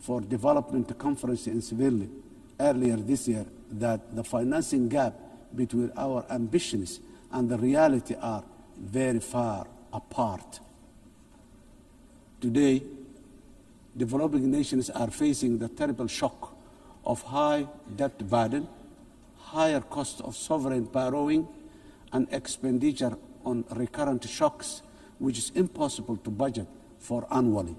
for Development Conference in Seville earlier this year that the financing gap between our ambitions and the reality are very far apart. Today, developing nations are facing the terrible shock of high debt burden, higher cost of sovereign borrowing, and expenditure on recurrent shocks, which is impossible to budget for annually.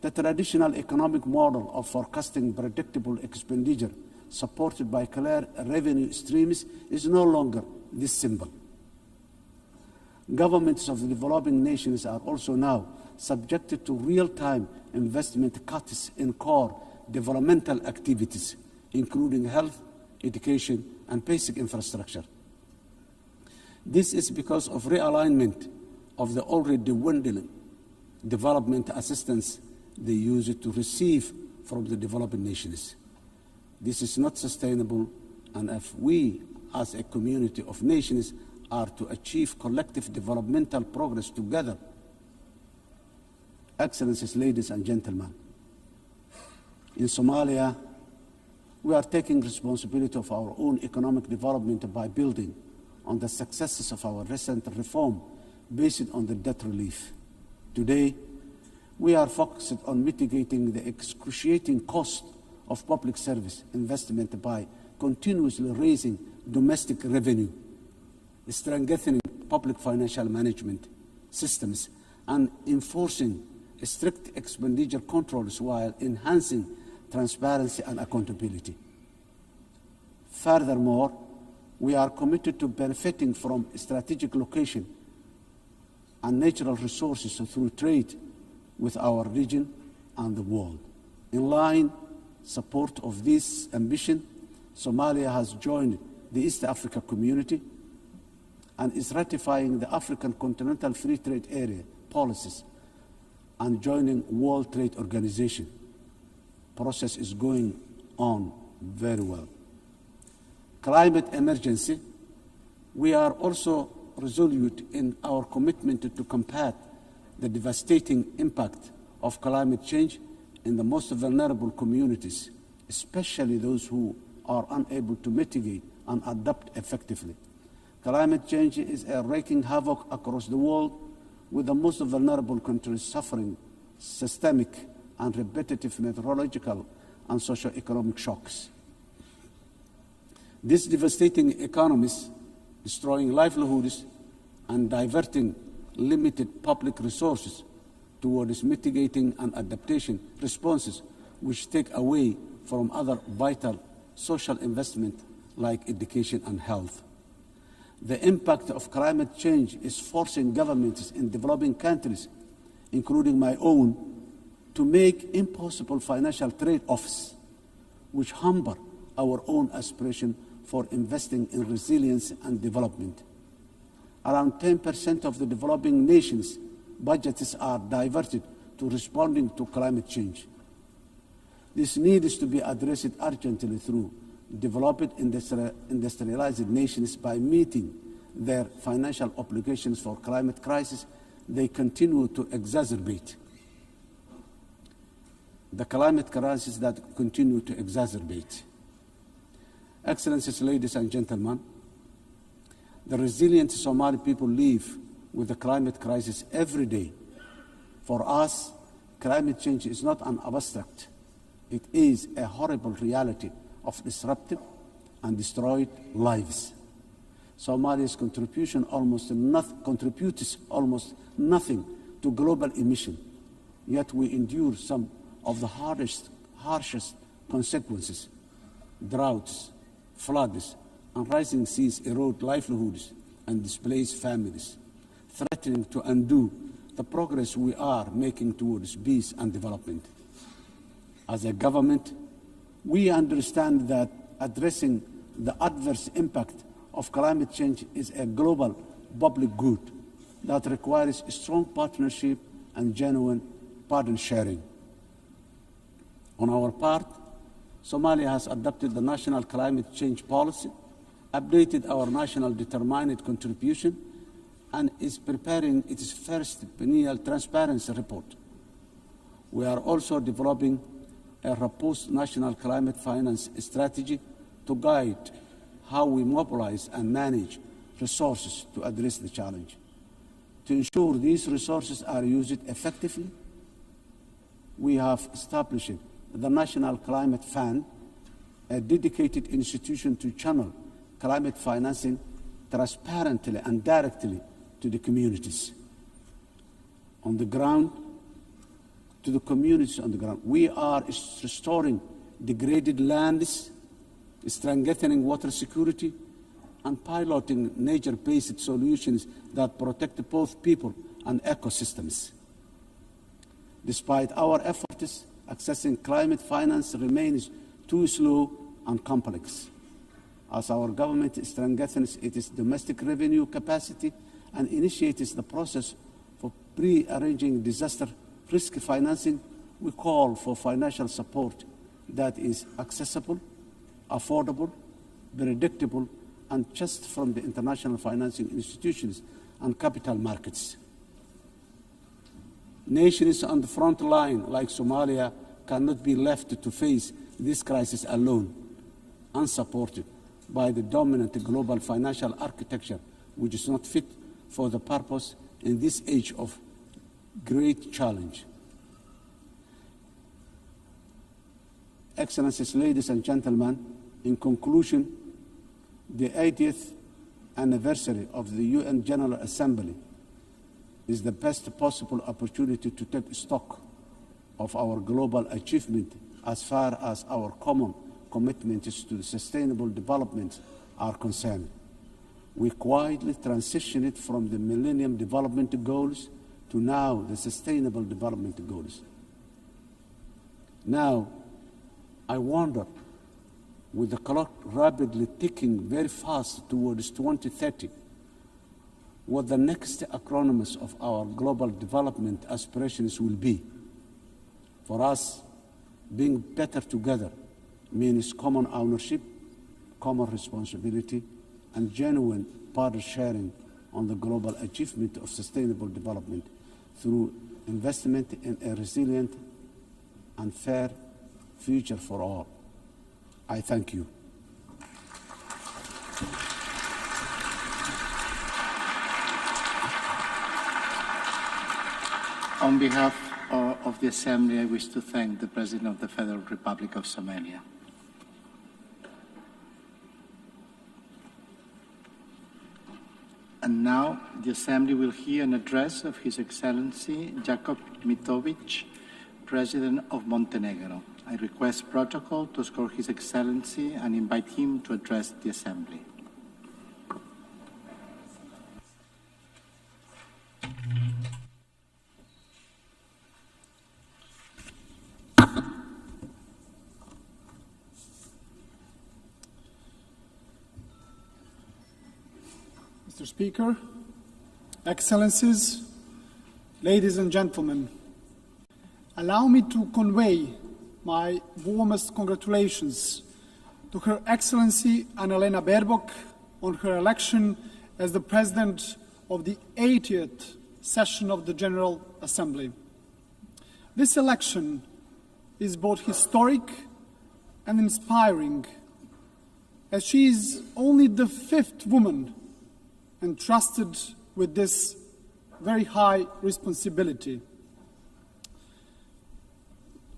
The traditional economic model of forecasting predictable expenditure supported by clear revenue streams is no longer this simple. Governments of the developing nations are also now subjected to real-time investment cuts in core developmental activities, including health, education, and basic infrastructure. This is because of realignment of the already dwindling development assistance they use to receive from the developing nations. This is not sustainable, and if we, as a community of nations, are to achieve collective developmental progress together. Excellencies, ladies and gentlemen, in Somalia, we are taking responsibility of our own economic development by building on the successes of our recent reform based on the debt relief. Today, we are focused on mitigating the excruciating cost of public service investment by continuously raising domestic revenue, strengthening public financial management systems, and enforcing strict expenditure controls while enhancing transparency and accountability. Furthermore, we are committed to benefiting from strategic location and natural resources through trade with our region and the world. In line support of this ambition, Somalia has joined the East Africa Community and is ratifying the African Continental Free Trade Area policies and joining World Trade Organization. Process is going on very well. Climate emergency, we are also resolute in our commitment to combat the devastating impact of climate change in the most vulnerable communities, especially those who are unable to mitigate and adapt effectively. Climate change is wreaking havoc across the world, with the most vulnerable countries suffering systemic and repetitive meteorological and socio-economic shocks. These devastating economies, destroying livelihoods and diverting limited public resources towards mitigating and adaptation responses, which take away from other vital social investment like education and health. The impact of climate change is forcing governments in developing countries, including my own, to make impossible financial trade-offs, which hamper our own aspiration for investing in resilience and development. Around 10% of the developing nations' budgets are diverted to responding to climate change. This needs to be addressed urgently through developed industrialized nations by meeting their financial obligations for climate crisis they continue to exacerbate. The climate crisis that continue to exacerbate. Excellencies, ladies and gentlemen, the resilient Somali people live with the climate crisis every day. For us, climate change is not an abstract. It is a horrible reality of disrupted and destroyed lives. Somalia's contributes almost nothing to global emission, yet we endure some of the harshest consequences. Droughts, floods, and rising seas erode livelihoods and displace families, threatening to undo the progress we are making towards peace and development. As a government, we understand that addressing the adverse impact of climate change is a global public good that requires strong partnership and genuine burden sharing. On our part, Somalia has adopted the National Climate Change Policy, updated our National Determined Contribution, and is preparing its first biennial transparency report. We are also developing a robust national climate finance strategy to guide how we mobilize and manage resources to address the challenge. To ensure these resources are used effectively, we have established the National Climate Fund, a dedicated institution to channel climate financing transparently and directly to the communities on the ground, to the communities on the ground. We are restoring degraded lands, strengthening water security, and piloting nature-based solutions that protect both people and ecosystems. Despite our efforts, accessing climate finance remains too slow and complex. As our government strengthens its domestic revenue capacity and initiates the process for pre-arranging disaster risk financing, we call for financial support that is accessible, affordable, predictable, and just from the international financing institutions and capital markets. Nations on the front line, like Somalia, cannot be left to face this crisis alone, unsupported by the dominant global financial architecture, which is not fit for the purpose in this age of great challenge. Excellencies, ladies and gentlemen, in conclusion, the 80th anniversary of the UN General Assembly is the best possible opportunity to take stock of our global achievement as far as our common commitments to sustainable development are concerned. We quietly transitioned from the Millennium Development Goals to now the Sustainable Development Goals. Now, I wonder, with the clock rapidly ticking very fast towards 2030, what the next acronyms of our global development aspirations will be. For us, being better together means common ownership, common responsibility, and genuine partner sharing on the global achievement of sustainable development through investment in a resilient and fair future for all. I thank you. On behalf of the Assembly, I wish to thank the President of the Federal Republic of Somalia. And now the Assembly will hear an address of His Excellency Jakub Mitovic, President of Montenegro. I request protocol to escort His Excellency and invite him to address the Assembly. Mr. Speaker, Excellencies, ladies and gentlemen, allow me to convey my warmest congratulations to Her Excellency Annalena Baerbock on her election as the President of the 80th session of the General Assembly. This election is both historic and inspiring, as she is only the 5th woman entrusted with this very high responsibility.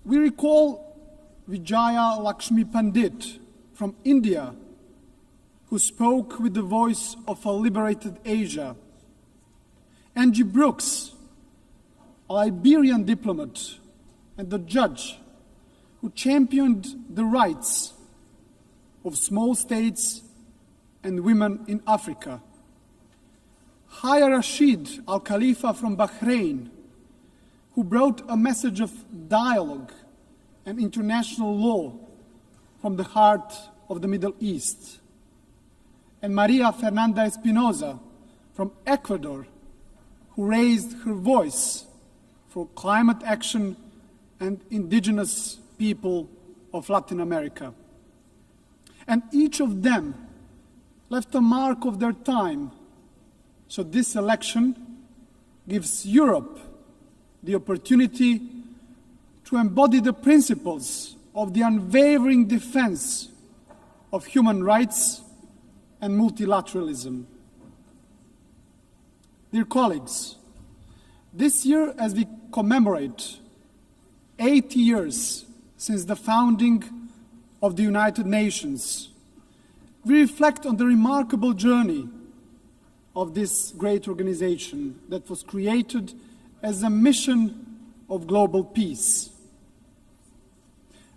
We recall Vijaya Lakshmi Pandit from India, who spoke with the voice of a liberated Asia. Angie Brooks, a Liberian diplomat and a judge who championed the rights of small states and women in Africa. Haya Rashid Al Khalifa from Bahrain, who brought a message of dialogue and international law from the heart of the Middle East. And Maria Fernanda Espinosa from Ecuador, who raised her voice for climate action and indigenous people of Latin America. And each of them left a mark of their time. So this election gives Europe the opportunity to embody the principles of the unwavering defense of human rights and multilateralism. Dear colleagues, this year, as we commemorate 80 years since the founding of the United Nations, we reflect on the remarkable journey of this great organization that was created as a mission of global peace.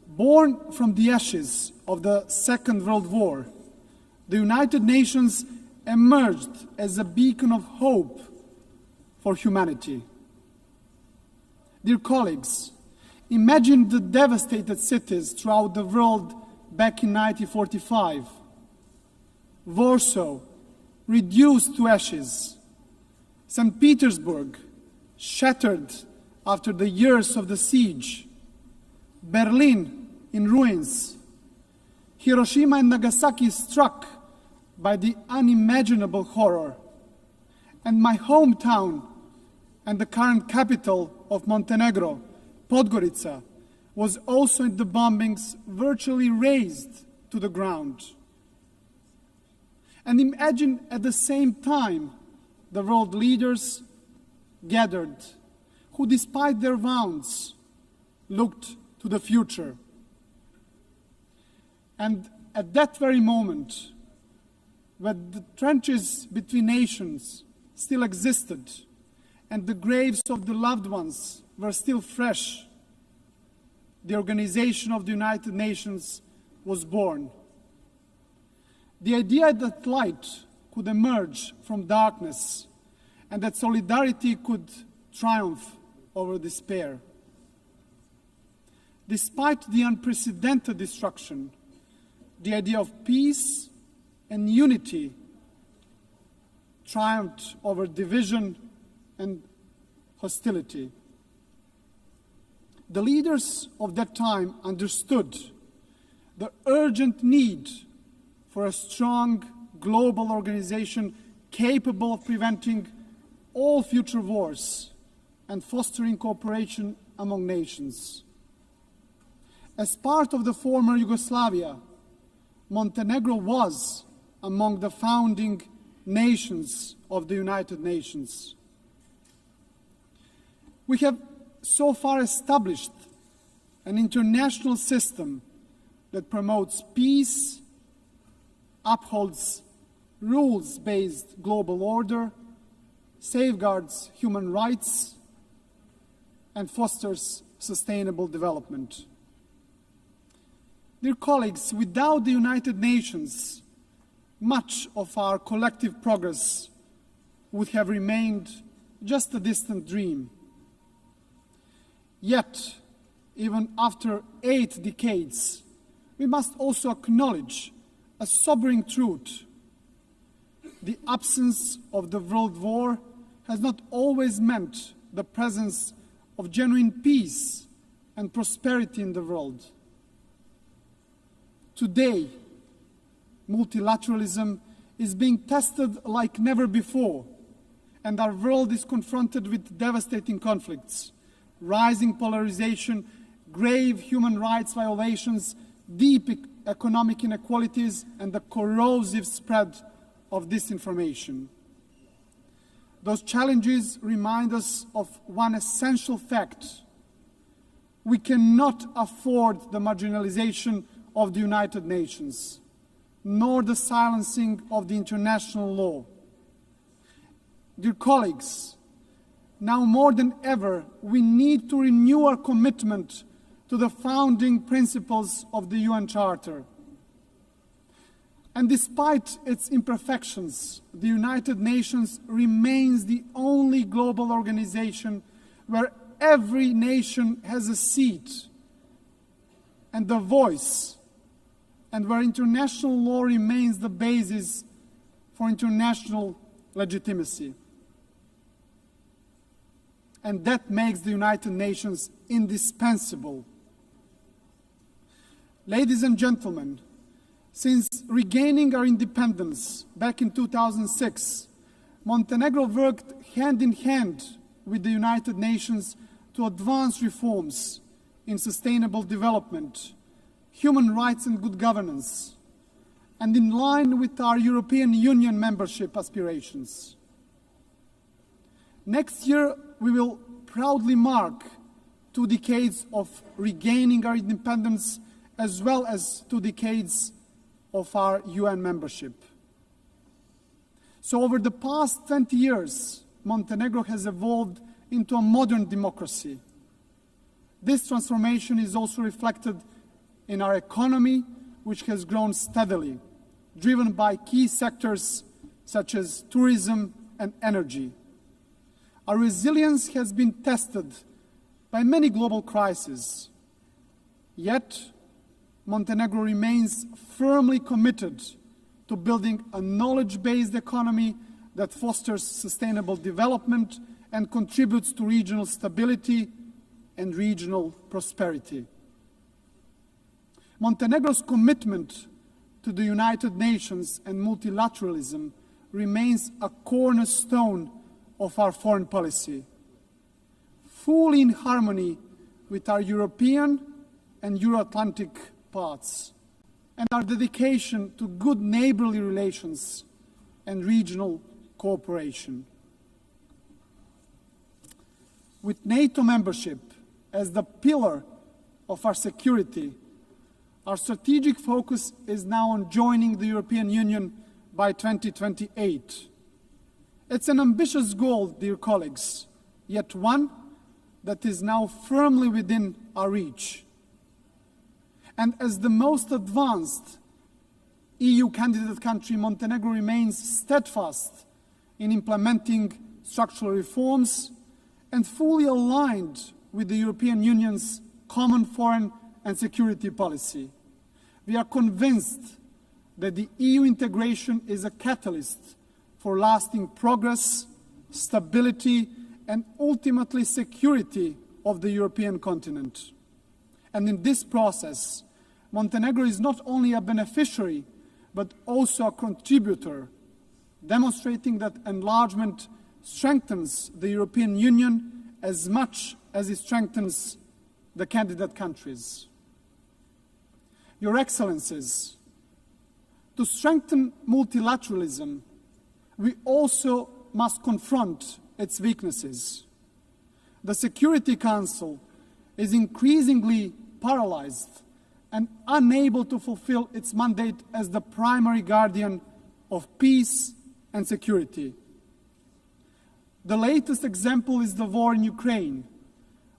Born from the ashes of the Second World War, the United Nations emerged as a beacon of hope for humanity. Dear colleagues, imagine the devastated cities throughout the world back in 1945. Warsaw, reduced to ashes. St. Petersburg, shattered after the years of the siege. Berlin, in ruins. Hiroshima and Nagasaki struck by the unimaginable horror. And my hometown and the current capital of Montenegro, Podgorica, was also in the bombings virtually razed to the ground. And imagine at the same time the world leaders gathered, who despite their wounds looked to the future. And at that very moment, when the trenches between nations still existed and the graves of the loved ones were still fresh, the Organization of the United Nations was born. The idea that light could emerge from darkness and that solidarity could triumph over despair. Despite the unprecedented destruction, the idea of peace and unity triumphed over division and hostility. The leaders of that time understood the urgent need for a strong global organization capable of preventing all future wars and fostering cooperation among nations. As part of the former Yugoslavia, Montenegro was among the founding nations of the United Nations. We have so far established an international system that promotes peace, upholds rules-based global order, safeguards human rights, and fosters sustainable development. Dear colleagues, without the United Nations, much of our collective progress would have remained just a distant dream. Yet, even after 8 decades, we must also acknowledge a sobering truth. The absence of the World War has not always meant the presence of genuine peace and prosperity in the world. Today, multilateralism is being tested like never before, and our world is confronted with devastating conflicts, rising polarization, grave human rights violations, deep economic inequalities, and the corrosive spread of disinformation. Those challenges remind us of one essential fact. We cannot afford the marginalization of the United Nations, nor the silencing of the international law. Dear colleagues, now more than ever, we need to renew our commitment to the founding principles of the UN Charter. And despite its imperfections, the United Nations remains the only global organization where every nation has a seat and a voice, and where international law remains the basis for international legitimacy. And that makes the United Nations indispensable. Ladies and gentlemen, since regaining our independence back in 2006, Montenegro worked hand in hand with the United Nations to advance reforms in sustainable development, human rights and good governance, and in line with our European Union membership aspirations. Next year, we will proudly mark 2 decades of regaining our independence, as well as 2 decades of our UN membership. So over the past 20 years, Montenegro has evolved into a modern democracy. This transformation is also reflected in our economy, which has grown steadily, driven by key sectors such as tourism and energy. Our resilience has been tested by many global crises. Yet, Montenegro remains firmly committed to building a knowledge-based economy that fosters sustainable development and contributes to regional stability and regional prosperity. Montenegro's commitment to the United Nations and multilateralism remains a cornerstone of our foreign policy, fully in harmony with our European and Euro-Atlantic paths, and our dedication to good neighborly relations and regional cooperation. With NATO membership as the pillar of our security, our strategic focus is now on joining the European Union by 2028. It's an ambitious goal, dear colleagues, yet one that is now firmly within our reach. And as the most advanced EU candidate country, Montenegro remains steadfast in implementing structural reforms and fully aligned with the European Union's common foreign and security policy. We are convinced that the EU integration is a catalyst for lasting progress, stability, and ultimately security of the European continent. And in this process, Montenegro is not only a beneficiary, but also a contributor, demonstrating that enlargement strengthens the European Union as much as it strengthens the candidate countries. Your Excellencies, to strengthen multilateralism, we also must confront its weaknesses. The Security Council is increasingly paralyzed and unable to fulfill its mandate as the primary guardian of peace and security. The latest example is the war in Ukraine,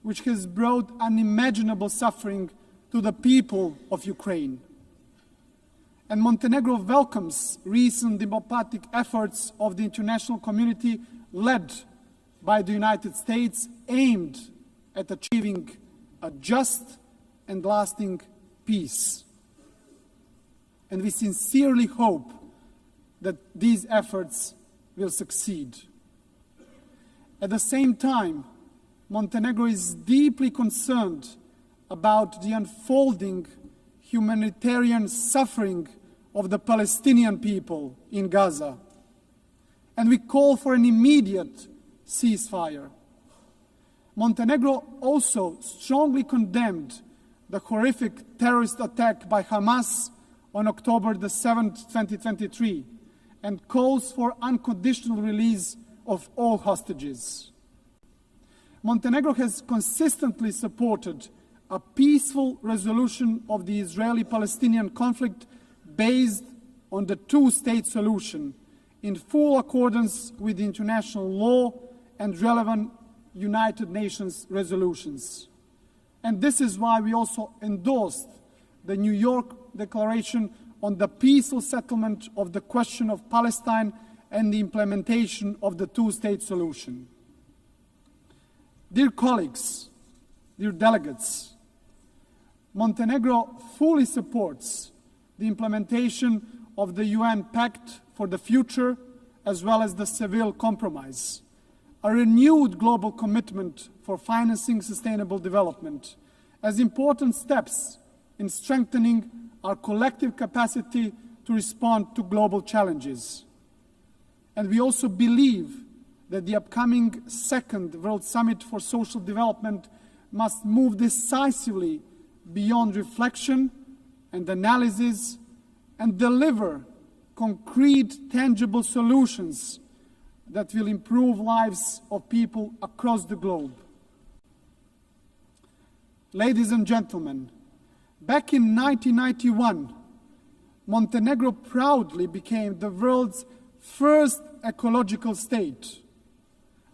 which has brought unimaginable suffering to the people of Ukraine. And Montenegro welcomes recent diplomatic efforts of the international community led by the United States aimed at achieving a just and lasting peace. And we sincerely hope that these efforts will succeed. At the same time, Montenegro is deeply concerned about the unfolding humanitarian suffering of the Palestinian people in Gaza, and we call for an immediate ceasefire. Montenegro also strongly condemned the horrific terrorist attack by Hamas on October the 7th, 2023, and calls for unconditional release of all hostages. Montenegro has consistently supported a peaceful resolution of the Israeli-Palestinian conflict based on the two-state solution in full accordance with international law and relevant United Nations resolutions. And this is why we also endorsed the New York Declaration on the peaceful settlement of the question of Palestine and the implementation of the two-state solution. Dear colleagues, dear delegates, Montenegro fully supports the implementation of the UN Pact for the Future, as well as the Seville Compromise, a renewed global commitment for financing sustainable development, as important steps in strengthening our collective capacity to respond to global challenges. And we also believe that the upcoming second World Summit for Social Development must move decisively beyond reflection and analysis and deliver concrete, tangible solutions that will improve lives of people across the globe. Ladies and gentlemen, back in 1991, Montenegro proudly became the world's first ecological state,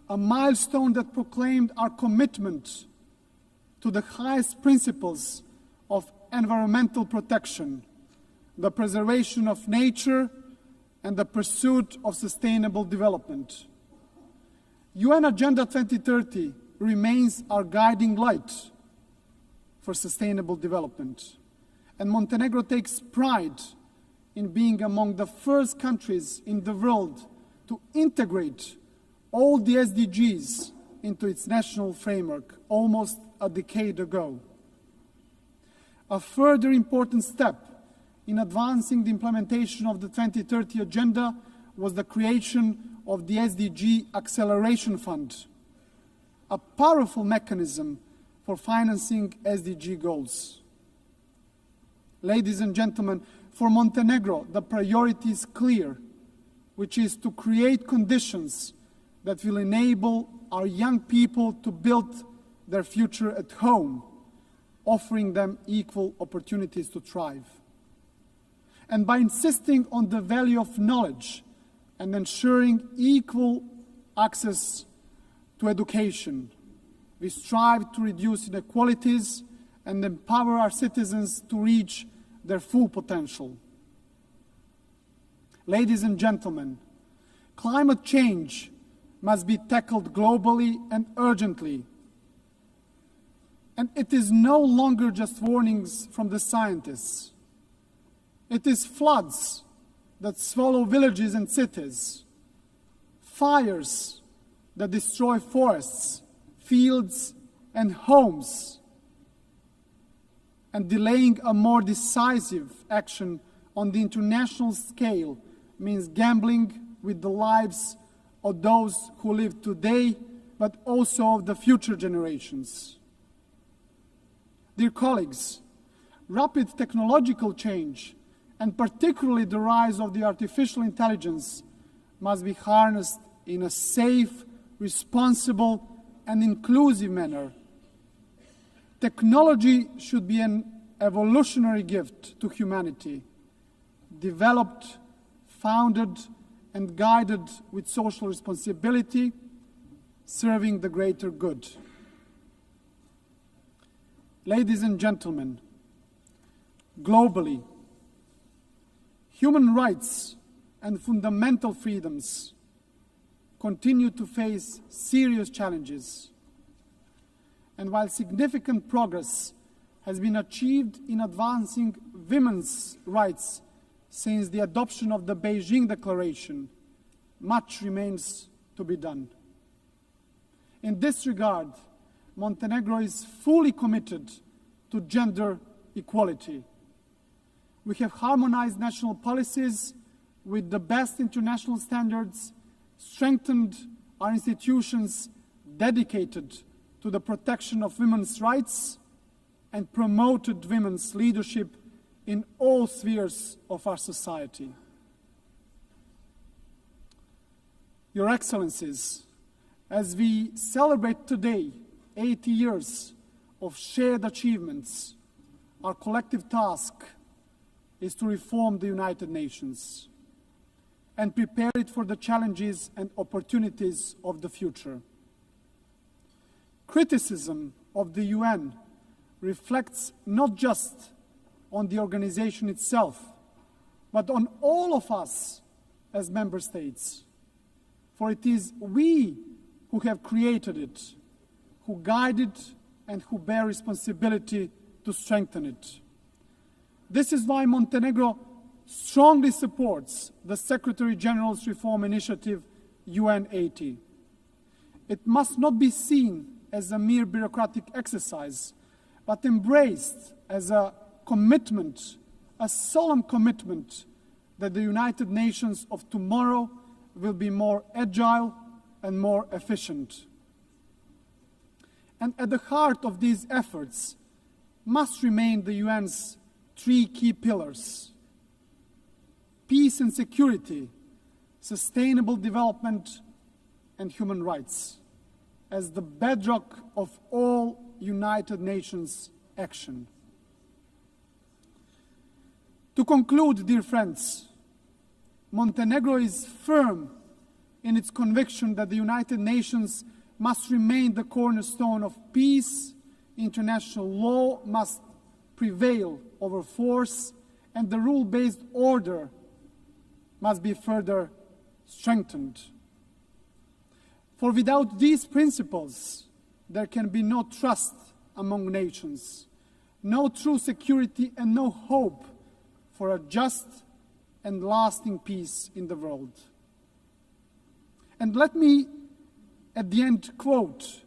a milestone that proclaimed our commitment to the highest principles of environmental protection, the preservation of nature, and the pursuit of sustainable development. UN Agenda 2030 remains our guiding light for sustainable development, and Montenegro takes pride in being among the first countries in the world to integrate all the SDGs into its national framework almost a decade ago. A further important step in advancing the implementation of the 2030 Agenda was the creation of the SDG Acceleration Fund, a powerful mechanism for financing SDG goals. Ladies and gentlemen, for Montenegro, the priority is clear, which is to create conditions that will enable our young people to build their future at home, offering them equal opportunities to thrive. And by insisting on the value of knowledge and ensuring equal access to education, we strive to reduce inequalities and empower our citizens to reach their full potential. Ladies and gentlemen, climate change must be tackled globally and urgently. And it is no longer just warnings from the scientists. It is floods that swallow villages and cities, fires that destroy forests, fields, and homes, and delaying a more decisive action on the international scale means gambling with the lives of those who live today, but also of the future generations. Dear colleagues, rapid technological change, and particularly the rise of the artificial intelligence, must be harnessed in a safe, responsible, and inclusive manner. Technology should be an evolutionary gift to humanity, developed, founded, and guided with social responsibility, serving the greater good. Ladies and gentlemen, globally, human rights and fundamental freedoms continue to face serious challenges. And while significant progress has been achieved in advancing women's rights since the adoption of the Beijing Declaration, much remains to be done. In this regard, Montenegro is fully committed to gender equality. We have harmonized national policies with the best international standards, strengthened our institutions dedicated to the protection of women's rights, and promoted women's leadership in all spheres of our society. Your Excellencies, as we celebrate today 80 years of shared achievements, our collective task is to reform the United Nations and prepare it for the challenges and opportunities of the future. Criticism of the UN reflects not just on the organization itself, but on all of us as member states. For it is we who have created it, who guide it, and who bear responsibility to strengthen it. This is why Montenegro strongly supports the Secretary General's Reform Initiative UN80. It must not be seen as a mere bureaucratic exercise, but embraced as a commitment, a solemn commitment that the United Nations of tomorrow will be more agile and more efficient. And at the heart of these efforts must remain the UN's three key pillars: peace and security, sustainable development, and human rights, as the bedrock of all United Nations action. To conclude, dear friends, Montenegro is firm in its conviction that the United Nations must remain the cornerstone of peace, international law must prevail over force, and the rule-based order must be further strengthened. For without these principles, there can be no trust among nations, no true security, and no hope for a just and lasting peace in the world. And let me, at the end, quote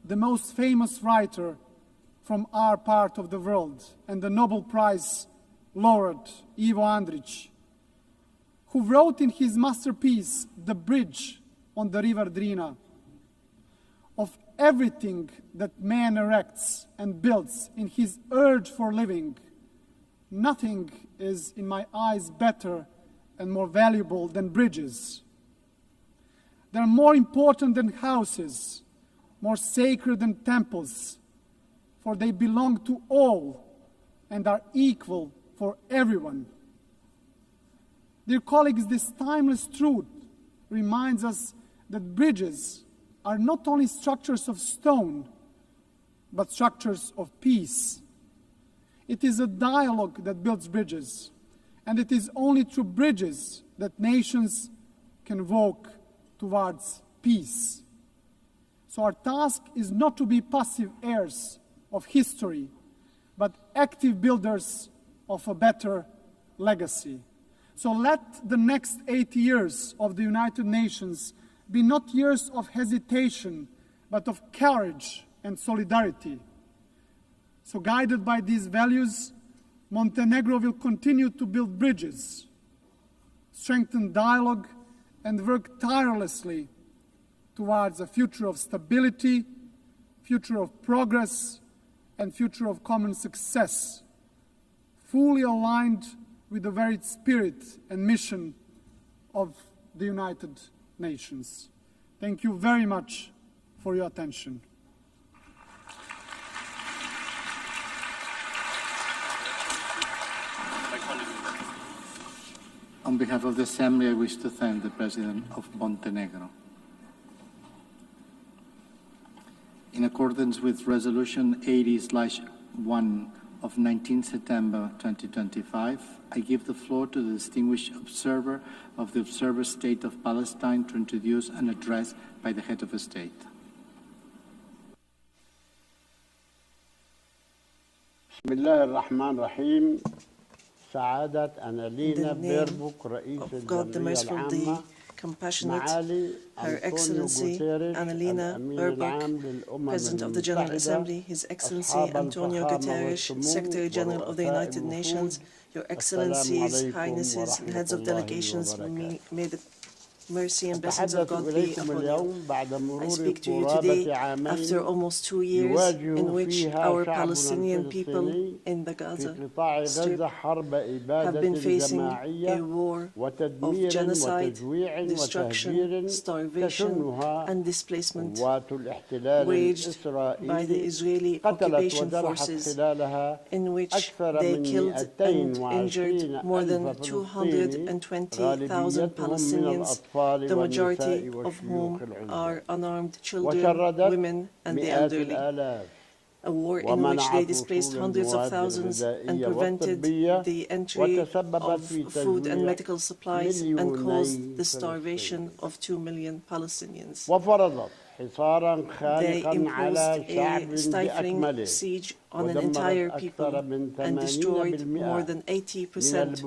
the most famous writer from our part of the world and the Nobel Prize laureate, Ivo Andrić, who wrote in his masterpiece, The Bridge on the River Drina, "Of everything that man erects and builds in his urge for living, nothing is, in my eyes, better and more valuable than bridges. They are more important than houses, more sacred than temples, for they belong to all and are equal for everyone." Dear colleagues, this timeless truth reminds us that bridges are not only structures of stone, but structures of peace. It is a dialogue that builds bridges, and it is only through bridges that nations can walk towards peace. So our task is not to be passive heirs of history, but active builders of a better legacy. So let the next 8 years of the United Nations be not years of hesitation, but of courage and solidarity. So guided by these values, Montenegro will continue to build bridges, strengthen dialogue, and work tirelessly towards a future of stability, future of progress, and future of common success, fully aligned with the very spirit and mission of the United Nations. Thank you very much for your attention. On behalf of the Assembly, I wish to thank the President of Montenegro. In accordance with Resolution 80/1 of 19 September 2025, I give the floor to the distinguished observer of the Observer State of Palestine to introduce an address by the head of the state. بسم الله الرحمن الرحيم. سعادة أنالينا بيربوك رئيس الجمهورية العامة compassionate, Her Excellency Annalena Baerbock, President of the General Assembly, His Excellency Antonio Guterres, Secretary General of the United Nations, Your Excellencies, Highnesses, and Heads of Delegations, may the mercy and blessings of God be upon you. I speak to you today after almost 2 years in which our Palestinian people in the Gaza Strip have been facing a war of genocide, destruction, starvation, and displacement waged by the Israeli occupation forces, in which they killed and injured more than 220,000 Palestinians, the majority of whom are unarmed children, women, and the elderly. A war in which they displaced hundreds of thousands and prevented the entry of food and medical supplies and caused the starvation of 2 million Palestinians. They imposed a stifling siege on an entire people and destroyed more than 80% of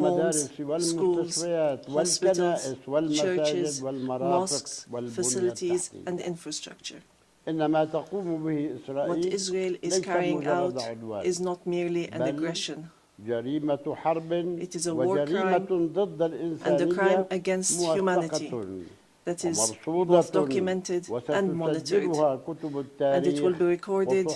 homes, schools, hospitals, churches, mosques, facilities, and infrastructure. What Israel is carrying out is not merely an aggression. It is a war crime and a crime against humanity. that is both documented and monitored, and it will be recorded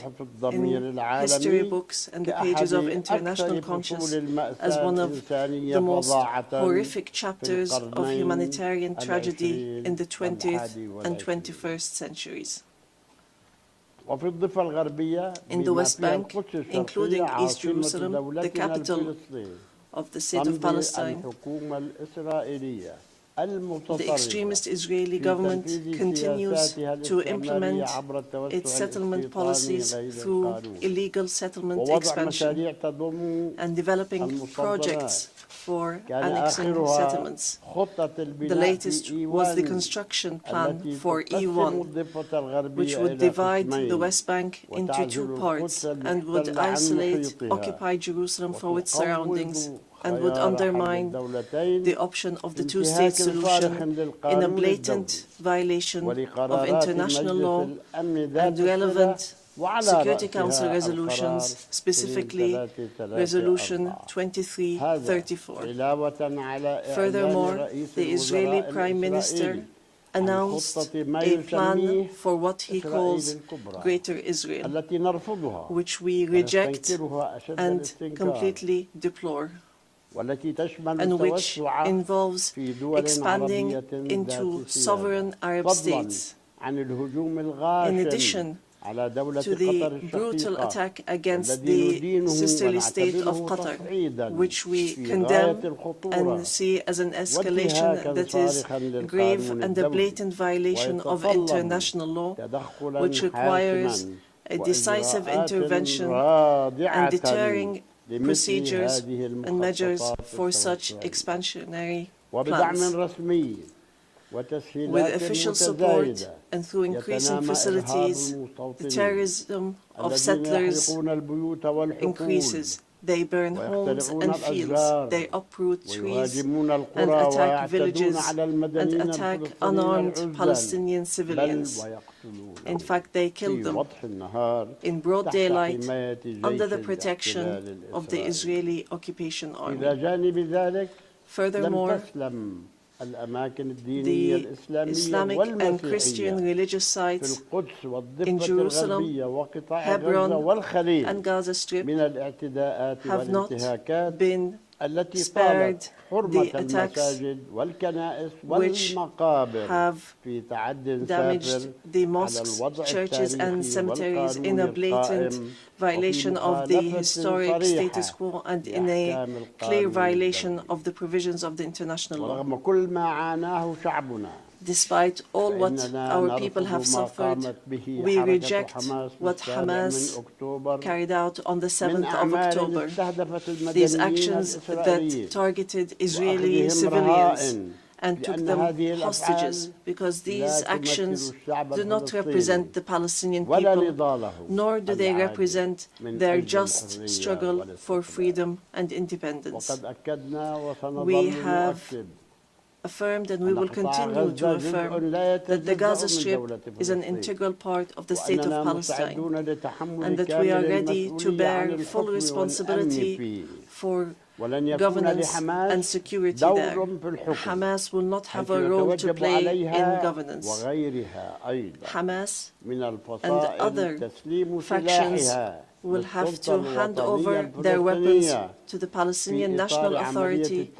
in history books and the pages of international conscience as one of the most horrific chapters of humanitarian tragedy in the 20th and 21st centuries. In the West Bank, including East Jerusalem, the capital of the state of Palestine, the extremist Israeli government continues to implement its settlement policies through illegal settlement expansion and developing projects for annexing settlements. The latest was the construction plan for E1, which would divide the West Bank into two parts and would isolate occupied Jerusalem from its surroundings and would undermine the option of the two-state solution in a blatant violation of international law and relevant Security Council resolutions, specifically Resolution 2334. Furthermore, the Israeli Prime Minister announced a plan for what he calls Greater Israel, which we reject and completely deplore, and which involves expanding into sovereign Arab states. In addition to the brutal attack against the sisterly state of Qatar, which we condemn and see as an escalation that is grave and a blatant violation of international law, which requires a decisive intervention and deterring procedures and measures for such expansionary plans. With official support and through increasing facilities, the terrorism of settlers increases. They burn homes and fields, they uproot trees and attack villages and attack unarmed Palestinian civilians. In fact, they kill them in broad daylight under the protection of the Israeli occupation army. Furthermore, the Islamic and Christian religious sites in Jerusalem, Hebron, and Gaza Strip have not been spared the attacks which have damaged the mosques, churches, and cemeteries in a blatant violation of the historic status quo and in a clear violation of the provisions of the international law. Despite all what our people have suffered, we reject what Hamas carried out on the 7th of October. These actions that targeted Israeli civilians and took them hostages, because these actions do not represent the Palestinian people, nor do they represent their just struggle for freedom and independence. We have affirmed, and we will continue to affirm, that the Gaza Strip is an integral part of the state of Palestine, and that we are ready to bear full responsibility for governance and security there. Hamas will not have a role to play in governance. Hamas and other factions will have to hand over their weapons to the Palestinian National Authority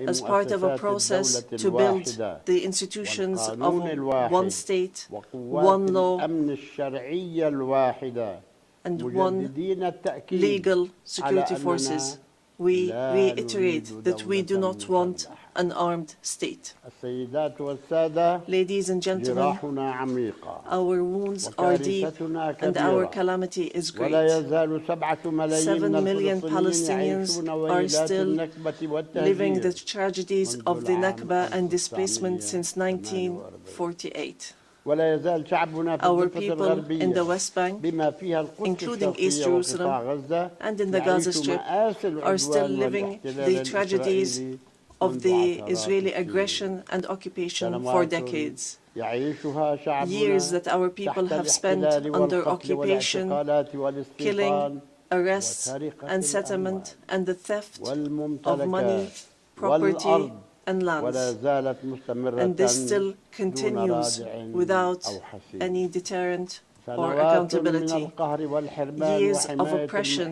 as part of a process to build the institutions of one state, one law, and one legal security forces. We reiterate that we do not want an armed state. Ladies and gentlemen, our wounds are deep and our calamity is great. 7 million Palestinians are still living the tragedies of the Nakba and displacement since 1948. Our people in the West Bank, including East Jerusalem and in the Gaza Strip, are still living the tragedies of the Israeli aggression and occupation for decades. Years that our people have spent under occupation, killing, arrest, and settlement, and the theft of money, property, and lands. And this still continues without any deterrent or accountability. Years of oppression,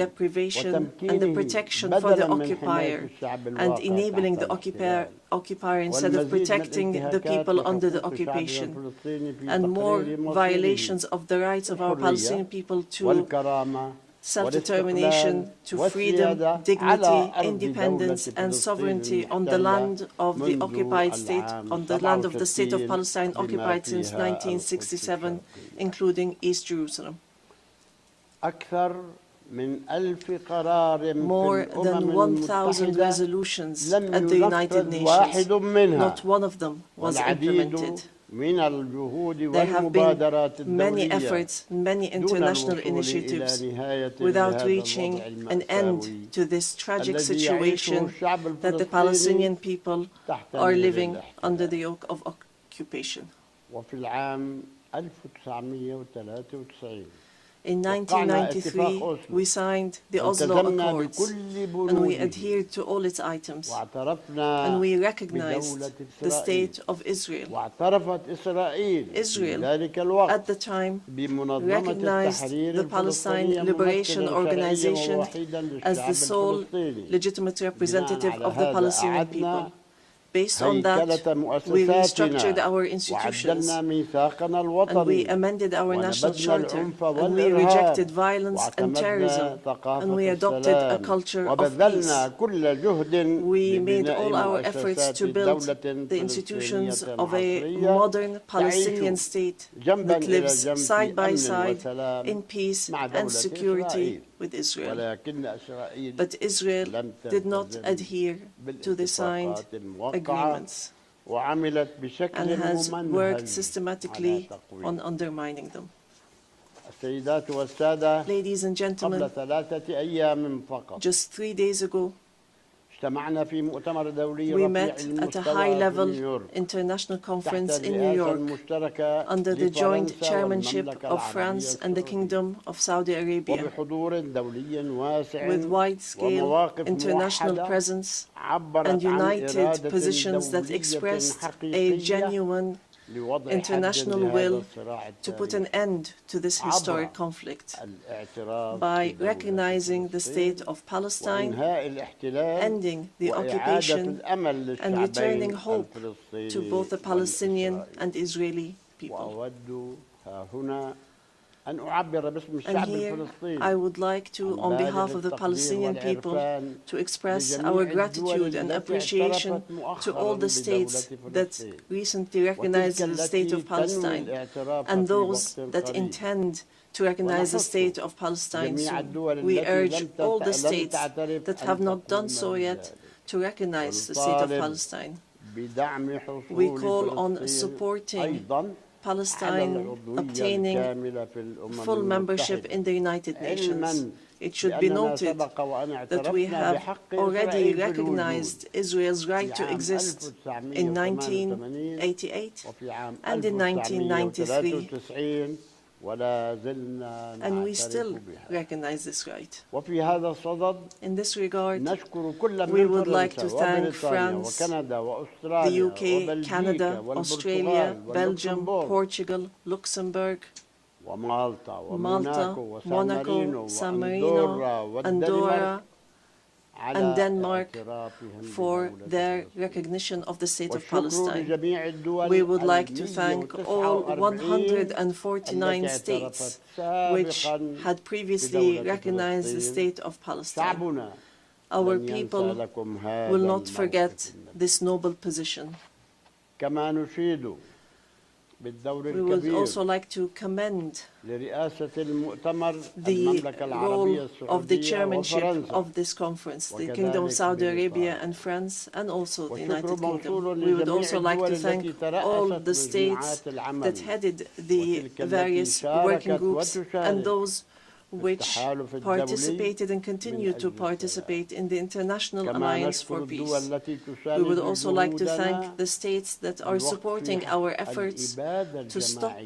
deprivation, and the protection for the occupier, and enabling the occupier instead of protecting the people under the occupation, and more violations of the rights of our Palestinian people to self-determination, to freedom, dignity, independence, and sovereignty on the land of the occupied state, on the land of the state of Palestine occupied since 1967, including East Jerusalem. More than 1,000 resolutions at the United Nations, not one of them was implemented. There have been many efforts, many international initiatives without reaching an end to this tragic situation that the Palestinian people are living under the yoke of occupation. In 1993, we signed the Oslo Accords, and we adhered to all its items, and we recognized the state of Israel. Israel, at the time, recognized the Palestine Liberation Organization as the sole legitimate representative of the Palestinian people. Based on that, we restructured our institutions, and we amended our national charter, and we rejected violence and terrorism, and we adopted a culture of peace. We made all our efforts to build the institutions of a modern Palestinian state that lives side by side in peace and security with Israel. But Israel did not adhere to the signed agreements and has worked systematically on undermining them. Ladies and gentlemen, just 3 days ago, we met at a high-level international conference in New York under the joint chairmanship of France and the Kingdom of Saudi Arabia, with wide-scale international presence and united positions that expressed a genuine international will to put an end to this historic conflict by recognizing the state of Palestine, ending the occupation, and returning hope to both the Palestinian and Israeli people. And here I would like to, on behalf of the Palestinian people, to express our gratitude and appreciation to all the states that recently recognized the state of Palestine and those that intend to recognize the state of Palestine soon. We urge all the states that have not done so yet to recognize the state of Palestine. We call on supporting Palestine obtaining full membership in the United Nations. It should be noted that we have already recognized Israel's right to exist in 1988 and in 1993. And we still recognize this right. In this regard, we would like to thank France, the UK, Canada, Australia, Belgium, Portugal, Luxembourg, Malta, Monaco, San Marino, Andorra, and Denmark for their recognition of the state of Palestine. We would like to thank all 149 states which had previously recognized the state of Palestine. Our people will not forget this noble position. We would also like to commend the role of the chairmanship of this conference, the Kingdom of Saudi Arabia and France, and also the United Kingdom. We would also like to thank all the states that headed the various working groups and those which participated and continue to participate in the International Alliance for Peace. We would also like to thank the states that are supporting our efforts to stop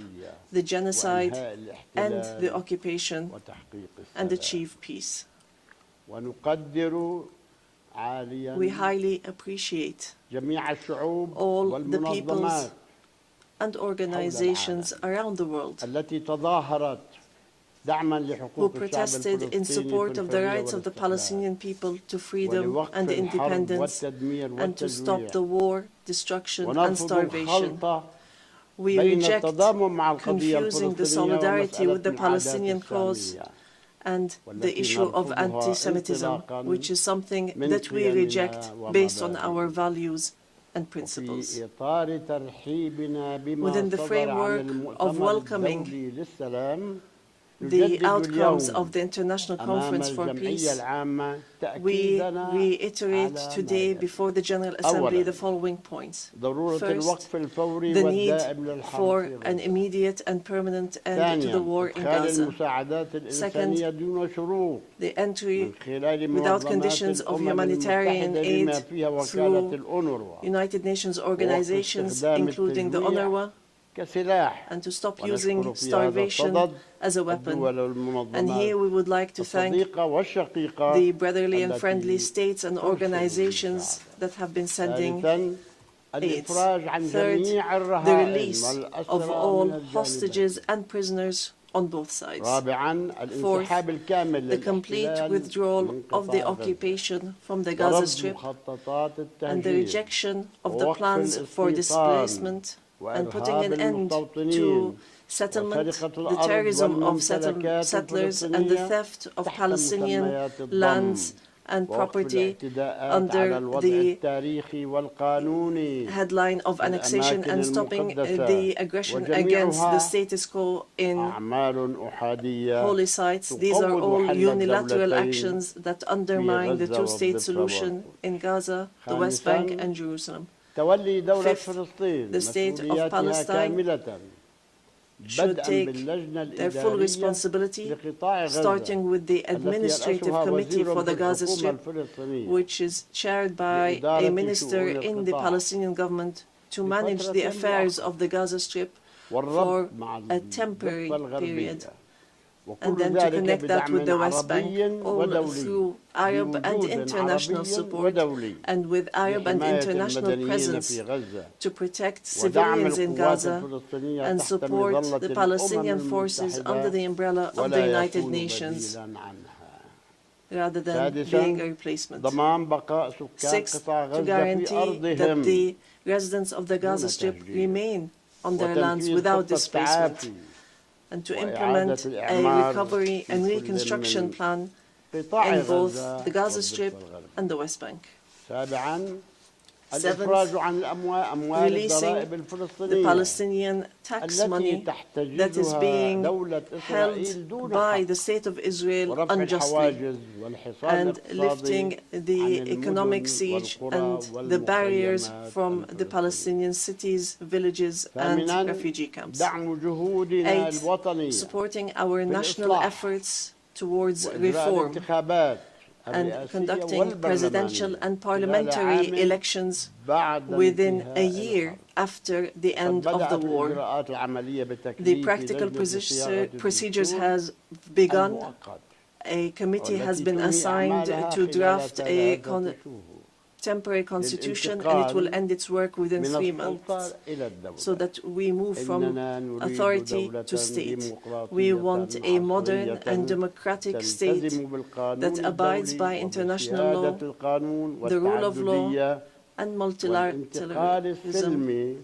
the genocide and the occupation and achieve peace. We highly appreciate جميع الشعوب all the والمنظمات peoples and organizations around the world التي تظاهرت دعما who لحقوق الشعب protested in الفلسطيني support of the في rights of the الحرية Palestinian people to freedom ولوقف and الحرب independence والتدمير and to stop والتجويع the war, destruction and ونرفض starvation. الخلط We بين reject التضامن مع القضية confusing the الفلسطينية solidarity with the ومسألة العادات Palestinian cause السامية and the والتي issue of نرفضها anti-Semitism, انطلاقاً which is something من that we قيمنا reject based on our ومبادئنا. values and principles. وفي إطار ترحيبنا بما Within the صدر عن framework of المؤتمر welcoming الدولي للسلام the نجدد outcomes اليوم of the International أمام Conference for الجمعية Peace, العامة we تأكيدنا reiterate على today ما before the General Assembly أولاً the following points. ضرورة First, الوقف الفوري the need والدائم للحرب for في an غزة. immediate and permanent end to the ثانياً war in إدخال Gaza. المساعدات الإنسانية دون شروط The entry من خلال without منظمات conditions of الأمم humanitarian المتحدة بما aid فيها وكالة through الأونروا United Nations organizations, استخدام including the التجويع UNRWA, كسلاح and to stop ونشكر using في هذا starvation الصدد as a الدول weapon. And here والمنظمات we would like to thank الصديقة والشقيقة the brotherly and التي friendly states and ترسل organizations المساعدة. that have been sending ثالثاً aids. الإفراج عن Third, جميع the الرهائن release of والأسرى all من الجانبين. hostages and prisoners on both sides. رابعاً الانسحاب الكامل The complete للاحتلال withdrawal من of the قطاع غزة. occupation from the Gaza ورفض Strip مخططات and the التهجير rejection of the ووقف plans for الاستيطان displacement and putting وإرهاب an end to المستوطنين settlement, وسرقة the الأرض terrorism of والممتلكات settlers and the الفلسطينية theft of تحت Palestinian مسميات الضم lands and ووقف property الاعتداءات under على الوضع the التاريخي والقانوني headline of annexation الأماكن and stopping المقدسة the aggression وجميعها against the status quo in أعمال أحادية holy sites. These are تقوض all حل unilateral الدولتين actions that undermine the غزة two-state والضفة solution in Gaza, the West Bank خامساً and Jerusalem. تولي دولة Fifth, فلسطين the state of مسؤولياتها Palestine كاملة should بدءاً take باللجنة their full الإدارية responsibility, لقطاع غزة starting with the التي administrative يرأسها committee وزير for the في Gaza الحكومة Strip, الفلسطينية which is chaired by a minister in the Palestinian government to manage the affairs of the Gaza Strip for والربط مع a temporary الضفة period, الغربية and وكل then to ذلك connect that with the West Bank, عربي all ودولي through Arab and بوجود international عربي support, ودولي and with Arab and لحماية international المدنيين presence في غزة to protect ودعم civilians in القوات Gaza الفلسطينية and تحت support مظلة the الأمم Palestinian forces under the المتحدة umbrella of the ولا United يكون Nations بديلاً عنها. rather than سادساً being a replacement. ضمان بقاء سكان Sixth, قطاع to غزة في guarantee that أرضهم the residents of the Gaza دون Strip تهجير. remain on their lands وتنفيذ without خطة displacement, تعافي and to وإعادة implement a الإعمار recovery and في كل reconstruction من plan قطاع in both غزة the Gaza والضفة Strip الغربية. and the West Bank. سابعاً Seventh, الإفراج عن أموال releasing الضرائب the الفلسطينية Palestinian tax التي money that is تحتجزها being دولة إسرائيل held دون by حق the state of Israel ورفع unjustly, الحواجز والحصار and الاقتصادي lifting the عن economic المدن siege والقرى and the barriers والمخيمات from the الفلسطينية. Palestinian cities, villages, and ثامناً refugee camps. دعم جهودنا Eighth, الوطنية supporting our national بالإصلاح efforts towards وإجراء reform الانتخابات and الرئاسية conducting presidential والبرلمانية and خلال parliamentary عام elections بعد within a انتهاء year الحرب. after the قد end of the بدأت war. الإجراءات العملية The بتكليف practical لجنة صياغة procedures الدستور has begun. المؤقت A committee has والتي been تنهي assigned أعمالها to خلال draft a 3 شهور temporary constitution, and it will end its work within من 3 السلطة months, إلى الدولة. so that we move from إننا نريد authority دولة to state. ديمقراطية We want a modern عصرية and democratic state تلتزم بالقانون that abides الدولي by international law, وبسيادة القانون the rule of law, والتعددية and والانتقال multilateralism, السلمي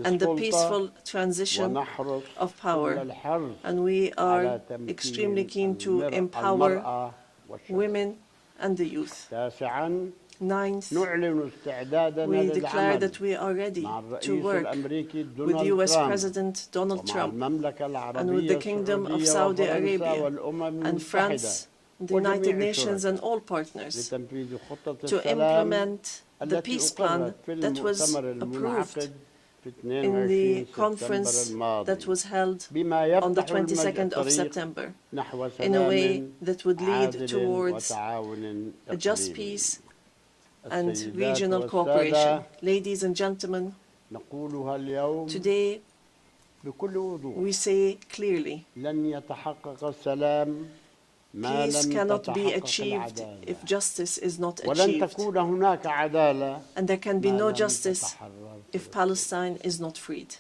and the للسلطة peaceful transition ونحرص of كل power. الحرص And we على are تمكين extremely keen to empower المرأة والشباب. women and the youth. تاسعاً Ninth, نعلن استعدادنا we declare للعمل that we are ready مع to الرئيس work الأمريكي with دونالد US ترامب President Donald ومع Trump المملكة and with العربية the Kingdom of السعودية Saudi وفرنسا Arabia والأمم and المتحدة France, the United وجميع Nations and الشركاء all partners لتنفيذ خطة to السلام implement the التي peace plan أقرت في that was المؤتمر approved المنعقد في in the 22 conference سبتمبر الماضي that was held بما on the يفتح 22nd of الطريق September نحو in a way سلام that would lead عادل towards وتعاون a just إقليمي. peace and السيدات regional والسادة، cooperation. Ladies and gentlemen, نقولها اليوم today بكل وضوح we say clearly لن يتحقق السلام Peace cannot be achieved if justice is not ولن achieved. تكون هناك عدالة And there can be ما no لم justice تتحرر if Palestine is not freed.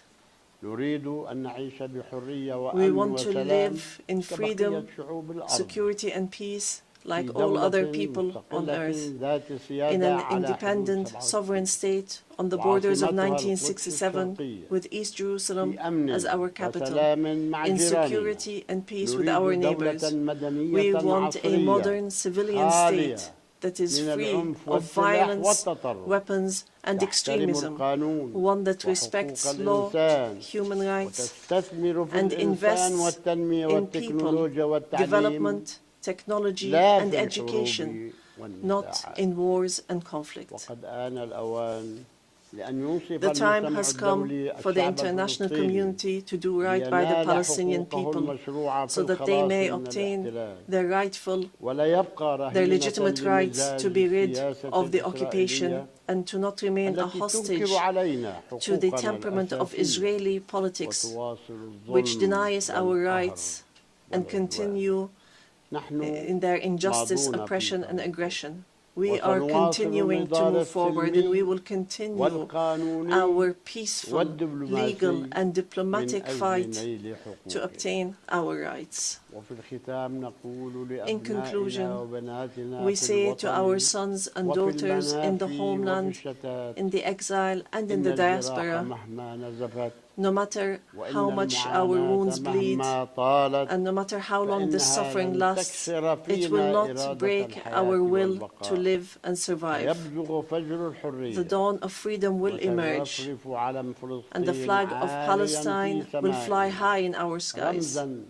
نريد أن نعيش بحرية We وأمن want to وسلام live in كبقية freedom, شعوب الأرض security and peace like في all other دولة people on مستقلة earth, ذات in سيادة an على independent, حدود sovereign state on the borders of وعاصمتها القدس 1967 الشرقية with East Jerusalem في أمن as our capital, وسلام مع in جيراننا. security and peace with our نريد neighbors. دولة مدنية We want a عصرية modern civilian خالية state that is من free العنف of والسلاح violence, والتطرف weapons and تحترم extremism, القانون one that وحقوق respects law, الإنسان human rights, وتستثمر في and الإنسان invests والتنمية in والتكنولوجيا people, والتعليم development, technology لا and في education, الحروب not والنزاعات. in wars and conflict. وقد آن الأوان لأن ينصف The time المجتمع has come الدولي for the الشعب international الفلسطيني community to do right by the لينال Palestinian حقوقه people المشروعة في so that they الخلاص may من obtain الاحتلال their rightful, ولا يبقى their رهينة legitimate rights to be rid للسياسة of the occupation الإسرائيلية and to not remain a التي hostage تنكر علينا to the حقوقنا temperament of الأساسية Israeli politics, وتواصل which الظلم denies our والقهر rights and والعدوان. continue نحن in their injustice, ماضون في oppression, and طريقنا. aggression. We are وسنواصل continuing to النضال move forward, and we will السلمي continue والقانوني our peaceful, legal, والدبلوماسي and diplomatic من أجل fight نيل to حقوقنا. obtain our rights. وفي الختام نقول In conclusion, لأبنائنا وبناتنا we في say to our الوطن sons and وفي daughters in the المنافي homeland, وفي الشتات in the exile, and in إن the الجراح diaspora, مهما نزفت no matter how وإن much our المعاناة wounds bleed, مهما طالت and no matter how long the فإنها suffering لن lasts, تكسر it will فينا not إرادة break الحياة our will to والبقاء live and survive. فيبزغ فجر الحرية The dawn of freedom will emerge, وسيرفرف علم and the فلسطين flag of عاليا Palestine في will fly سمائنا high in our skies رمزا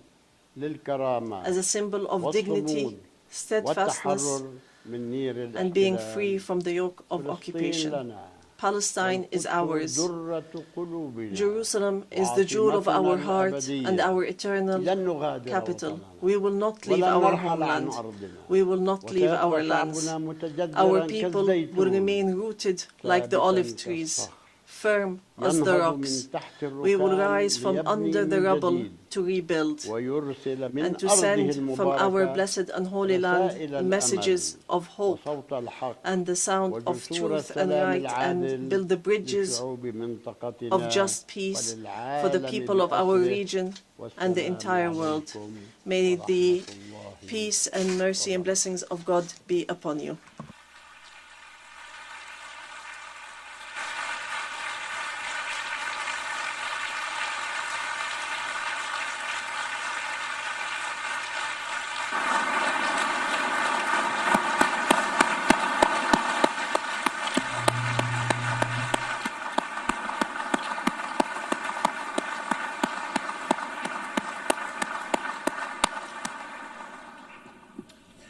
للكرامة as a symbol of dignity, والصمود steadfastness, والتحرر من نير and being الاحتلال. free from the yoke of فلسطين occupation. لنا Palestine is ours. درة قلوبنا Jerusalem is the jewel of our heart and our eternal لن نغادر capital. وطننا. We will not leave ولن our نرحل عن homeland. أرضنا. We will not leave our وسيبقى lands. شعبنا متجذراً Our people كالزيتون. will remain rooted like the ثابتاً olive trees, كالصخر. firm as the ينهض rocks. من تحت We will الركام rise from ليبني under the من rubble جديد. to rebuild ويرسل من and to أرضه send from our المباركة blessed and holy land رسائل messages الأمل of hope وصوت الحق and the sound of وجسور truth and السلام right, and العادل build the bridges لشعوب منطقتنا of just peace for the وللعالم people of our بأسره. region and the والسلام entire world. عليكم May the ورحمة الله peace and mercy and blessings of God be upon you.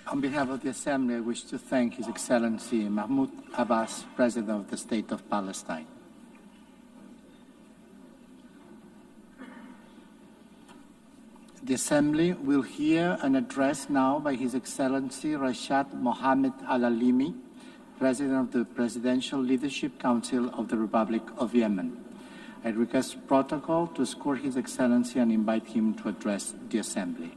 On behalf of the Assembly, I wish to thank His Excellency Mahmoud Abbas, President of the State of Palestine. The Assembly will hear an address now by His Excellency Rashad Mohammed Al-Alimi, President of the Presidential Leadership Council of the Republic of Yemen. I request protocol to escort His Excellency and invite him to address the Assembly.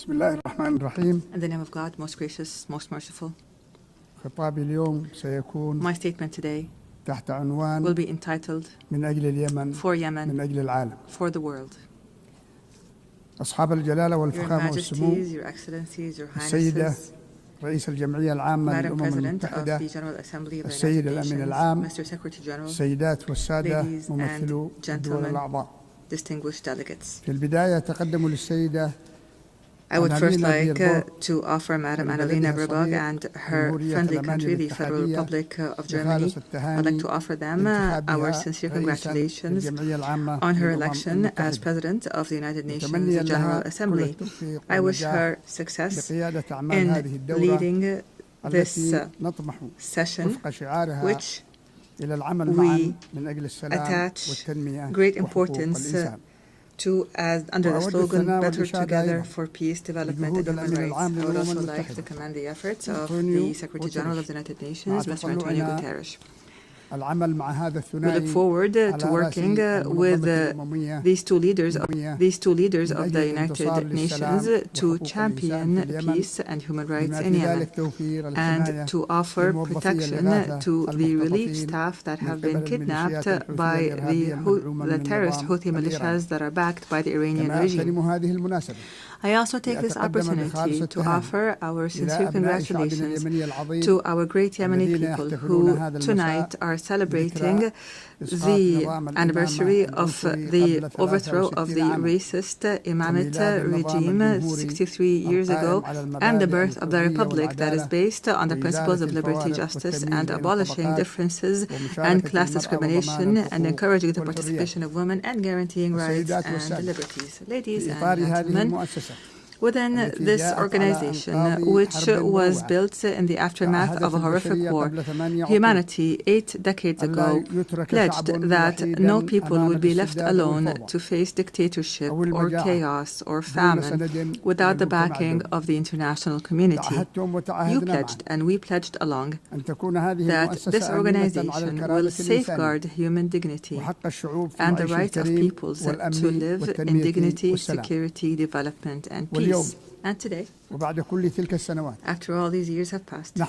In the name of God, most gracious, most merciful. خطابي اليوم سيكون My statement today تحت عنوان will be entitled من أجل اليمن For Yemen, من أجل العالم. for the world. أصحاب الجلالة Your والفخامة والسمو Majesties, Your Excellencies, Your السيدة Highnesses, رئيس الجمعية العامة Madam للأمم President of المتحدة the General Assembly of the السيد United الأمين Nations, العام Mr. Secretary General, السيدات والسادة Ladies ممثلو and الدول gentlemen, الأعضاء. distinguished delegates. في البداية تقدم للسيدة I would first Annalena like Baerbock to offer Madam Annalena Baerbock and her friendly country, the Federal Republic of Germany. I'd like to offer them our sincere congratulations on her election as President of the United Nations General Assembly. I wish her success in leading this session, which we attach great importance under the slogan Better والإشادة Together أيضاً for Peace, Development and Human Rights. I would also like to commend the efforts of the Secretary General of the United Nations, Mr. Antonio Guterres. العمل مع هذا We الثنائي look forward to working with these two leaders of the United Nations to champion peace and human rights in Yemen and to offer protection to the relief staff that have been kidnapped by the terrorist Houthi militias that are backed by the Iranian regime. I also take this opportunity to offer our sincere congratulations to our great Yemeni people who tonight are celebrating the anniversary of the overthrow of the racist Imamate regime 63 years ago and the birth of the republic that is based on the principles of liberty, justice, and abolishing differences and class discrimination and encouraging the participation of women and guaranteeing rights and liberties. Ladies and gentlemen, within this organization, which was built in the aftermath of a horrific war, humanity 8 decades ago pledged that no people would be left alone to face dictatorship or chaos or famine without the backing of the international community. You pledged, and we pledged along, that this organization will safeguard human dignity and the rights of peoples to live in dignity, security, development, and peace. And today, after all these years have passed, we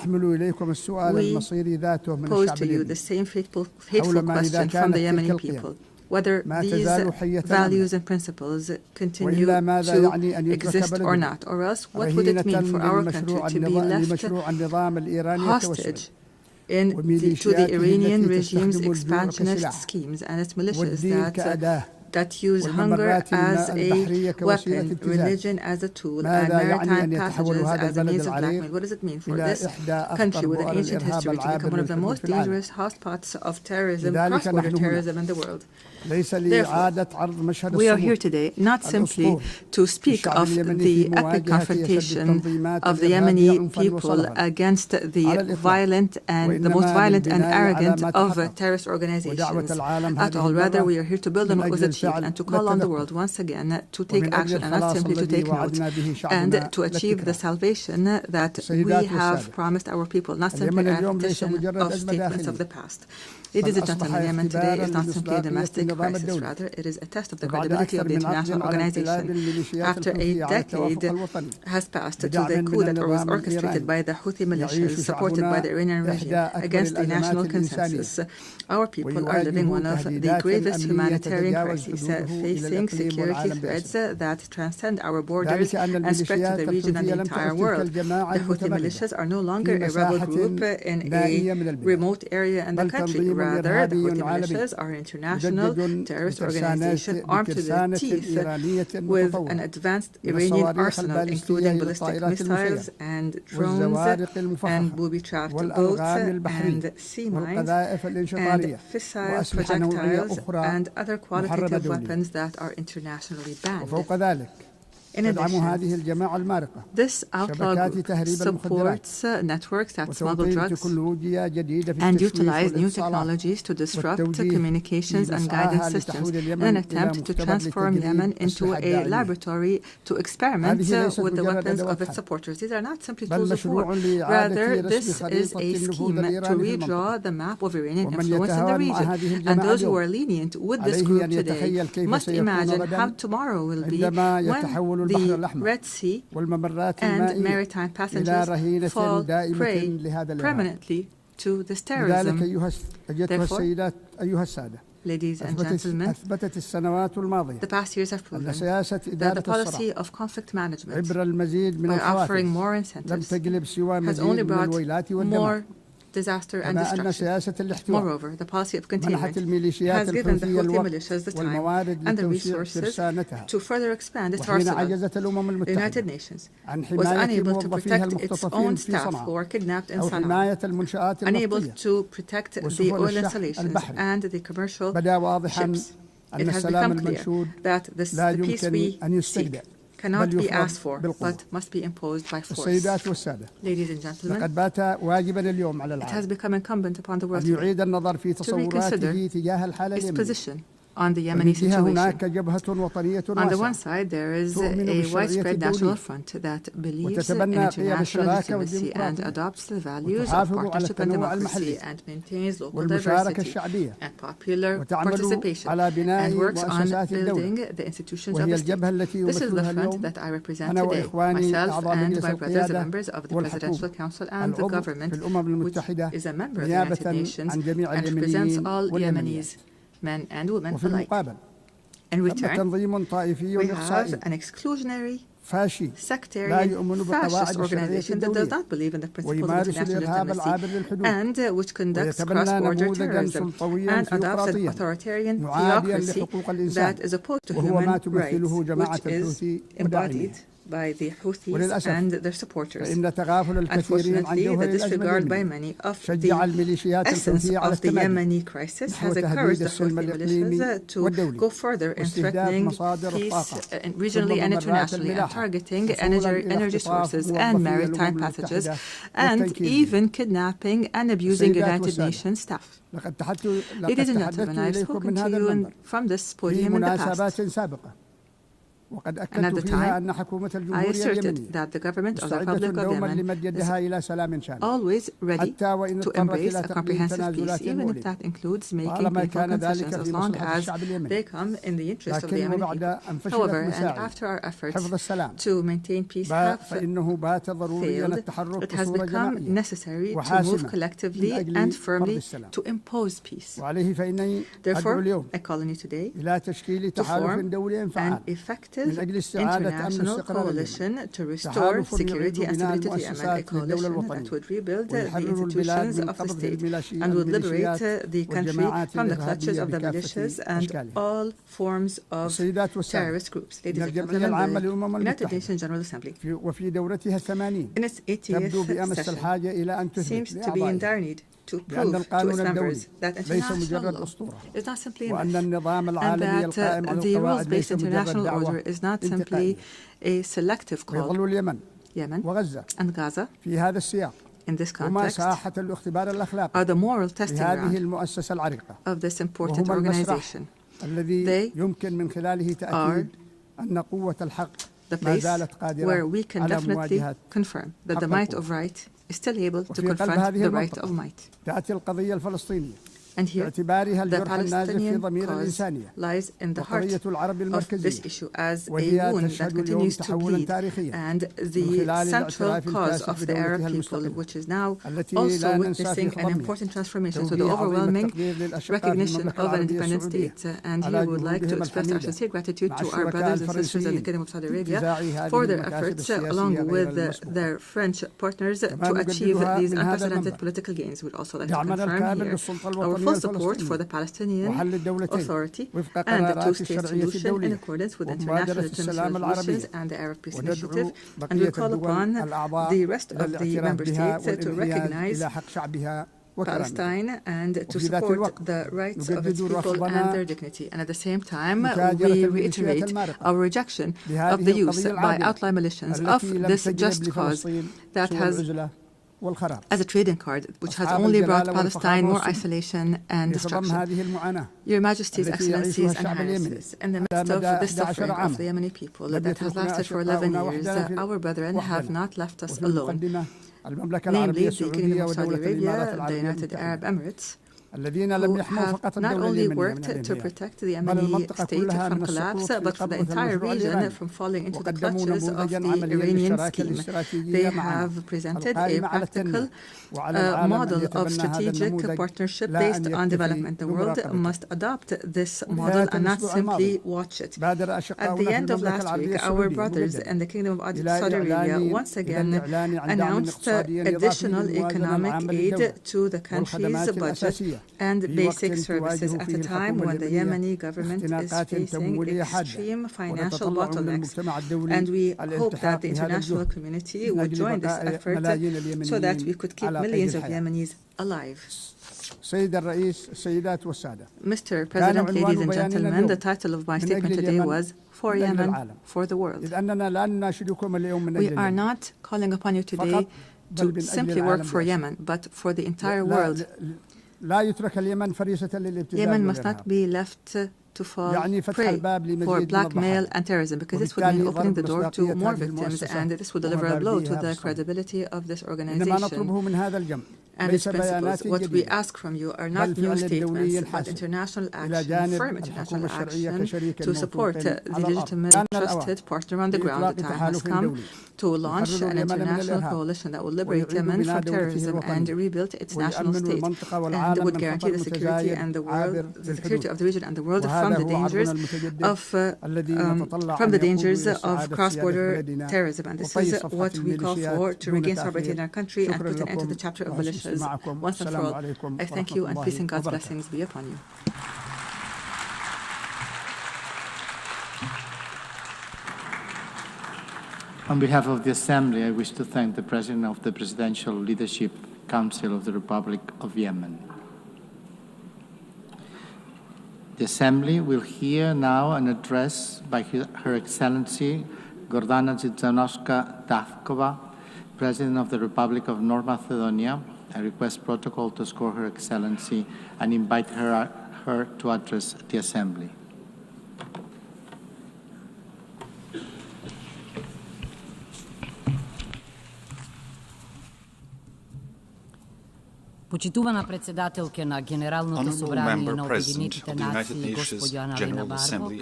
pose to you the same hateful question from the Yemeni people, whether these values and principles continue to exist or not, or else what would it mean for our country to be left hostage to the Iranian regime's expansionist schemes and its militias that use hunger as a weapon, religion as a tool, and maritime passages as a means of blackmail. What does it mean for this country with an ancient history to become one of the most dangerous hotspots of terrorism, cross-border terrorism in the world? Therefore, we are here today not simply to speak of the epic confrontation of the Yemeni people against the most violent and arrogant of terrorist organizations at all. Rather, we are here to build on what was achieved and to call on the world once again to take action and not simply to take note, and to achieve the salvation that we have promised our people, not simply a repetition of statements of the past. Ladies and gentlemen, Yemen today is not simply a domestic crisis. Rather, it is a test of the credibility of the international organization. After a decade has passed to the coup that was orchestrated by the Houthi militias, supported by the Iranian regime, against the national consensus, our people are living one of the gravest humanitarian crises, facing security threats that transcend our borders and spread to the region and the entire world. The Houthi militias are no longer a rebel group in a remote area in the country. Rather, the Houthi militias are an international terrorist organization armed to the teeth with an advanced Iranian arsenal, including ballistic missiles and drones and booby-trapped boats and sea mines and fissile projectiles and other qualitative weapons that are internationally banned. In addition, this outlaw group supports networks that smuggle drugs and utilize new technologies to disrupt communications and guidance systems in an attempt to transform Yemen into a laboratory to experiment with the weapons of its supporters. These are not simply tools of war. Rather, this is a scheme to redraw the map of Iranian influence in the region. And those who are lenient with this group today must imagine how tomorrow will be when the Red Sea and maritime passengers fall prey permanently to this terrorism. Therefore, ladies and gentlemen, the past years have proven that the policy of conflict management, by offering more incentives, has only brought more disaster and destruction. Moreover, the policy of containment has given the Houthi militias the time and the resources to further expand its arsenal. The United Nations was unable to protect its own staff who are kidnapped in Sana'a, unable to protect the oil installations and the commercial ships. It has become clear that the peace we seek cannot be asked for, but must be imposed by force. Ladies and gentlemen, it has become incumbent upon the world to reconsider its position on the Yemeni situation. On the one side, there is a widespread national front that believes in international legitimacy and adopts the values of partnership and democracy and maintains local diversity and popular participation and works on building the institutions of the state. This is the front that I represent today, myself and my brothers, the members of the Presidential Council and the government, which is a member of the United Nations and represents all Yemenis, men and women alike. In return, we have an exclusionary, sectarian, fascist organization that does not believe in the principles of international legitimacy and which conducts cross-border terrorism and adopts an authoritarian theocracy that is opposed to human rights, which is embodied by the Houthis and their supporters. Unfortunately, the disregard by many of the essence of the Yemeni crisis has encouraged the Houthi militias to go further in threatening peace regionally and internationally and targeting energy sources and maritime passages and even kidnapping and abusing United Nations staff. Ladies and gentlemen, I have spoken to you from this podium in the past. And at the time, I asserted that the government of the Republic of Yemen is always ready to embrace a comprehensive peace, even if that includes making painful concessions, as long as they come in the interest of the Yemeni people. However, and after our efforts to maintain peace have failed, it has become necessary to move collectively and firmly to impose peace. Therefore, I call on you today to form an effective international coalition to restore security and stability to Yemen, a coalition that would rebuild the institutions of the state and would liberate the country from the clutches of the militias and all forms of terrorist groups. Ladies and gentlemen, the United Nations General Assembly, in its 80th session, seems to be in dire need to prove to its members that international law is not simply enough, and that the rules-based international order is not simply a selective call. Yemen and Gaza, in this context, are the moral testing ground of this important organization. They are the place where we can definitely confirm that the might of right is still able to confront the right of might. And here, the Palestinian cause lies in the heart of this issue as a wound that continues to bleed, and the central cause of the Arab people, which is now also witnessing an important transformation to the overwhelming recognition of an independent state. And here we would like to express our sincere gratitude to our brothers and sisters in the Kingdom of Saudi Arabia for their efforts, along with their French partners, to achieve these unprecedented political gains. We'd also like to confirm here our full support for the Palestinian Authority and the two-state solution in accordance with international resolutions and the Arab Peace Initiative, and we call upon the rest of the member states to recognize Palestine and to support the rights of its people and their dignity. And at the same time, we reiterate our rejection of the use by outlaw militias of this just cause that has as a trading card, which has only brought Palestine more isolation and destruction. Your Majesties, Excellencies, and Highnesses, in the midst of the suffering of the Yemeni people that has lasted for 11 years, our brethren have not left us alone, namely the Kingdom of Saudi Arabia, the United Arab Emirates, who have not only worked to protect the Yemeni state from collapse, but for the entire region from falling into the clutches of the Iranian scheme. They have presented a practical model of strategic partnership based on development. The world must adopt this model and not simply watch it. At the end of last week, our brothers in the Kingdom of Saudi Arabia once again announced additional economic aid to the country's budget and basic services at a time when the Yemeni government is facing extreme financial bottlenecks. And we hope that the international community would join this effort so that we could keep millions of Yemenis alive. Mr. President, ladies and gentlemen, the title of my statement today was For Yemen, for the world. We are not calling upon you today to simply work for Yemen, but for the entire world. Yemen must not be left to fall prey for blackmail and terrorism, because this would mean opening the door to more victims, and this would deliver a blow to the credibility of this organization. And its principles. What we ask from you are not new statements, but international action, firm international action to support the legitimate, trusted partner on the ground. The time has come to launch an international coalition that will liberate Yemen from terrorism and rebuild its national state, and would guarantee the security and the world, the security of the region and the world from the dangers of cross-border terrorism. And this is what we call for, to regain sovereignty in our country and put an end to the chapter of militias once and for all. I thank you, and peace and God's blessings be upon you. On behalf of the Assembly, I wish to thank the President of the Presidential Leadership Council of the Republic of Yemen. The Assembly will hear now an address by Her Excellency Gordana Dzizanowska-Davkova, President of the Republic of North Macedonia. I request protocol to escort Her Excellency and invite her to address the Assembly. Почитувана председателке на Генералното собрание на Обединетите нации, госпожа Аналена Барбок,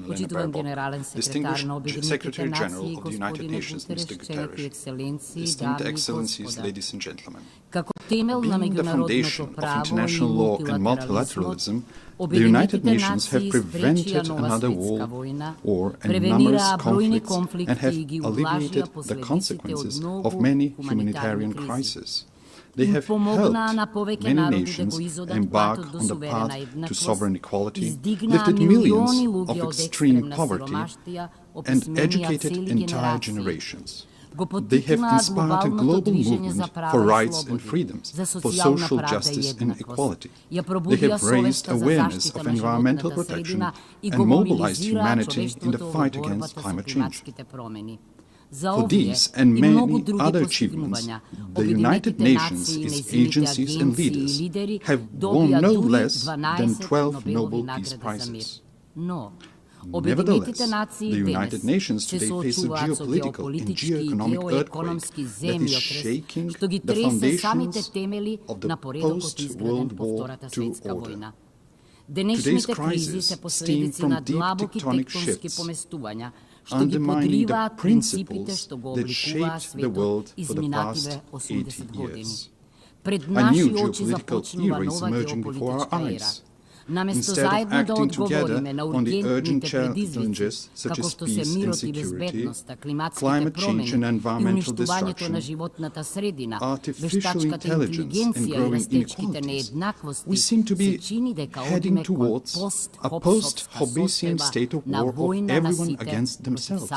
почитуван генерален секретар на Обединетите нации, господин Гутереш, членки ексцеленции, дами и господа. Како темел на меѓународното право и мултилатерализм, Обединетите нации спречија нова светска војна, превенираа бројни конфликти и ги увлажија последиците од многу хуманитарни кризи. They have helped many nations embark on the path to sovereign equality, lifted millions of extreme poverty, and educated entire generations. They have inspired a global movement for rights and freedoms, for social justice and equality. They have raised awareness of environmental protection and mobilized humanity in the fight against climate change. For these and many other achievements, the United Nations, its agencies and leaders have won no less than 12 Nobel Peace Prizes. Nevertheless, the United Nations today face a geopolitical and geoeconomic earthquake that is shaking the foundations of the post-World War II order. Today's crisis stems from deep tectonic shifts, undermining the principles that shaped the world for the past 80 years. A new geopolitical era is emerging before our eyes. Instead of acting together on the urgent challenges such as peace and security, climate change and environmental destruction, artificial intelligence and growing inequalities, we seem to be heading towards a post-Hobbesian state of war of everyone against themselves.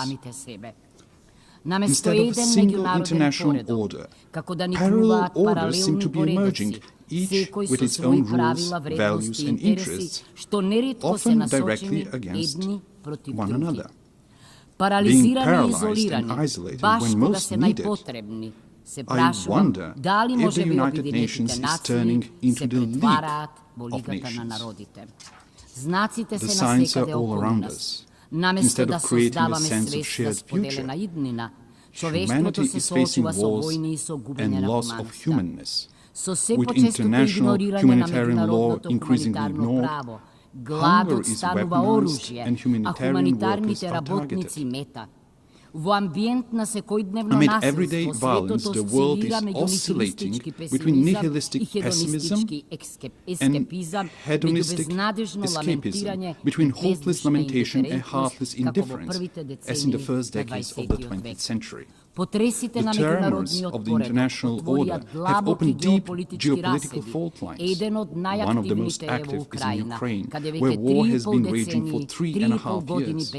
Instead of a single international order, parallel orders seem to be emerging, each with its own rules, values and interests, often directly against one another. Being paralyzed and isolated when most needed, I wonder if the United Nations is turning into the League of Nations. The signs are all around us. Instead of creating a sense of shared future, humanity is facing wars and loss of humanness. With international humanitarian law increasingly ignored, hunger is weaponized and humanitarian workers are targeted. Amid everyday violence, the world is oscillating between nihilistic pessimism and hedonistic escapism, between hopeless lamentation and heartless indifference, as in the first decades of the 20th century. The tremors of the international order have opened deep geopolitical fault lines. One of the most active is in Ukraine, where war has been raging for 3.5 years.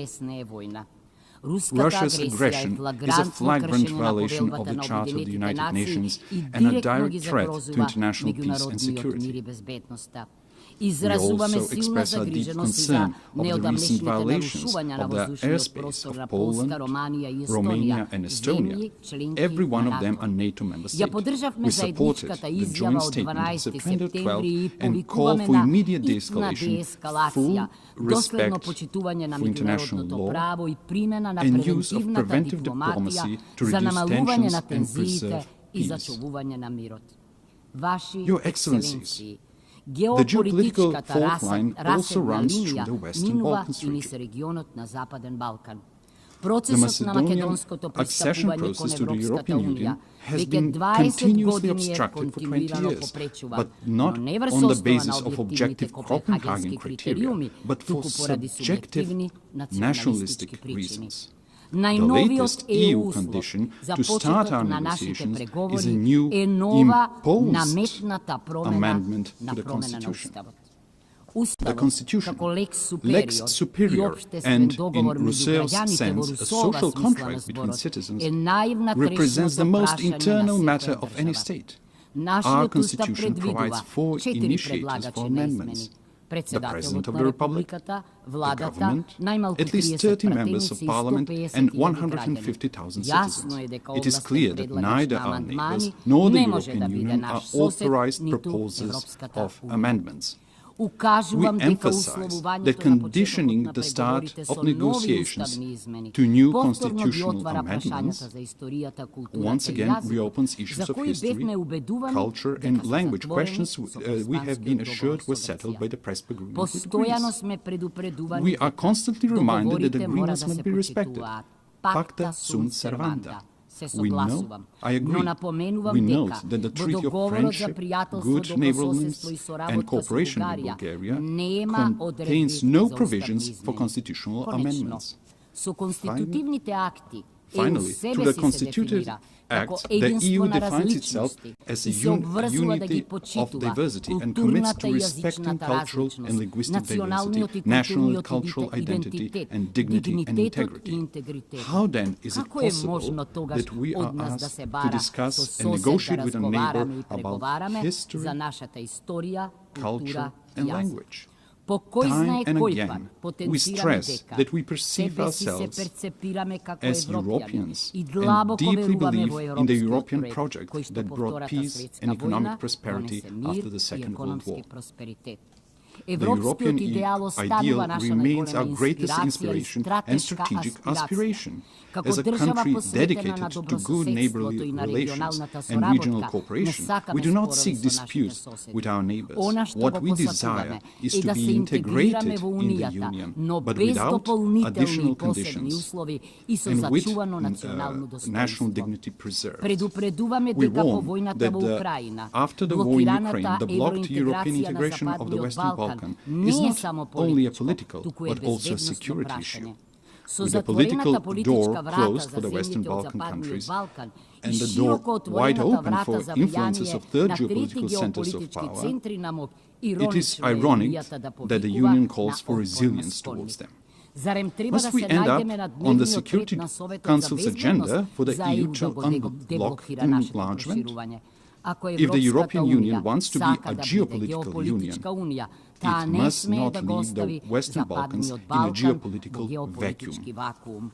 Russia's aggression is a flagrant violation of the Charter of the United Nations and a direct threat to international peace and security. We also express our deep concern of the recent violations of the airspace of Poland, Romania and Estonia. Every one of them are NATO member states. We supported the joint statement of September 12 and call for immediate de-escalation, full respect for international law, and use of preventive diplomacy to reduce tensions and preserve peace. Your Excellencies, the geopolitical fault line also runs through the Western Balkans region. The Macedonian accession process to the European Union has been continuously obstructed for 20 years, but not on the basis of objective Copenhagen criteria, but for subjective nationalistic reasons. The latest EU condition to start our negotiations is a new imposed amendment to the Constitution. The Constitution, lex superior, and in Rousseau's sense, a social contract between citizens, represents the most internal matter of any state. Our Constitution provides 4 initiators for amendments: the President of the Republic, the government, at least 30 members of parliament, and 150,000 citizens. It is clear that neither our neighbors nor the European Union are authorized proposers of amendments. We emphasize that conditioning the start of negotiations to new constitutional amendments once again reopens issues of history, culture and language, questions we have been assured were settled by the Prespa Agreement with Greece. We are constantly reminded that agreements must be respected. Pacta sunt servanda. We know, I agree, we note that the Treaty of Friendship, Good Neighborliness and Cooperation with Bulgaria contains no provisions for constitutional amendments. Finally, through the Constitutive Act, the EU defines itself as a unity of diversity and commits to respecting cultural and linguistic diversity, national and cultural identity, and dignity and integrity. How then is it possible that we are asked to discuss and negotiate with a neighbor about history, culture, and language? Time and again, we stress that we perceive ourselves as Europeans and deeply believe in the European project that brought peace and economic prosperity after the Second World War. The European ideal remains our greatest inspiration and strategic aspiration. As a country dedicated to good neighborly relations and regional cooperation, we do not seek disputes with our neighbors. What we desire is to be integrated in the Union, but without additional conditions and with national dignity preserved. We warn that after the war in Ukraine, the blocked European integration of the Western Balkans is not only a political, but also a security issue. With the political door closed for the Western Balkan countries and the door wide open for influences of third geopolitical centers of power, it is ironic that the Union calls for resilience towards them. Must we end up on the Security Council's agenda for the EU to unblock enlargement? If the European Union wants to be a geopolitical union, it must not leave the Western Balkans in a geopolitical vacuum.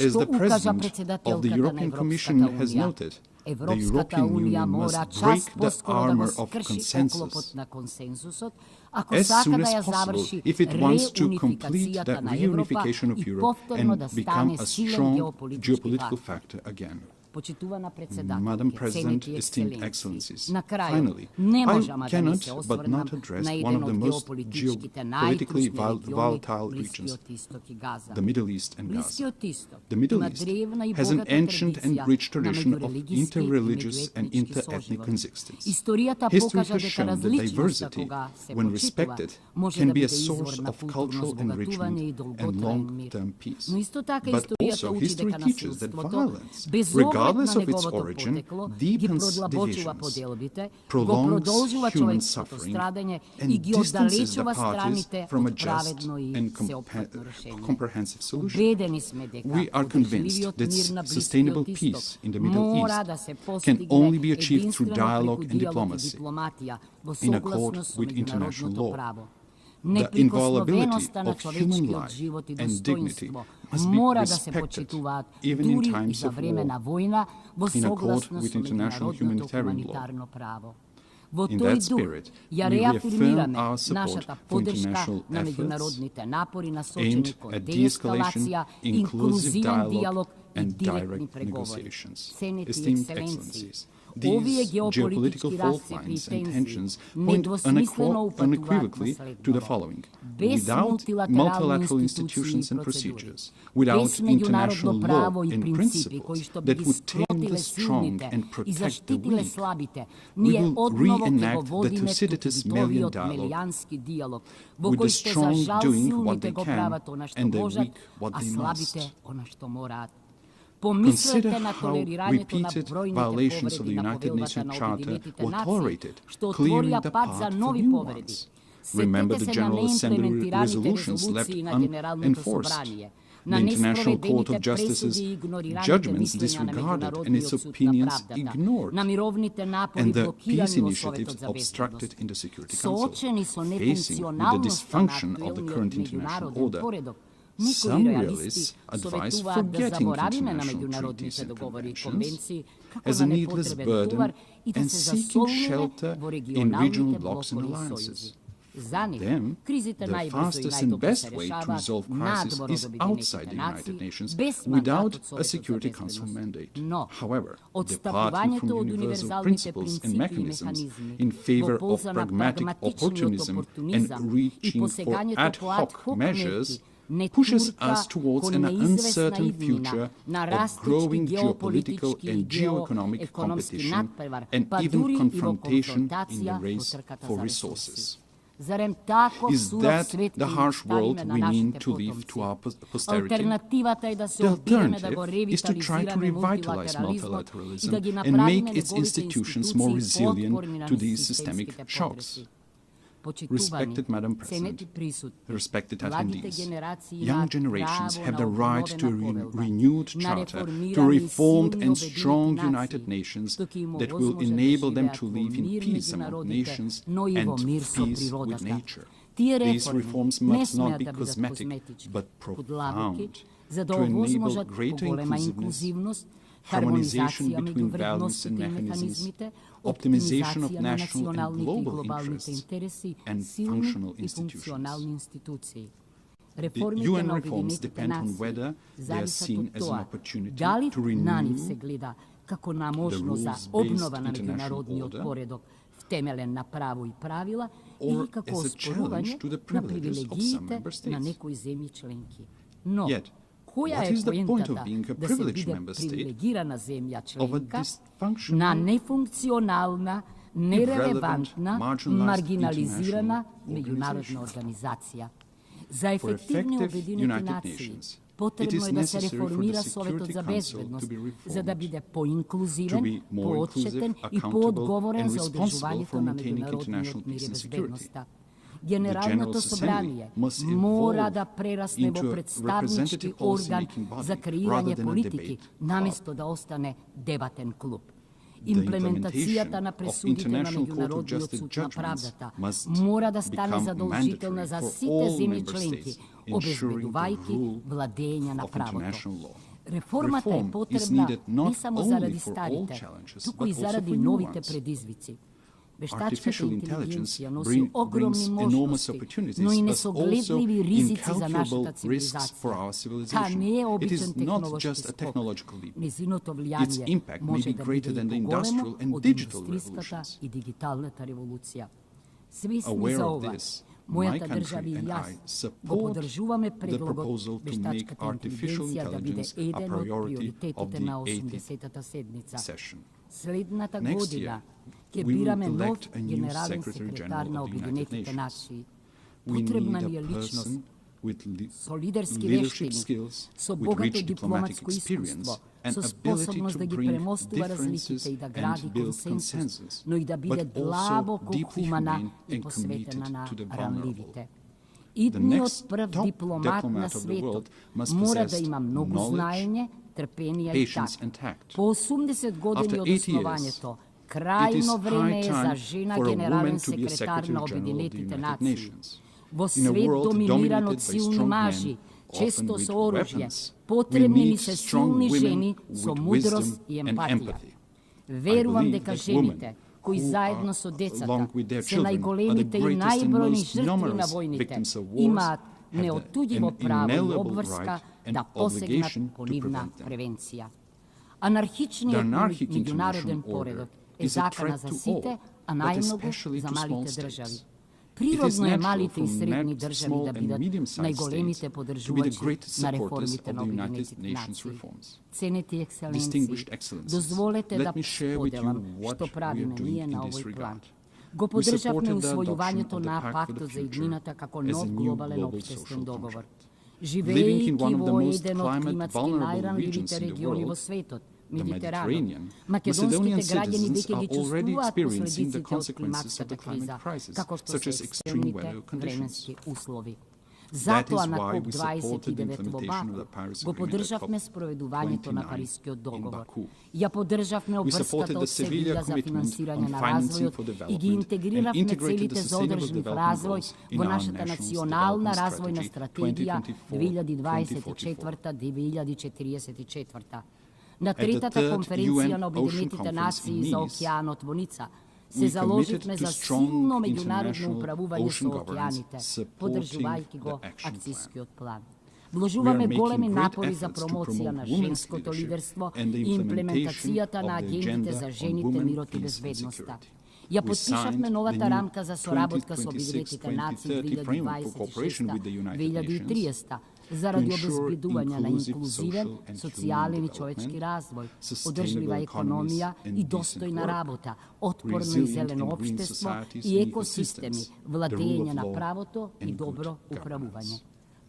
As the President of the European Commission has noted, the European Union must break the armor of consensus as soon as possible if it wants to complete the reunification of Europe and become a strong geopolitical factor again. Madam President, esteemed Excellencies, finally, I cannot but not address one of the most geopolitically volatile regions, the Middle East and Gaza. The Middle East has an ancient and rich tradition of interreligious and inter-ethnic coexistence. History has shown that diversity, when respected, can be a source of cultural enrichment and long-term peace. But also history teaches that violence, regardless regardless of its origin, deepens divisions, prolongs human suffering, and distances the parties from a just and comprehensive solution. We are convinced that sustainable peace in the Middle East can only be achieved through dialogue and diplomacy, in accord with international law. The inviolability of human life and dignity must be respected, even in times of war, in accord with international humanitarian law. In that spirit, we reaffirm our support for international efforts aimed at de-escalation, inclusive dialogue, and direct negotiations. Esteemed Excellencies, these geopolitical fault lines and tensions point unequivocally to the following. Without multilateral institutions and procedures, without international law and principles that would tame the strong and protect the weak, we will reenact the Thucydides Melian dialogue, with the strong doing what they can and the weak what they must. Consider how repeated violations of the United Nations Charter were tolerated, clearing the path for new ones. Remember the General Assembly resolutions left unenforced, the International Court of Justice's judgments disregarded and its opinions ignored, and the peace initiatives obstructed in the Security Council. Facing with the dysfunction of the current international order, some realists advise forgetting international treaties and conventions as a needless burden and seeking shelter in regional blocs and alliances. Then, the fastest and best way to resolve crisis is outside the United Nations without a Security Council mandate. However, departing from universal principles and mechanisms in favor of pragmatic opportunism and reaching for ad hoc measures pushes us towards an uncertain future of growing geopolitical and geoeconomic competition and even confrontation in the race for resources. Is that the harsh world we mean to leave to our posterity? The alternative is to try to revitalize multilateralism and make its institutions more resilient to these systemic shocks. Respected Madam President, respected attendees, young generations have the right to a renewed charter, to a reformed and strong United Nations that will enable them to live in peace among nations and peace with nature. These reforms must not be cosmetic, but profound, to enable greater inclusiveness, harmonization between values and mechanisms, optimization of national and global interests, and functional institutions. The UN reforms depend on whether they are seen as an opportunity to renew the rules-based international order or as a challenge to the privileges of some member states. Yet, what is the point of being a privileged member state of a dysfunctional, irrelevant, marginalized international organization? For effective United Nations, it is necessary for the Security Council to be reformed, to be more inclusive, accountable, and responsible for maintaining international peace and security. The General Assembly must evolve into a representative policy-making body rather than a debate club. The implementation of International Court of Justice judgments must become mandatory for all member states, ensuring the rule of international law. Reform is needed not only for all challenges, but also for new ones. Artificial intelligence brings enormous opportunities, but also incalculable risks for our civilization. It is not just a technological leap. Its impact may be greater than the industrial and digital revolutions. Aware of this, my country and I support the proposal to make artificial intelligence a priority of the 80th session. Next year, we will elect a new Secretary General of the United Nations. We need a person with so liderske leadership vještine, skills, so with bogato rich diplomatic diplomatsko experience, iskustvo, and so ability sposobnost to da gi bring premostuva differences razlikite i da gradi and build konsensus, consensus, no i da bide but also dlaboko deeply humana humane i and posvetena committed na to the ranljivite. vulnerable. The Idni od next prv top diplomat na diplomat of the svetu world must mora da possess ima mnogo knowledge, znanje, trpenja i patience tak. and tact. Po 80 godini After od 8 osnovanja years, to, It is krajno vreme high je za time žena for a generalni woman to be a sekretar Secretary na General of the Objedinitite United naciji. Nations. Vo In a svet world dominiran dominated od by silni strong maži, men, često often so with oružje, weapons, we potrebni mi need se strong silni women ženi so with mudrost wisdom i and empatija. empathy. Verujem I deka believe that ženite, women koji who zajedno are, so decata, along with their se children, are the najgolemite i greatest and najbrojni most žrtvi na numerous vojnite, victims of wars ima have neotuđivo an pravo i inalienable obvrska right and da posegnat obligation to ponivna prevent them. prevencija. The Anarhični anarchic međunaroden international order poredak je is a zakana threat za to site, all, a but najmnogo especially za to small malite states. državi. It is Prirodno je natural malite i for srednji small državi da and bidat medium-sized najgolemite states to be the podržuvači greatest na supporters reformite of na the United Objedinitih Nations naciji. reforms. Ceniti ekscelenciji, Distinguished excellencies, dozvolite let da me share with you podelam what što we pravi are me doing nije in na this ovoj plan. regard. Го We поддржавме supported the усвојувањето adoption of the на Pact for пактот the за Future иднината како as a нов new глобален global општествен social договор. contract. Living in Живејќи one of the во most еден од climate климатски vulnerable најранливите regions in the региони во world, светот, the Медитеранот, Mediterranean, македонските Macedonian граѓани citizens веќе are ги already чувствуваат experiencing the последиците од consequences of климатската the climate криза, crisis, како што such се as extreme екстремните weather conditions. временски услови. That Затоа is на why we supported the КОП-29 во implementation of Баку the Paris го Agreement at поддржавме COP спроведувањето на 29 Парискиот in договор. Baku. Ја поддржавме We supported обврската the од Севиља Sevilla за commitment финансирање on на financing развојот for и ги development and интегриравме integrated the целите за sustainable одржлив development развој goals во in our нашата national национална development развојна strategy стратегија 2024-2044. 2024-2044. На At the третата third конференција UN на Ocean Обединетите Conference in нации за Nice, океанот во Ница се we заложивме committed to за strong силно меѓународно international управување ocean со governance, океаните, supporting поддржувајќи the го action plan. акцијскиот план. We are Вложуваме making големи great напори за efforts to промоција promote на women's женското leadership лидерство and the и имплементацијата implementation на of the агендите agenda за on жените, women, мирот и peace and безбедноста. security. Ја We подпишавме signed новата the new рамка за соработка со Обединетите нации 2020-2030 framework for cooperation with the United Nations 2030 заради to ensure обезбедување на inclusive инклузивен, social and социјален и human човечки development, развој, sustainable одржлива економија economies and и decent достојна work, работа, отпорно и resilient зелено and green општество societies и and екосистеми, ecosystems, the rule владење of на law правото и and добро good управување. governance.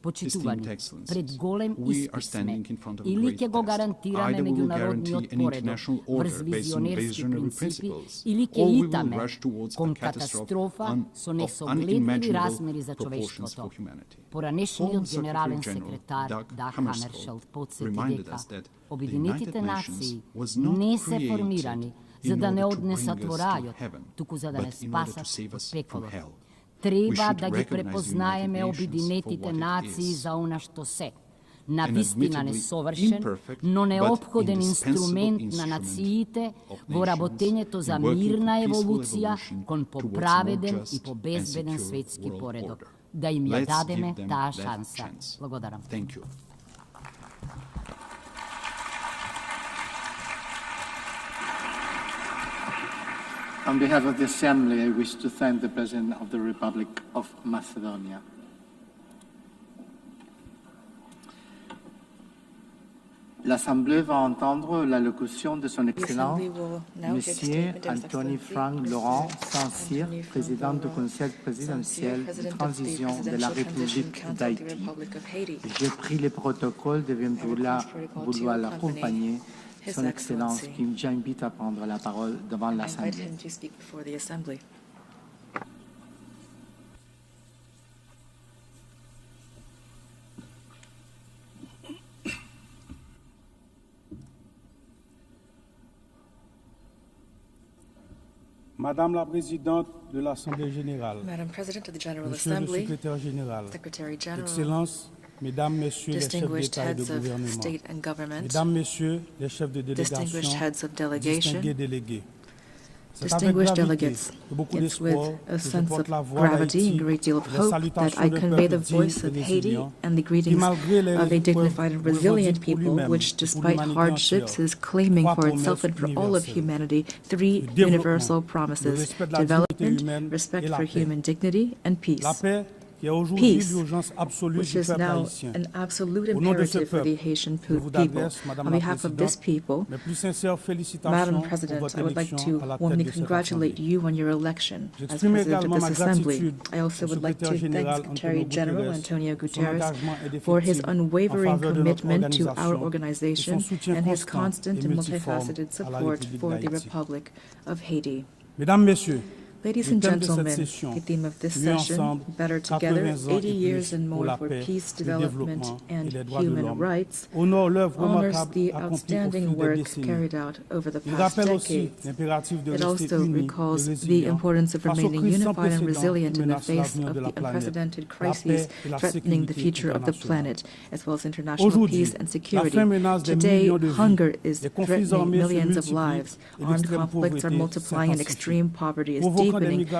Почитувани, Esteemed excellencies, пред голем we are испит сме. standing in front of a Или great ќе го test. гарантираме Either we will меѓународниот guarantee an поредок international врз order based on визионерски visionary принципи, principles, или ќе or we will итаме rush towards кон a catastrophe катастрофа со of несогледливи unimaginable размери за proportions човештвото. for humanity. Поранешниот Former генерален Secretary General секретар Dag Даг Hammarskjöld Хамершелд подсети reminded дека us that the Обединетите United нации Nations was not не се created формирани in за да не order to однесат bring во us to рајот, heaven, туку за да but не in order to спасат save од us from пеколот. hell. We Треба should да ги recognize the препознаеме United Nations for Обединетите what it нации is. за она што се. Навистина admittedly несовршен, imperfect, но but неопходен indispensable инструмент на instrument нациите of во nations работењето за in working мирна to peaceful еволуција evolution кон towards поправеден more just и побезбеден and secure светски world поредок. order. Да им ја Let's дадеме give them таа that шанса. chance. Благодарам. Thank you. On behalf of the Assembly, I wish to thank the President of the Republic of Macedonia. L'Assemblée va entendre l'allocution de son Excellence, Monsieur Anthony Frank Laurent Saint-Cyr, Président du Conseil présidentiel de transition de la République d'Haïti. J'ai pris le protocole de vouloir l'accompagner, Son Excellence, qui m'invite à prendre la parole devant l'Assemblée. Madame la Présidente de l'Assemblée générale, Madam President of the General Monsieur Assembly, le Secrétaire général, Secretary General, Excellences, Mesdames, Messieurs les chefs distinguished d'État et de heads of gouvernement, state and government, Mesdames, Messieurs les chefs de distinguished délégation, heads of delegation, distingués délégués, c'est avec distinguished gravité delegates, et beaucoup it's with d'espoir a que je sense porte of la voix gravity d'Haïti, and a great deal of les hope that salutations I d'un convey the peuple digne voice et of Haiti résilient, and the qui greetings malgré les of a épreuves dignified and resilient revendique pour people, lui-même which, et pour despite l'humanité hardships, entière, is claiming trois for itself promesses and for all of universelles. humanity three Le universal développement, le promises: respect de la dignité development, humaine respect et la for paix. human dignity, and peace. La paix peace, which is now an absolute imperative for the Haitian people. On behalf of this people, Madam President, I would like to warmly congratulate you on your election as President of this Assembly. I also would like to thank Secretary General Antonio Guterres for his unwavering commitment to our organization and his constant and multifaceted support for the Republic of Haiti. Ladies and gentlemen, the theme of this session, Better Together, 80 Years and More for Peace, Development, and Human Rights, honors the outstanding work carried out over the past decades. It also recalls the importance of remaining unified and resilient in the face of the unprecedented crises threatening the future of the planet, as well as international peace and security. Today, hunger is threatening millions of lives. Armed conflicts are multiplying and extreme poverty is deep,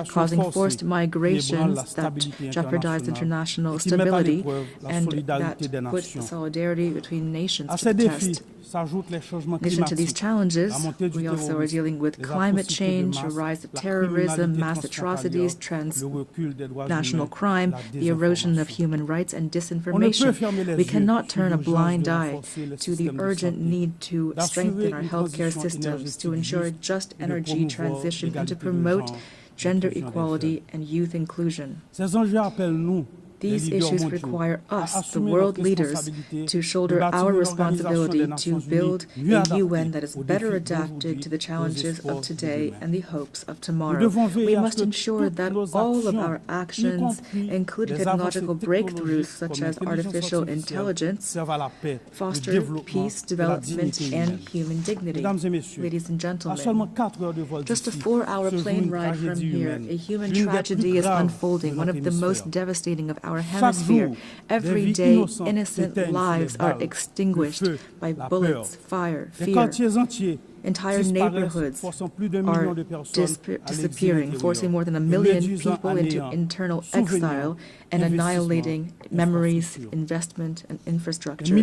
causing forced migrations that jeopardize international stability and that put solidarity between nations to the test. In addition to these challenges, we also are dealing with climate change, a rise of terrorism, mass atrocities, transnational crime, the erosion of human rights, and disinformation. We cannot turn a blind eye to the urgent need to strengthen our healthcare systems, to ensure a just energy transition, and to promote gender equality and youth inclusion. These issues require us, the world leaders, to shoulder our responsibility to build a UN that is better adapted to the challenges of today and the hopes of tomorrow. We must ensure that all of our actions, including technological breakthroughs such as artificial intelligence, foster peace, development, and human dignity. Ladies and gentlemen, just a 4-hour plane ride from here, a human tragedy is unfolding, one of the most devastating of our hemisphere. Every day, innocent lives are extinguished by bullets, fire, fear. Entire neighborhoods are disappearing, forcing more than 1 million people into internal exile and annihilating memories, investment, and infrastructure.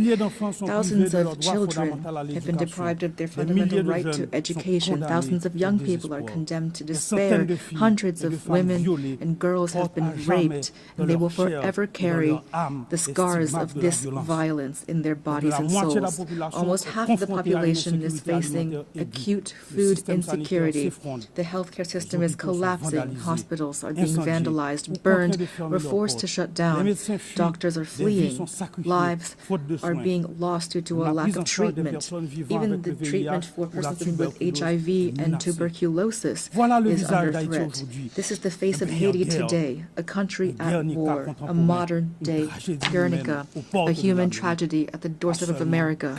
Thousands of children have been deprived of their fundamental right to education. Thousands of young people are condemned to despair. Hundreds of women and girls have been raped, and they will forever carry the scars of this violence in their bodies and souls. Almost half of the population is facing acute food insecurity. The healthcare system is collapsing. Hospitals are being vandalized, burned, or forced to shut down. Doctors are fleeing. Lives are being lost due to a lack of treatment. Even the treatment for persons living with HIV and tuberculosis is under threat. This is the face of Haiti today, a country at war, a modern-day Guernica, a human tragedy at the doorstep of America.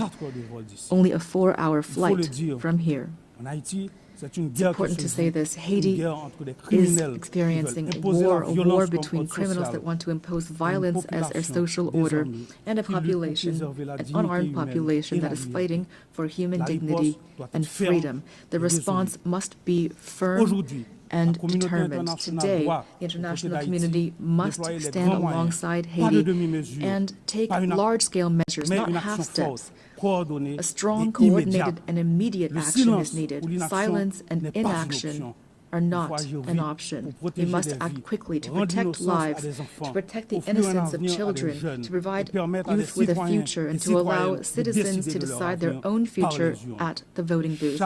Only a 4-hour flight from here. It's important to say this. Haiti is experiencing a war between criminals that want to impose violence as their social order and a population, an unarmed population that is fighting for human dignity and freedom. The response must be firm and determined. Today, the international community must stand alongside Haiti and take large-scale measures, not half steps. A strong, coordinated, and immediate action is needed. Silence and inaction are not an option. We must act quickly to protect lives, to protect the innocence of children, to provide youth with a future, and to allow citizens to decide their own future at the voting booth.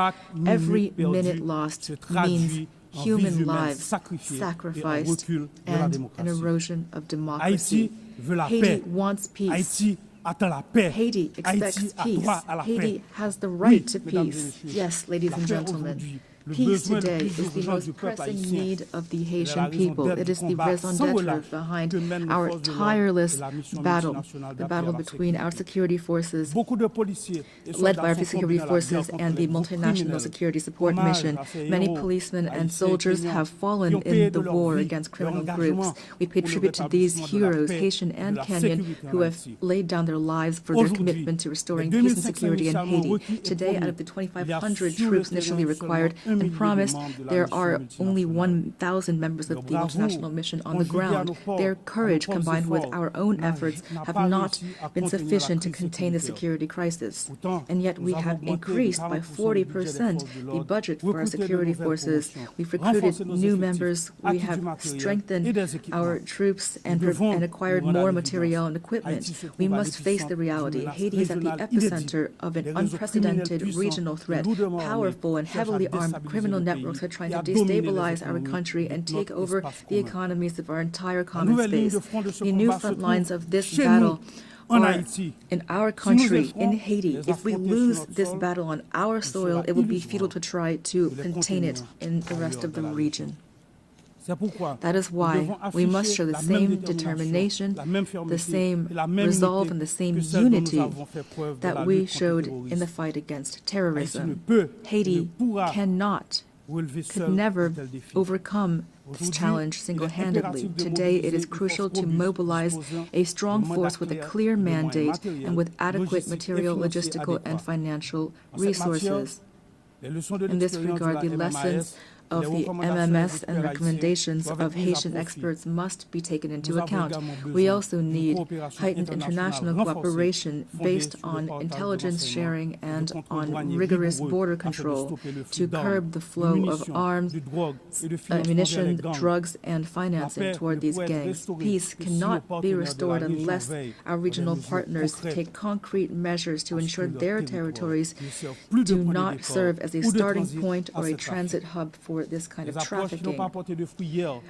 Every minute lost means human lives sacrificed and an erosion of democracy. Haiti wants peace. Haiti expects peace. Haiti has the right to peace. Yes, ladies and gentlemen. Peace today is the most pressing need of the Haitian people. It is the raison d'etre behind our tireless battle, the battle between our security forces, led by our security forces and the multinational security support mission. Many policemen and soldiers have fallen in the war against criminal groups. We pay tribute to these heroes, Haitian and Kenyan, who have laid down their lives for their commitment to restoring peace and security in Haiti. Today, out of the 2,500 troops initially required, and promised, there are only 1,000 members of the multinational mission on the ground. Their courage, combined with our own efforts, have not been sufficient to contain the security crisis. And yet we have increased by 40% the budget for our security forces. We've recruited new members. We have strengthened our troops and acquired more material and equipment. We must face the reality. Haiti is at the epicenter of an unprecedented regional threat. Powerful and heavily armed criminal networks are trying to destabilize our country and take over the economies of our entire common space. The new front lines of this battle are in our country, in Haiti. If we lose this battle on our soil, it will be futile to try to contain it in the rest of the region. That is why we must show the same determination, the same resolve, and the same unity that we showed in the fight against terrorism. Haiti could never overcome this challenge single-handedly. Today, it is crucial to mobilize a strong force with a clear mandate and with adequate material, logistical, and financial resources. In this regard, the lessons of the MMS and recommendations of Haitian experts must be taken into account. We also need heightened international cooperation based on intelligence sharing and on rigorous border control to curb the flow of arms, ammunition, drugs, and financing toward these gangs. Peace cannot be restored unless our regional partners take concrete measures to ensure their territories do not serve as a starting point or a transit hub for this kind of trafficking.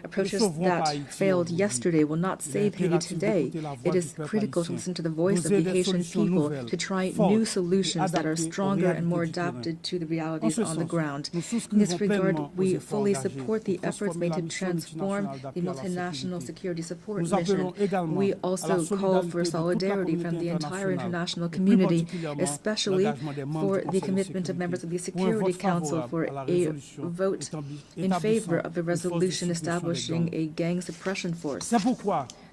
Approaches that failed yesterday will not save Haiti today. It is critical to listen to the voice of the Haitian people, to try new solutions that are stronger and more adapted to the realities on the ground. In this regard, we fully support the efforts made to transform the multinational security support mission. We also call for solidarity from the entire international community, especially for the commitment of members of the Security Council for a vote in favor of the resolution establishing a gang suppression force.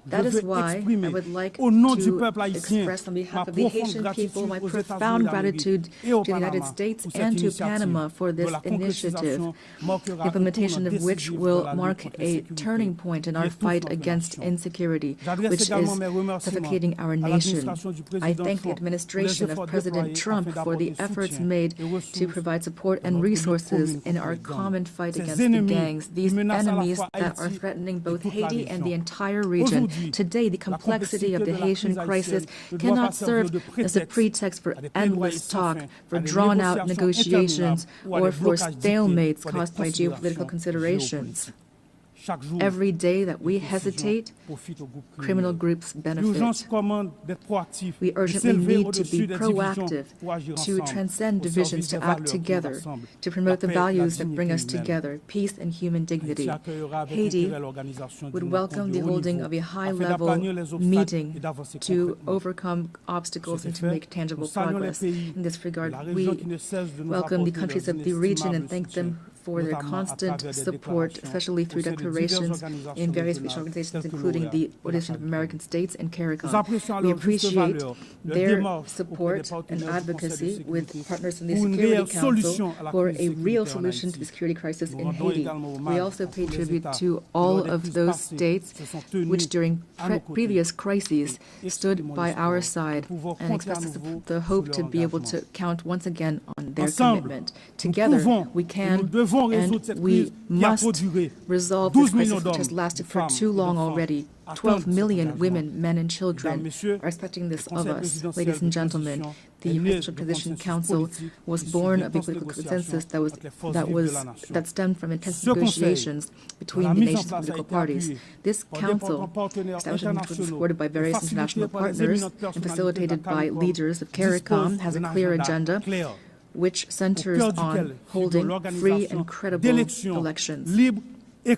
That is why I would like to express on behalf of the Haitian people my profound gratitude to the United States and to Panama for this initiative, the implementation of which will mark a turning point in our fight against insecurity, which is suffocating our nation. I thank the administration of President Trump for the efforts made to provide support and resources in our common fight against the gangs, these enemies that are threatening both Haiti and the entire region. Today, the complexity of the Haitian crisis cannot serve as a pretext for endless talk, for drawn-out negotiations, or for stalemates caused by geopolitical considerations. Every day that we hesitate, criminal groups benefit. We urgently need to be proactive, to transcend divisions, to act together, to promote the values that bring us together, peace and human dignity. Haiti would welcome the holding of a high-level meeting to overcome obstacles and to make tangible progress. In this regard, we welcome the countries of the region and thank them for their constant support, especially through declarations in various regional organizations, including the Organization of American States and CARICOM. We appreciate their support and advocacy with partners in the Security Council for a real solution to the security crisis in Haiti. We also pay tribute to all of those states which during previous crises stood by our side and expressed the hope to be able to count once again on their commitment. Together, we can and we must resolve this crisis which has lasted for too long already. 12 million women, men, and children are expecting this of us. Ladies and gentlemen, the Presidential Transition Council was born of a political consensus that stemmed from intense negotiations between the nation's political parties. This council, establishment was supported by various international partners and facilitated by leaders of CARICOM, has a clear agenda which centers on holding free and credible elections. I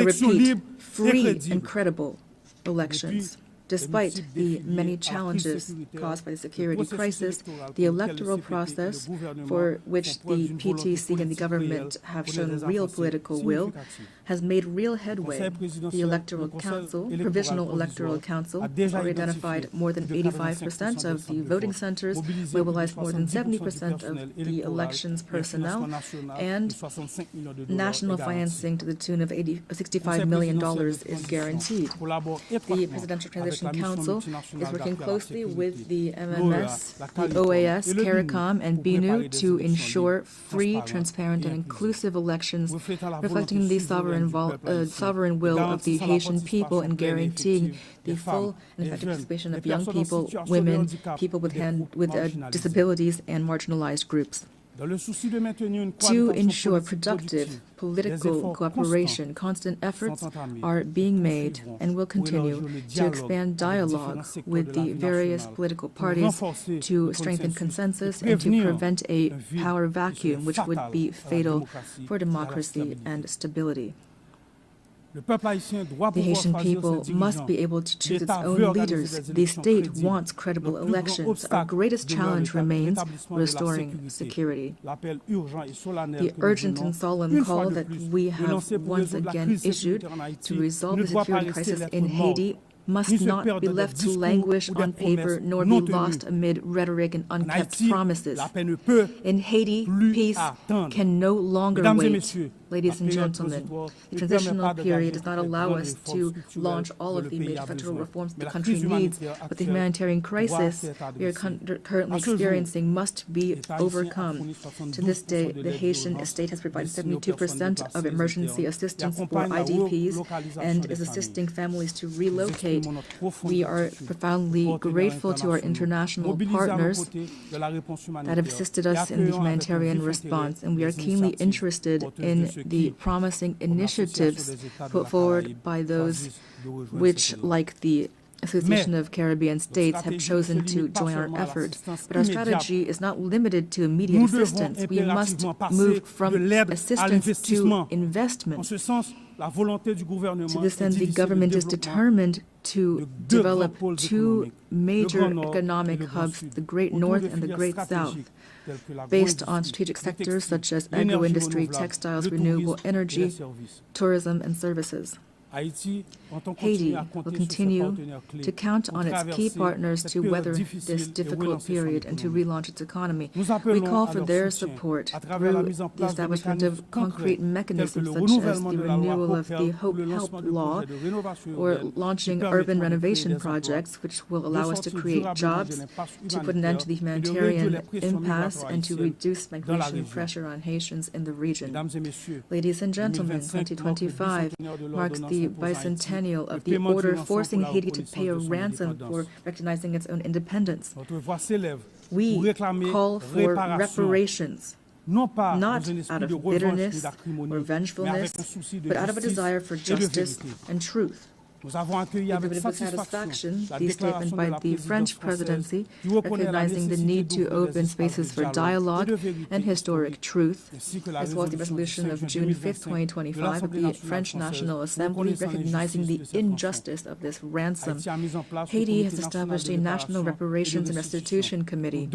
repeat, free and credible elections. Despite the many challenges caused by the security crisis, the electoral process, for which the PTC and the government have shown real political will, has made real headway. The Electoral Council, Provisional Electoral Council, already identified more than 85% of the voting centers, mobilized more than 70% of the elections personnel, and national financing to the tune of $65 million is guaranteed. The Presidential Transition Council is working closely with the MMS, the OAS, CARICOM, and BNU to ensure free, transparent, and inclusive elections reflecting the sovereign will of the Haitian people and guaranteeing the full and effective participation of young people, women, people with disabilities, and marginalized groups. To ensure productive political cooperation, constant efforts are being made and will continue to expand dialogue with the various political parties to strengthen consensus and to prevent a power vacuum which would be fatal for democracy and stability. The Haitian people must be able to choose its own leaders. The state wants credible elections. Our greatest challenge remains restoring security. The urgent and solemn call that we have once again issued to resolve the security crisis in Haiti must not be left to languish on paper nor be lost amid rhetoric and unkept promises. In Haiti, peace can no longer wait. Ladies and gentlemen, the transitional period does not allow us to launch all of the major federal reforms the country needs, but the humanitarian crisis we are currently experiencing must be overcome. To this day, the Haitian state has provided 72% of emergency assistance for IDPs and is assisting families to relocate. We are profoundly grateful to our international partners that have assisted us in the humanitarian response, and we are keenly interested in the promising initiatives put forward by those which, like the Association of Caribbean States, have chosen to join our effort. But our strategy is not limited to immediate assistance. We must move from assistance to investment. To this end, the government is determined to develop two major economic hubs, the Great North and the Great South, based on strategic sectors such as agro-industry, textiles, renewable energy, tourism, and services. Haiti will continue to count on its key partners to weather this difficult period and to relaunch its economy. We call for their support through the establishment of concrete mechanisms such as the renewal of the Hope Help Law or launching urban renovation projects which will allow us to create jobs, to put an end to the humanitarian impasse, and to reduce migration pressure on Haitians in the region. Ladies and gentlemen, 2025 marks the bicentennial of the order forcing Haiti to pay a ransom for recognizing its own independence. We call for reparations, not out of bitterness or vengefulness, but out of a desire for justice and truth. We accepted with satisfaction the statement by the French presidency recognizing the need to open spaces for dialogue and historic truth, as well as the resolution of June 5, 2025 of the French National Assembly recognizing the injustice of this ransom. Haiti has established a National Reparations and Restitution Committee.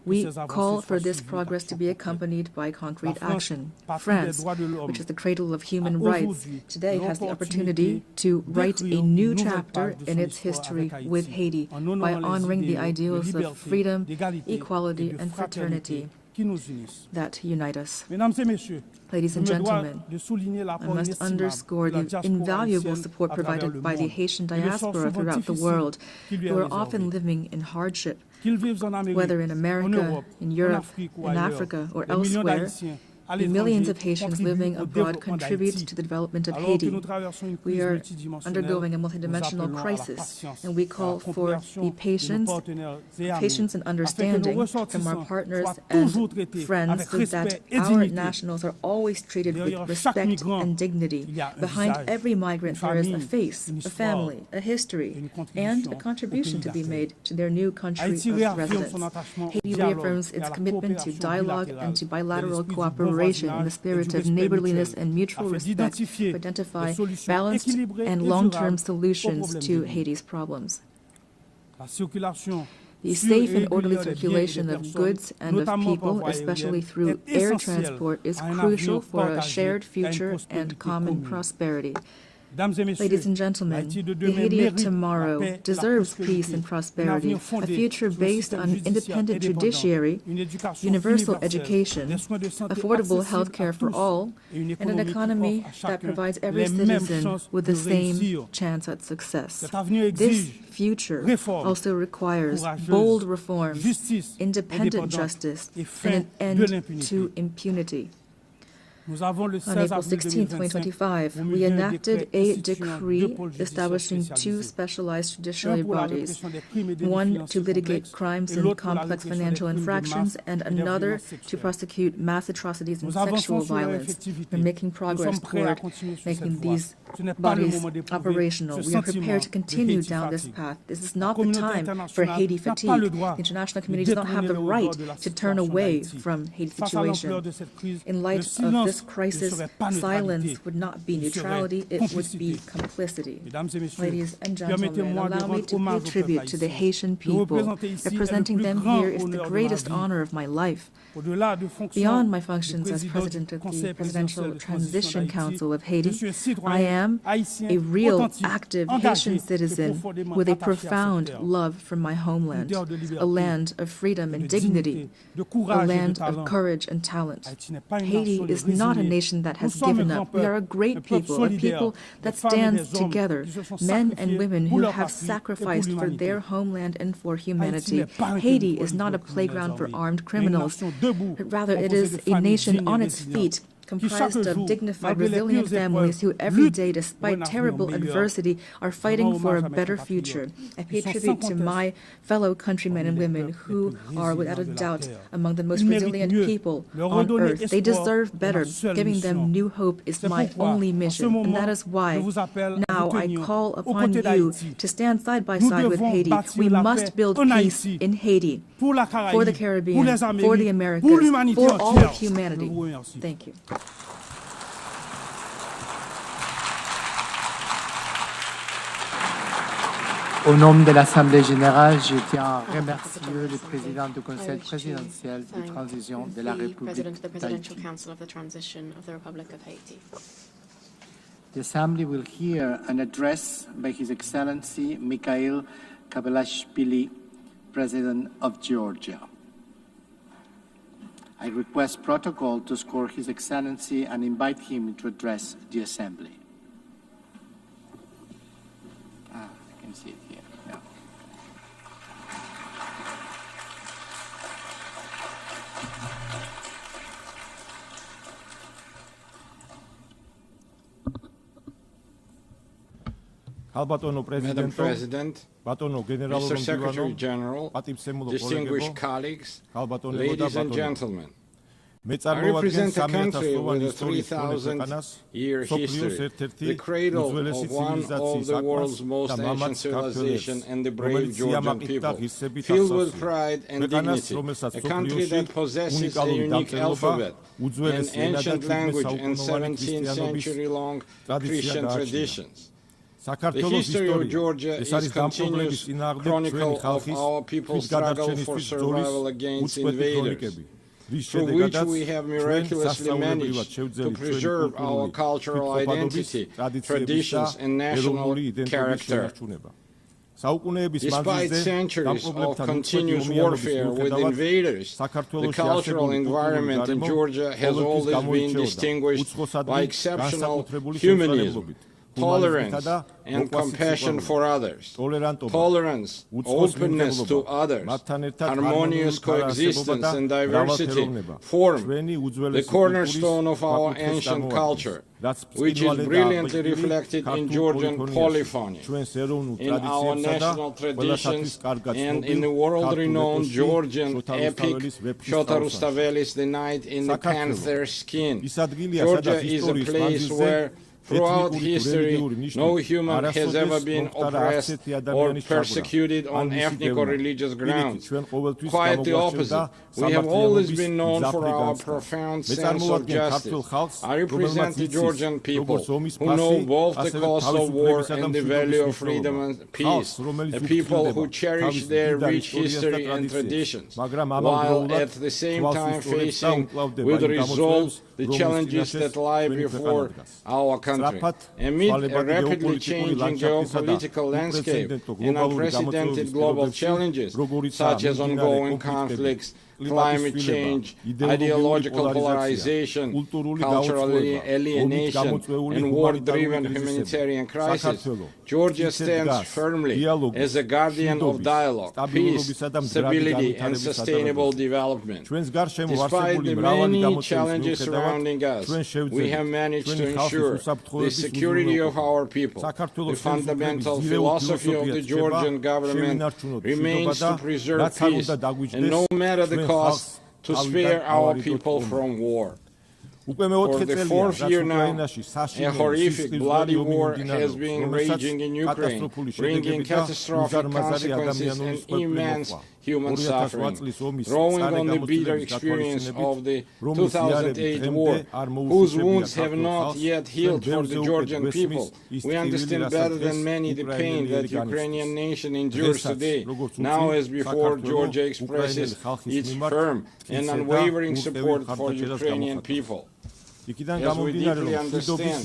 We call for this progress to be accompanied by concrete action. France, which is the cradle of human rights, today has the opportunity to write a new chapter in its history with Haiti by honoring the ideals of freedom, equality, and fraternity that unite us. Ladies and gentlemen, I must underscore the invaluable support provided by the Haitian diaspora throughout the world, who are often living in hardship, whether in America, in Europe, in Africa, or elsewhere. The millions of Haitians living abroad contribute to the development of Haiti. We are undergoing a multidimensional crisis, and we call for the patience and understanding from our partners and friends so that our nationals are always treated with respect and dignity. Behind every migrant there is a face, a family, a history, and a contribution to be made to their new country of residence. Haiti reaffirms its commitment to dialogue and to bilateral cooperation collaboration in the spirit of neighborliness and mutual respect to identify balanced and long-term solutions to Haiti's problems. The safe and orderly circulation of goods and of people, especially through air transport, is crucial for a shared future and common prosperity. Ladies and gentlemen, the Haiti of tomorrow deserves peace and prosperity, a future based on an independent judiciary, universal education, affordable health care for all, and an economy that provides every citizen with the same chance at success. This future also requires bold reforms, independent justice, and an end to impunity. On April 16, 2025, we enacted a decree establishing two specialized judiciary bodies, one to litigate crimes and complex financial infractions, and another to prosecute mass atrocities and sexual violence. We're making progress toward making these bodies operational. We are prepared to continue down this path. This is not the time for Haiti fatigue. The international community does not have the right to turn away from Haiti's situation. In light of this crisis, silence would not be neutrality, it would be complicity. Ladies and gentlemen, allow me to pay tribute to the Haitian people. Representing them here is the greatest honor of my life. Beyond my functions as President of the Presidential Transition Council of Haiti, I am a real, active Haitian citizen with a profound love for my homeland, a land of freedom and dignity, a land of courage and talent. Haiti is not a nation that has given up. We are a great people, a people that stands together, men and women who have sacrificed for their homeland and for humanity. Haiti is not a playground for armed criminals. Rather, it is a nation on its feet, comprised of dignified, resilient families who every day, despite terrible adversity, are fighting for a better future. I pay tribute to my fellow countrymen and women who are, without a doubt, among the most resilient people on earth. They deserve better. Giving them new hope is my only mission, and that is why now I call upon you to stand side by side with Haiti. We must build peace in Haiti, for the Caribbean, for the Americas, for all of humanity. Thank you. Au nom de l'Assemblée générale, je tiens à remercier le président du Conseil présidentiel de transition de la République d'Haïti. The Assembly will hear an address by His Excellency Mikhail Kabalashvili, President of Georgia. I request protocol to escort His Excellency and invite him to address the Assembly. I can see it here. Yeah. Madam President, Mr. Secretary General, distinguished colleagues, ladies and gentlemen, I represent a country with a 3,000-year history, the cradle of one of the world's most ancient civilizations and the brave Georgian people, filled with pride and dignity, a country that possesses a unique alphabet, an ancient language, and 17th century-long Christian traditions. The history of Georgia is a continuous chronicle of our people's struggle for survival against invaders, through which we have miraculously managed to preserve our cultural identity, traditions, and national character. Despite centuries of continuous warfare with invaders, the cultural environment in Georgia has always been distinguished by exceptional humanism, tolerance, and compassion for others, tolerance, openness to others, harmonious coexistence and diversity form the cornerstone of our ancient culture, which is brilliantly reflected in Georgian polyphony, in our national traditions, and in the world-renowned Georgian epic Shota Rustavelis, The Knight in the Panther's Skin. Georgia is a place where Throughout history, no human has ever been oppressed or persecuted on ethnic or religious grounds. Quite the opposite. We have always been known for our profound sense of justice. I represent the Georgian people who know both the cost of war and the value of freedom and peace, a people who cherish their rich history and traditions, while at the same time facing with resolve the challenges that lie before our country. Amid a rapidly changing geopolitical landscape and unprecedented global challenges, such as ongoing conflicts, climate change, ideological polarization, cultural alienation, and war-driven humanitarian crisis, Georgia stands firmly as a guardian of dialogue, peace, stability, and sustainable development. Despite the many challenges surrounding us, we have managed to ensure the security of our people. The fundamental philosophy of the Georgian government remains to preserve peace, and no matter the cost, to spare our people from war. For the fourth year now, a horrific, bloody war has been raging in Ukraine, bringing catastrophic consequences and immense human suffering. Drawing on the bitter experience of the 2008 war, whose wounds have not yet healed for the Georgian people, we understand better than many the pain that the Ukrainian nation endures today. Now as before, Georgia expresses its firm and unwavering support for Ukrainian people. As we deeply understand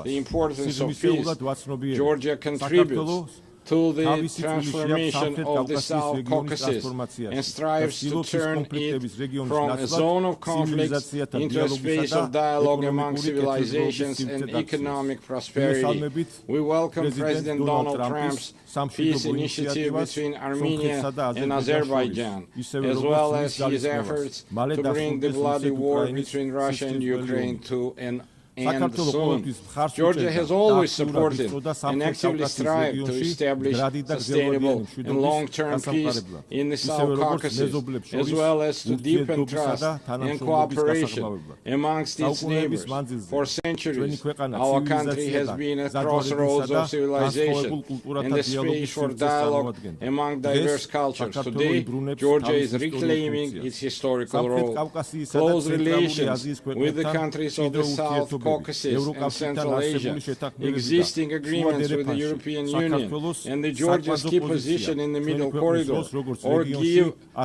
the importance of peace, Georgia contributes to the transformation of the South Caucasus and strives to turn it from a zone of conflicts into a space of dialogue among civilizations and economic prosperity. We welcome President Donald Trump's peace initiative between Armenia and Azerbaijan, as well as his efforts to bring the bloody war between Russia and Ukraine to an end soon. Georgia has always supported and actively strived to establish sustainable and long-term peace in the South Caucasus, as well as to deepen trust and cooperation amongst its neighbors. For centuries, our country has been at crossroads of civilization and a space for dialogue among diverse cultures. Today, Georgia is reclaiming its historical role. Close relations with the countries of the South Caucasus and Central Asia, existing agreements with the European Union, and the Georgia's key position in the Middle Corridor,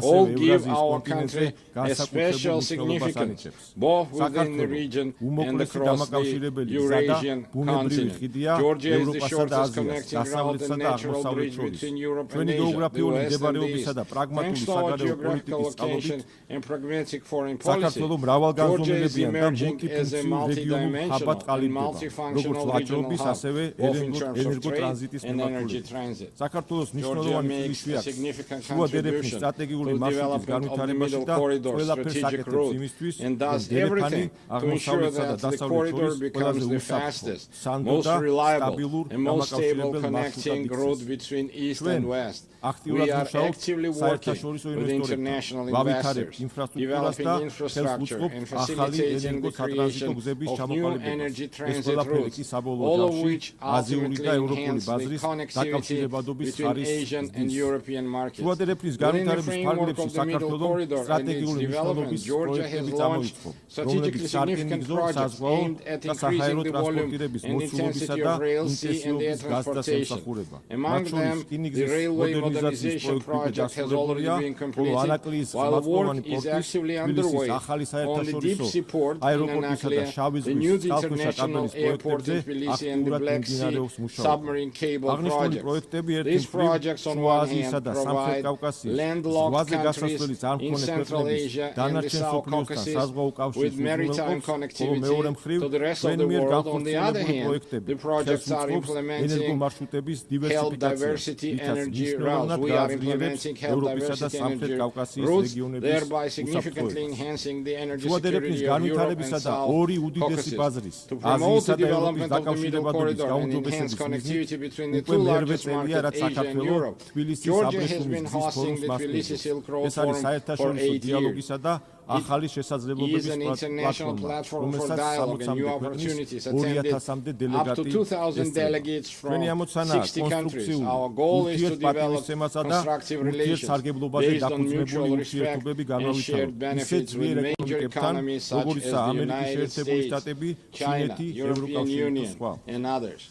all give our country a special significance, both within the region and across the Eurasian continent. Georgia is the shortest connecting route and natural bridge between Europe and Asia, the West and the East. Thanks to our geographical location and pragmatic foreign policy, Georgia is emerging as a multi-dimensional and multifunctional regional hub, both in terms of trade and energy transit. Georgia makes a significant contribution to development of the Middle Corridor strategic route and does everything to ensure that the corridor becomes the fastest, most reliable and most stable connecting route between East and West. We are actively working with international investors, developing infrastructure and facilitating the creation of new energy transit routes, all of which ultimately enhance the connectivity between Asian and European markets. Within the framework of the Middle Corridor and its development, Georgia has launched strategically significant projects aimed at increasing the volume and intensity of rail, sea and air transportation. Among them, the railway modernization project has already been completed, while work is actively underway on the deep sea port in Anaklia, the new international airport in Tbilisi, and the Black Sea submarine cable project. These projects, on one hand, provide landlocked countries in Central Asia and the South Caucasus with maritime connectivity to the rest of the world. On the other hand, the projects are implementing health diversity energy routes. We are implementing health diversity energy routes, thereby significantly enhancing the energy security of Europe and South Caucasus. To promote the development of the Middle Corridor and enhance connectivity between the two largest markets, Asia and Europe, Georgia has been hosting the Tbilisi Silk Road Forum for 8 years. is an international platform for dialogue and new opportunities, attended up to 2,000 delegates from 60 countries. Our goal is to develop constructive relations based on mutual respect and shared benefits with major economies such as the United States, China, European Union, and others.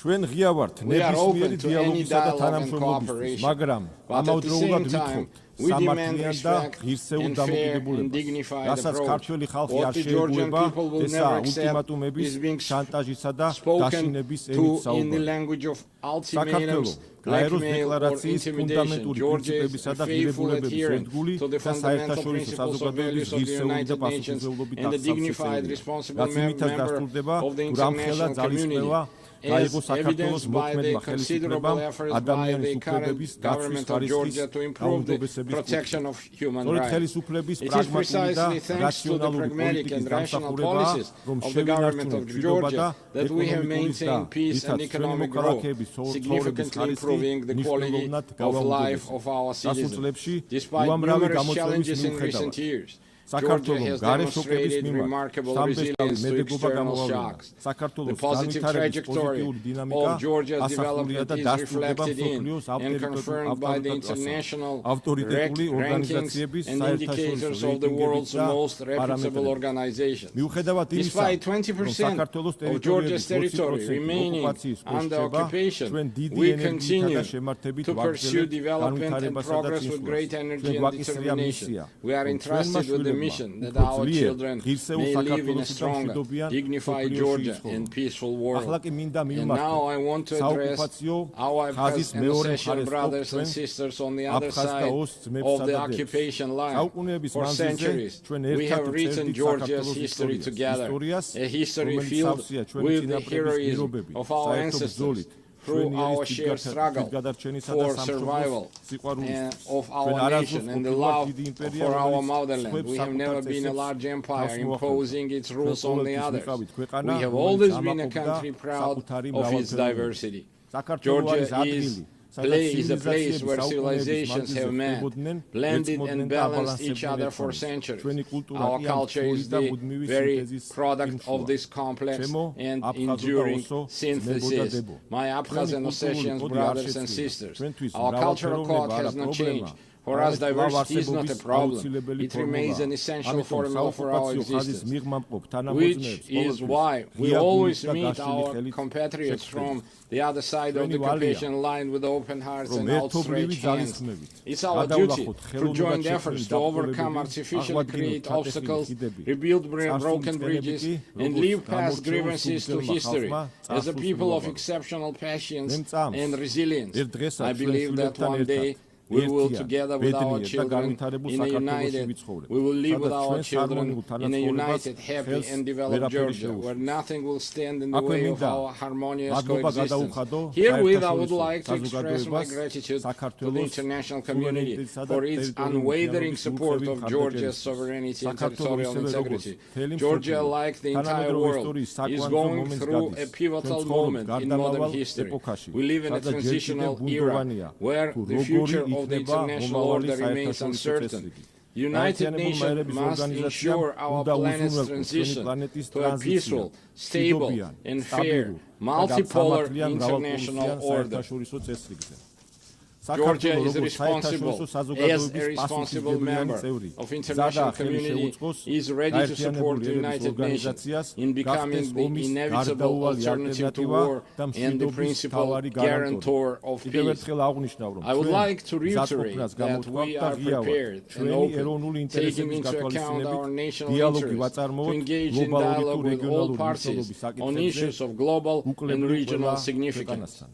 We are open to any dialogue and cooperation, but at the same time, we demand respect and fair and dignified approach. What the Georgian people will never accept is being spoken to in the language of ultimatums, blackmail or intimidation. Georgia is a faithful adherent to the fundamental principles or values of the United Nations and a dignified, responsible member of the international community, as evidenced by the considerable efforts by the current government of Georgia to improve the protection of human rights. It is precisely thanks to the pragmatic and rational policies of the government of Georgia that we have maintained peace and economic growth, significantly improving the quality of life of our citizens. Despite numerous challenges in recent years, Georgia has demonstrated remarkable resilience to external shocks. The positive trajectory of Georgia's development is reflected in and confirmed by the international rankings and indicators of the world's most reputable organizations. Despite 20% of Georgia's territory remaining under occupation, we continue to pursue development and progress with great energy and determination. We are entrusted with the mission that our children may live in a stronger, dignified Georgia and peaceful world. And now I want to address our Association brothers and sisters on the other side of the occupation line. For centuries, we have written Georgia's history together, a history filled with the heroism of our ancestors, through our shared struggle for survival of our nation and the love for our motherland. We have never been a large empire imposing its rules on the others. We have always been a country proud of its diversity. Georgia is a place where civilizations have met, blended and balanced each other for centuries. Our culture is the very product of this complex and enduring synthesis. My Abkhaz and Ossetian brothers and sisters, our cultural code has not changed. For us, diversity is not a problem. It remains an essential formula for our existence, which is why we always meet our compatriots from the other side of the occupation line with open hearts and outstretched hands. It's our duty, through joint efforts, to overcome artificially created obstacles, rebuild broken bridges, and leave past grievances to history. As a people of exceptional patience and resilience, I believe that one day we will, together with our children, we will live with our children in a united, happy and developed Georgia, where nothing will stand in the way of our harmonious coexistence. Herewith, I would like to express my gratitude to the international community for its unwavering support of Georgia's sovereignty and territorial integrity. Georgia, like the entire world, is going through a pivotal moment in modern history. We live in a transitional era where the future of the international order remains uncertain. The United Nations must ensure our planet's transition to a peaceful, stable, and fair, multipolar international order. Georgia is responsible, as a responsible member of international community, is ready to support the United Nations in becoming the inevitable alternative to war and the principal guarantor of peace. I would like to reiterate that we are prepared and open, taking into account our national interests, to engage in dialogue with all parties on issues of global and regional significance.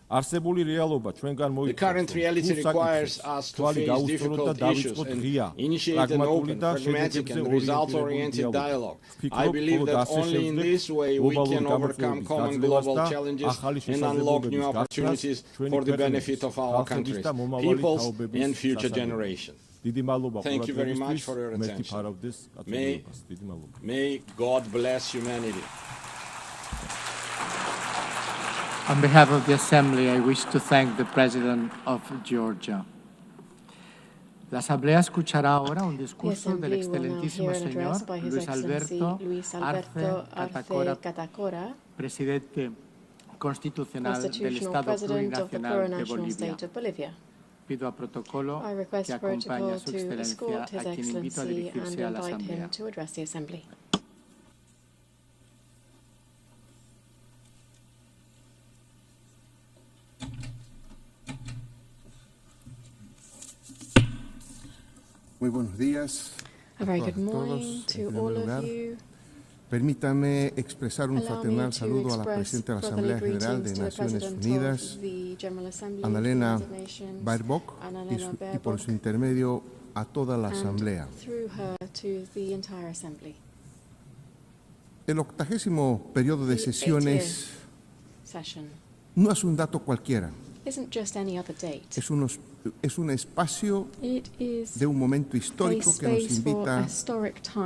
The current reality requires us to face difficult issues and initiate an open, pragmatic and result-oriented dialogue. I believe that only in this way we can overcome common global challenges and unlock new opportunities for the benefit of our countries, peoples and future generations. Thank you very much for your attention. May God bless humanity. On behalf of the Assembly, I wish to thank the President of Georgia. La Asamblea escuchará ahora un discurso del excelentísimo señor Luis Alberto Arce Catacora, presidente constitucional del Estado plurinacional de Bolivia. Pido a protocolo que acompañe a su excelencia, a quien invito a dirigirse a la Asamblea. Muy buenos días a very good todos. morning to all of you. Permítame expresar un fraternal saludo a la Presidenta de la Asamblea General de Naciones Unidas, Annalena Baerbock, y por su intermedio a toda la Asamblea. El 80º periodo de sesiones no es un dato cualquiera. Es un espacio de un momento histórico que nos invita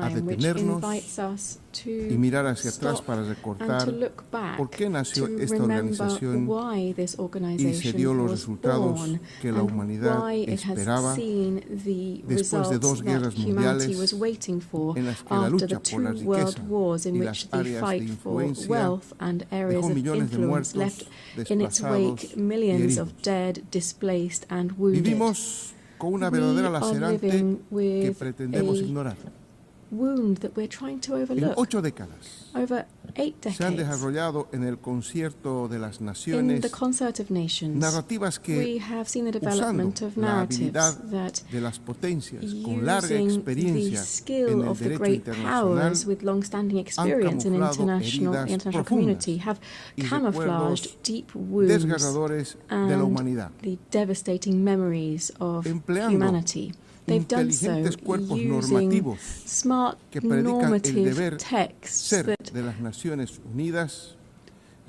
a detenernos y mirar hacia atrás para recordar por qué nació esta organización y se dio los resultados que la humanidad esperaba después de 2 guerras mundiales en las que la lucha por la riqueza y las áreas de influencia dejó millones de muertos, desplazados y heridos. Vivimos con una verdadera lacerante que pretendemos ignorar. En 8 décadas se han desarrollado en el concierto de las naciones narrativas que, usando la habilidad de las potencias con larga experiencia en el derecho internacional, han camuflado heridas profundas y recuerdos desgarradores de la humanidad, empleando inteligentes cuerpos normativos que predican el deber ser de las Naciones Unidas,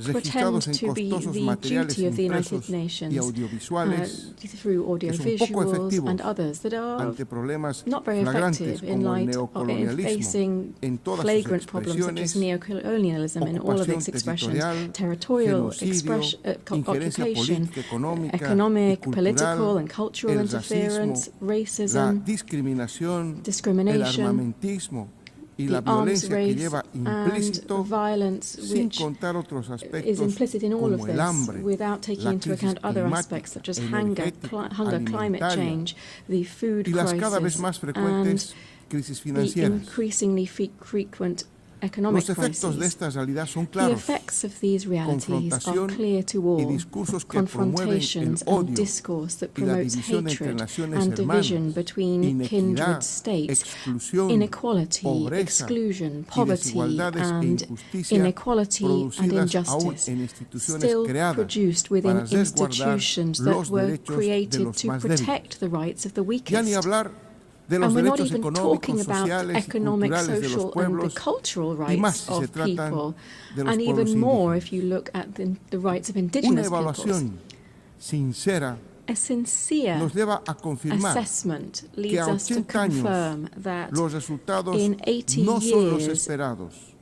registrados en costosos materiales impresos y audiovisuales que son poco efectivos ante problemas flagrantes como el neocolonialismo en todas sus expresiones, ocupación territorial, genocidio, injerencia política, económica y cultural, el racismo, la discriminación, el armamentismo y la violencia que lleva implícito, sin contar otros aspectos como el hambre, la crisis climática, energética, alimentaria y las cada vez más frecuentes crisis financieras. Los efectos de esta realidad son claros. Confrontación y discursos que promueven el odio y la división entre naciones hermanas, inequidad, exclusión, pobreza y desigualdades e injusticia producidas aún en instituciones creadas para resguardar los derechos de los más débiles. Ya ni hablar de los derechos económicos, sociales y culturales de los pueblos, y más si se tratan de los pueblos indígenas. Una evaluación sincera nos lleva a confirmar que a 80 años los resultados no son los esperados.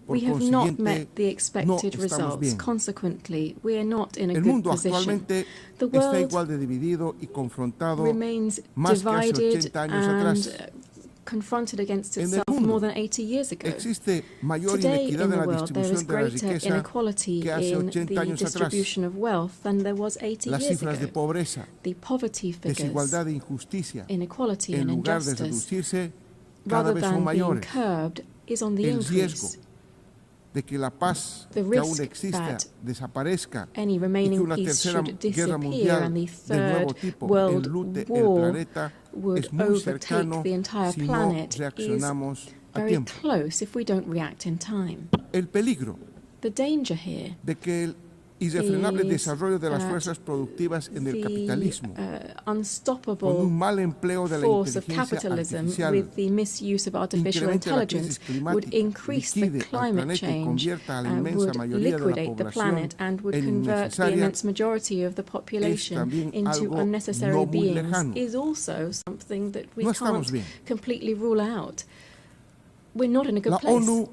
Por consiguiente, no estamos bien. El mundo actualmente está igual de dividido y confrontado más que hace 80 años atrás. En el mundo existe mayor inequidad en la distribución de la riqueza que hace 80 años atrás. Las cifras de pobreza, desigualdad e injusticia, en lugar de reducirse, cada vez son mayores. El riesgo de que la paz que aún exista desaparezca y que una tercera guerra mundial de nuevo tipo enlute el planeta es muy cercano si no reaccionamos a tiempo. El peligro de que el irrefrenable desarrollo de las fuerzas productivas en el capitalismo, con un mal empleo de la inteligencia artificial, incremente la crisis climática, liquide al planeta y convierta a la inmensa mayoría de la población en innecesaria, es también algo no muy lejano. No estamos bien. La ONU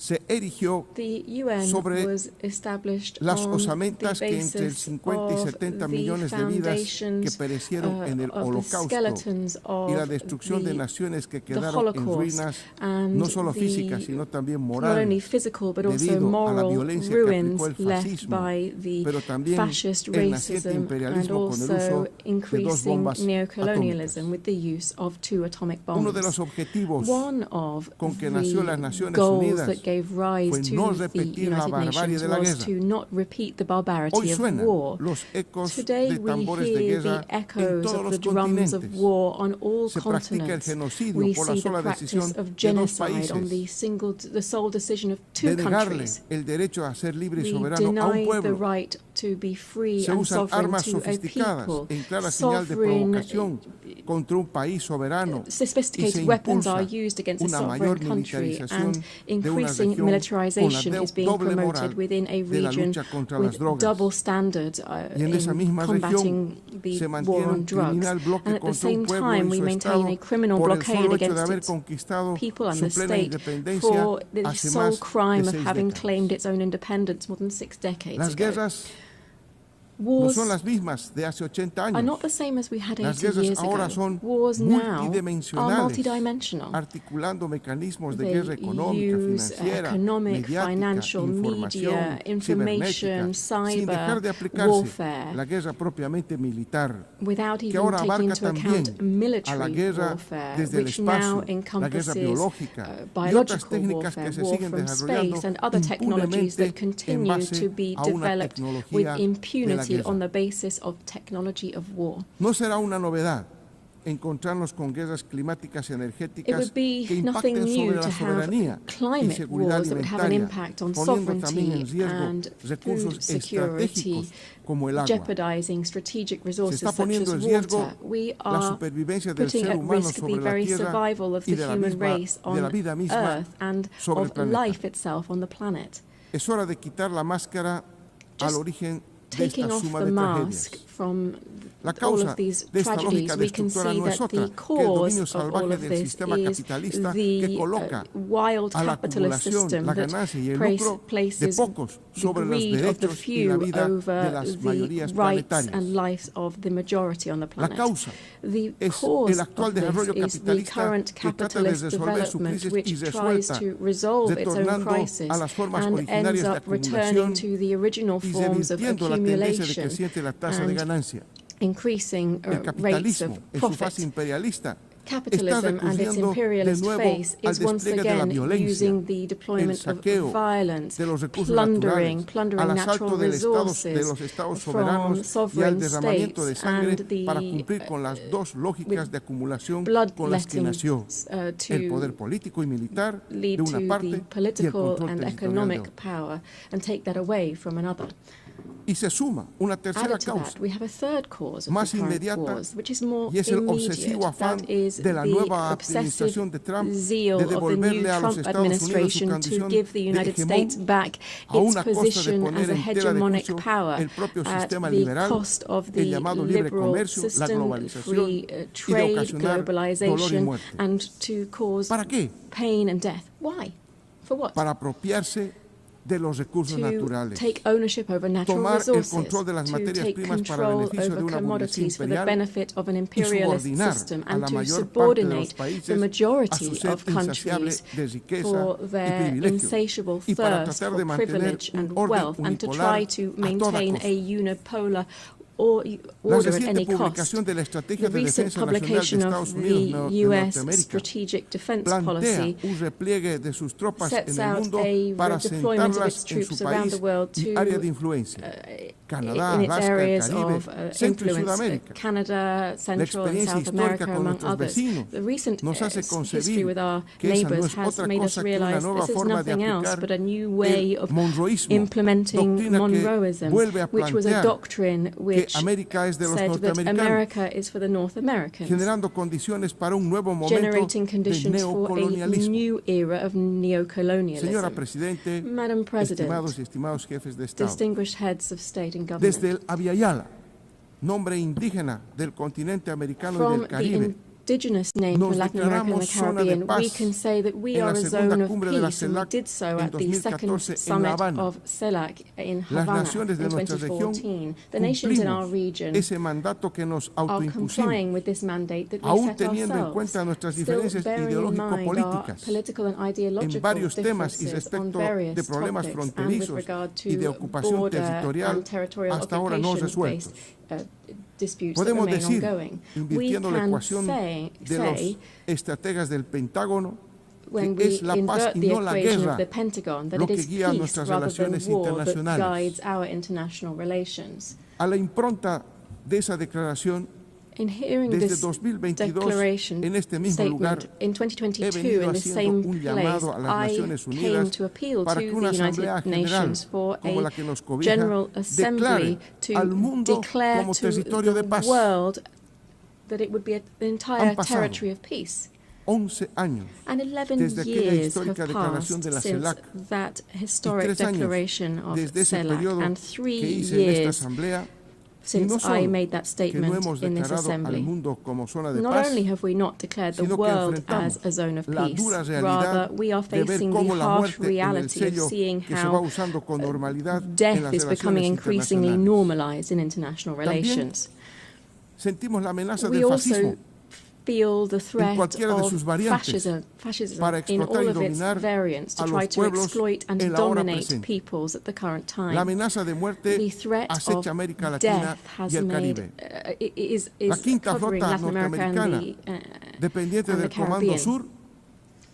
se erigió sobre las osamentas que entre el 50 y 70 millones de vidas que perecieron en el Holocausto y la destrucción de naciones que quedaron en ruinas, no solo físicas, sino también morales, debido a la violencia que aplicó el fascismo, pero también el naciente imperialismo con el uso de dos bombas atómicas. Uno de los objetivos con que nació las Naciones Unidas fue no repetir la barbarie de la guerra. Hoy suenan los ecos de tambores de guerra en todos los continentes. Se practica el genocidio por la sola decisión de dos países, de negarle el derecho a ser libre y soberano a un pueblo. Se usan armas sofisticadas en clara señal de provocación contra un país soberano y se impulsa una mayor militarización de una región con la doble moral de la lucha contra las drogas. Y en esa misma región se mantiene un criminal bloque contra un pueblo y su Estado por el solo hecho de haber conquistado su plena independencia hace más de 6 décadas. Las guerras no son las mismas de hace 80 años. Las guerras ahora son multidimensionales, articulando mecanismos de guerra económica, financiera, mediática, información, cibernética, sin dejar de aplicarse la guerra propiamente militar, que ahora abarca también a la guerra desde el espacio, la guerra biológica y otras técnicas que se siguen desarrollando impunemente en base a una tecnología de la on the basis of technology of war. No será una novedad encontrarnos con guerras climáticas y energéticas que impacten sobre la soberanía y seguridad alimentaria, poniendo también en riesgo recursos estratégicos como el agua. Se está poniendo en riesgo la supervivencia del ser humano sobre la Tierra y de la vida misma sobre el planeta. Es hora de quitar la máscara al origen de esta suma de tragedias. La causa de esta lógica destructora no es otra que el dominio salvaje del sistema capitalista que coloca a la acumulación, la ganancia y el lucro de pocos sobre los derechos y la vida de las mayorías planetarias. La causa es el actual desarrollo capitalista que trata de resolver su crisis irresuelta, retornando a las formas originarias de acumulación y revirtiendo la tendencia decreciente de la tasa de ganancia. El capitalismo, en su fase imperialista, está recurriendo de nuevo al despliegue de la violencia, el saqueo de los recursos naturales, al asalto de los estados soberanos y al derramamiento de sangre para cumplir con las dos lógicas de acumulación con las que nació el poder político y militar de una parte y el control territorial de otra. Y se suma una tercera causa, más inmediata, y es el obsesivo afán de la nueva administración de Trump de devolverle a los Estados Unidos su condición de hegemón a una costa de poner en tela de juicio el propio sistema liberal, el llamado libre comercio, la globalización y de ocasionar dolor y muerte. ¿Para qué? Para apropiarse de los recursos naturales, tomar el control de las materias primas para beneficio de una burguesía imperial y subordinar a la mayor parte de los países a su sed insaciable de riqueza y privilegios y para tratar de mantener un orden unipolar a toda costa. La reciente publicación de la Estrategia de Defensa Nacional de Estados Unidos de Norteamérica plantea un repliegue de sus tropas en el mundo para sentarlas en su país y área de influencia. Canadá, Alaska, el Caribe, Centro y Sudamérica. La experiencia histórica con nuestros vecinos nos hace concebir que esa no es otra cosa que una nueva forma de aplicar el monroísmo, doctrina que vuelve a plantear que América es de los norteamericanos, generando condiciones para un nuevo momento de neocolonialismo. Señora Presidente, estimados y estimados jefes de Estado, desde el Abya Yala, nombre indígena del continente americano y del Caribe, indigenous name for Latin America and the Caribbean, we can say that we are a zone of peace, and we did so at the second summit of CELAC in Havana in 2014. The nations in our region are complying with this mandate that we set ourselves, still bearing in mind our political and ideological differences on various topics and with regard to border and territorial occupation-based disputes that remain ongoing. We can say when we invert the equation of the Pentagon, that it is peace rather than war that guides our international relations. In hearing this declaration statement, in 2022, in the same place, I came to appeal to the United Nations for a General Assembly to declare to the world that it would be an entire territory of peace. And 11 years have passed since that historic declaration of CELAC, and 3 years since I made that statement in this assembly. Not only have we not declared the world as a zone of peace, rather we are facing the harsh reality of seeing how death is becoming increasingly normalized in international relations. We also feel the threat of fascism in all of its variants to try to exploit and dominate peoples at the current time. The threat of death has is covering Latin America and the Caribbean.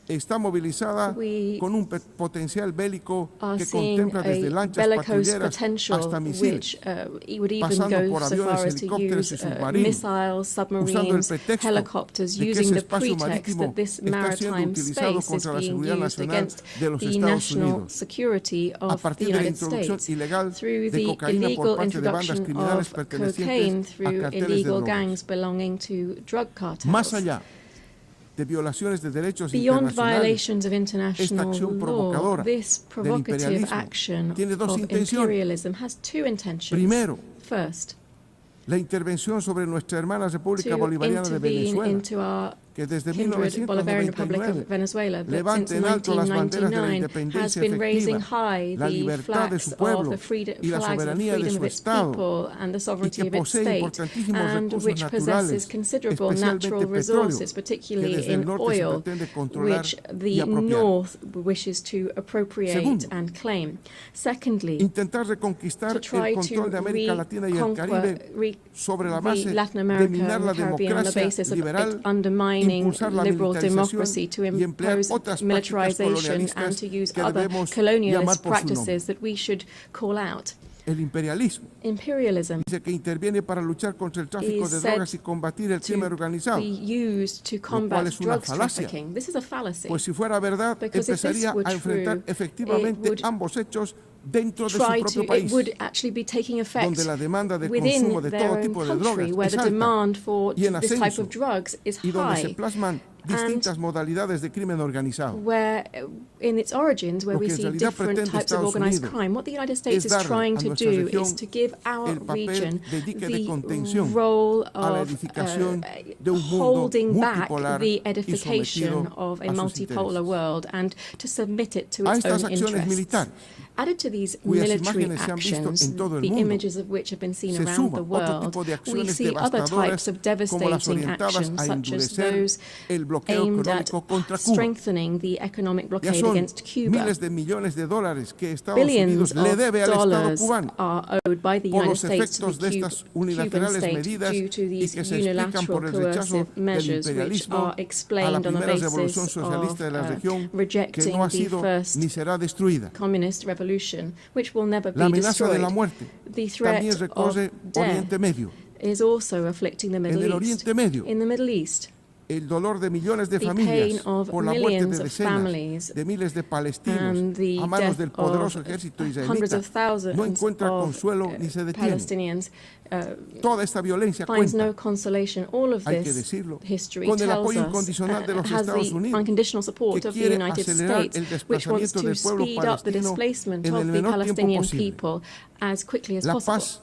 Está movilizada con un potencial bélico que contempla desde lanchas patrulleras hasta misiles, pasando por aviones, helicópteros y submarinos, usando el pretexto de que ese espacio marítimo está siendo utilizado contra la seguridad nacional de los Estados Unidos, a partir de la introducción ilegal de cocaína por parte de bandas criminales pertenecientes a carteles de drogas. Más allá de violaciones de derechos internacionales, esta acción provocadora del imperialismo tiene dos intenciones. Primero, la intervención sobre nuestra hermana República Bolivariana de Venezuela, que desde 1999 levanta en alto las banderas de la independencia efectiva, la libertad de su pueblo y la soberanía de su Estado, y que posee importantísimos recursos naturales, especialmente petróleo, que desde el norte se pretende controlar y apropiar. Segundo, intentar reconquistar el control de América Latina y el Caribe sobre la base de minar la democracia liberal, impulsar la militarización y emplear otras prácticas colonialistas que debemos llamar por su nombre. El imperialismo dice que interviene para luchar contra el tráfico de drogas y combatir el crimen organizado, lo cual es una falacia, pues si fuera verdad empezaría a enfrentar efectivamente ambos hechos dentro de su propio país, donde la demanda de consumo de todo tipo de drogas es alta y en ascenso, y donde se plasman distintas modalidades de crimen organizado. In its origins, where we see different types of organized crime, what the United States is trying to do is to give our region the role of holding back the edification of a multipolar world and to submit it to its own interests. Added to these military actions, the images of which have been seen around the world, we see other types of devastating actions, such as those aimed at strengthening the economic blockade against Cuba. Billions of dollars are owed by the United States to the Cuban state due to these unilateral coercive measures, which are explained on the basis of rejecting the first communist revolution, which will never be destroyed. The threat of death is also afflicting the Middle East. In the Middle East, el dolor de millones de familias por la muerte de decenas de miles de palestinos a manos del poderoso ejército israelita no encuentra consuelo ni se detiene. Toda esta violencia cuenta, hay que decirlo, con el apoyo incondicional de los Estados Unidos, que quiere acelerar el desplazamiento del pueblo palestino en el menor tiempo posible. La paz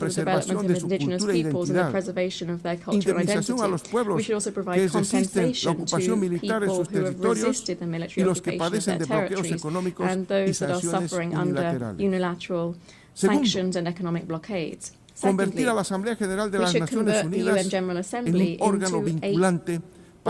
to the development of indigenous peoples and the preservation of their cultural identity. We should also provide compensation to people who have resisted the military occupation of their territories and those that are suffering under unilateral sanctions and economic blockades. Secondly, convertir a la Asamblea General de we las should Naciones convert the UN Unidas General en Assembly un órgano into vinculante a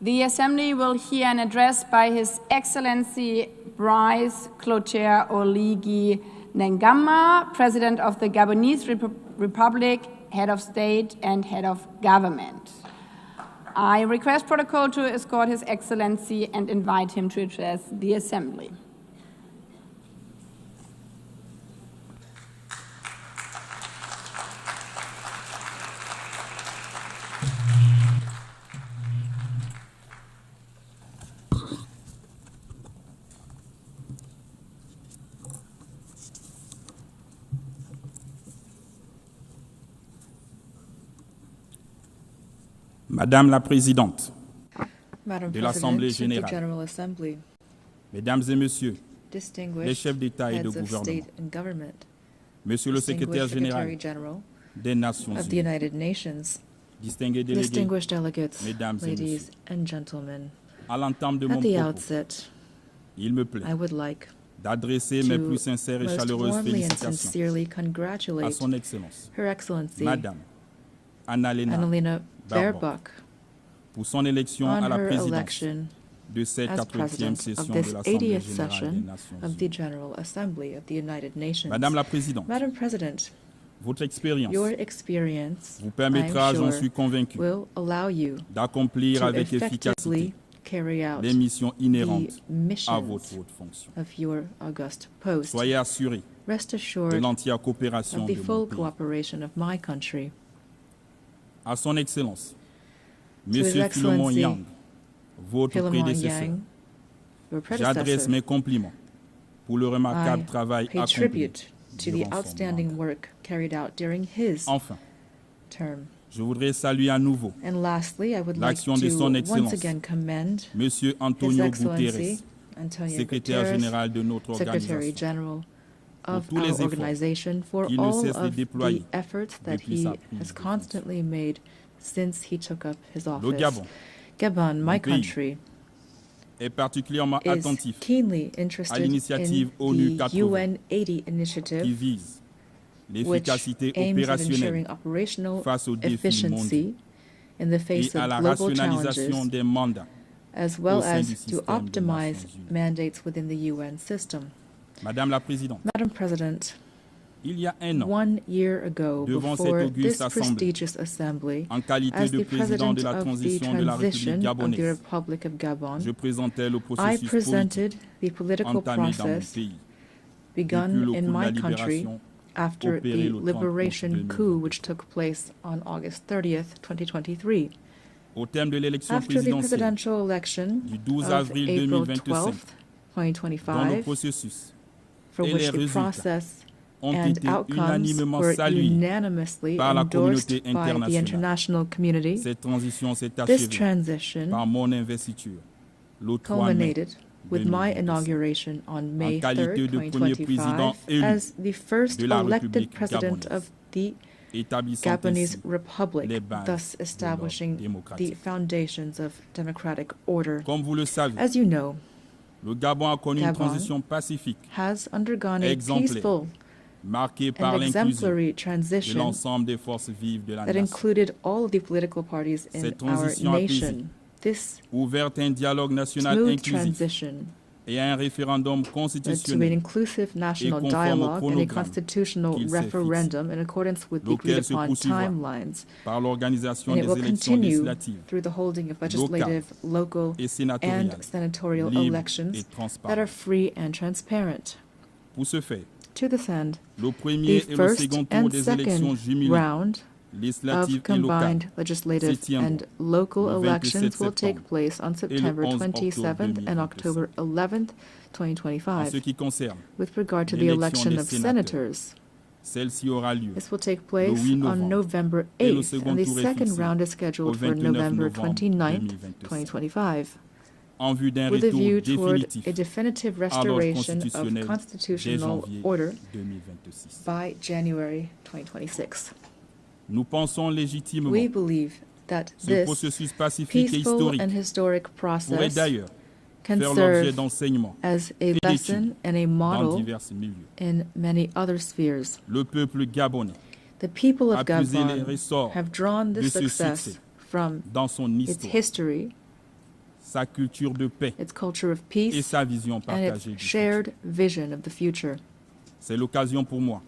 The Assembly will hear an address by His Excellency Brice Clotaire Oligui Nguema, President of the Gabonese Republic, Head of State and Head of Government. I request protocol to escort His Excellency and invite him to address the Assembly. Madame la Présidente Madam de l'Assemblée President of the générale, General Assembly, Mesdames et Messieurs les distinguished chefs d'État et de heads of gouvernement, state and government, Monsieur le Secrétaire distinguished général Secretary General des Nations of the Unies, United Nations, distingués délégués, distinguished delegates, Mesdames et ladies Messieurs, and gentlemen, à l'entame de at mon the propos, outset, il me plaît I would like d'adresser mes plus to sincères et most chaleureuses warmly and félicitations sincerely à congratulate Son Excellence, Her Excellency Madame Annalena Annalena Baerbock, Baerbock pour son élection on à la her présidence election de cette as 80e President session of de this l'Assemblée 80th générale des session Nations of the Unies. General Assembly of the United Nations. Madame la Présidente, Madam President, votre expérience your experience, vous permettra, I'm j'en sure, suis convaincu, will allow you d'accomplir to avec efficacité effectively carry out les missions inhérentes the à missions votre haute fonction. of your august post. Soyez assurés Rest de assured l'entière coopération of de the mon full pays. cooperation of my country. À Son Excellence, To His Monsieur Philemon Excellency, Yang, votre Philemon prédécesseur, Yang, your j'adresse predecessor, mes compliments pour le remarquable I travail pay accompli tribute to the durant son outstanding mandat. work carried out during his Enfin, term. je voudrais saluer à nouveau And lastly, I would like l'action to de Son once Excellence, again commend Monsieur His Antonio Excellency Guterres, Antonio secrétaire Guterres, général de notre Secretary organisation, General of tous les our efforts organization, for qu'il ne all cesse de of the déployer efforts that depuis he sa prise has de constantly made since he took up his Le office. Gabon, Gabon, my mon pays, country, est particulièrement is attentif keenly à interested l'initiative in ONU the 80 UN 80 qui initiative, vise which l'efficacité aims at ensuring opérationnelle operational face aux défis mondiaux efficiency in the face et à of la global rationalisation challenges, des mandats as well au sein du as to système des optimize Nations Unies. mandates within the UN system. Madame la Présidente, Madam President, il y a un an, 1 year ago, devant cette before auguste this assemblée, prestigious assembly, en qualité as de the président President de la of the transition de la République transition of the gabonaise, Republic of Gabon, je présentais le I processus presented politique the political entamé dans mon process pays begun depuis le in coup de la my country libération after opéré the le 30 août liberation 2023. coup which took place on August 30th, 2023. Au terme de l'élection After the présidentielle presidential election du 12 of avril April 2025, 12th, dont le 2025, processus for et which les the résultats process ont and été outcomes unanimement were salués unanimously par la endorsed communauté by the internationale. international community. Cette transition s'est This achevée transition par mon investiture le 3 mai culminated with my 2025. inauguration on May En qualité 3rd, de premier président 2025, élu as the first de la elected République president gabonaise, of the établissant Gabonese ainsi Republic, les bases thus de l'ordre establishing the démocratique. foundations of democratic order. Comme vous le savez, As you know, le Gabon a connu une Gabon transition pacifique, has undergone a exemplaire, peaceful marquée par and l'inclusion exemplary de transition l'ensemble des forces vives de la that nation, included all of the political parties in Cette our transition nation. apaisée, This ouverte à un dialogue national smooth inclusif transition et à un référendum led to an constitutionnel inclusive national conforme au dialogue and a chronogramme constitutional qu'il s'est referendum in accordance with the lequel agreed se upon poursuivra timelines, par l'organisation and it des will élections continue législatives through the holding of legislative, local, et sénatoriales, and senatorial libres et elections that transparentes. are free and transparent. Pour ce faire, To this end, le the premier et le first second tour and des élections second jumelées round législatives of et locales combined legislative se tiendront and local le 27 elections will take septembre place on et le September 11 octobre 27th and 2025. October 11th, En 2025. ce qui concerne With regard to the l'élection election des of sénateurs, senators, celle-ci aura lieu this will take le place 8 on novembre November et le 8th, second and the tour est second fixé round is au scheduled for 29 November novembre 29th, 2025, 2025, en vue d'un with a retour view toward définitif a definitive à l'ordre restoration constitutionnel of dès constitutional janvier order 2026. by January 2026. Nous pensons légitimement We believe that ce this processus pacifique et peaceful historique and historic pourrait process d'ailleurs can faire l'objet serve d'enseignements as a et d'études lesson and a dans model divers milieux. in many other spheres. Le peuple gabonais The people a of puisé les Gabon ressorts have drawn de this ce success succès from dans son its histoire, history, sa culture de paix its culture of et peace, sa vision and partagée its du shared vision of the future. C'est l'occasion pour moi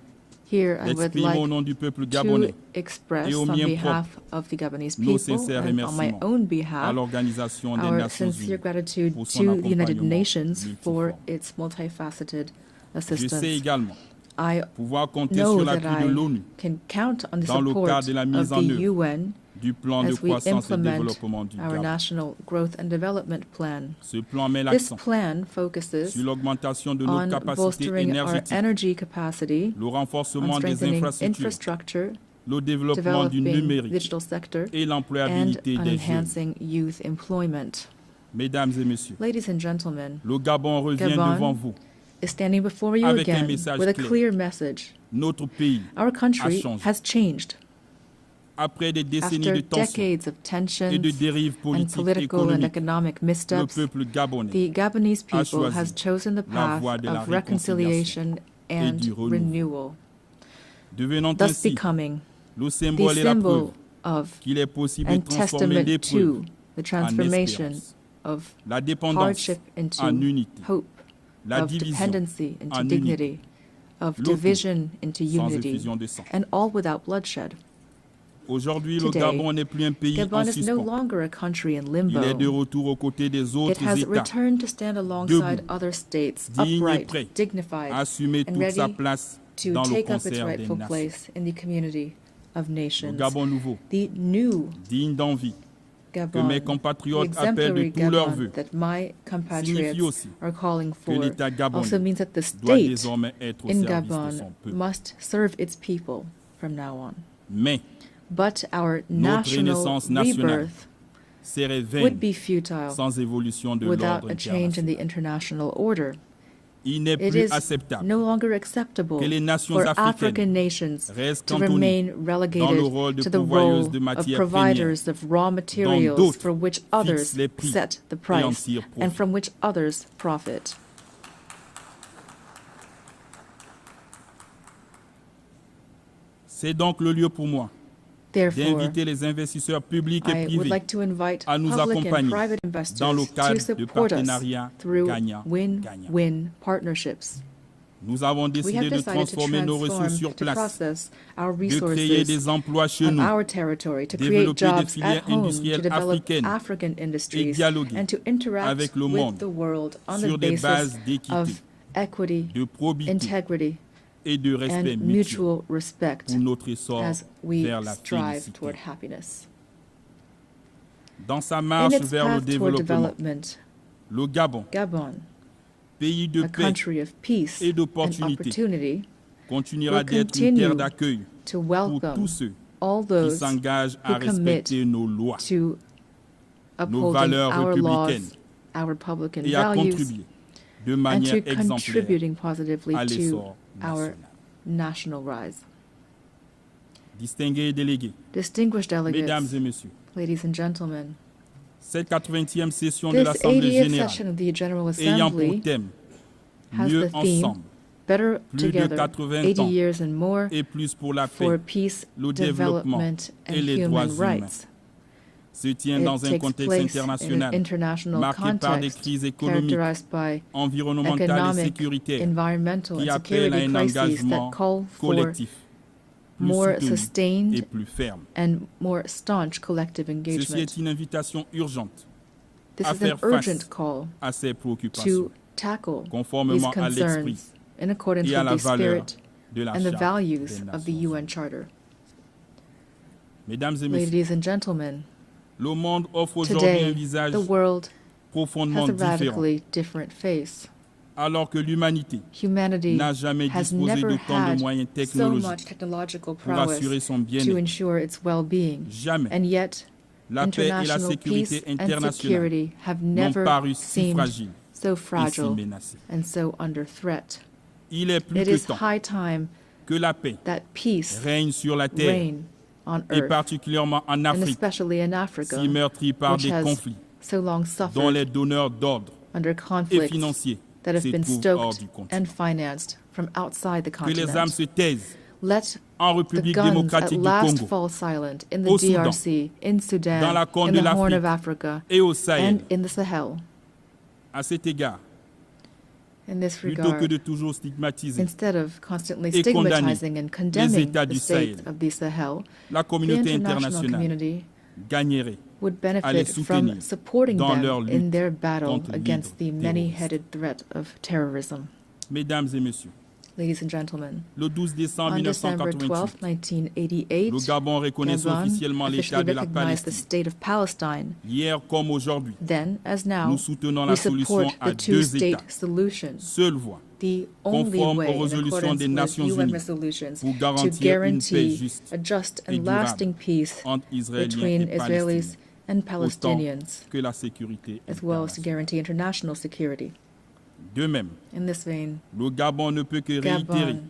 Here, I would d'exprimer au nom like du peuple to gabonais express et au on mien behalf of the Gabonese nos people sincères and on my remerciements own à behalf l'Organisation des our Nations sincere Unies gratitude pour son to the United accompagnement Nations for multiforme. its multifaceted Je sais assistance. également I pouvoir compter know sur that l'appui de I l'ONU can count on the dans le support cadre de la mise of en the œuvre UN du plan de as we croissance et implement développement du our Gabon. national growth and development plan. Ce plan met This l'accent plan focuses sur l'augmentation de nos on capacités bolstering our énergétiques, energy capacity, le on renforcement des strengthening infrastructures, infrastructure, le développement du developing numérique digital sector, et and l'employabilité on des jeunes. enhancing youth employment. Mesdames et messieurs, Ladies and gentlemen, le Gabon revient devant vous. is standing before you Avec un again message with a clair. clear message. Notre pays Our a country changé. has changed. Après des décennies After de tensions decades of tensions et de dérives and politiques et political and économiques, economic le missteps, peuple gabonais the Gabonese a people has choisi chosen the la path voie de la of reconciliation et du and renouveau. renewal, Devenant thus ainsi becoming le the symbole et la symbol preuve of qu'il est possible de and transformer testament l'épreuve to the en transformation espérance, of la dépendance hardship into en unité, hope, la of division dependency into en dignity, unité, of le tout division into sans unity, effusion de sang. and all without bloodshed. Aujourd'hui, le Today, Gabon n'est plus un pays en Gabon is no suspens. longer a country in Il est de limbo. retour aux côtés des It autres has États, returned to stand alongside debout, other states, digne et upright, prêt dignified, à assumer and toute sa ready place to dans le take up its concert des rightful nations. place in the community of Le nations. Gabon nouveau, The new digne d'envie, que mes Gabon, the compatriotes appellent de exemplary tous leurs Gabon vœux, that my signifie compatriots aussi are calling que for, l'État also gabonais means that the doit state désormais être au in service de Gabon son peuple. must serve its people from now on. Mais But our notre national renaissance nationale rebirth serait would vaine be futile sans évolution de without l'ordre a change in international. the international order. Il n'est It plus is acceptable no longer acceptable que les nations for africaines African nations restent to cantonnées remain dans le relegated rôle de to the pourvoyeuses role de of matières providers of raw materials d'autres for which fixent others les prix set the et en price tirent and profit. from which others profit. C'est donc le lieu pour moi Therefore, d'inviter les investisseurs publics et I would privés like to invite à nous public and accompagner private dans le investors to cadre de support us partenariats through gagnant-gagnant. win-win partnerships. Nous avons We décidé have de decided to transformer nos ressources sur to place, process our de créer resources des emplois chez on nous, our territory, to create développer des jobs filières at home, to industrielles develop africaines African et industries, dialoguer and to interact avec le with monde the world on the sur des basis bases d'équité, of equity, de probité integrity, et de respect and mutuel mutual respect pour notre essor as we vers la strive félicité. toward happiness. Dans sa In marche its vers le path toward développement, development, le Gabon, Gabon, pays de a paix country of peace et and d'opportunités, opportunity, continuera will d'être une terre continue d'accueil to pour welcome tous ceux all qui those s'engagent who à commit respecter nos lois, to nos upholding valeurs our républicaines laws, our Republican et à values, contribuer de and manière to exemplaire contributing positively à to l'essor our national. national rise. Distingués délégués, Distinguished mesdames delegates, et messieurs, ladies and gentlemen, cette 80e session de this l'Assemblée 80th session générale of the General ayant pour Assembly thème has mieux the theme ensemble, Better plus de Together, 80 80 ans years and more et plus pour la for paix, peace, le développement development, et and les droits human humains. rights. Se tient It dans un takes contexte place in an international international marqué par des context crises économiques, characterized by environnementales et economic, sécuritaires environmental, qui and appellent à security un crises engagement that call for collectif plus more soutenu et sustained plus ferme. and more staunch collective Ceci engagement. est une invitation urgente This à is an faire urgent face call à ces préoccupations, to tackle these conformément à l'esprit concerns in accordance et à with la the valeur spirit de la and the Charte values des of the Nations UN Unies. Charter. Mesdames et messieurs, Ladies and gentlemen, le monde offre aujourd'hui un today visage the world profondément has a différent, radically different face. alors que l'humanité Humanity n'a jamais has disposé never d'autant de had moyens so much technologiques technological pour prowess assurer son to bien-être. ensure its well-being. Jamais And yet, la paix et la international sécurité peace and internationale security have n'ont never paru si seemed fragiles so et si fragile menacées. and so under threat. Il est plus It que is temps high time que la paix that peace règne sur la terre, reign on et earth, particulièrement en and Afrique, especially in Africa, si meurtrie par which des has conflits so long dont suffered les donneurs d'ordre under et conflicts financiers that have se been trouvent hors stoked du continent. and financed from outside the Que les armes continent. se taisent Let en the République guns at démocratique du last Congo, fall silent in the au Soudan, DRC, in Sudan, dans la Corne in de the Horn l'Afrique of Africa, et au Sahel. and in the Sahel. À cet égard, In this plutôt que regard, de toujours stigmatiser instead of constantly et condamner stigmatizing and les condemning États the du state Sahel, of the Sahel, la the communauté international internationale community gagnerait would à les benefit soutenir from supporting dans them leur in lutte their battle contre against the l'hydre terroriste. many-headed threat of terrorism. Mesdames et messieurs, Ladies and gentlemen, Le 12 décembre on December 12, 1988, le Gabon reconnaissait officiellement l'État de la recognized the Palestine. state of Palestine. Hier comme aujourd'hui, Then, as now, nous soutenons we la solution support à the deux two-state États, solution, seule voie, the only conforme way aux in résolutions accordance des with Nations UN Unies resolutions pour to garantir une paix guarantee juste a just et and lasting durable peace entre Israéliens between et Israelis Palestiniens, and autant Palestinians, que la sécurité as well as to guarantee international security. De même, In this vein, le Gabon ne peut que réitérer Gabon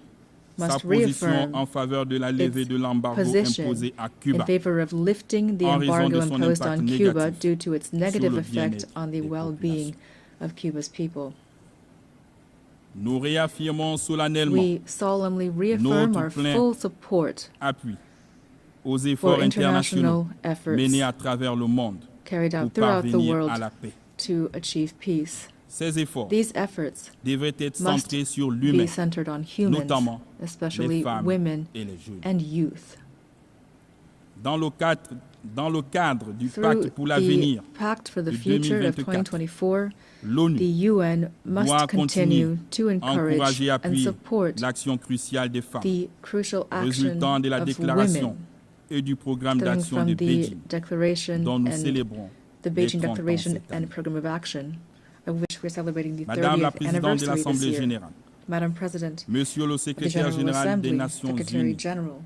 sa must position reaffirm en faveur de la levée its de l'embargo position imposé à in Cuba favor of lifting the en raison embargo de son imposed impact on Cuba négatif due to its negative sur le effect bien-être on the des well-being of Cuba's people. Nous réaffirmons solennellement We solemnly reaffirm notre our plein full support appui aux efforts for internationaux international efforts menés à travers le monde carried pour out throughout the parvenir world à la paix. to achieve peace. Ces efforts These efforts devraient être must centrés sur l'humain, be centered on humans, notamment especially les femmes women et les jeunes. and youth. Dans le cadre du Through pacte pour l'avenir the Pact for the de Future of 2024, 2024, l'ONU the UN must doit continue to à encourage encourager et and appuyer support l'action cruciale des femmes, the crucial action résultant de la of déclaration women, et du programme stemming d'action from de the Beijing, Declaration dont nous and célébrons the les Beijing 30 ans Declaration cette année. and Program of Action, of which we're celebrating the Madame la 30th Présidente de anniversary this l'Assemblée year. générale, Madam President Monsieur le of the Secrétaire General général des Assembly, Nations Secretary Unies, General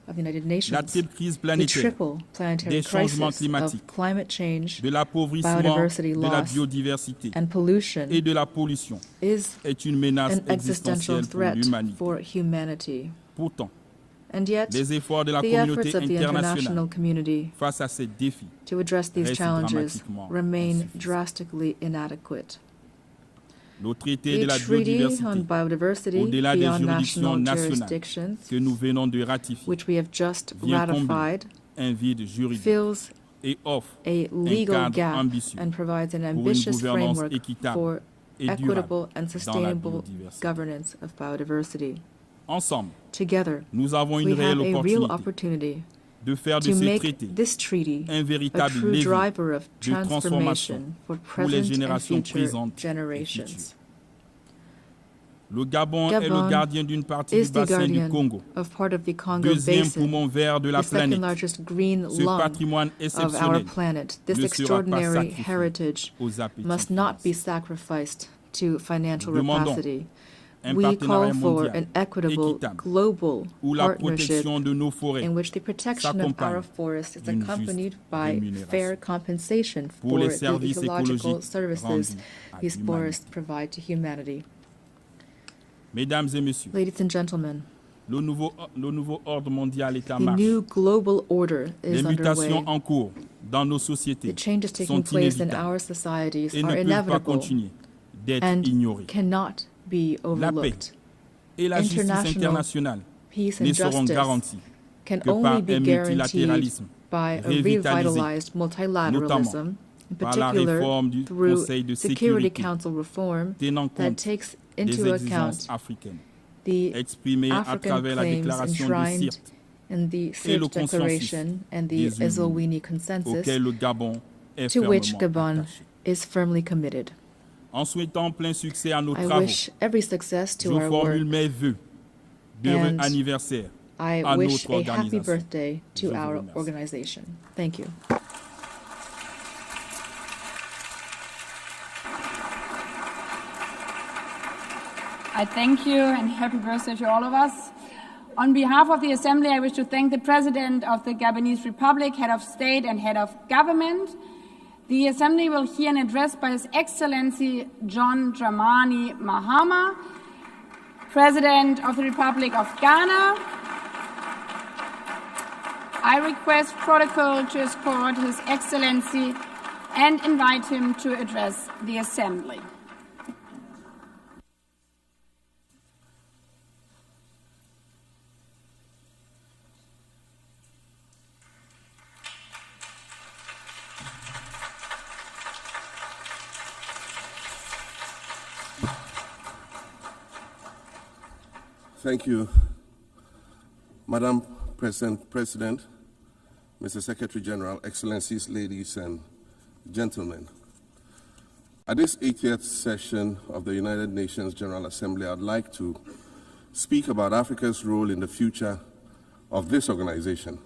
of the United la Nations, triple crise the planétaire triple planetary des changements crisis climatiques, of climate change, de l'appauvrissement biodiversity de la loss, biodiversité and pollution et de la pollution is est une menace an existential existentielle pour threat l'humanité. for humanity. Pourtant, And yet, les efforts de la the communauté efforts of the internationale international community face à ces défis to address these restent challenges dramatiquement remain insuffisants. drastically inadequate. Le traité de The la Treaty on biodiversité, Biodiversity au-delà des beyond juridictions national nationales jurisdictions, que nous venons de ratifier, which we have just vient combler ratified, un vide juridique fills et offre a un legal cadre gap ambitieux and provides an pour une ambitious gouvernance framework équitable for et equitable durable and dans la sustainable biodiversité. governance of biodiversity. Ensemble, Together, nous avons we une réelle have a real opportunité opportunity de faire de to ces make traités this treaty un a véritable true levier driver of de transformation transformation for pour les present and générations future présentes et generations. futures. Le Gabon est le Gabon gardien d'une partie is du the bassin du guardian Congo, of part of the Congo deuxième Basin, poumon vert de la the second planète. largest green Ce lung patrimoine of our exceptionnel planet. This ne sera pas extraordinary sacrifié heritage aux appétits must not be financiers. sacrificed to financial Nous demandons rapacity. un We partenariat call for mondial an equitable équitable global où la partnership protection de nos forêts in which the protection of s'accompagne our forests is d'une accompanied juste by rémunération fair compensation pour for les the services ecological écologiques services rendus à these l'humanité. forests provide to humanity. Mesdames et messieurs, Ladies and gentlemen, le nouveau ordre mondial est en the marche. new global order Les is mutations underway. en cours dans nos sociétés The changes sont taking place in inévitables our societies et are ne peuvent pas inevitable continuer d'être and ignorées. cannot be La paix overlooked. et la justice International internationale peace ne and seront justice garanties can que par only be un guaranteed multilatéralisme by a revitalisé, revitalized multilateralism, in par la particular réforme du through Conseil de Security sécurité Council reform tenant that compte takes des into exigences account africaines the exprimées à African travers la claims déclaration de enshrined Sirte in the et le Sirte Declaration and the des Unies Eswatini Consensus, auquel le Gabon est to which fermement Gabon attaché. is firmly committed. En souhaitant plein succès à nos I travaux, wish every success je to our formule work, mes vœux d'heureux and anniversaire I à wish notre a happy organisation. birthday Je to vous our remercie. organization. Thank you. I thank you and happy birthday to all of us. On behalf of the Assembly, I wish to thank the President of the Gabonese Republic, Head of State and Head of Government. The Assembly will hear an address by His Excellency John Dramani Mahama, President of the Republic of Ghana. I request protocol to escort His Excellency and invite him to address the Assembly. Thank you, Madam President, Mr. Secretary General, Excellencies, ladies and gentlemen. At this 80th session of the United Nations General Assembly, I'd like to speak about Africa's role in the future of this organization.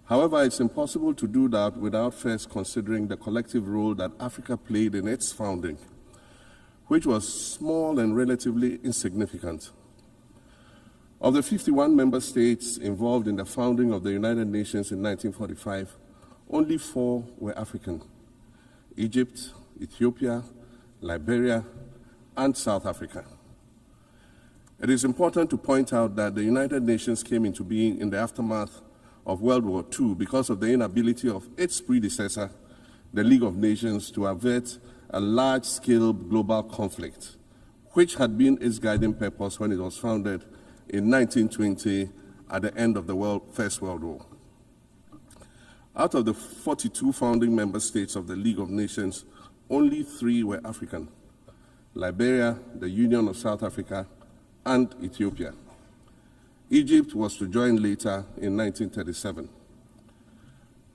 However, it's impossible to do that without first considering the collective role that Africa played in its founding, which was small and relatively insignificant. Of the 51 member states involved in the founding of the United Nations in 1945, only 4 were African: Egypt, Ethiopia, Liberia, and South Africa. It is important to point out that the United Nations came into being in the aftermath of World War II because of the inability of its predecessor, the League of Nations, to avert a large-scale global conflict, which had been its guiding purpose when it was founded in 1920 at the end of the First World War. Out of the 42 founding member states of the League of Nations, only 3 were African: Liberia, the Union of South Africa, and Ethiopia. Egypt was to join later in 1937.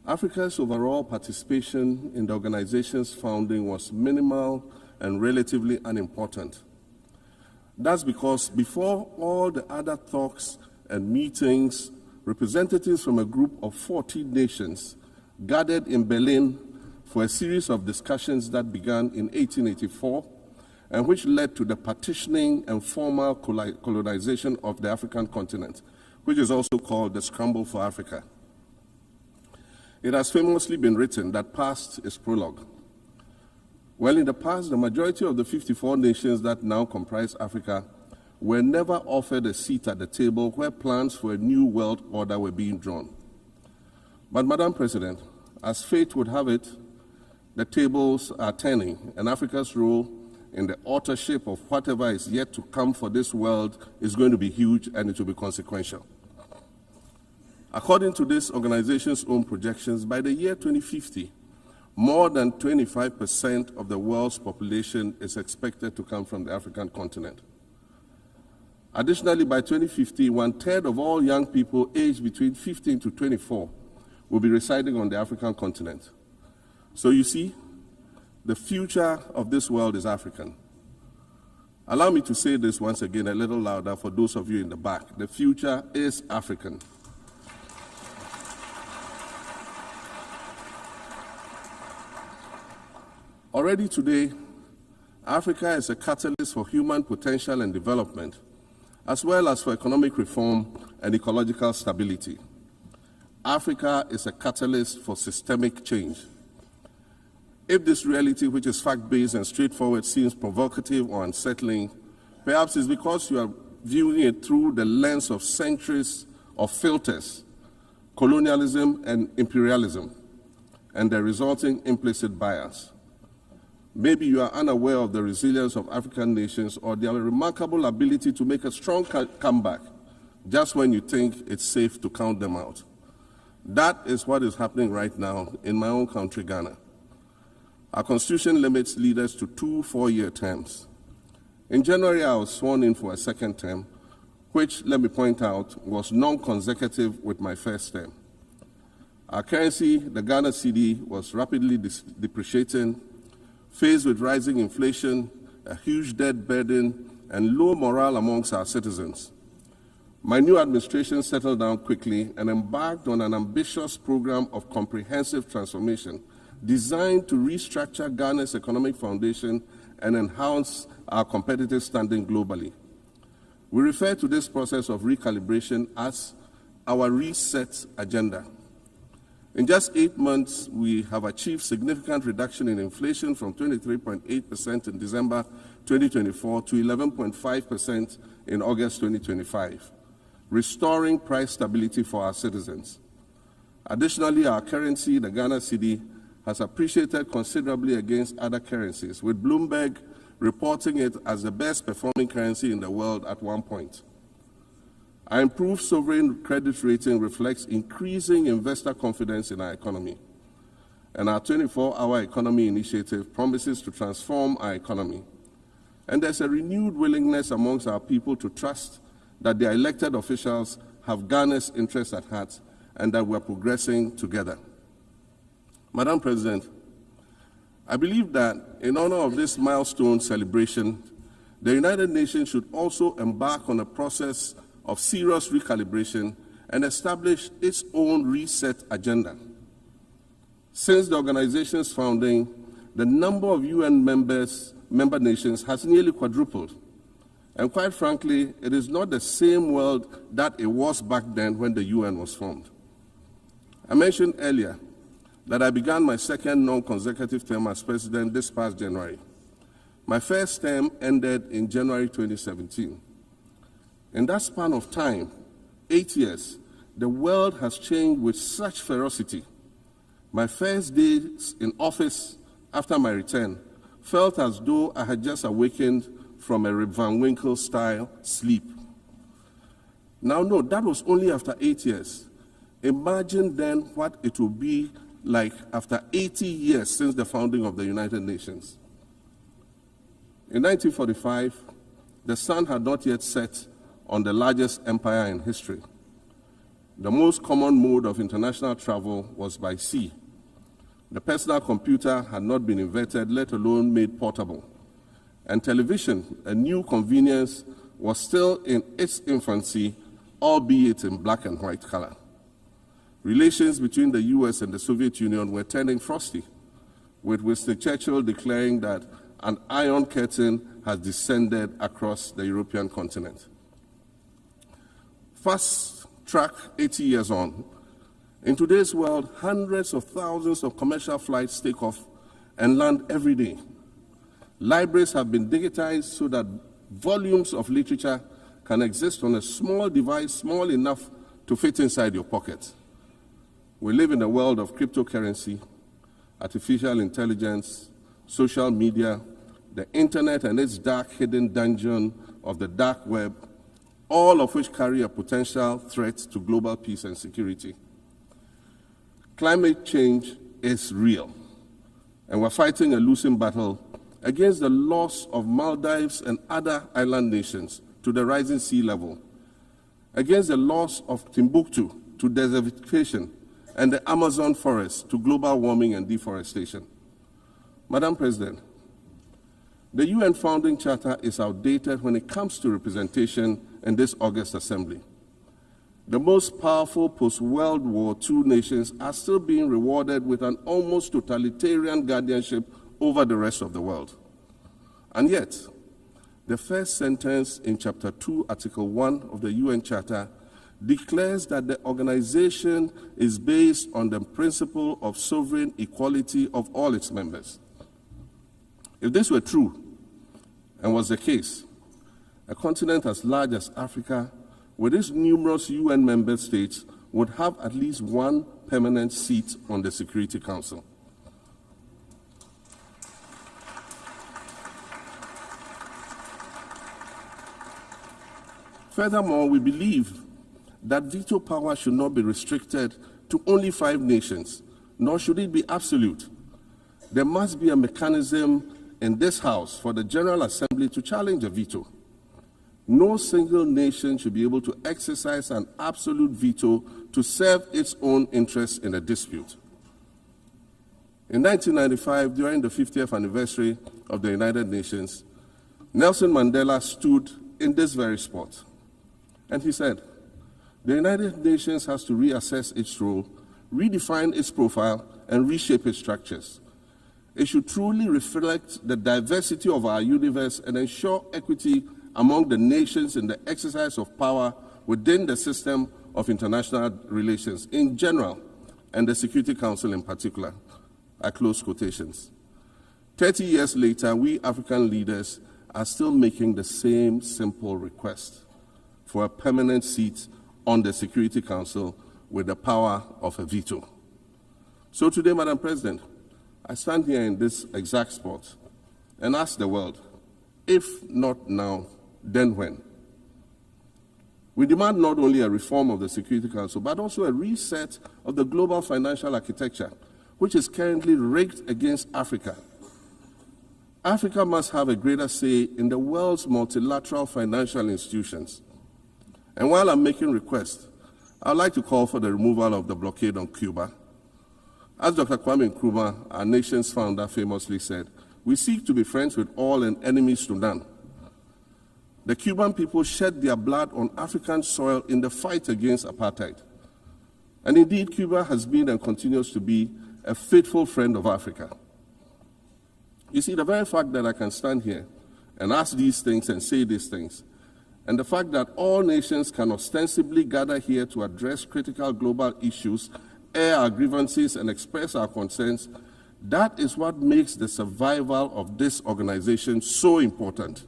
Africa's overall participation in the organization's founding was minimal and relatively unimportant. That's because before all the other talks and meetings, representatives from a group of 14 nations gathered in Berlin for a series of discussions that began in 1884 and which led to the partitioning and formal colonization of the African continent, which is also called the Scramble for Africa. It has famously been written that past is prologue. Well, in the past, the majority of the 54 nations that now comprise Africa were never offered a seat at the table where plans for a new world order were being drawn. But, Madam President, as fate would have it, the tables are turning, and Africa's role in the authorship of whatever is yet to come for this world is going to be huge, and it will be consequential. According to this organization's own projections, by the year 2050, more than 25% of the world's population is expected to come from the African continent. Additionally, by 2050, 1/3 of all young people aged between 15 to 24 will be residing on the African continent. So you see, the future of this world is African. Allow me to say this once again a little louder for those of you in the back. The future is African. Already today, Africa is a catalyst for human potential and development, as well as for economic reform and ecological stability. Africa is a catalyst for systemic change. If this reality, which is fact-based and straightforward, seems provocative or unsettling, perhaps it's because you are viewing it through the lens of centuries of filters, colonialism and imperialism, and the resulting implicit bias. Maybe you are unaware of the resilience of African nations or their remarkable ability to make a strong comeback just when you think it's safe to count them out. That is what is happening right now in my own country, Ghana. Our constitution limits leaders to 2 4-year terms. In January, I was sworn in for a second term, which, let me point out, was non-consecutive with my first term. Our currency, the Ghana cedi, was rapidly depreciating. Faced with rising inflation, a huge debt burden, and low morale amongst our citizens, my new administration settled down quickly and embarked on an ambitious program of comprehensive transformation designed to restructure Ghana's economic foundation and enhance our competitive standing globally. We refer to this process of recalibration as our reset agenda. In just 8 months, we have achieved significant reduction in inflation from 23.8% in December 2024 to 11.5% in August 2025, restoring price stability for our citizens. Additionally, our currency, the Ghana cedi, has appreciated considerably against other currencies, with Bloomberg reporting it as the best performing currency in the world at one point. Our improved sovereign credit rating reflects increasing investor confidence in our economy. And our 24-hour economy initiative promises to transform our economy. And there's a renewed willingness amongst our people to trust that their elected officials have Ghana's interests at heart and that we're progressing together. Madam President, I believe that in honor of this milestone celebration, the United Nations should also embark on a process of serious recalibration and establish its own reset agenda. Since the organization's founding, the number of UN member nations has nearly quadrupled. And quite frankly, it is not the same world that it was back then when the UN was formed. I mentioned earlier that I began my second non-consecutive term as president this past January. My first term ended in January 2017. In that span of time, 8 years, the world has changed with such ferocity. My first days in office after my return felt as though I had just awakened from a Rip Van Winkle-style sleep. Now, no, that was only after 8 years. Imagine then what it will be like after 80 years since the founding of the United Nations. In 1945, the sun had not yet set on the largest empire in history. The most common mode of international travel was by sea. The personal computer had not been invented, let alone made portable. And television, a new convenience, was still in its infancy, albeit in black and white color. Relations between the US and the Soviet Union were turning frosty, with Winston Churchill declaring that an iron curtain has descended across the European continent. Fast track 80 years on. In today's world, hundreds of thousands of commercial flights take off and land every day. Libraries have been digitized so that volumes of literature can exist on a small device, small enough to fit inside your pocket. We live in a world of cryptocurrency, artificial intelligence, social media, the internet and its dark hidden dungeon of the dark web, all of which carry a potential threat to global peace and security. Climate change is real, and we're fighting a losing battle against the loss of Maldives and other island nations to the rising sea level, against the loss of Timbuktu to desertification and the Amazon forest to global warming and deforestation. Madam President, the UN Founding Charter is outdated when it comes to representation in this August Assembly. The most powerful post-World War II nations are still being rewarded with an almost totalitarian guardianship over the rest of the world. And yet, the first sentence in Chapter 2, Article 1 of the UN Charter declares that the organization is based on the principle of sovereign equality of all its members. If this were true, and was the case, a continent as large as Africa, with its numerous UN member states, would have at least one permanent seat on the Security Council. Furthermore, we believe that veto power should not be restricted to only 5 nations, nor should it be absolute. There must be a mechanism in this House for the General Assembly to challenge a veto. No single nation should be able to exercise an absolute veto to serve its own interests in a dispute. In 1995, during the 50th anniversary of the United Nations, Nelson Mandela stood in this very spot, and he said, "The United Nations has to reassess its role, redefine its profile, and reshape its structures. It should truly reflect the diversity of our universe and ensure equity among the nations in the exercise of power within the system of international relations in general and the Security Council in particular." I close quotations. 30 years later, we African leaders are still making the same simple request for a permanent seat on the Security Council with the power of a veto. So today, Madam President, I stand here in this exact spot and ask the world, if not now, then when? We demand not only a reform of the Security Council, but also a reset of the global financial architecture, which is currently rigged against Africa. Africa must have a greater say in the world's multilateral financial institutions. And while I'm making requests, I'd like to call for the removal of the blockade on Cuba. As Dr. Kwame Nkrumah, our nation's founder, famously said, "We seek to be friends with all and enemies to none." The Cuban people shed their blood on African soil in the fight against apartheid. And indeed, Cuba has been and continues to be a faithful friend of Africa. You see, the very fact that I can stand here and ask these things and say these things, and the fact that all nations can ostensibly gather here to address critical global issues, air our grievances, and express our concerns, that is what makes the survival of this organization so important.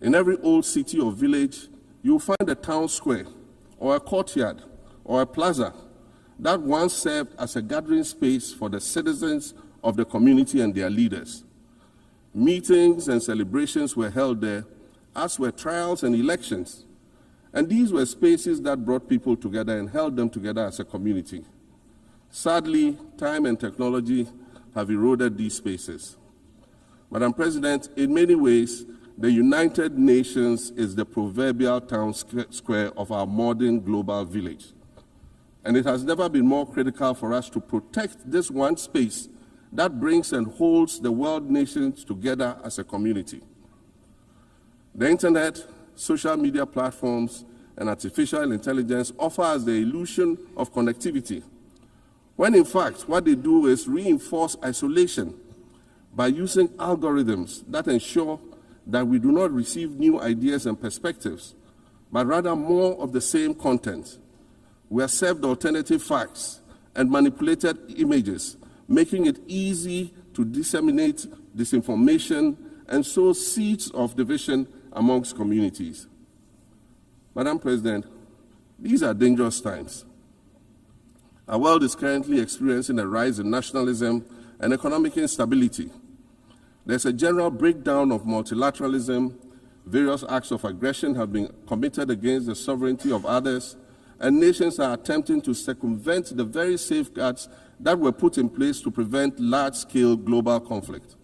In every old city or village, you'll find a town square, or a courtyard, or a plaza that once served as a gathering space for the citizens of the community and their leaders. Meetings and celebrations were held there, as were trials and elections. And these were spaces that brought people together and held them together as a community. Sadly, time and technology have eroded these spaces. Madam President, in many ways, the United Nations is the proverbial town square of our modern global village. And it has never been more critical for us to protect this one space that brings and holds the world nations together as a community. The internet, social media platforms, and artificial intelligence offer us the illusion of connectivity, when in fact what they do is reinforce isolation by using algorithms that ensure that we do not receive new ideas and perspectives, but rather more of the same content. We are served alternative facts and manipulated images, making it easy to disseminate disinformation and sow seeds of division amongst communities. Madam President, these are dangerous times. Our world is currently experiencing a rise in nationalism and economic instability. There's a general breakdown of multilateralism. Various acts of aggression have been committed against the sovereignty of others, and nations are attempting to circumvent the very safeguards that were put in place to prevent large-scale global conflict.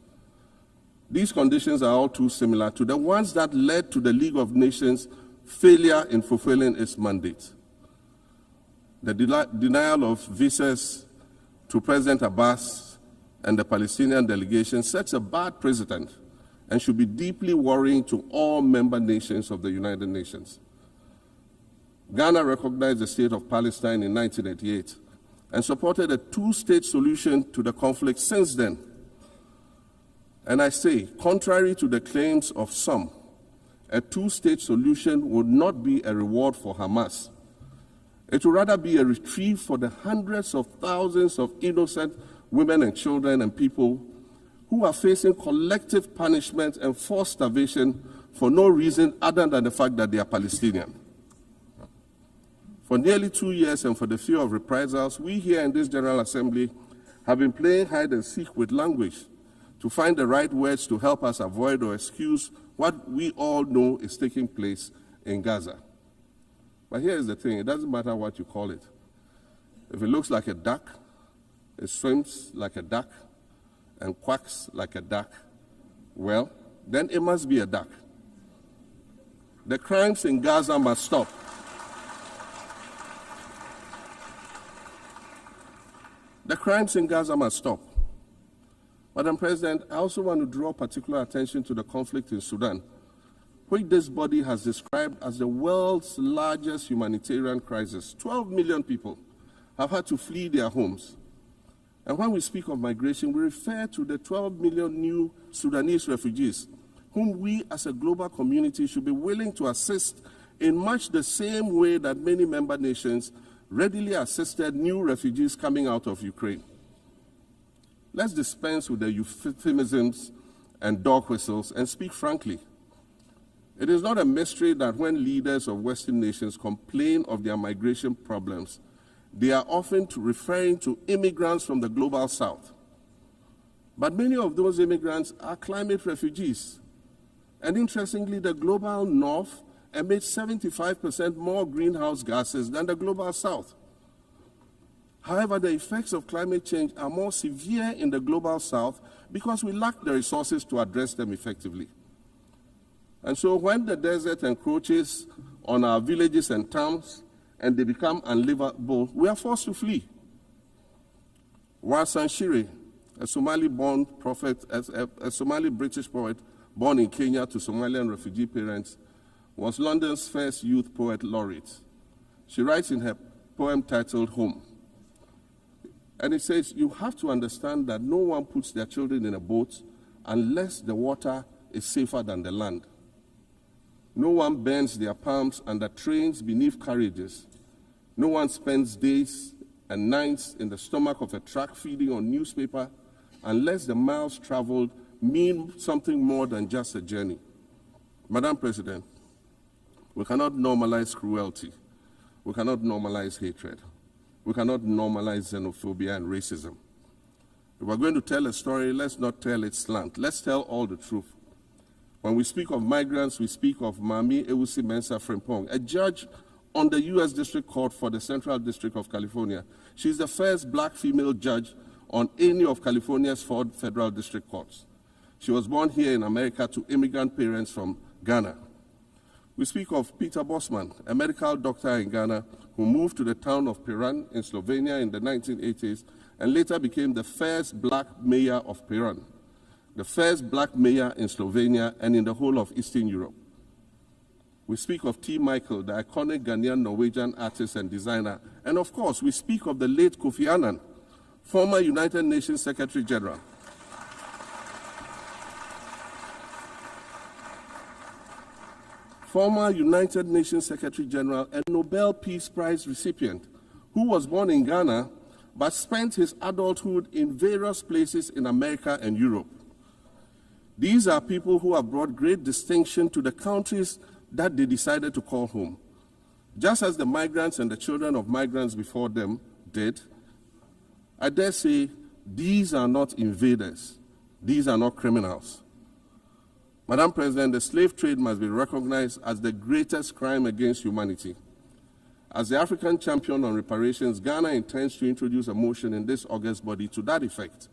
These conditions are all too similar to the ones that led to the League of Nations' failure in fulfilling its mandate. The denial of visas to President Abbas and the Palestinian delegation sets a bad precedent and should be deeply worrying to all member nations of the United Nations. Ghana recognized the state of Palestine in 1988 and supported a two-state solution to the conflict since then. And I say, contrary to the claims of some, a two-state solution would not be a reward for Hamas. It would rather be a reprieve for the hundreds of thousands of innocent women and children and people who are facing collective punishment and forced starvation for no reason other than the fact that they are Palestinian. For nearly 2 years and for the fear of reprisals, we here in this General Assembly have been playing hide and seek with language to find the right words to help us avoid or excuse what we all know is taking place in Gaza. But here is the thing, it doesn't matter what you call it. If it looks like a duck, it swims like a duck, and quacks like a duck, well, then it must be a duck. The crimes in Gaza must stop. The crimes in Gaza must stop. Madam President, I also want to draw particular attention to the conflict in Sudan, which this body has described as the world's largest humanitarian crisis. 12 million people have had to flee their homes. And when we speak of migration, we refer to the 12 million new Sudanese refugees, whom we as a global community should be willing to assist in much the same way that many member nations readily assisted new refugees coming out of Ukraine. Let's dispense with the euphemisms and dog whistles and speak frankly. It is not a mystery that when leaders of Western nations complain of their migration problems, they are often referring to immigrants from the global south. But many of those immigrants are climate refugees. And interestingly, the global north emits 75% more greenhouse gases than the global south. However, the effects of climate change are more severe in the global south because we lack the resources to address them effectively. And so when the desert encroaches on our villages and towns and they become unlivable, we are forced to flee. Warsan Shire, a Somali-born prophet, a Somali-British poet born in Kenya to Somalian refugee parents, was London's first youth poet laureate. She writes in her poem titled Home, and it says, "You have to understand that no one puts their children in a boat unless the water is safer than the land. No one bends their palms under trains beneath carriages. No one spends days and nights in the stomach of a truck feeding on newspaper unless the miles traveled mean something more than just a journey." Madam President, we cannot normalize cruelty. We cannot normalize hatred. We cannot normalize xenophobia and racism. If we're going to tell a story, let's not tell it slant. Let's tell all the truth. When we speak of migrants, we speak of Mami Ewusi Mensah Frimpong, a judge on the U.S. District Court for the Central District of California. She's the first black female judge on any of California's 4 federal district courts. She was born here in America to immigrant parents from Ghana. We speak of Peter Bosman, a medical doctor in Ghana who moved to the town of Piran in Slovenia in the 1980s and later became the first black mayor of Piran, the first black mayor in Slovenia and in the whole of Eastern Europe. We speak of T. Michael, the iconic Ghanaian Norwegian artist and designer. And of course, we speak of the late Kofi Annan, former United Nations Secretary General. Former United Nations Secretary General and Nobel Peace Prize recipient, who was born in Ghana but spent his adulthood in various places in America and Europe. These are people who have brought great distinction to the countries that they decided to call home. Just as the migrants and the children of migrants before them did, I dare say these are not invaders. These are not criminals. Madam President, the slave trade must be recognized as the greatest crime against humanity. As the African champion on reparations, Ghana intends to introduce a motion in this August body to that effect.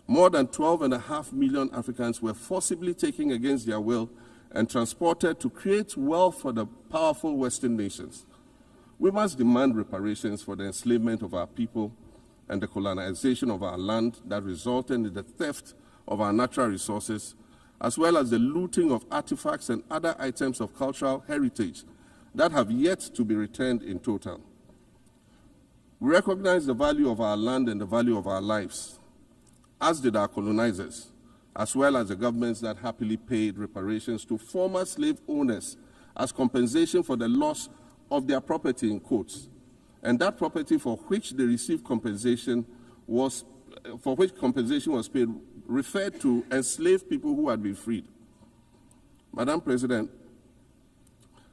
More than 12.5 million Africans were forcibly taken against their will and transported to create wealth for the powerful Western nations. We must demand reparations for the enslavement of our people and the colonization of our land that resulted in the theft of our natural resources, as well as the looting of artifacts and other items of cultural heritage that have yet to be returned in total. We recognize the value of our land and the value of our lives, as did our colonizers, as well as the governments that happily paid reparations to former slave owners as compensation for the loss of their property, in quotes, and that property for which they received compensation was paid referred to enslaved people who had been freed. Madam President,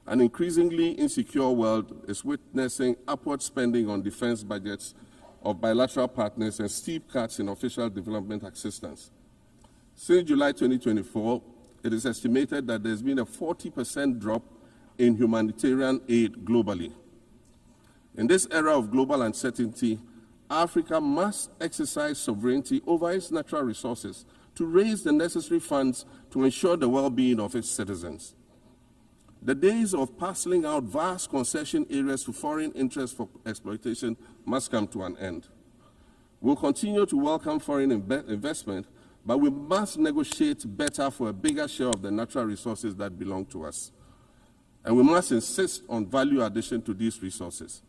an increasingly insecure world is witnessing upward spending on defense budgets of bilateral partners and steep cuts in official development assistance. Since July 2024, it is estimated that there's been a 40% drop in humanitarian aid globally. In this era of global uncertainty, Africa must exercise sovereignty over its natural resources to raise the necessary funds to ensure the well-being of its citizens. The days of parceling out vast concession areas to foreign interests for exploitation must come to an end. We'll continue to welcome foreign investment, but we must negotiate better for a bigger share of the natural resources that belong to us. And we must insist on value addition to these resources.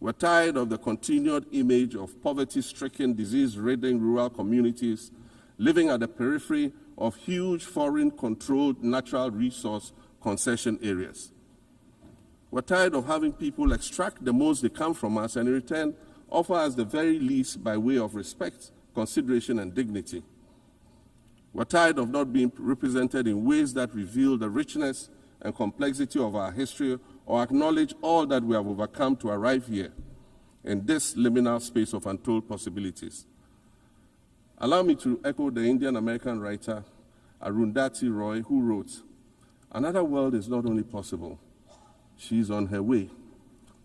We're tired of the continued image of poverty-stricken, disease-ridden rural communities living at the periphery of huge foreign-controlled natural resource concession areas. We're tired of having people extract the most they can from us and in return offer us the very least by way of respect, consideration, and dignity. We're tired of not being represented in ways that reveal the richness and complexity of our history or acknowledge all that we have overcome to arrive here in this liminal space of untold possibilities. Allow me to echo the Indian-American writer Arundhati Roy, who wrote, "Another world is not only possible, she's on her way.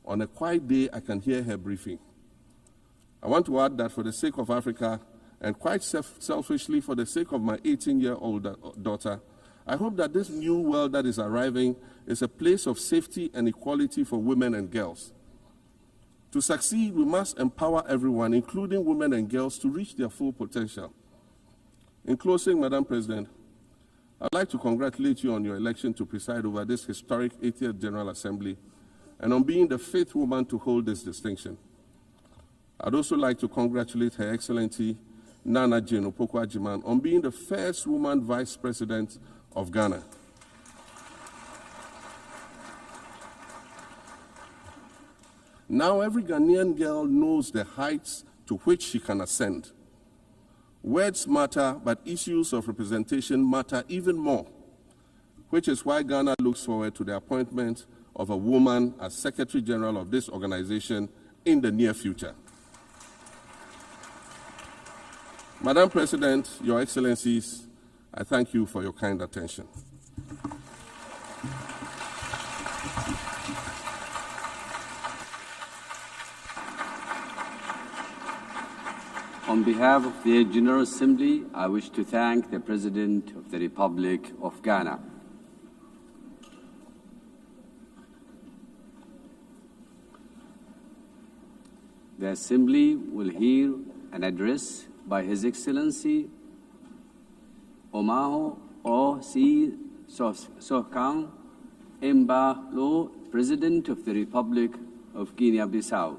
On a quiet day, I can hear her briefing." I want to add that for the sake of Africa, and quite selfishly for the sake of my 18-year-old daughter, I hope that this new world that is arriving is a place of safety and equality for women and girls. To succeed, we must empower everyone, including women and girls, to reach their full potential. In closing, Madam President, I'd like to congratulate you on your election to preside over this historic 80th General Assembly and on being the 5th woman to hold this distinction. I'd also like to congratulate Her Excellency Nana Jane Opoku-Agyeman on being the first woman Vice President of Ghana. Now every Ghanaian girl knows the heights to which she can ascend. Words matter, but issues of representation matter even more, which is why Ghana looks forward to the appointment of a woman as Secretary General of this organization in the near future. Madam President, Your Excellencies, I thank you for your kind attention. On behalf of the General Assembly, I wish to thank the President of the Republic of Ghana. The Assembly will hear an address by His Excellency Omaho O.C. Sohkan Embalo, President of the Republic of Guinea-Bissau.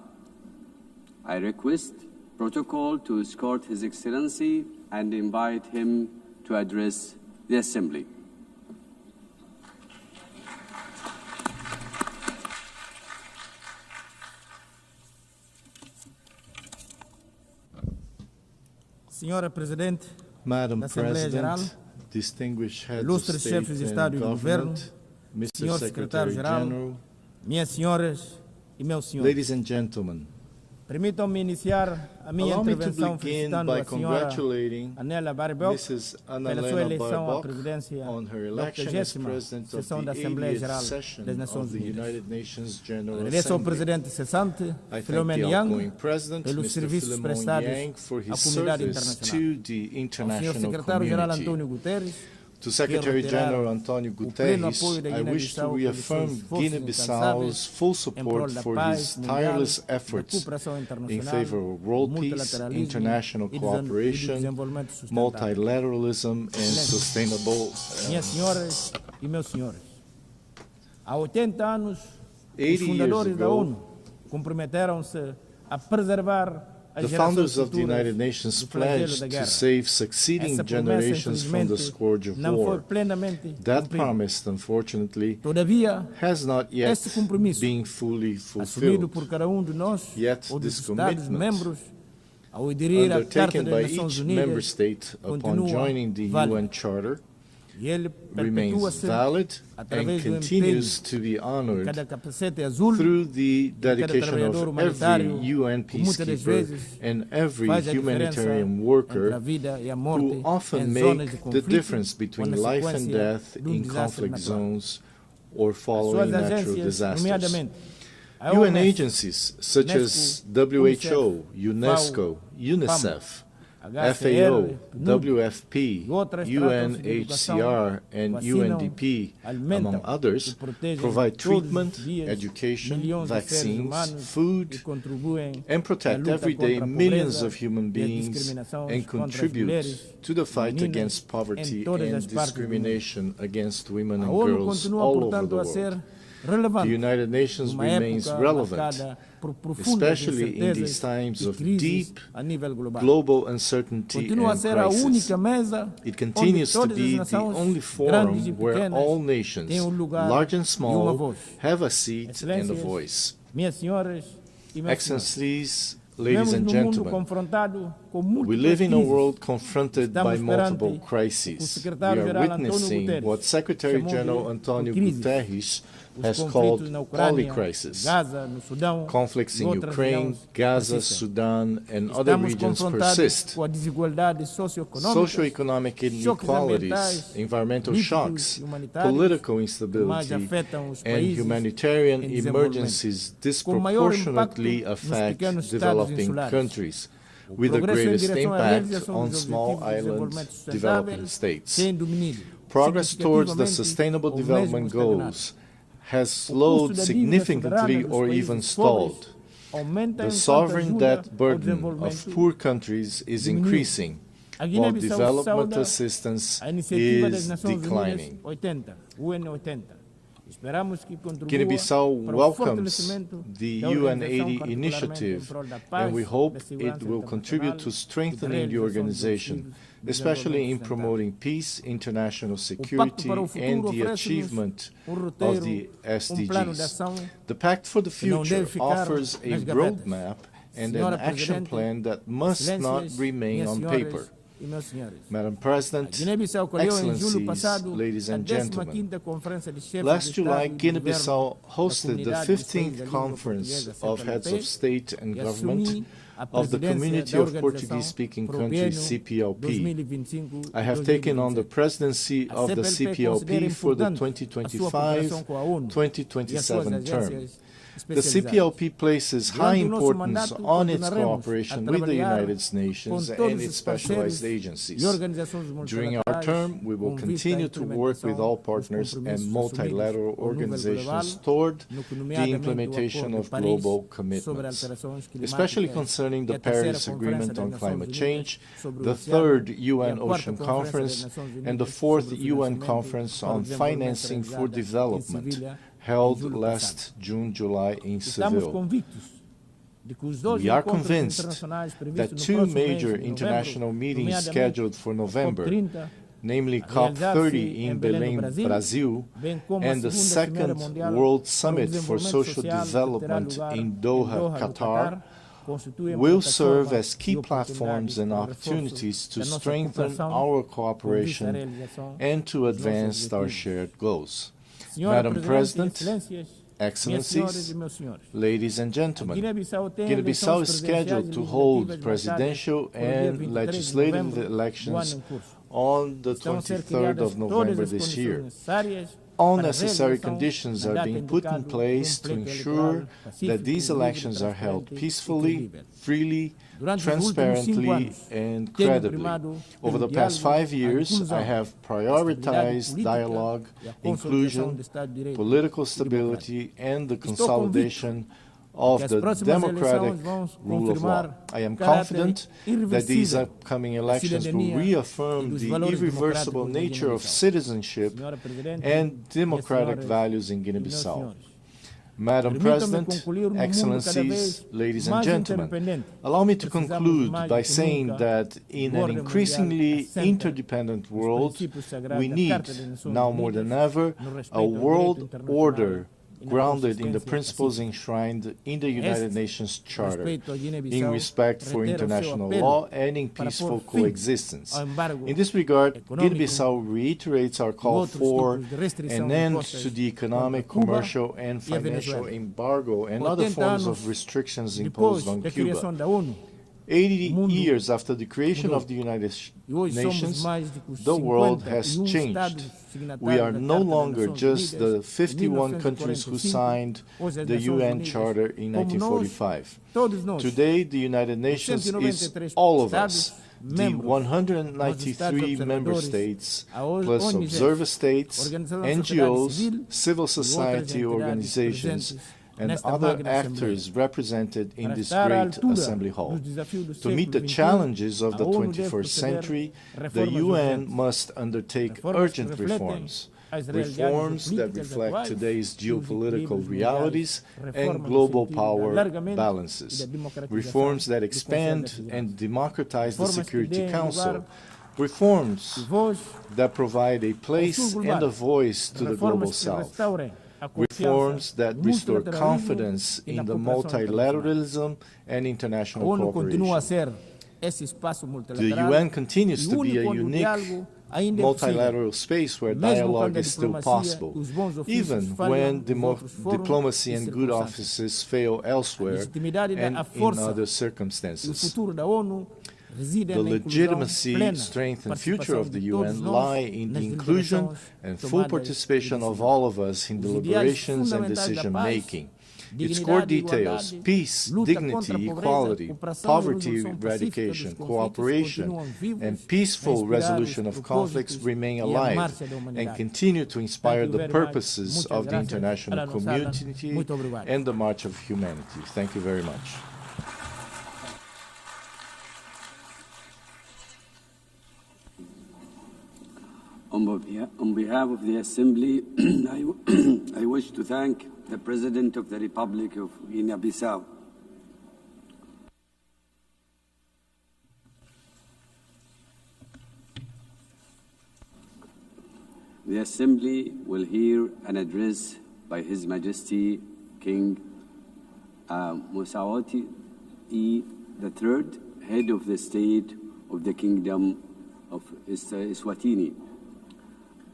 I request protocol to escort His Excellency and invite him to address the Assembly. Senhora Presidente, Madam Assembleia Geral, distinguished heads of ilustres state chefes de Estado and e Governo, government, Mr. Senhor Secretário-Geral, Secretary-General, minhas senhoras e meus senhores. ladies and gentlemen, Permitam-me iniciar a minha allow me to intervenção begin felicitando by a senhora congratulating Anela Barbel Mrs. pela sua Annalena eleição à Baerbock presidência on her da election as 80ª President of sessão the da Assembleia 80th Geral session das Nações of the Unidas. United Nations General Agradeço ao Assembly. presidente cessante, I thank Philemon the Yang, outgoing President, pelos Mr. serviços Philemon prestados Yang, for à his comunidade service internacional. to the Ao Senhor international Secretário-Geral community. Antônio Guterres, To Secretary-General Antonio Guterres, I wish to reaffirm Guinea-Bissau's full support for his tireless efforts in favor of world peace, international cooperation, multilateralism, and sustainable. Minhas senhoras e meus senhores, há 80 anos, os 80 fundadores years da ago, ONU comprometeram-se a preservar as the gerações founders of the futuras United Nations do flagelo pledged da to guerra. save succeeding Essa promessa, generations from the infelizmente, scourge of não foi war. plenamente That cumprida. promise, unfortunately, Todavia, has not yet esse compromisso, been fully assumido fulfilled. por cada de nós Yet ou dos this Estados-membros, ao aderir à Carta undertaken das by Nações each member Unidas, state upon continua joining the válido. UN Charter E ele remains perpetua-se valid and através do continues empenho to be de honored cada capacete azul, through the cada dedication trabalhador of every humanitário, UN que muitas das peacekeeper vezes and every faz a humanitarian diferença worker entre a vida e a morte who often em zonas make de the conflito difference ou between na life and sequência death de in desastre conflict natural. zones or As following suas natural agências, disasters. nomeadamente a UN OMS, agencies such as UNESCO, WHO, UNESCO, UNICEF, FAO, WFP, UNHCR, and UNDP, among others, provide treatment, education, vaccines, food, and protect every day millions of human beings and contribute to the fight against poverty and discrimination against women and girls all over the world. The United Nations remains relevant, especially in these times of deep global uncertainty and crisis. It continues to be the only forum where all nations, large and small, have a seat and a voice. Excellencies, ladies and gentlemen, we live in a world confronted by multiple crises. We are witnessing what Secretary-General Antonio Guterres has called polycrisis. Conflicts in Ukraine, Gaza, Sudan, and other regions persist. Socioeconomic inequalities, environmental shocks, political instability, and humanitarian emergencies disproportionately affect developing countries, with the greatest impact on small island developing states. Progress towards the Sustainable Development Goals has slowed significantly or even stalled. The sovereign debt burden of poor countries is increasing, while development assistance is declining. Guinea-Bissau welcomes the UN80 initiative, and we hope it will contribute to strengthening the organization, especially in promoting peace, international security, and the achievement of the SDGs. The Pact for the Future offers a roadmap and an action plan that must not remain on paper. Madam President, Excellencies, ladies and gentlemen, last July, Guinea-Bissau hosted the 15th Conference of Heads of State and Government of the Community of Portuguese-Speaking Countries, CPLP. I have taken on the presidency of the CPLP for the 2025-2027 term. The CPLP places high importance on its cooperation with the United Nations and its specialized agencies. During our term, we will continue to work with all partners and multilateral organizations toward the implementation of global commitments, especially concerning the Paris Agreement on Climate Change, the 3rd UN Ocean Conference, and the 4th UN Conference on Financing for Development, held last June-July in Seville. We are convinced that two major international meetings scheduled for November, namely COP30 in Belém, Brazil, and the 2nd World Summit for Social Development in Doha, Qatar, will serve as key platforms and opportunities to strengthen our cooperation and to advance our shared goals. Madam President, Excellencies, ladies and gentlemen, Guinea-Bissau is scheduled to hold presidential and legislative elections on the 23rd of November this year. All necessary conditions are being put in place to ensure that these elections are held peacefully, freely, transparently, and credibly. Over the past 5 years, I have prioritized dialogue, inclusion, political stability, and the consolidation of the democratic rule of law. I am confident that these upcoming elections will reaffirm the irreversible nature of citizenship and democratic values in Guinea-Bissau. Madam President, Excellencies, ladies and gentlemen, allow me to conclude by saying that in an increasingly interdependent world, we need, now more than ever, a world order grounded in the principles enshrined in the United Nations Charter, in respect for international law and in peaceful coexistence. In this regard, Guinea-Bissau reiterates our call for an end to the economic, commercial, and financial embargo and other forms of restrictions imposed on Cuba. 80 years after the creation of the United Nations, the world has changed. We are no longer just the 51 countries who signed the UN Charter in 1945. Today, the United Nations is all of us, the 193 member states, plus observer states, NGOs, civil society organizations, and other actors represented in this great assembly hall. To meet the challenges of the 21st century, the UN must undertake urgent reforms, reforms that reflect today's geopolitical realities and global power balances, reforms that expand and democratize the Security Council, reforms that provide a place and a voice to the Global South, reforms that restore confidence in the multilateralism and international cooperation. The UN continues to be a unique multilateral space where dialogue is still possible, even when diplomacy and good offices fail elsewhere and in other circumstances. The legitimacy, strength, and future of the UN lie in the inclusion and full participation of all of us in deliberations and decision-making. Its core details, peace, dignity, equality, poverty eradication, cooperation, and peaceful resolution of conflicts remain alive and continue to inspire the purposes of the international community and the march of humanity. Thank you very much. On behalf of the Assembly, I wish to thank the President of the Republic of Guinea-Bissau. The Assembly will hear an address by His Majesty King Mosawati III, Head of the State of the Kingdom of Eswatini.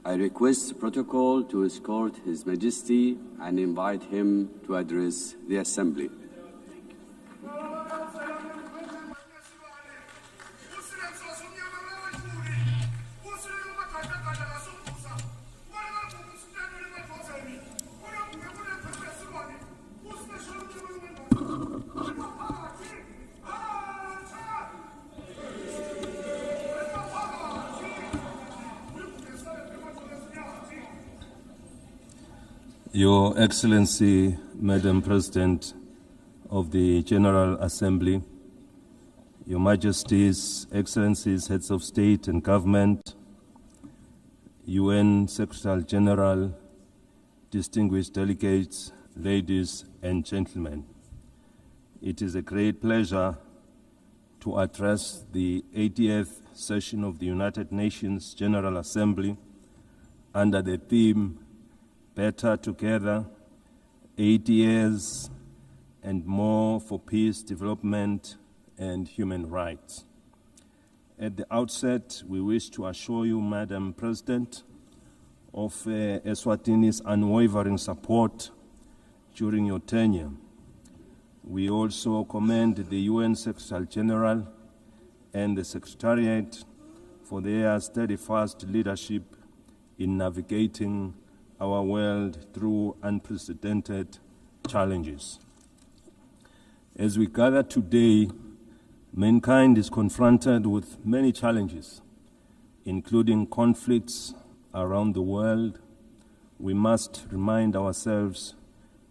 I request protocol to escort His Majesty and invite him to address the Assembly. Your Excellency, Madam President of the General Assembly, Your Majesties, Excellencies, Heads of State and Government, UN Secretary General, distinguished delegates, ladies and gentlemen, it is a great pleasure to address the 80th session of the United Nations General Assembly under the theme Better Together, 80 years and more for peace, development, and human rights. At the outset, we wish to assure you, Madam President, of Eswatini's unwavering support during your tenure. We also commend the UN Secretary General and the Secretariat for their steadfast leadership in navigating our world through unprecedented challenges. As we gather today, mankind is confronted with many challenges, including conflicts around the world. We must remind ourselves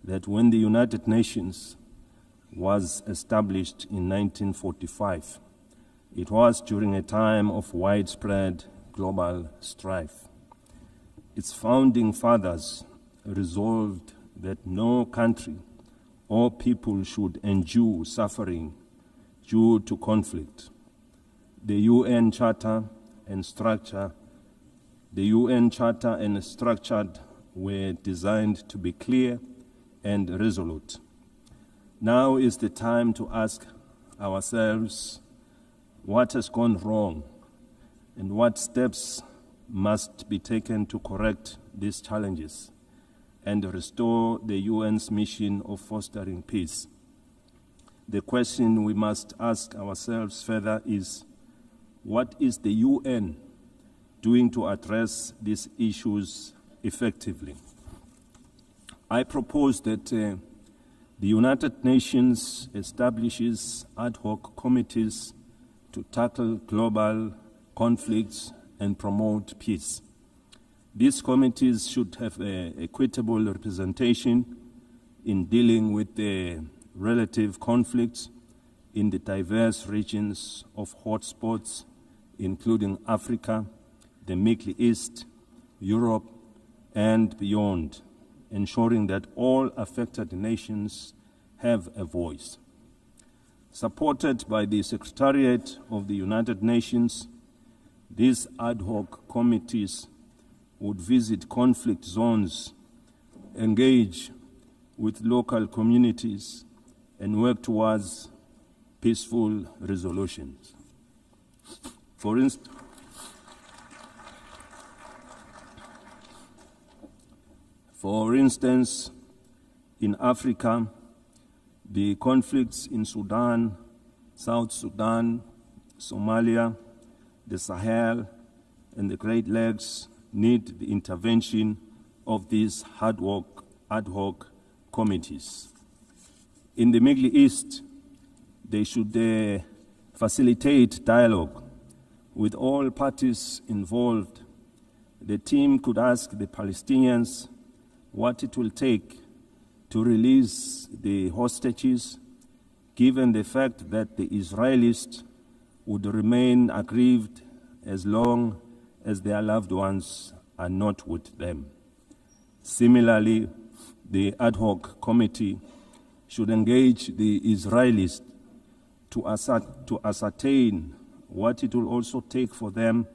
that when the United Nations was established in 1945, it was during a time of widespread global strife. Its founding fathers resolved that no country or people should endure suffering due to conflict. The UN Charter and structure were designed to be clear and resolute. Now is the time to ask ourselves what has gone wrong and what steps must be taken to correct these challenges and restore the UN's mission of fostering peace. The question we must ask ourselves further is, what is the UN doing to address these issues effectively? I propose that the United Nations establishes ad hoc committees to tackle global conflicts and promote peace. These committees should have equitable representation in dealing with the relative conflicts in the diverse regions of hotspots, including Africa, the Middle East, Europe, and beyond, ensuring that all affected nations have a voice. Supported by the Secretariat of the United Nations, these ad hoc committees would visit conflict zones, engage with local communities, and work towards peaceful resolutions. For instance, in Africa, the conflicts in Sudan, South Sudan, Somalia, the Sahel, and the Great Lakes need the intervention of these ad hoc committees. In the Middle East, they should facilitate dialogue with all parties involved. The team could ask the Palestinians what it will take to release the hostages, given the fact that the Israelis would remain aggrieved as long as their loved ones are not with them. Similarly, the ad hoc committee should engage the Israelis to ascertain what it will also take for them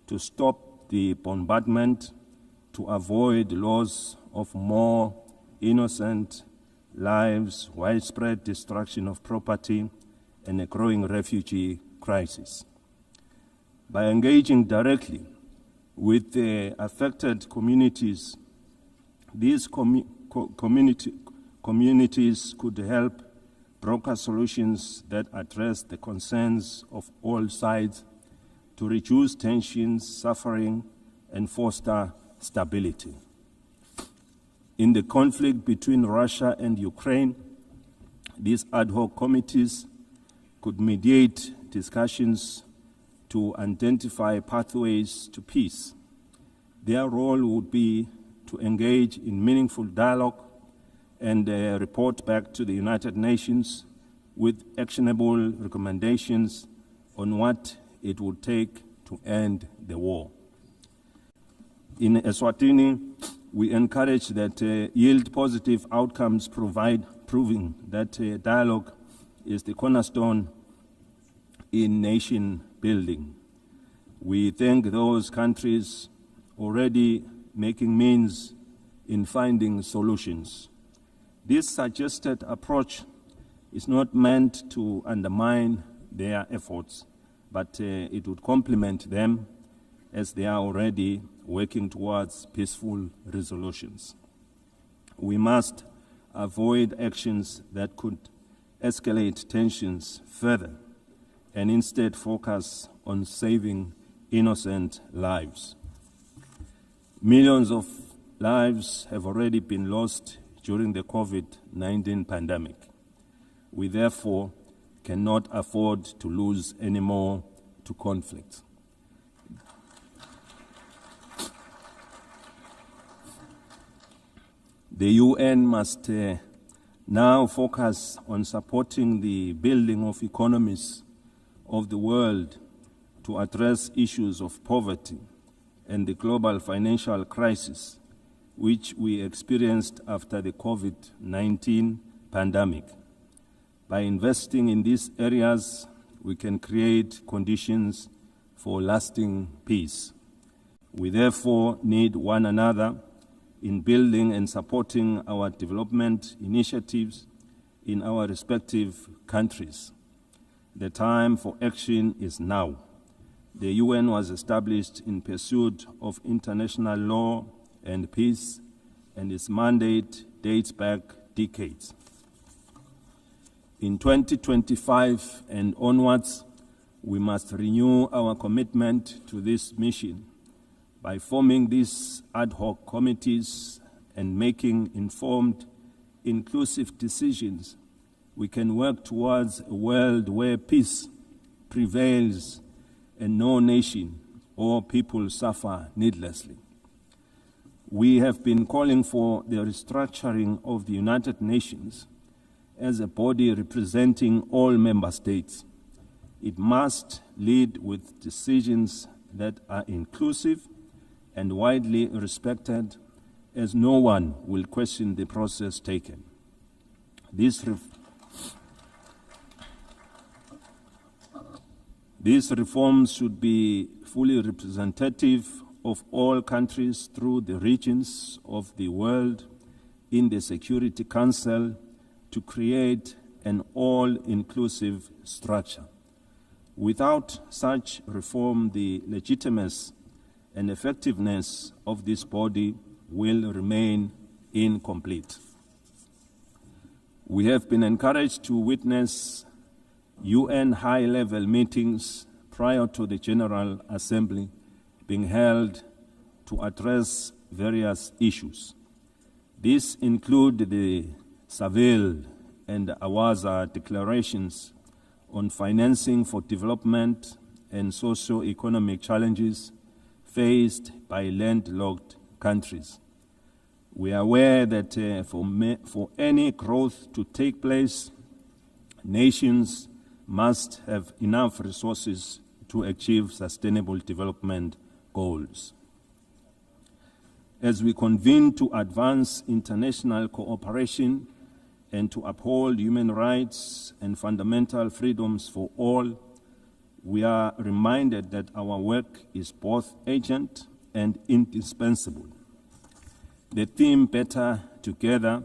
to stop the bombardment, to avoid loss of more innocent lives, widespread destruction of property, and a growing refugee crisis. By engaging directly with the affected communities, these communities could help broker solutions that address the concerns of all sides to reduce tensions, suffering, and foster stability. In the conflict between Russia and Ukraine, these ad hoc committees could mediate discussions to identify pathways to peace. Their role would be to engage in meaningful dialogue and report back to the United Nations with actionable recommendations on what it would take to end the war. In Eswatini, we encourage that yield positive outcomes proving that dialogue is the cornerstone in nation building. We thank those countries already making means in finding solutions. This suggested approach is not meant to undermine their efforts, but it would complement them as they are already working towards peaceful resolutions. We must avoid actions that could escalate tensions further and instead focus on saving innocent lives. Millions of lives have already been lost during the COVID-19 pandemic. We therefore cannot afford to lose any more to conflict. The UN must now focus on supporting the building of economies of the world to address issues of poverty and the global financial crisis which we experienced after the COVID-19 pandemic. By investing in these areas, we can create conditions for lasting peace. We therefore need one another in building and supporting our development initiatives in our respective countries. The time for action is now. The UN was established in pursuit of international law and peace, and its mandate dates back decades. In 2025 and onwards, we must renew our commitment to this mission. By forming these ad hoc committees and making informed, inclusive decisions, we can work towards a world where peace prevails and no nation or people suffer needlessly. We have been calling for the restructuring of the United Nations as a body representing all member states. It must lead with decisions that are inclusive and widely respected, as no one will question the process taken. These reforms should be fully representative of all countries through the regions of the world in the Security Council to create an all-inclusive structure. Without such reform, the legitimacy and effectiveness of this body will remain incomplete. We have been encouraged to witness UN high-level meetings prior to the General Assembly being held to address various issues. These include the Seville and Awaza declarations on financing for development and socio-economic challenges faced by landlocked countries. We are aware that for any growth to take place, nations must have enough resources to achieve sustainable development goals. As we convene to advance international cooperation and to uphold human rights and fundamental freedoms for all, we are reminded that our work is both urgent and indispensable. The theme "Better Together"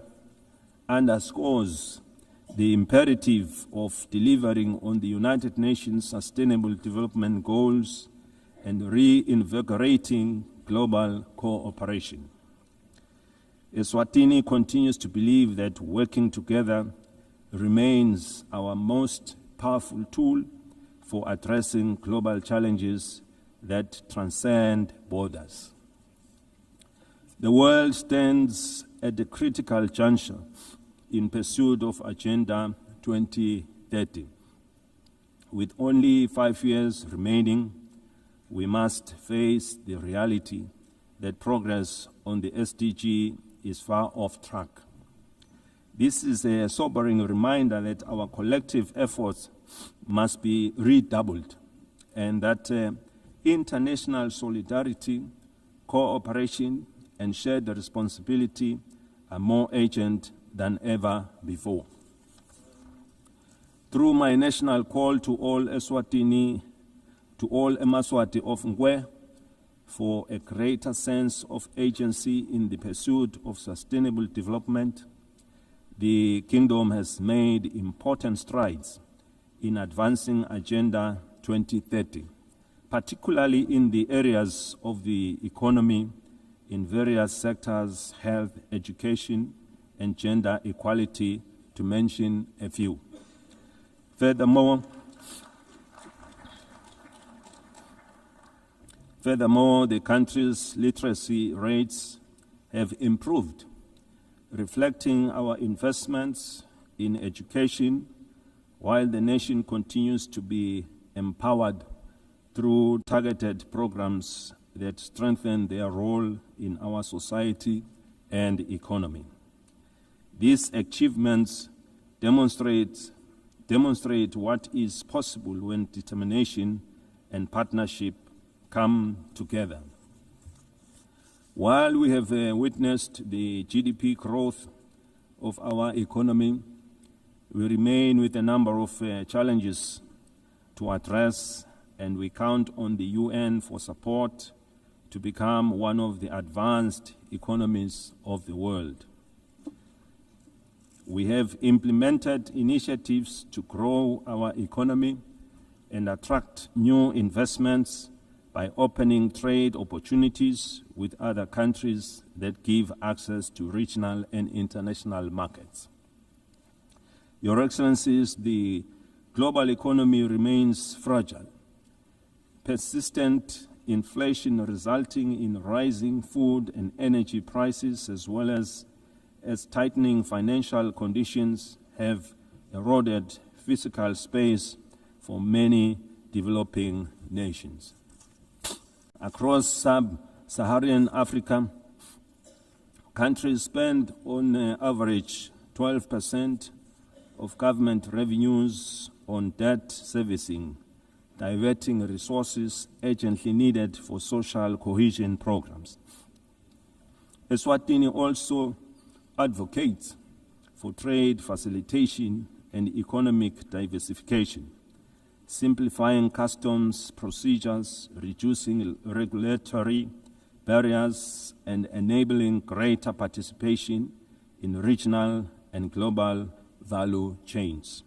underscores the imperative of delivering on the United Nations Sustainable Development Goals and reinvigorating global cooperation. Eswatini continues to believe that working together remains our most powerful tool for addressing global challenges that transcend borders. The world stands at a critical juncture in pursuit of Agenda 2030. With only 5 years remaining, we must face the reality that progress on the SDG is far off track. This is a sobering reminder that our collective efforts must be redoubled and that international solidarity, cooperation, and shared responsibility are more urgent than ever before. Through my national call to all Eswatini, to all Emaswati of Ngwe, for a greater sense of agency in the pursuit of sustainable development, the Kingdom has made important strides in advancing Agenda 2030, particularly in the areas of the economy in various sectors, health, education, and gender equality, to mention a few. Furthermore, the country's literacy rates have improved, reflecting our investments in education, while the nation continues to be empowered through targeted programs that strengthen their role in our society and economy. These achievements demonstrate what is possible when determination and partnership come together. While we have witnessed the GDP growth of our economy, we remain with a number of challenges to address, and we count on the UN for support to become one of the advanced economies of the world. We have implemented initiatives to grow our economy and attract new investments by opening trade opportunities with other countries that give access to regional and international markets. Your Excellencies, the global economy remains fragile. Persistent inflation resulting in rising food and energy prices, as well as tightening financial conditions, have eroded fiscal space for many developing nations. Across sub-Saharan Africa, countries spend on average 12% of government revenues on debt servicing, diverting resources urgently needed for social cohesion programs. Eswatini also advocates for trade facilitation and economic diversification, simplifying customs procedures, reducing regulatory barriers, and enabling greater participation in regional and global value chains.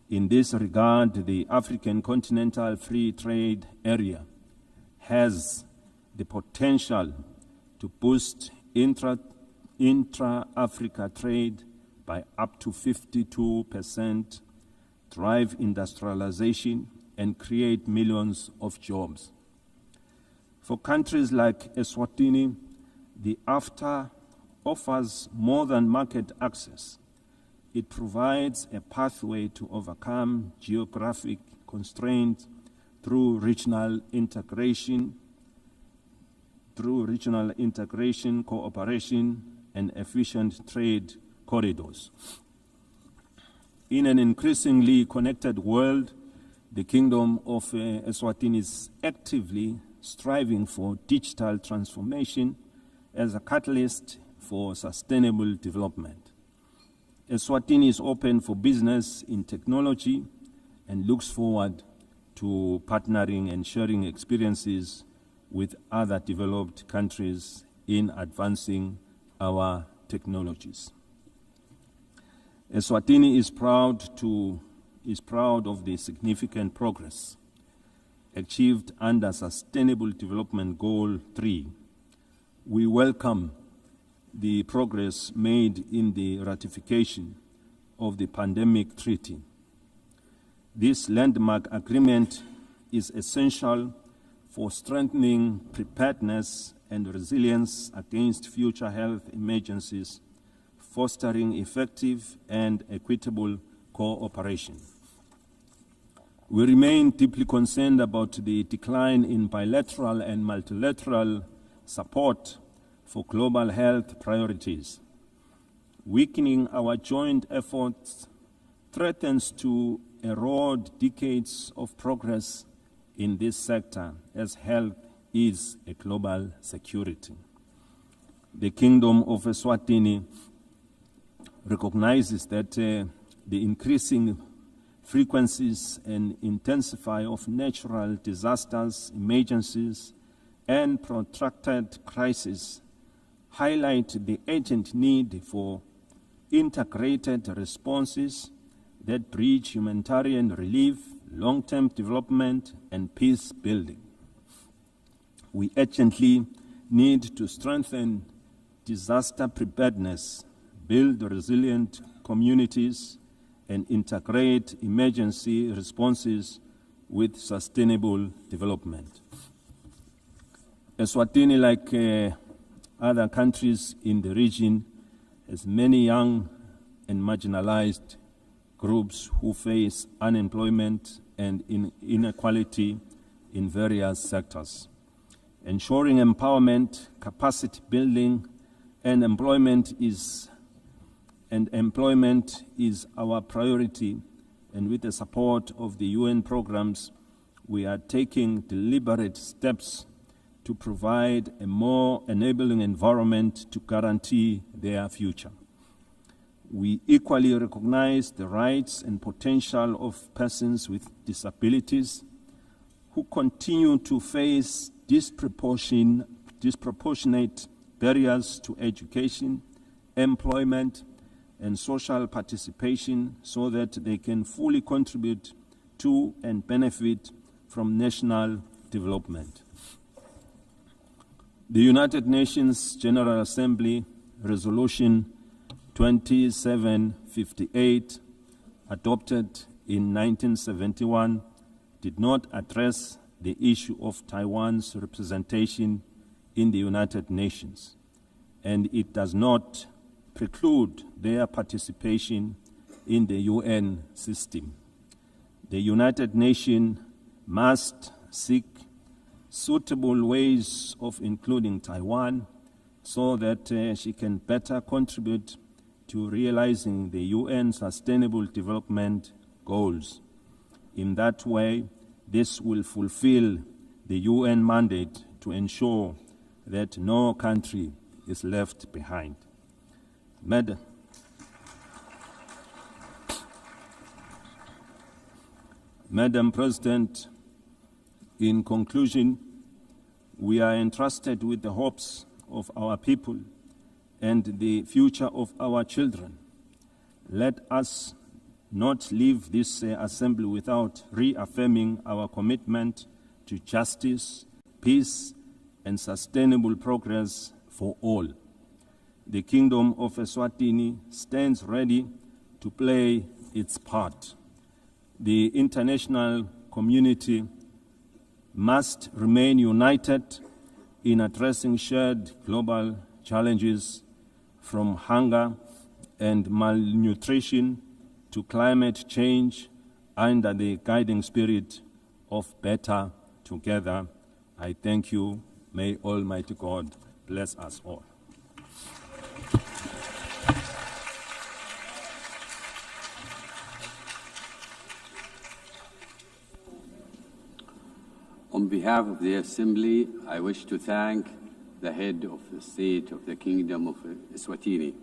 In this regard, the African Continental Free Trade Area has the potential to boost intra-Africa trade by up to 52%, drive industrialization, and create millions of jobs. For countries like Eswatini, the AfTA offers more than market access. It provides a pathway to overcome geographic constraints through regional integration, cooperation, and efficient trade corridors. In an increasingly connected world, the Kingdom of Eswatini is actively striving for digital transformation as a catalyst for sustainable development. Eswatini is open for business in technology and looks forward to partnering and sharing experiences with other developed countries in advancing our technologies. Eswatini is proud of the significant progress achieved under Sustainable Development Goal 3. We welcome the progress made in the ratification of the Pandemic Treaty. This landmark agreement is essential for strengthening preparedness and resilience against future health emergencies, fostering effective and equitable cooperation. We remain deeply concerned about the decline in bilateral and multilateral support for global health priorities. Weakening our joint efforts threatens to erode decades of progress in this sector, as health is a global security. The Kingdom of Eswatini recognizes that the increasing frequencies and intensity of natural disasters, emergencies, and protracted crises highlight the urgent need for integrated responses that bridge humanitarian relief, long-term development, and peace building. We urgently need to strengthen disaster preparedness, build resilient communities, and integrate emergency responses with sustainable development. Eswatini, like other countries in the region, has many young and marginalized groups who face unemployment and inequality in various sectors. Ensuring empowerment, capacity building, and employment is our priority, and with the support of the UN programs, we are taking deliberate steps to provide a more enabling environment to guarantee their future. We equally recognize the rights and potential of persons with disabilities who continue to face disproportionate barriers to education, employment, and social participation so that they can fully contribute to and benefit from national development. The United Nations General Assembly Resolution 2758, adopted in 1971, did not address the issue of Taiwan's representation in the United Nations, and it does not preclude their participation in the UN system. The United Nations must seek suitable ways of including Taiwan so that she can better contribute to realizing the UN Sustainable Development Goals. In that way, this will fulfill the UN mandate to ensure that no country is left behind. Madam President, in conclusion, we are entrusted with the hopes of our people and the future of our children. Let us not leave this assembly without reaffirming our commitment to justice, peace, and sustainable progress for all. The Kingdom of Eswatini stands ready to play its part. The international community must remain united in addressing shared global challenges, from hunger and malnutrition to climate change, under the guiding spirit of better together. I thank you. May Almighty God bless us all. On behalf of the Assembly, I wish to thank the head of the state of the Kingdom of Eswatini.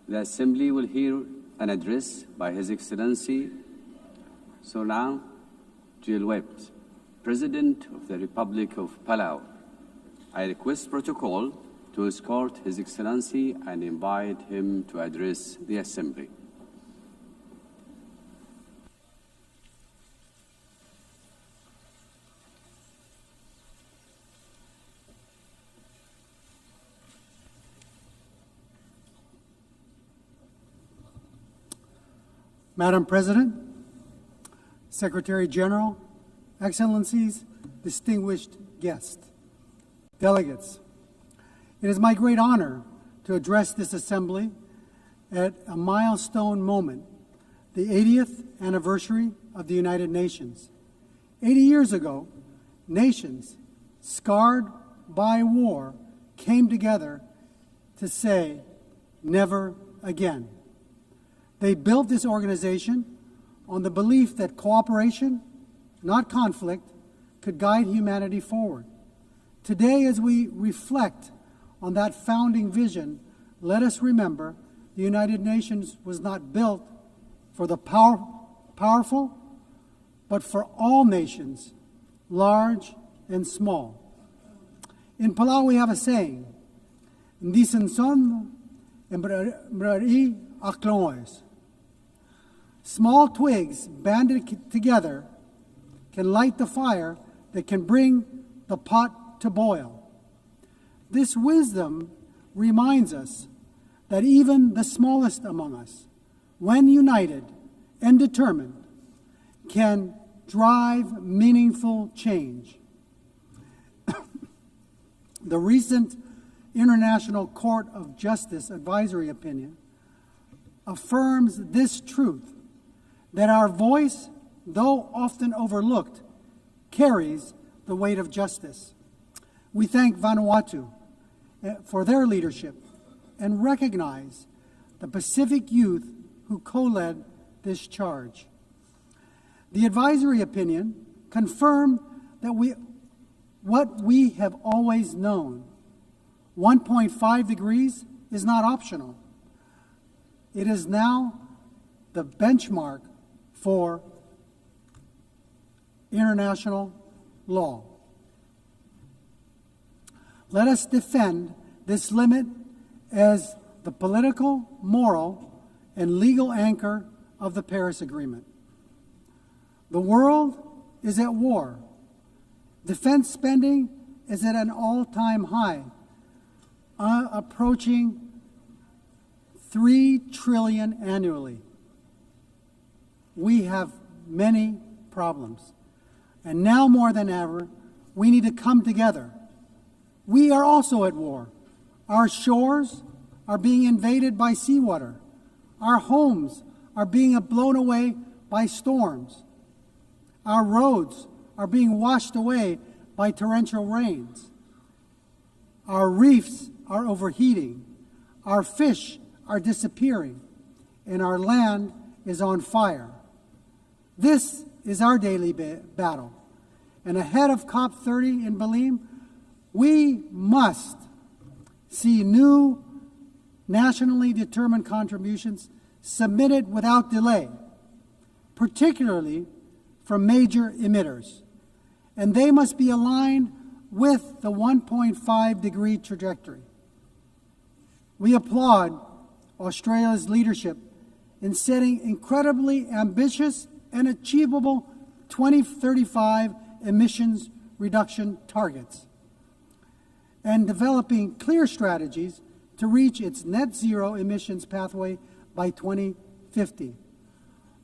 The Assembly will hear an address by His Excellency Solan Jilwept, President of the Republic of Palau. I request protocol to escort His Excellency and invite him to address the Assembly. Madam President, Secretary General, Excellencies, distinguished guests, delegates, it is my great honor to address this Assembly at a milestone moment, the 80th anniversary of the United Nations. 80 years ago, nations scarred by war came together to say, never again. They built this organization on the belief that cooperation, not conflict, could guide humanity forward. Today, as we reflect on that founding vision, let us remember the United Nations was not built for the powerful, but for all nations, large and small. In Palau, we have a saying, "Ndisen son embrari akloes." Small twigs banded together can light the fire that can bring the pot to boil. This wisdom reminds us that even the smallest among us, when united and determined, can drive meaningful change. The recent International Court of Justice advisory opinion affirms this truth, that our voice, though often overlooked, carries the weight of justice. We thank Vanuatu for their leadership and recognize the Pacific youth who co-led this charge. The advisory opinion confirmed that what we have always known, 1.5 degrees is not optional. It is now the benchmark for international law. Let us defend this limit as the political, moral, and legal anchor of the Paris Agreement. The world is at war. Defense spending is at an all-time high, approaching $3 trillion annually. We have many problems. And now more than ever, we need to come together. We are also at war. Our shores are being invaded by seawater. Our homes are being blown away by storms. Our roads are being washed away by torrential rains. Our reefs are overheating. Our fish are disappearing. And our land is on fire. This is our daily battle. And ahead of COP30 in Belgium, we must see new nationally determined contributions submitted without delay, particularly from major emitters. And they must be aligned with the 1.5 degree trajectory. We applaud Australia's leadership in setting incredibly ambitious and achievable 2035 emissions reduction targets and developing clear strategies to reach its net zero emissions pathway by 2050.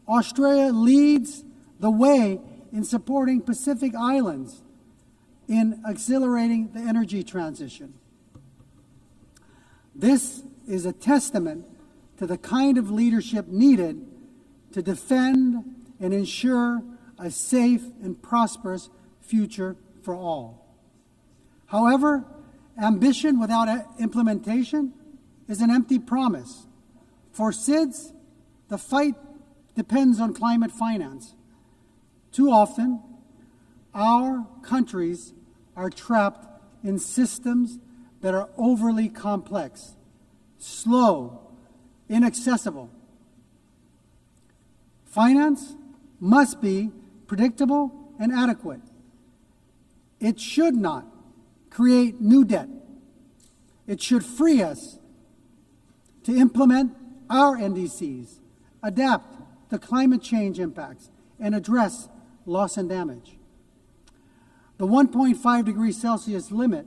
Australia leads the way in supporting Pacific Islands in accelerating the energy transition. This is a testament to the kind of leadership needed to defend and ensure a safe and prosperous future for all. However, ambition without implementation is an empty promise. For SIDS, the fight depends on climate finance. Too often, our countries are trapped in systems that are overly complex, slow, inaccessible. Finance must be predictable and adequate. It should not create new debt. It should free us to implement our NDCs, adapt to climate change impacts, and address loss and damage. The 1.5 degrees Celsius limit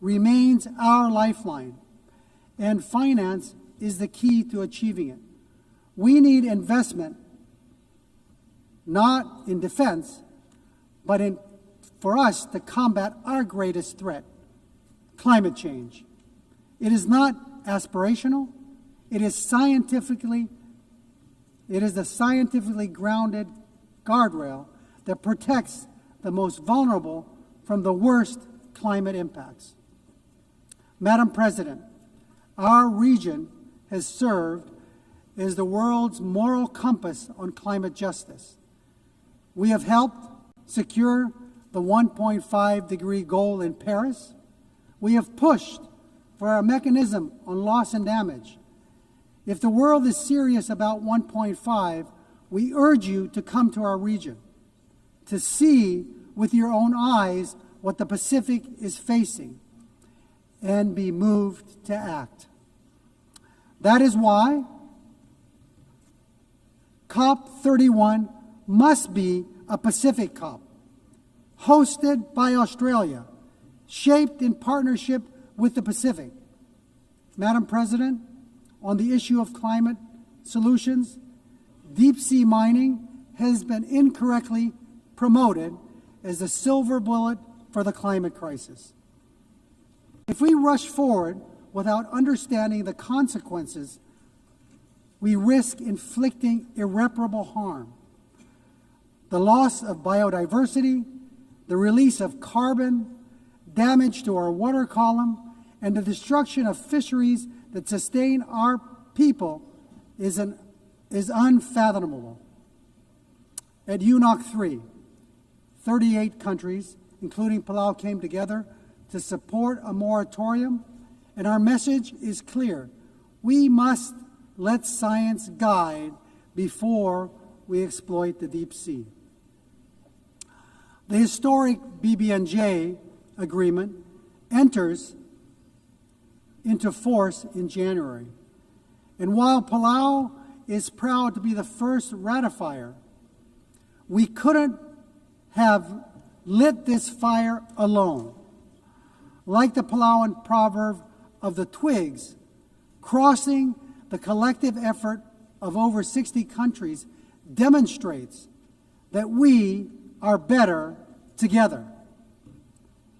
remains our lifeline, and finance is the key to achieving it. We need investment, not in defense, but for us to combat our greatest threat, climate change. It is not aspirational. It is the scientifically grounded guardrail that protects the most vulnerable from the worst climate impacts. Madam President, our region has served as the world's moral compass on climate justice. We have helped secure the 1.5 degree goal in Paris. We have pushed for a mechanism on loss and damage. If the world is serious about 1.5, we urge you to come to our region, to see with your own eyes what the Pacific is facing, and be moved to act. That is why COP31 must be a Pacific COP, hosted by Australia, shaped in partnership with the Pacific. Madam President, on the issue of climate solutions, deep-sea mining has been incorrectly promoted as the silver bullet for the climate crisis. If we rush forward without understanding the consequences, we risk inflicting irreparable harm. The loss of biodiversity, the release of carbon, damage to our water column, and the destruction of fisheries that sustain our people is unfathomable. At UNOC 3, 38 countries, including Palau, came together to support a moratorium, and our message is clear. We must let science guide before we exploit the deep sea. The historic BBNJ agreement enters into force in January. And while Palau is proud to be the first ratifier, we couldn't have lit this fire alone. Like the Palauan proverb of the twigs, crossing the collective effort of over 60 countries demonstrates that we are better together.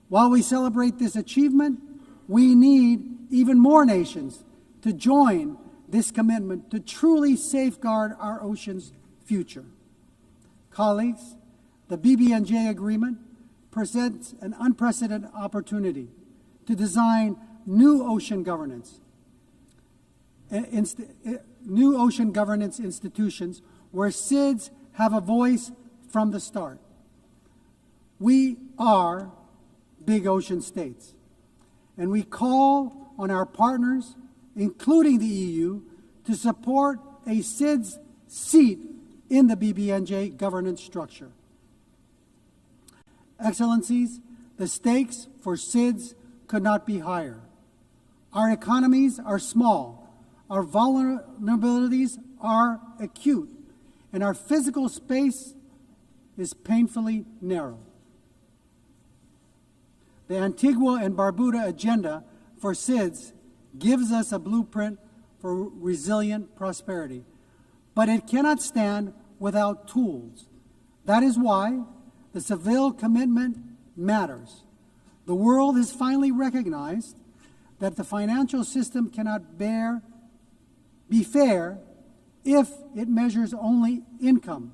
While we celebrate this achievement, we need even more nations to join this commitment to truly safeguard our ocean's future. Colleagues, the BBNJ agreement presents an unprecedented opportunity to design new ocean governance institutions where SIDS have a voice from the start. We are big ocean states, and we call on our partners, including the EU, to support a SIDS seat in the BBNJ governance structure. Excellencies, the stakes for SIDS could not be higher. Our economies are small, our vulnerabilities are acute, and our physical space is painfully narrow. The Antigua and Barbuda agenda for SIDS gives us a blueprint for resilient prosperity, but it cannot stand without tools. That is why the Seville commitment matters. The world has finally recognized that the financial system cannot be fair if it measures only income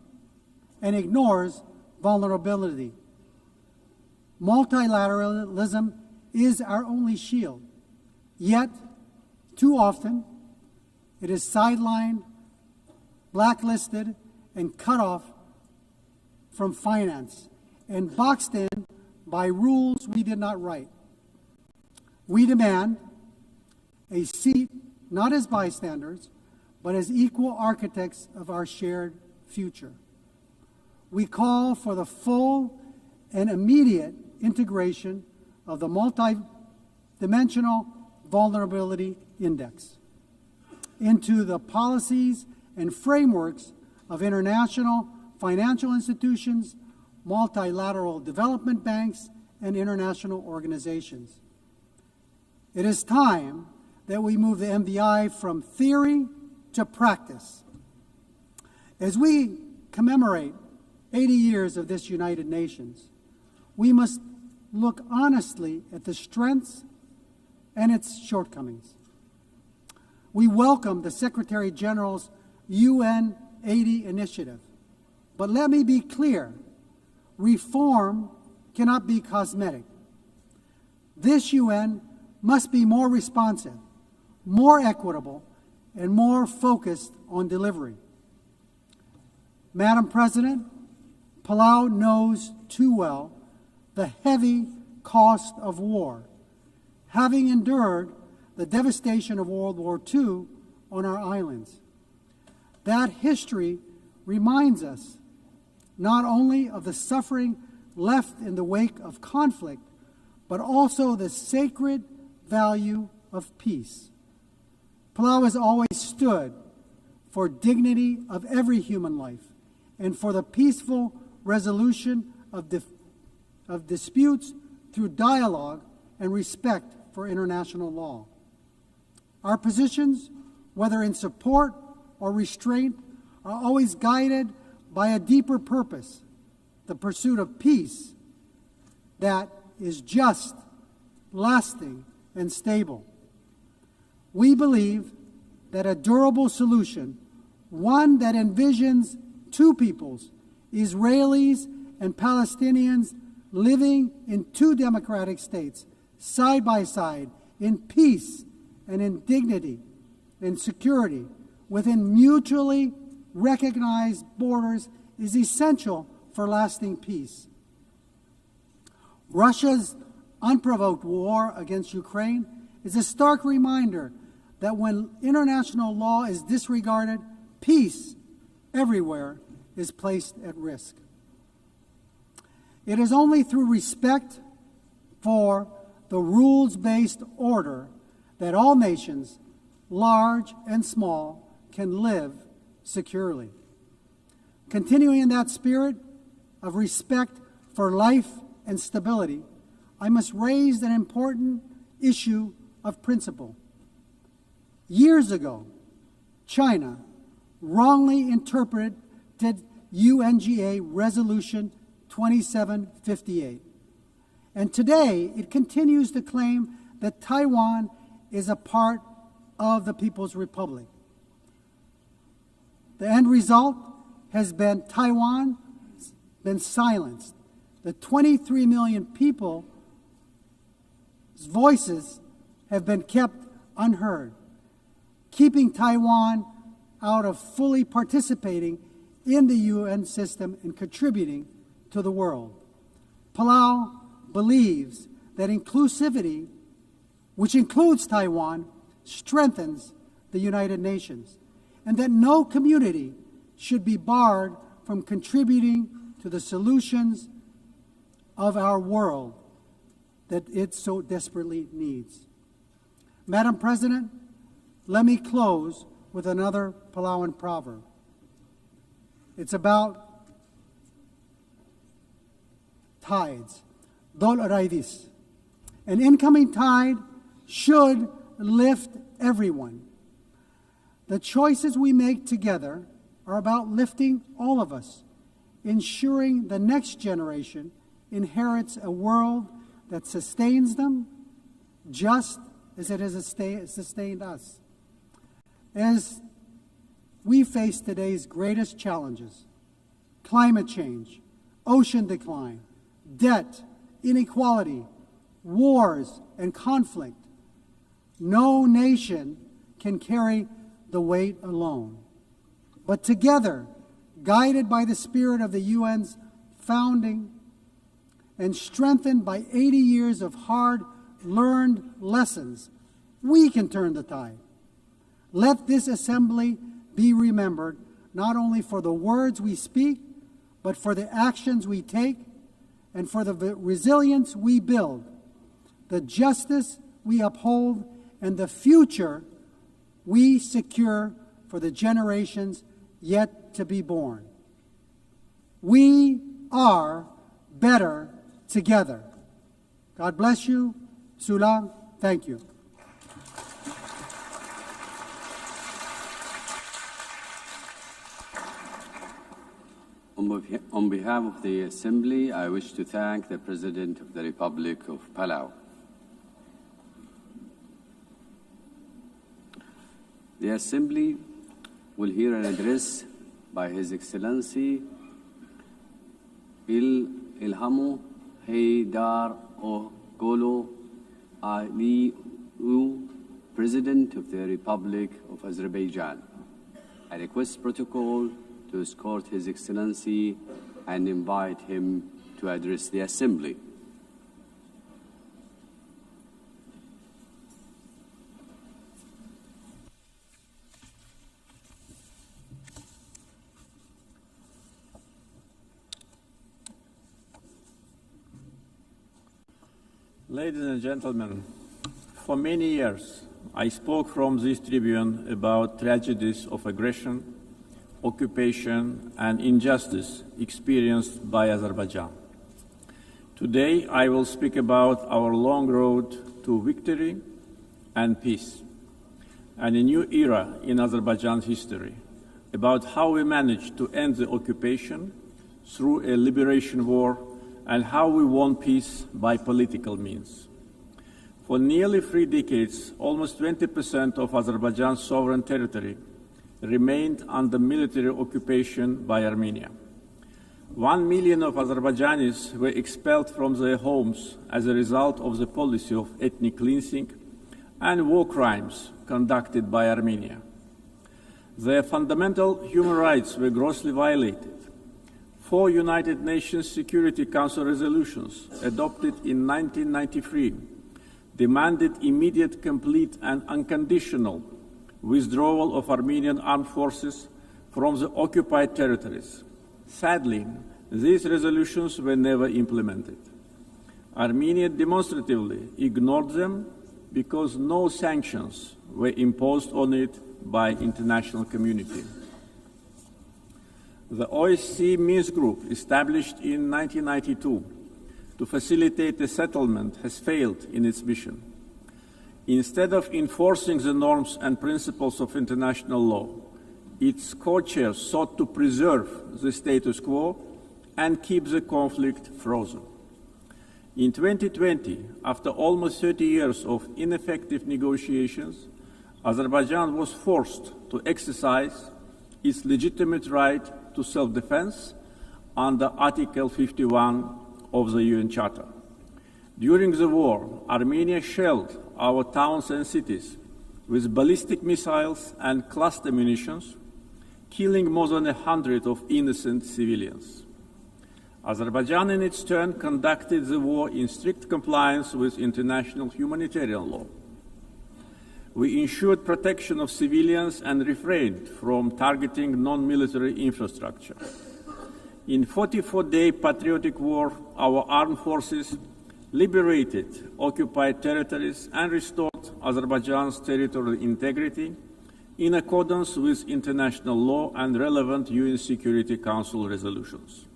and ignores vulnerability. Multilateralism is our only shield, yet too often it is sidelined blacklisted, and cut off from finance, and boxed in by rules we did not write. We demand a seat not as bystanders, but as equal architects of our shared future. We call for the full and immediate integration of the multi-dimensional vulnerability index into the policies and frameworks of international financial institutions, multilateral development banks, and international organizations. It is time that we move the MVI from theory to practice. As we commemorate 80 years of this United Nations, we must look honestly at the strengths and its shortcomings. We welcome the Secretary General's UN 80 initiative, but let me be clear, reform cannot be cosmetic. This UN must be more responsive, more equitable, and more focused on delivery. Madam President, Palau knows too well the heavy cost of war, having endured the devastation of World War II on our islands. That history reminds us not only of the suffering left in the wake of conflict, but also the sacred value of peace. Palau has always stood for dignity of every human life and for the peaceful resolution of disputes through dialogue and respect for international law. Our positions, whether in support or restraint, are always guided by a deeper purpose, the pursuit of peace that is just, lasting, and stable. We believe that a durable solution, one that envisions two peoples, Israelis and Palestinians living in two democratic states, side by side, in peace and in dignity and security, within mutually recognized borders, is essential for lasting peace. Russia's unprovoked war against Ukraine is a stark reminder that when international law is disregarded, peace everywhere is placed at risk. It is only through respect for the rules-based order that all nations, large and small, can live securely. Continuing in that spirit of respect for life and stability, I must raise an important issue of principle. Years ago, China wrongly interpreted UNGA Resolution 2758. And today, it continues to claim that Taiwan is a part of the People's Republic. The end result has been Taiwan been silenced. The 23 million people's voices have been kept unheard, keeping Taiwan out of fully participating in the UN system and contributing to the world. Palau believes that inclusivity, which includes Taiwan, strengthens the United Nations, and that no community should be barred from contributing to the solutions of our world that it so desperately needs. Madam President, let me close with another Palauan proverb. It's about tides. Dol Raidis. An incoming tide should lift everyone. The choices we make together are about lifting all of us, ensuring the next generation inherits a world that sustains them just as it has sustained us. As we face today's greatest challenges, climate change, ocean decline, debt, inequality, wars, and conflict, no nation can carry the weight alone. But together, guided by the spirit of the UN's founding and strengthened by 80 years of hard-learned lessons, we can turn the tide. Let this assembly be remembered not only for the words we speak, but for the actions we take and for the resilience we build, the justice we uphold, and the future we secure for the generations yet to be born. We are better together. God bless you. Sulang, thank you. On behalf of the Assembly, I wish to thank the President of the Republic of Palau. The Assembly will hear an address by His Excellency Ilhamu Haydar Ogolo Aliou, President of the Republic of Azerbaijan. I request protocol to escort His Excellency and invite him to address the Assembly. Ladies and gentlemen, for many years I spoke from this tribune about tragedies of aggression, occupation and injustice experienced by Azerbaijan. Today I will speak about our long road to victory and peace, and a new era in Azerbaijan's history, about how we managed to end the occupation through a liberation war and how we won peace by political means. For nearly 3 decades, almost 20% of Azerbaijan's sovereign territory remained under military occupation by Armenia. 1 million of Azerbaijanis were expelled from their homes as a result of the policy of ethnic cleansing and war crimes conducted by Armenia. Their fundamental human rights were grossly violated. 4 United Nations Security Council resolutions adopted in 1993 demanded immediate, complete and unconditional withdrawal of Armenian armed forces from the occupied territories. Sadly, these resolutions were never implemented. Armenia demonstratively ignored them because no sanctions were imposed on it by the international community. The OSCE Minsk Group, established in 1992 to facilitate a settlement, has failed in its mission. Instead of enforcing the norms and principles of international law, its co-chairs sought to preserve the status quo and keep the conflict frozen. In 2020, after almost 30 years of ineffective negotiations, Azerbaijan was forced to exercise its legitimate right to self-defense under Article 51 of the UN Charter. During the war, Armenia shelled our towns and cities with ballistic missiles and cluster munitions, killing more than 100 of innocent civilians. Azerbaijan, in its turn, conducted the war in strict compliance with international humanitarian law. We ensured protection of civilians and refrained from targeting non-military infrastructure. In 44-day patriotic war, our armed forces liberated occupied territories and restored Azerbaijan's territorial integrity in accordance with international law and relevant UN Security Council resolutions.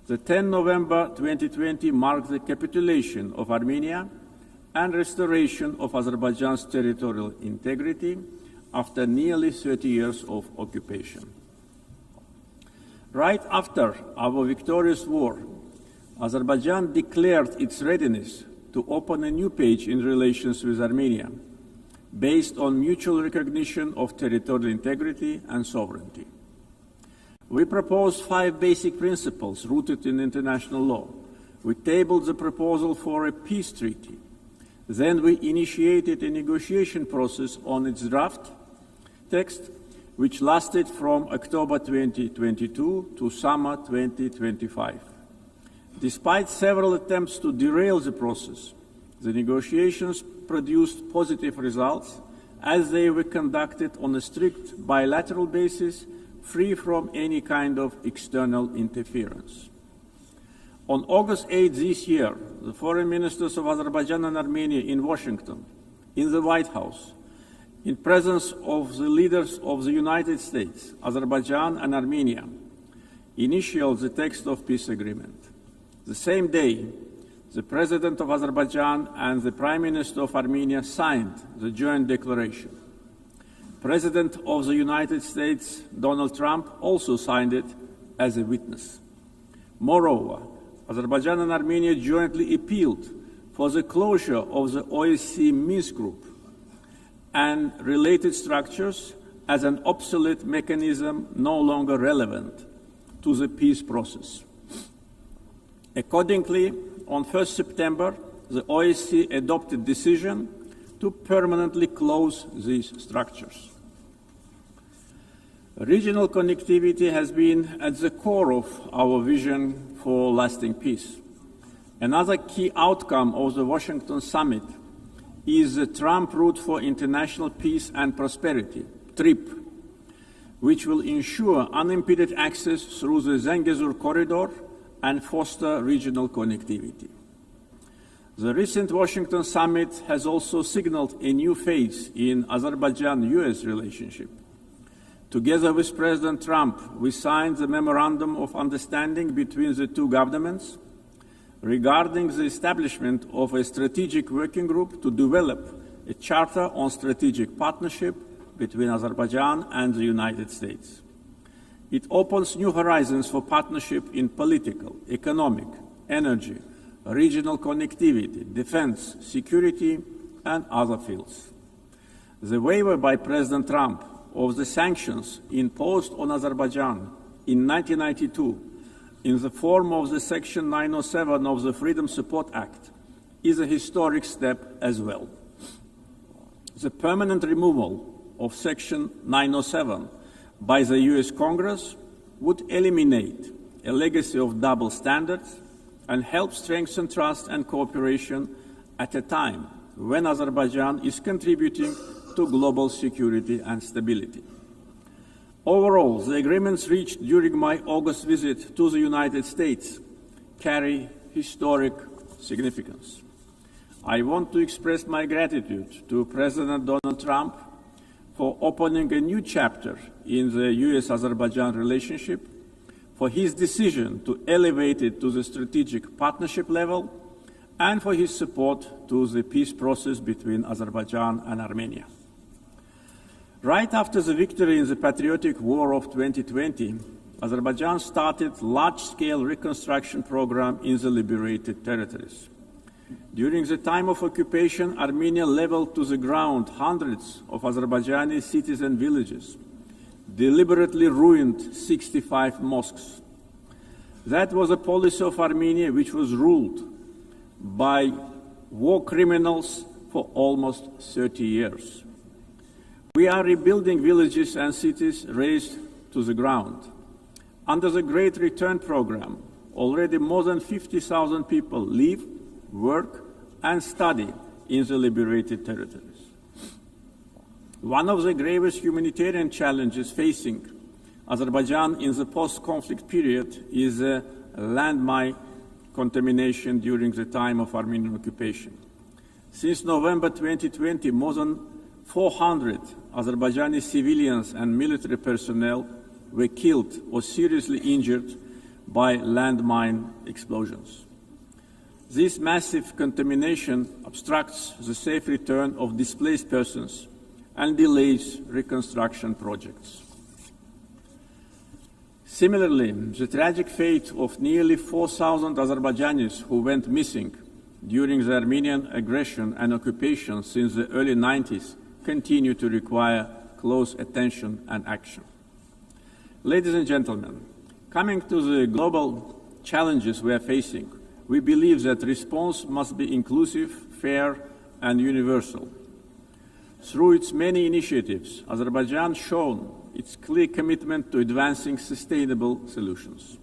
The 10 November 2020 marked the capitulation of Armenia and restoration of Azerbaijan's territorial integrity after nearly 30 years of occupation. Right after our victorious war, Azerbaijan declared its readiness to open a new page in relations with Armenia, based on mutual recognition of territorial integrity and sovereignty. We proposed 5 basic principles rooted in international law. We tabled the proposal for a peace treaty. Then we initiated a negotiation process on its draft text, which lasted from October 2022 to summer 2025. Despite several attempts to derail the process, the negotiations produced positive results as they were conducted on a strict bilateral basis, free from any kind of external interference. On August 8 this year, the foreign ministers of Azerbaijan and Armenia in Washington, in the White House, in presence of the leaders of the United States, Azerbaijan and Armenia, initialed the text of peace agreement. The same day, the President of Azerbaijan and the Prime Minister of Armenia signed the joint declaration. President of the United States, Donald Trump, also signed it as a witness. Moreover, Azerbaijan and Armenia jointly appealed for the closure of the OSCE Minsk Group and related structures as an obsolete mechanism no longer relevant to the peace process. Accordingly, on 1 September, the OSCE adopted a decision to permanently close these structures. Regional connectivity has been at the core of our vision for lasting peace. Another key outcome of the Washington summit is the Trump Route for International Peace and Prosperity, TRIP, which will ensure unimpeded access through the Zangezur corridor and foster regional connectivity. The recent Washington summit has also signaled a new phase in Azerbaijan-US relationship. Together with President Trump, we signed the Memorandum of Understanding between the two governments regarding the establishment of a strategic working group to develop a charter on strategic partnership between Azerbaijan and the United States. It opens new horizons for partnership in political, economic, energy, regional connectivity, defense, security, and other fields. The waiver by President Trump of the sanctions imposed on Azerbaijan in 1992 in the form of the Section 907 of the Freedom Support Act is a historic step as well. The permanent removal of Section 907 by the US Congress would eliminate a legacy of double standards and help strengthen trust and cooperation at a time when Azerbaijan is contributing to global security and stability. Overall, the agreements reached during my August visit to the United States carry historic significance. I want to express my gratitude to President Donald Trump for opening a new chapter in the US-Azerbaijan relationship, for his decision to elevate it to the strategic partnership level, and for his support to the peace process between Azerbaijan and Armenia. Right after the victory in the patriotic war of 2020, Azerbaijan started a large-scale reconstruction program in the liberated territories. During the time of occupation, Armenia leveled to the ground hundreds of Azerbaijani cities and villages, deliberately ruined 65 mosques. That was a policy of Armenia which was ruled by war criminals for almost 30 years. We are rebuilding villages and cities razed to the ground. Under the Great Return Program, already more than 50,000 people live, work, and study in the liberated territories. One of the gravest humanitarian challenges facing Azerbaijan in the post-conflict period is landmine contamination during the time of Armenian occupation. Since November 2020, more than 400 Azerbaijani civilians and military personnel were killed or seriously injured by landmine explosions. This massive contamination obstructs the safe return of displaced persons and delays reconstruction projects. Similarly, the tragic fate of nearly 4,000 Azerbaijanis who went missing during the Armenian aggression and occupation since the early 90s continue to require close attention and action. Ladies and gentlemen, coming to the global challenges we are facing, we believe that response must be inclusive, fair, and universal. Through its many initiatives, Azerbaijan shown its clear commitment to advancing sustainable solutions.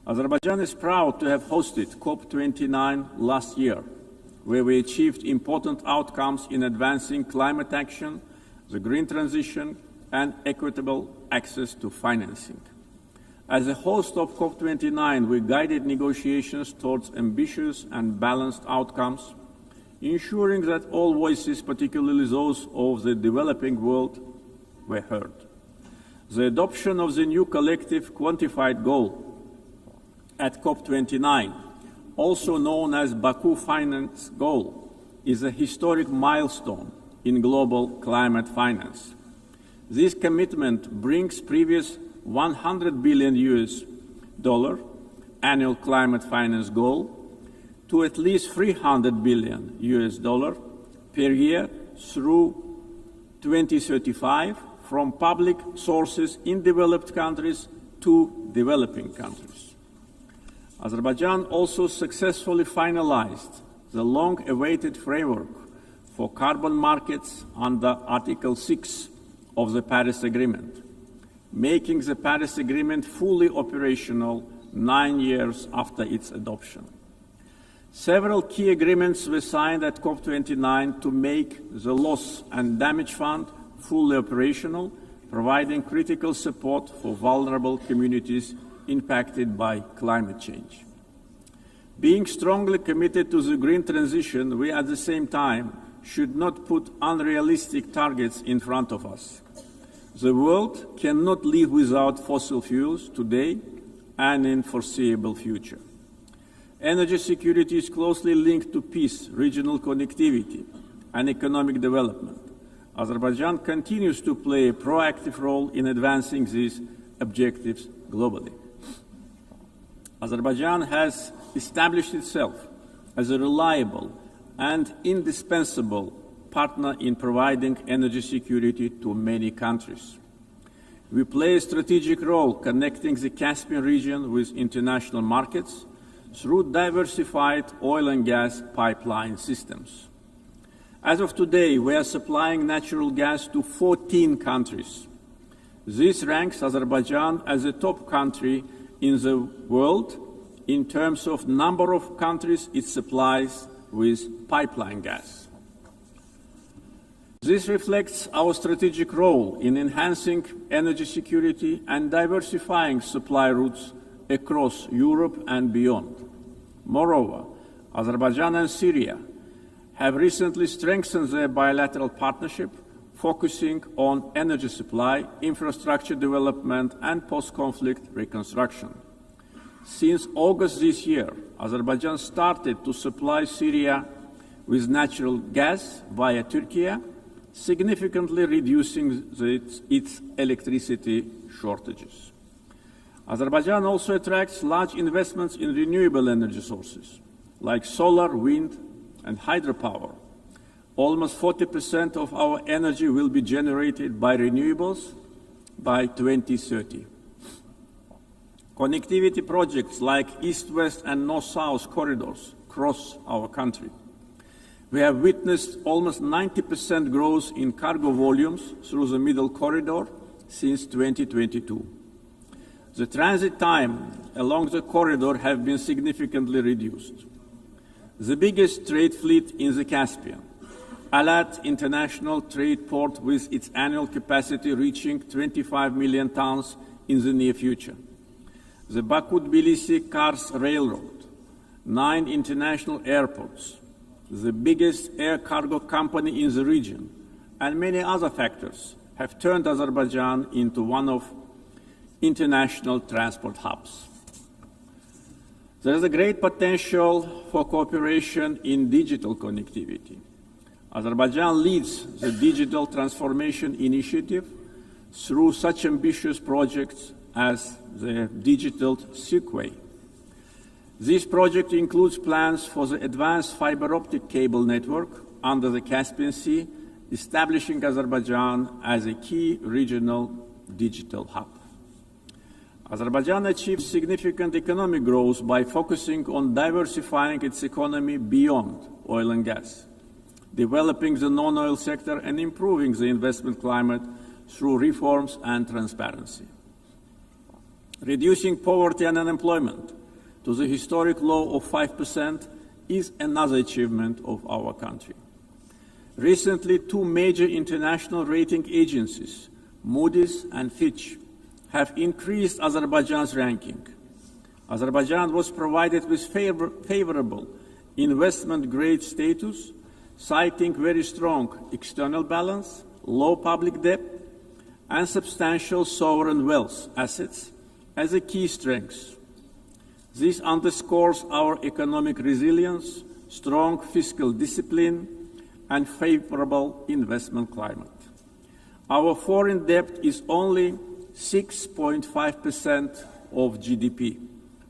Azerbaijan is proud to have hosted COP29 last year, where we achieved important outcomes in advancing climate action, the green transition, and equitable access to financing. As a host of COP29, we guided negotiations towards ambitious and balanced outcomes, ensuring that all voices, particularly those of the developing world, were heard. The adoption of the new collective quantified goal at COP29, also known as Baku Finance Goal, is a historic milestone in global climate finance. This commitment brings previous $100 billion annual climate finance goal to at least $300 billion per year through 2035 from public sources in developed countries to developing countries. Azerbaijan also successfully finalized the long-awaited framework for carbon markets under Article 6 of the Paris Agreement, making the Paris Agreement fully operational 9 years after its adoption. Several key agreements were signed at COP29 to make the Loss and Damage Fund fully operational, providing critical support for vulnerable communities impacted by climate change. Being strongly committed to the green transition, we at the same time should not put unrealistic targets in front of us. The world cannot live without fossil fuels today and in foreseeable future. Energy security is closely linked to peace, regional connectivity, and economic development. Azerbaijan continues to play a proactive role in advancing these objectives globally. Azerbaijan has established itself as a reliable and indispensable partner in providing energy security to many countries. We play a strategic role connecting the Caspian region with international markets through diversified oil and gas pipeline systems. As of today, we are supplying natural gas to 14 countries. This ranks Azerbaijan as a top country in the world in terms of number of countries it supplies with pipeline gas. This reflects our strategic role in enhancing energy security and diversifying supply routes across Europe and beyond. Moreover, Azerbaijan and Syria have recently strengthened their bilateral partnership, focusing on energy supply, infrastructure development, and post-conflict reconstruction. Since August this year, Azerbaijan started to supply Syria with natural gas via Turkey, significantly reducing its electricity shortages. Azerbaijan also attracts large investments in renewable energy sources, like solar, wind, and hydropower. Almost 40% of our energy will be generated by renewables by 2030. Connectivity projects like East-West and North-South corridors cross our country. We have witnessed almost 90% growth in cargo volumes through the Middle Corridor since 2022. The transit time along the corridor has been significantly reduced. The biggest trade fleet in the Caspian, Alat International Trade Port, with its annual capacity reaching 25 million tons in the near future. The Baku-Tbilisi-Kars Railroad, 9 international airports, the biggest air cargo company in the region, and many other factors have turned Azerbaijan into one of international transport hubs. There is a great potential for cooperation in digital connectivity. Azerbaijan leads the Digital Transformation Initiative through such ambitious projects as the Digital Silkway. This project includes plans for the advanced fiber optic cable network under the Caspian Sea, establishing Azerbaijan as a key regional digital hub. Azerbaijan achieved significant economic growth by focusing on diversifying its economy beyond oil and gas, developing the non-oil sector, and improving the investment climate through reforms and transparency. Reducing poverty and unemployment to the historic low of 5% is another achievement of our country. Recently, two major international rating agencies, Moody's and Fitch, have increased Azerbaijan's ranking. Azerbaijan was provided with favorable investment-grade status, citing very strong external balance, low public debt, and substantial sovereign wealth assets as a key strength. This underscores our economic resilience, strong fiscal discipline, and favorable investment climate. Our foreign debt is only 6.5% of GDP,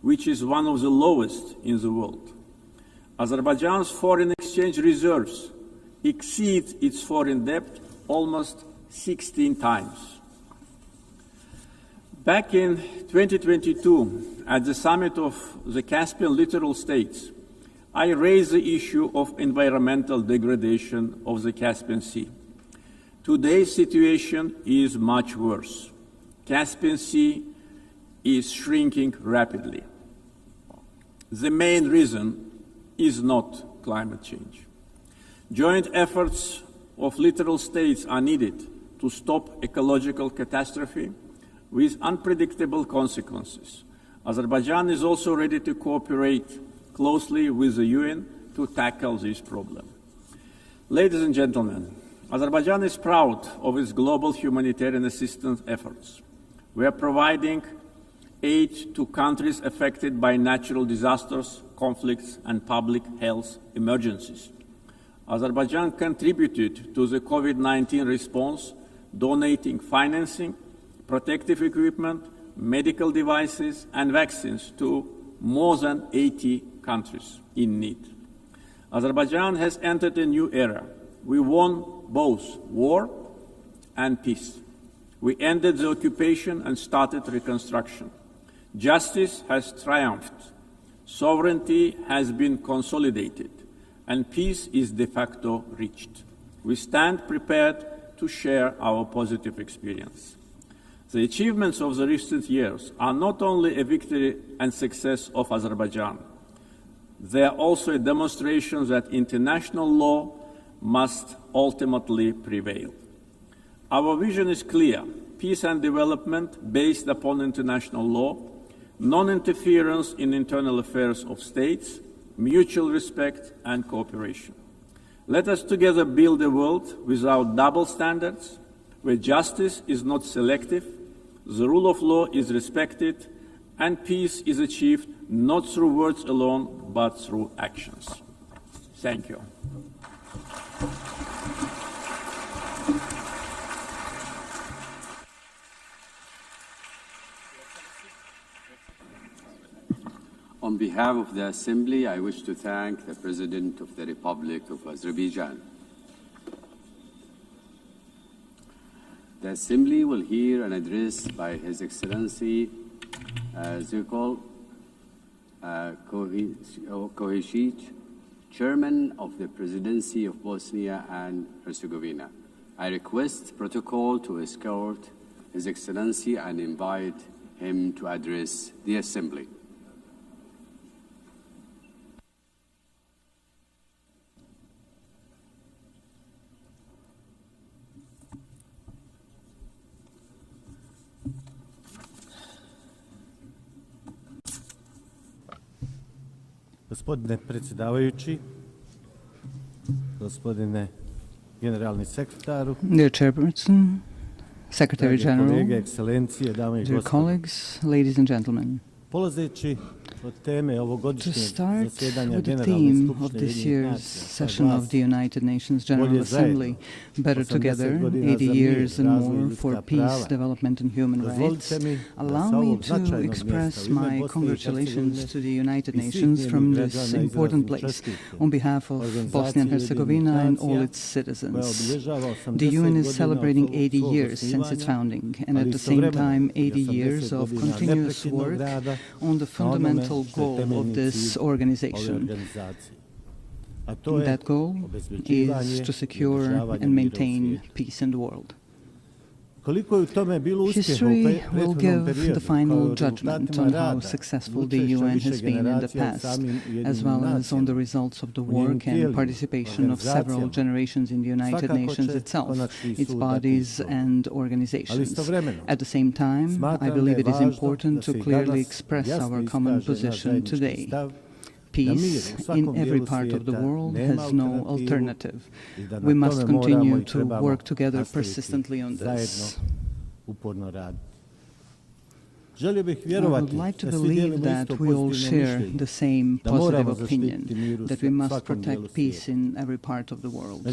which is one of the lowest in the world. Azerbaijan's foreign exchange reserves exceed its foreign debt almost 16 times. Back in 2022, at the summit of the Caspian littoral states, I raised the issue of environmental degradation of the Caspian Sea. Today's situation is much worse. Caspian Sea is shrinking rapidly. The main reason is not climate change. Joint efforts of littoral states are needed to stop ecological catastrophe with unpredictable consequences. Azerbaijan is also ready to cooperate closely with the UN to tackle this problem. Ladies and gentlemen, Azerbaijan is proud of its global humanitarian assistance efforts. We are providing aid to countries affected by natural disasters, conflicts, and public health emergencies. Azerbaijan contributed to the COVID-19 response, donating financing, protective equipment, medical devices, and vaccines to more than 80 countries in need. Azerbaijan has entered a new era. We won both war and peace. We ended the occupation and started reconstruction. Justice has triumphed. Sovereignty has been consolidated, and peace is de facto reached. We stand prepared to share our positive experience. The achievements of the recent years are not only a victory and success of Azerbaijan, they are also a demonstration that international law must ultimately prevail. Our vision is clear: peace and development based upon international law, non-interference in internal affairs of states, mutual respect and cooperation. Let us together build a world without double standards, where justice is not selective, the rule of law is respected, and peace is achieved not through words alone, but through actions. Thank you. On behalf of the Assembly, I wish to thank the President of the Republic of Azerbaijan. The Assembly will hear an address by His Excellency Zirkol Kohesic, Chairman of the Presidency of Bosnia and Herzegovina. I request protocol to escort His Excellency and invite him to address the Assembly. Gospodine predsjedavajući, gospodine generalni sekretaru, Dear Chairperson, Secretary General, dear colleagues, ladies and gentlemen. To start with the theme of this year's session of the United Nations General Assembly, Better Together, 80 years and more for peace, development and human rights, allow me to express my congratulations to the United Nations from this important place on behalf of Bosnia and Herzegovina and all its citizens. The UN is celebrating 80 years since its founding, and at the same time 80 years of continuous work on the fundamental goal of this organization. That goal is to secure and maintain peace in the world. History will give the final judgment on how successful the UN has been in the past, as well as on the results of the work and participation of several generations in the United Nations itself, its bodies and organizations. At the same time, I believe it is important to clearly express our common position today. Peace in every part of the world has no alternative. We must continue to work together persistently on this. I would like to believe that we all share the same positive opinion, that we must protect peace in every part of the world.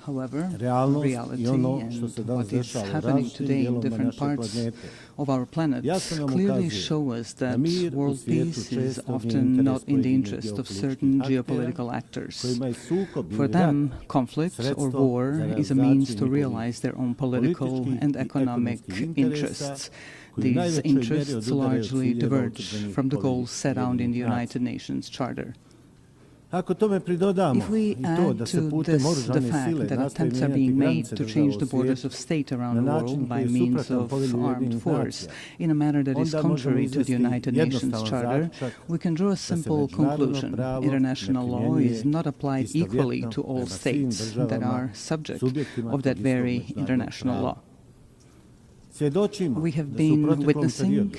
However, reality and what is happening today in different parts of our planet clearly show us that world peace is often not in the interest of certain geopolitical actors. For them, conflict or war is a means to realize their own political and economic interests. These interests largely diverge from the goals set out in the United Nations Charter. If we add to this the fact that attempts are being made to change the borders of state around the world by means of armed force in a manner that is contrary to the United Nations Charter, we can draw a simple conclusion. International law is not applied equally to all states that are subject of that very international law. We have been witnessing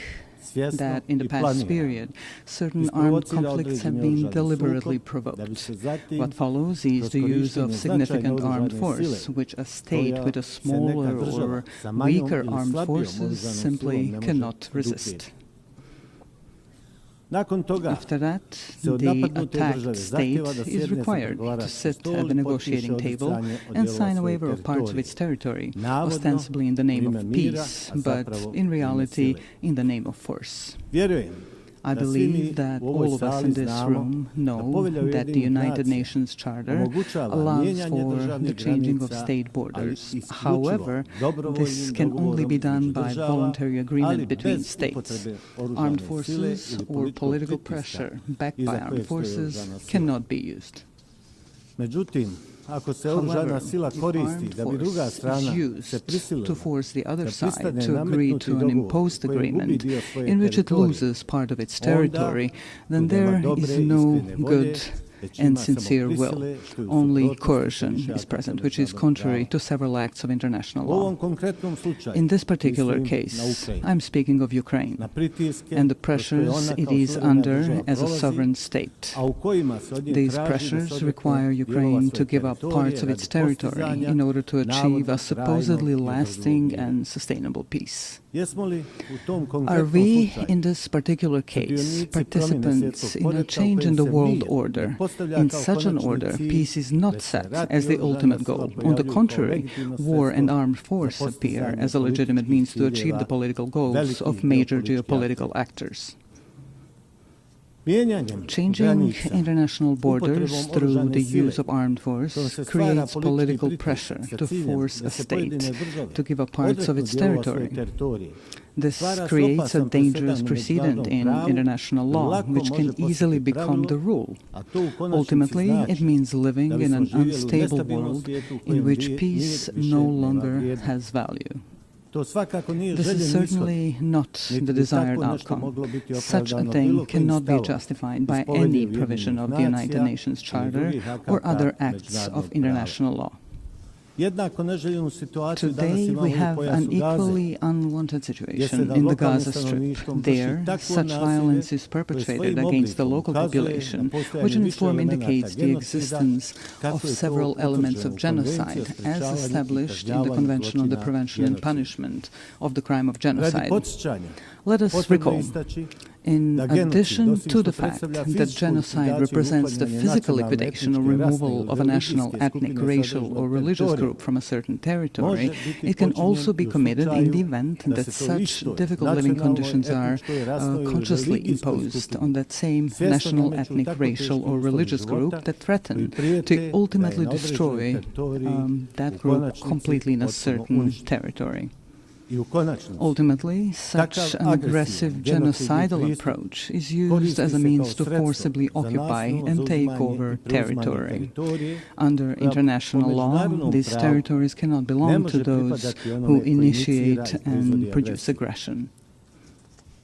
that in the past period, certain armed conflicts have been deliberately provoked. What follows is the use of significant armed force, which a state with a smaller or weaker armed forces simply cannot resist. After that, the attacked state is required to sit at the negotiating table and sign a waiver of parts of its territory, ostensibly in the name of peace, but in reality in the name of force. I believe that all of us in this room know that the United Nations Charter allows for the changing of state borders. However, this can only be done by voluntary agreement between states. Armed forces or political pressure backed by armed forces cannot be used. However, if armed force is used to force the other side to agree to an imposed agreement in which it loses part of its territory, then there is no good and sincere will. Only coercion is present, which is contrary to several acts of international law. In this particular case, I'm speaking of Ukraine and the pressures it is under as a sovereign state. These pressures require Ukraine to give up parts of its territory in order to achieve a supposedly lasting and sustainable peace. Are we, in this particular case, participants in a change in the world order? In such an order, peace is not set as the ultimate goal. On the contrary, war and armed force appear as a legitimate means to achieve the political goals of major geopolitical actors. Changing international borders through the use of armed force creates political pressure to force a state to give up parts of its territory. This creates a dangerous precedent in international law, which can easily become the rule. Ultimately, it means living in an unstable world in which peace no longer has value. This is certainly not the desired outcome. Such a thing cannot be justified by any provision of the United Nations Charter or other acts of international law. Today, we have an equally unwanted situation in the Gaza Strip. There, such violence is perpetrated against the local population, which in its form indicates the existence of several elements of genocide, as established in the Convention on the Prevention and Punishment of the Crime of Genocide. Let us recall, in addition to the fact that genocide represents the physical liquidation or removal of a national, ethnic, racial, or religious group from a certain territory, it can also be committed in the event that such difficult living conditions are consciously imposed on that same national, ethnic, racial, or religious group that threaten to ultimately destroy that group completely in a certain territory. Ultimately, such an aggressive genocidal approach is used as a means to forcibly occupy and take over territory. Under international law, these territories cannot belong to those who initiate and produce aggression.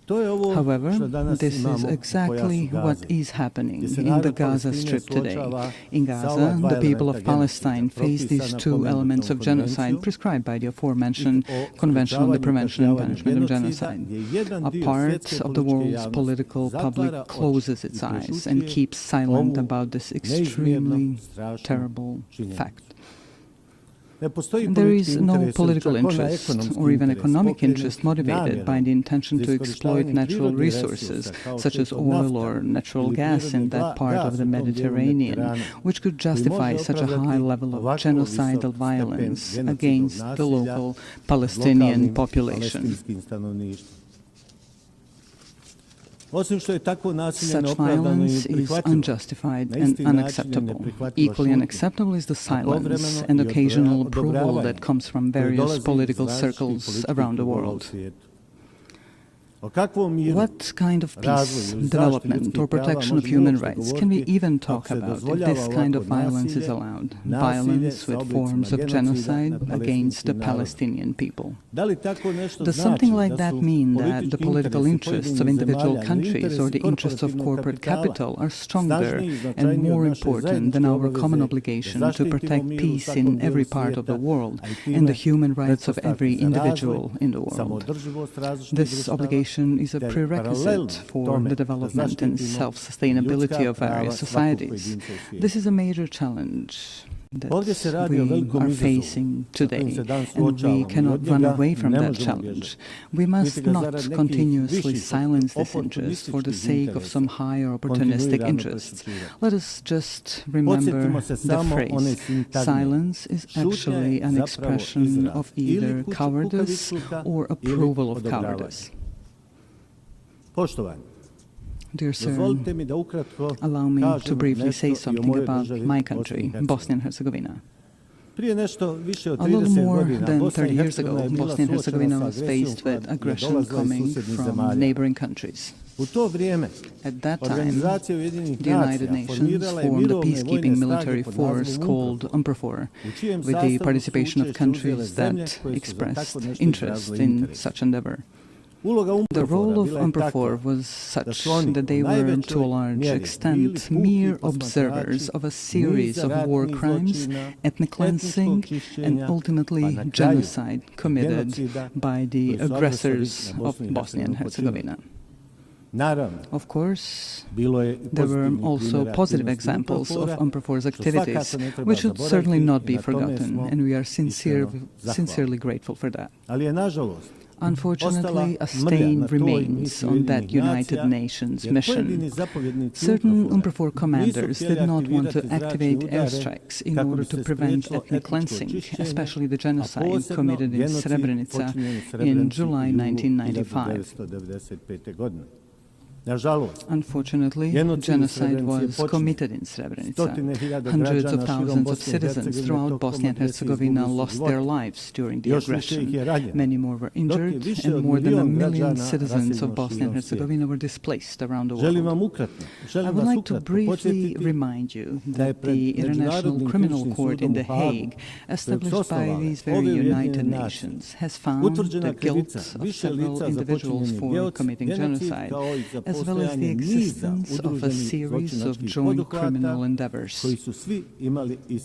However, this is exactly what is happening in the Gaza Strip today. In Gaza, the people of Palestine face these two elements of genocide prescribed by the aforementioned Convention on the Prevention and Punishment of Genocide. A part of the world's political public closes its eyes and keeps silent about this extremely terrible fact. There is no political interest or even economic interest motivated by the intention to exploit natural resources, such as oil or natural gas in that part of the Mediterranean, which could justify such a high level of genocidal violence against the local Palestinian population. Such violence is unjustified and unacceptable. Equally unacceptable is the silence and occasional approval that comes from various political circles around the world. What kind of peace, development, or protection of human rights can we even talk about if this kind of violence is allowed? Violence with forms of genocide against the Palestinian people. Does something like that mean that the political interests of individual countries or the interests of corporate capital are stronger and more important than our common obligation to protect peace in every part of the world and the human rights of every individual in the world? This obligation is a prerequisite for the development and self-sustainability of various societies. This is a major challenge that we are facing today, and we cannot run away from that challenge. We must not continuously silence this interest for the sake of some higher opportunistic interests. Let us just remember the phrase, silence is actually an expression of either cowardice or approval of cowardice. Dear sir, allow me to briefly say something about my country, Bosnia and Herzegovina. A little more than 30 years ago, Bosnia and Herzegovina was faced with aggression coming from neighboring countries. At that time, the United Nations formed a peacekeeping military force called UNPROFOR, with the participation of countries that expressed interest in such endeavor. The role of UNPROFOR was such that they were, to a large extent, mere observers of a series of war crimes, ethnic cleansing, and ultimately genocide committed by the aggressors of Bosnia and Herzegovina. Of course, there were also positive examples of UNPROFOR's activities, which should certainly not be forgotten, and we are sincerely grateful for that. Unfortunately, a stain remains on that United Nations mission. Certain UNPROFOR commanders did not want to activate airstrikes in order to prevent ethnic cleansing, especially the genocide committed in Srebrenica in July 1995. Unfortunately, genocide was committed in Srebrenica. Hundreds of thousands of citizens throughout Bosnia and Herzegovina lost their lives during the aggression. Many more were injured, and more than 1 million citizens of Bosnia and Herzegovina were displaced around the world. I would like to briefly remind you that the International Criminal Court in The Hague, established by these very United Nations, has found the guilt of several individuals for committing genocide, as well as the existence of a series of joint criminal endeavors.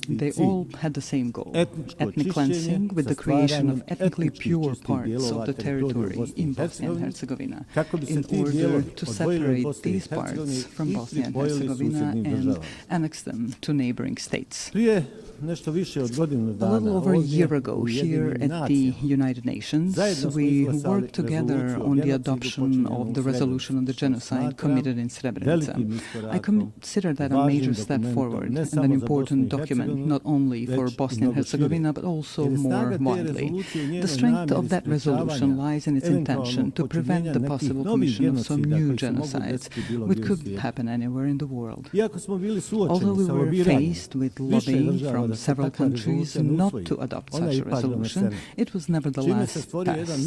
They all had the same goal, ethnic cleansing with the creation of ethnically pure parts of the territory in Bosnia and Herzegovina, in order to separate these parts from Bosnia and Herzegovina and annex them to neighboring states. A little over a year ago, here at the United Nations, we worked together on the adoption of the resolution on the genocide genocide committed in Srebrenica. I consider that a major step forward and an important document not only for Bosnia and Herzegovina but also more widely. The strength of that resolution lies in its intention to prevent the possible commission of some new genocides, which could happen anywhere in the world. Although we were faced with lobbying from several countries not to adopt such a resolution, it was nevertheless passed.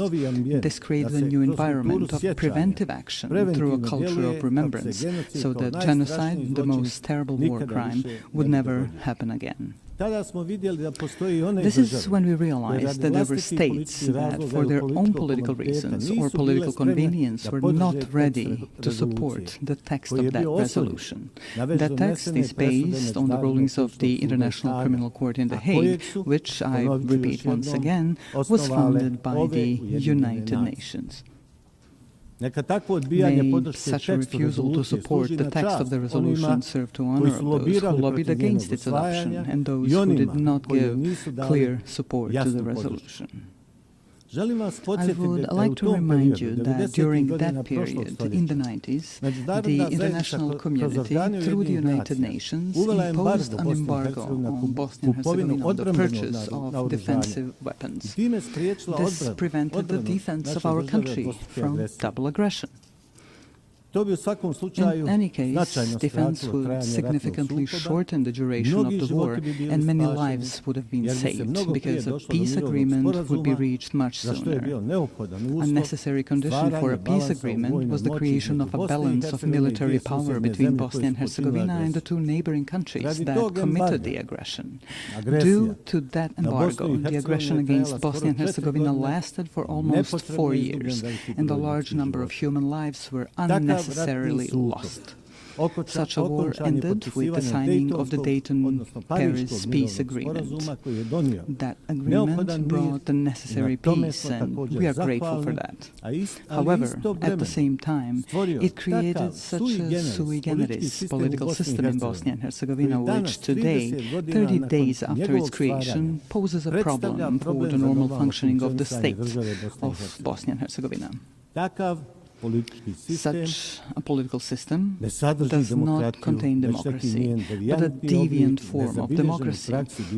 This created a new environment of preventive action through a culture of remembrance, so that genocide, the most terrible war crime, would never happen again. This is when we realized that there were states that, for their own political reasons or political convenience, were not ready to support the text of that resolution. That text is based on the rulings of the International Criminal Court in The Hague, which, I repeat once again, was founded by the United Nations. May such a refusal to support the text of the resolution serve to honor of those who lobbied against its adoption and those who did not give clear support to the resolution. I would like to remind you that during that period, in the 90s, the international community, through the United Nations, imposed an embargo on Bosnia and Herzegovina on the purchase of defensive weapons. This prevented the defense of our country from double aggression. In any case, defense would significantly shorten the duration of the war, and many lives would have been saved, because a peace agreement would be reached much sooner. A necessary condition for a peace agreement was the creation of a balance of military power between Bosnia and Herzegovina and the two neighboring countries that committed the aggression. Due to that embargo, the aggression against Bosnia and Herzegovina lasted for almost 4 years, and a large number of human lives were unnecessarily lost. Such a war ended with the signing of the Dayton-Paris peace agreement. That agreement brought the necessary peace, and we are grateful for that. However, at the same time, it created such a sui generis political system in Bosnia and Herzegovina, which today, 30 days after its creation, poses a problem for the normal functioning of the state of Bosnia and Herzegovina. Such a political system does not contain democracy, but a deviant form of democracy,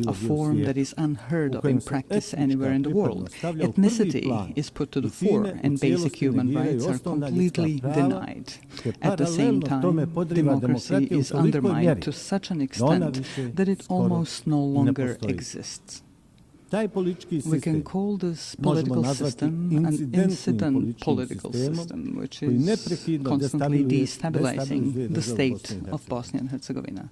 a form that is unheard of in practice anywhere in the world. Ethnicity is put to the fore, and basic human rights are completely denied. At the same time, democracy is undermined to such an extent that it almost no longer exists. We can call this political system an incident political system, which is constantly destabilizing the state of Bosnia and Herzegovina.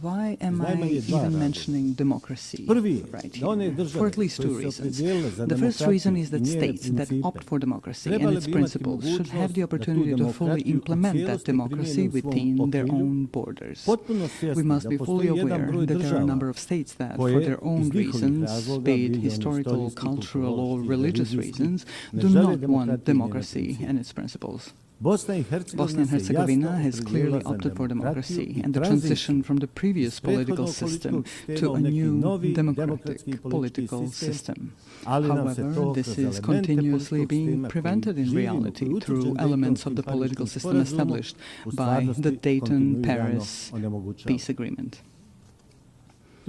Why am I even mentioning democracy right here? For at least 2 reasons. The first reason is that states that opt for democracy and its principles should have the opportunity to fully implement that democracy within their own borders. We must be fully aware that there are a number of states that, for their own reasons, be it historical, cultural, or religious reasons, do not want democracy and its principles. Bosnia and Herzegovina has clearly opted for democracy and the transition from the previous political system to a new democratic political system. However, this is continuously being prevented in reality through elements of the political system established by the Dayton-Paris peace agreement.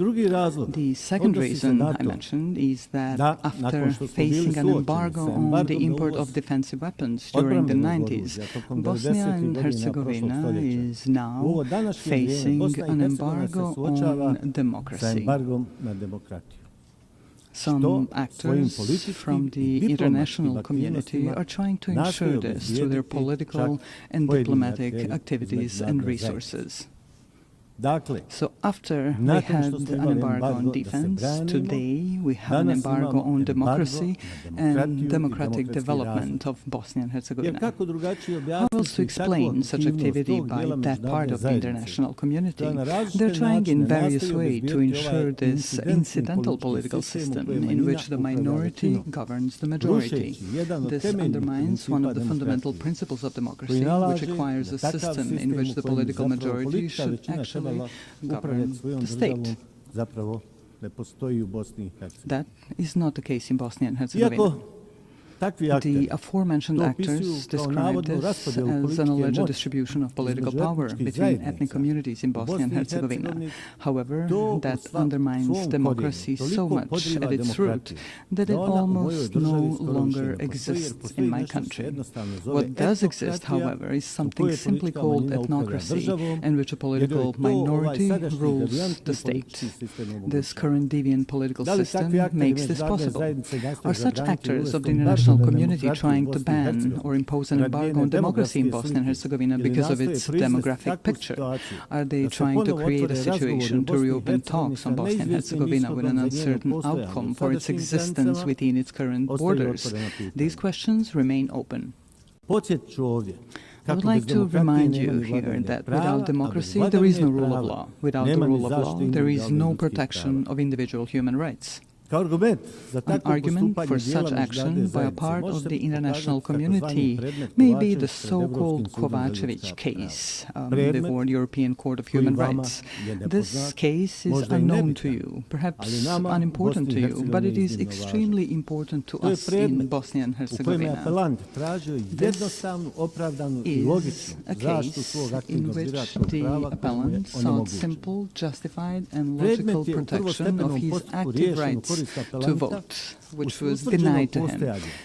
The second reason I mentioned is that after facing an embargo on the import of defensive weapons during the 90s, Bosnia and Herzegovina is now facing an embargo on democracy. Some actors from the international community are trying to ensure this through their political and diplomatic activities and resources. So after we had an embargo on defense, today we have an embargo on democracy and democratic development of Bosnia and Herzegovina. How else to explain such activity by that part of the international community? They're trying in various ways to ensure this incidental political system in which the minority governs the majority. This undermines one of the fundamental principles of democracy, which requires a system in which the political majority should actually govern the state. That is not the case in Bosnia and Herzegovina. The aforementioned actors described this as an alleged distribution of political power between ethnic communities in Bosnia and Herzegovina. However, that undermines democracy so much at its root that it almost no longer exists in my country. What does exist, however, is something simply called ethnocracy, in which a political minority rules the state. This current deviant political system makes this possible. Are such actors of the international community trying to ban or impose an embargo on democracy in Bosnia and Herzegovina because of its demographic picture? Are they trying to create a situation to reopen talks on Bosnia and Herzegovina with an uncertain outcome for its existence within its current borders? These questions remain open. I would like to remind you here that without democracy, there is no rule of law. Without the rule of law, there is no protection of individual human rights. An argument for such action by a part of the international community may be the so-called Kovacevic case before the European Court of Human Rights. This case is unknown to you, perhaps unimportant to you, but it is extremely important to us in Bosnia and Herzegovina. This is a case in which the appellant sought simple, justified and logical protection of his active rights to vote, which was denied to him.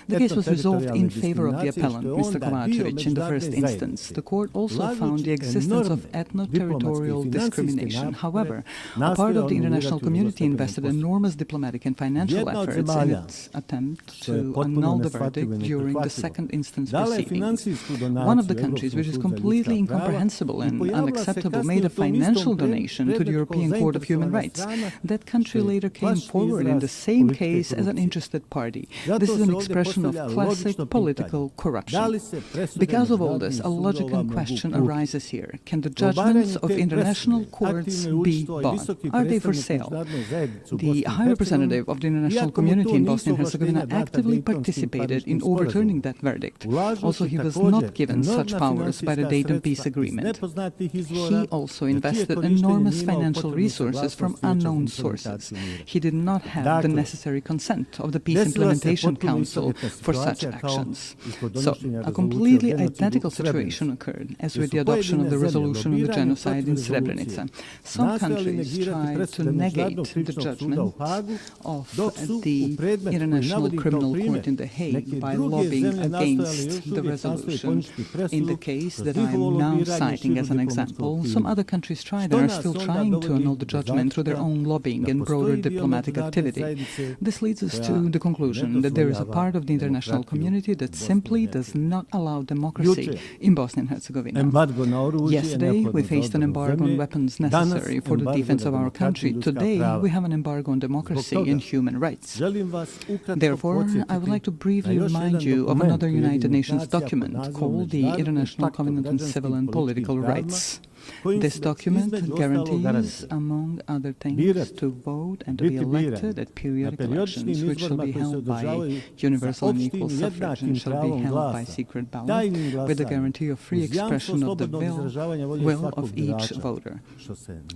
The case was resolved in favor of the appellant, Mr. Kovacevic, in the first instance. The court also found the existence of ethno-territorial discrimination. However, a part of the international community invested enormous diplomatic and financial efforts in its attempt to annul the verdict during the second instance proceedings. One of the countries, which is completely incomprehensible and unacceptable, made a financial donation to the European Court of Human Rights. That country later came forward in the same case as an interested party. This is an expression of classic political corruption. Because of all this, a logical question arises here. Can the judgments of international courts be bought? Are they for sale? The High Representative of the international community in Bosnia and Herzegovina actively participated in overturning that verdict. Also, he was not given such powers by the Dayton Peace Agreement. He also invested enormous financial resources from unknown sources. He did not have the necessary consent of the Peace Implementation Council for such actions. So, a completely identical situation occurred as with the adoption of the resolution on the genocide in Srebrenica. Some countries tried to negate the judgment of the International Criminal Court in The Hague by lobbying against the resolution. In the case that I am now citing as an example, some other countries tried and are still trying to annul the judgment through their own lobbying and broader diplomatic activity. This leads us to the conclusion that there is a part of the international community that simply does not allow democracy in Bosnia and Herzegovina. Yesterday, we faced an embargo on weapons necessary for the defense of our country. Today, we have an embargo on democracy and human rights. Therefore, I would like to briefly remind you of another United Nations document called the International Covenant on Civil and Political Rights. This document guarantees, among other things, to vote and to be elected at periodic elections, which shall be held by universal and equal suffrage and shall be held by secret ballot, with the guarantee of free expression of the will of each voter.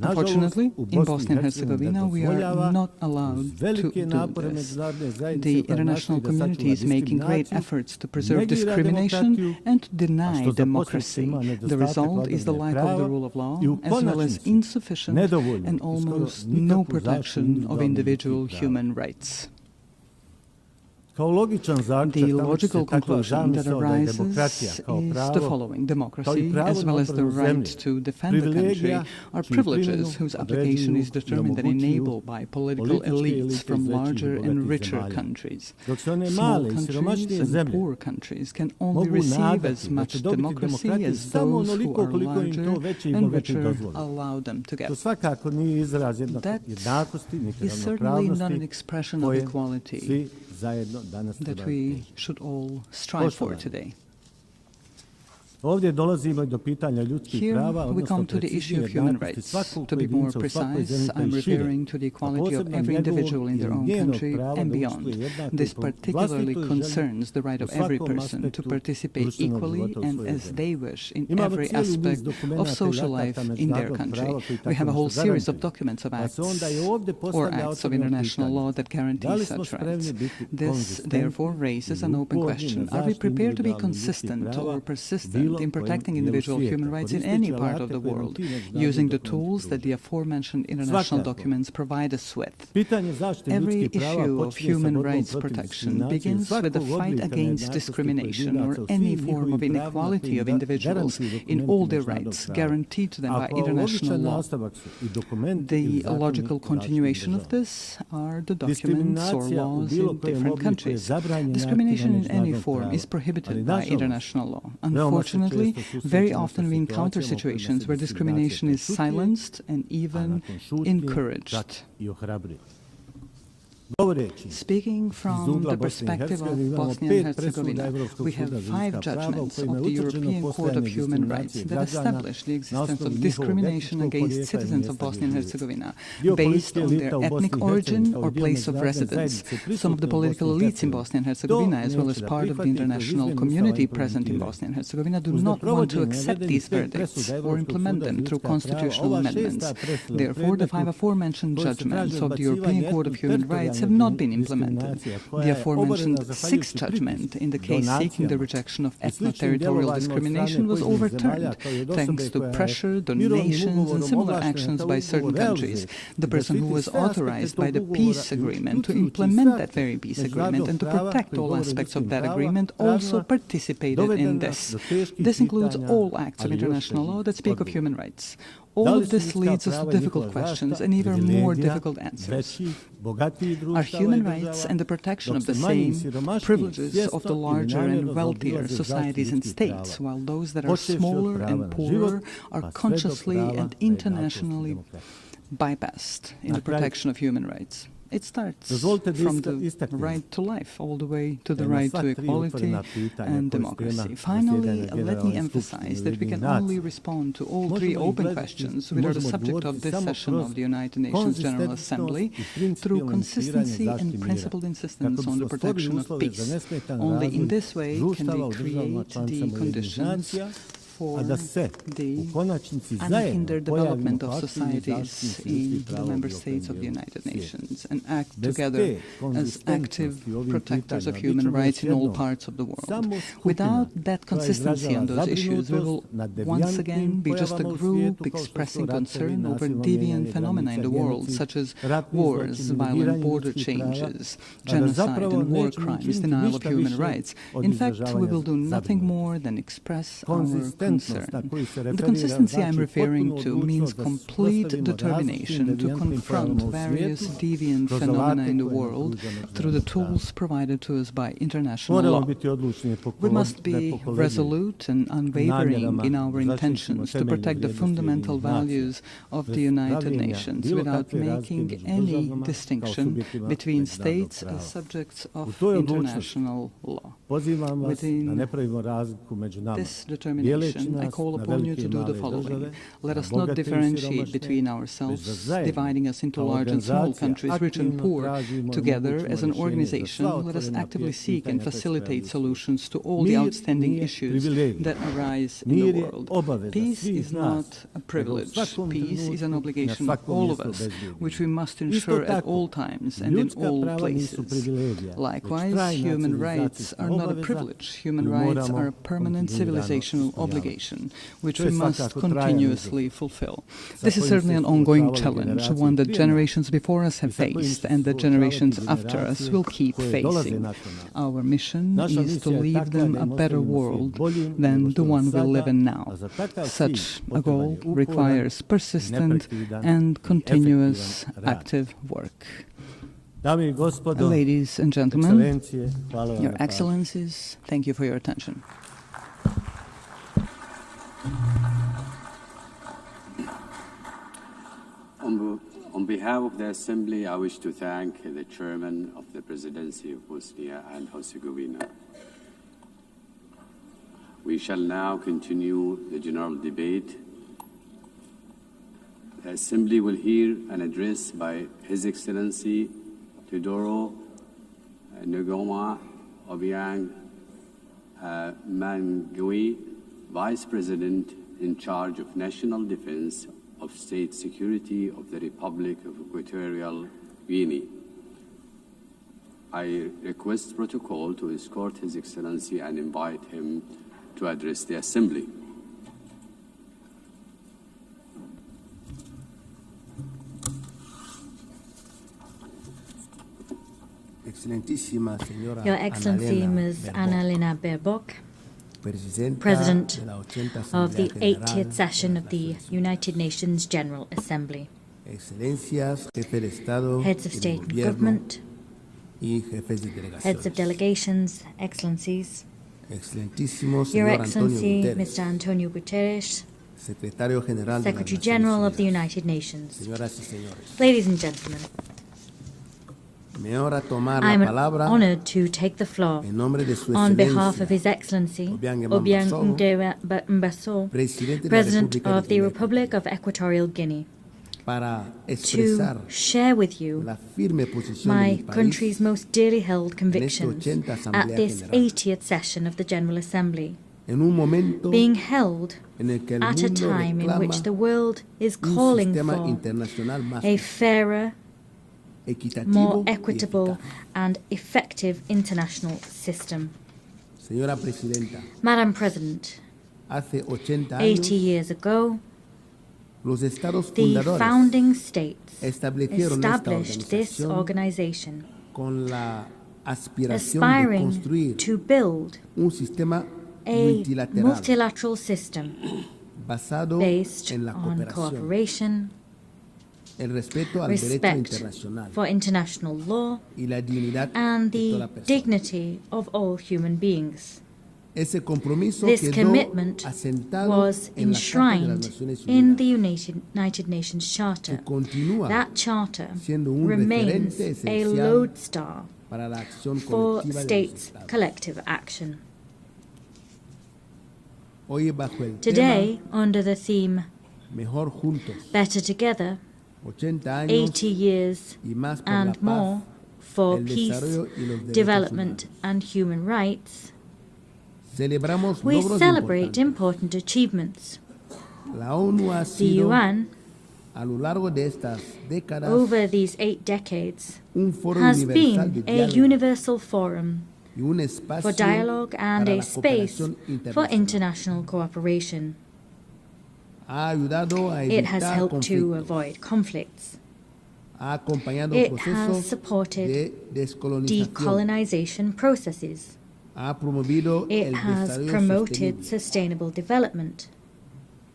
Unfortunately, in Bosnia and Herzegovina, we are not allowed to do this. The international community is making great efforts to preserve discrimination and to deny democracy. The result is the lack of the rule of law, as well as insufficient and almost no protection of individual human rights. The logical conclusion that arises is the following. Democracy, as well as the right to defend the country, are privileges whose application is determined and enabled by political elites from larger and richer countries. Small countries and poor countries can only receive as much democracy as those who are larger and richer allow them to get. That is certainly not an expression of equality that we should all strive for today. Here we come to the issue of human rights. To be more precise, I'm referring to the equality of every individual in their own country and beyond. This particularly concerns the right of every person to participate equally and as they wish in every aspect of social life in their country. We have a whole series of documents of acts or acts of international law that guarantee such rights. This, therefore, raises an open question. Are we prepared to be consistent or persistent in protecting individual human rights in any part of the world, using the tools that the aforementioned international documents provide us with? Every issue of human rights protection begins with the fight against discrimination or any form of inequality of individuals in all their rights guaranteed to them by international law. The logical continuation of this are the documents or laws in different countries. Discrimination in any form is prohibited by international law. Unfortunately, very often we encounter situations where discrimination is silenced and even encouraged. Speaking from the perspective of Bosnia and Herzegovina, we have 5 judgments of the European Court of Human Rights that establish the existence of discrimination against citizens of Bosnia and Herzegovina based on their ethnic origin or place of residence. Some of the political elites in Bosnia and Herzegovina, as well as part of the international community present in Bosnia and Herzegovina, do not want to accept these verdicts or implement them through constitutional amendments. Therefore, the 5 aforementioned judgments of the European Court of Human Rights have not been implemented. The aforementioned 6th judgment in the case seeking the rejection of ethno-territorial discrimination was overturned thanks to pressure, donations and similar actions by certain countries. The person who was authorized by the peace agreement to implement that very peace agreement and to protect all aspects of that agreement also participated in this. This includes all acts of international law that speak of human rights. All of this leads us to difficult questions and even more difficult answers. Are human rights and the protection of the same privileges of the larger and wealthier societies and states, while those that are smaller and poorer are consciously and internationally bypassed in the protection of human rights? It starts from the right to life all the way to the right to equality and democracy. Finally, let me emphasize that we can only respond to all 3 open questions which are the subject of this session of the United Nations General Assembly through consistency and principled insistence on the protection of peace. Only in this way can we create the conditions for the unhindered development of societies in the member states of the United Nations and act together as active protectors of human rights in all parts of the world. Without that consistency on those issues, we will once again be just a group expressing concern over deviant phenomena in the world, such as wars, violent border changes, genocide and war crimes, denial of human rights. In fact, we will do nothing more than express our concern. The consistency I'm referring to means complete determination to confront various deviant phenomena in the world through the tools provided to us by international law. We must be resolute and unwavering in our intentions to protect the fundamental values of the United Nations without making any distinction between states as subjects of international law. Within this determination, I call upon you to do the following. Let us not differentiate between ourselves, dividing us into large and small countries, rich and poor. Together, as an organization, let us actively seek and facilitate solutions to all the outstanding issues that arise in the world. Peace is not a privilege. Peace is an obligation of all of us, which we must ensure at all times and in all places. Likewise, human rights are not a privilege. Human rights are a permanent civilizational obligation, which we must continuously fulfill. This is certainly an ongoing challenge, one that generations before us have faced and that generations after us will keep facing. Our mission is to leave them a better world than the one we live in now. Such a goal requires persistent and continuous active work. Ladies and gentlemen, Your Excellencies, thank you for your attention. On behalf of the Assembly, I wish to thank the Chairman of the Presidency of Bosnia and Herzegovina. We shall now continue the general debate. The Assembly will hear an address by His Excellency Teodoro Ngoma Obiang Mangui, Vice President in charge of National Defense of State Security of the Republic of Equatorial Guinea. I request protocol to escort His Excellency and invite him to address the Assembly. Your Excellency Ms. Annalena Baerbock, President of the 80th session of the United Nations General Assembly, Heads of State and Government, Heads of Delegations, Excellencies, Your Excellency Mr. Antonio Guterres, Secretary General of the United Nations, ladies and gentlemen, I am honored to take the floor on behalf of His Excellency Obiang Mbaso, President of the Republic of Equatorial Guinea, to share with you my country's most dearly held convictions at this 80th session of the General Assembly, being held at a time in which the world is calling for a fairer, more equitable and effective international system. Madam President, 80 years ago, the founding states established this organization, aspiring to build a multilateral system based on cooperation, respect for international law, and the dignity of all human beings. This commitment was enshrined in the United Nations Charter. That charter remains a lodestar for states' collective action. Today, under the theme Better Together, 80 years and more for peace, development and human rights, we celebrate important achievements. The UN, over these 8 decades, has been a universal forum for dialogue and a space for international cooperation. It has helped to avoid conflicts. It has supported decolonization processes. It has promoted sustainable development.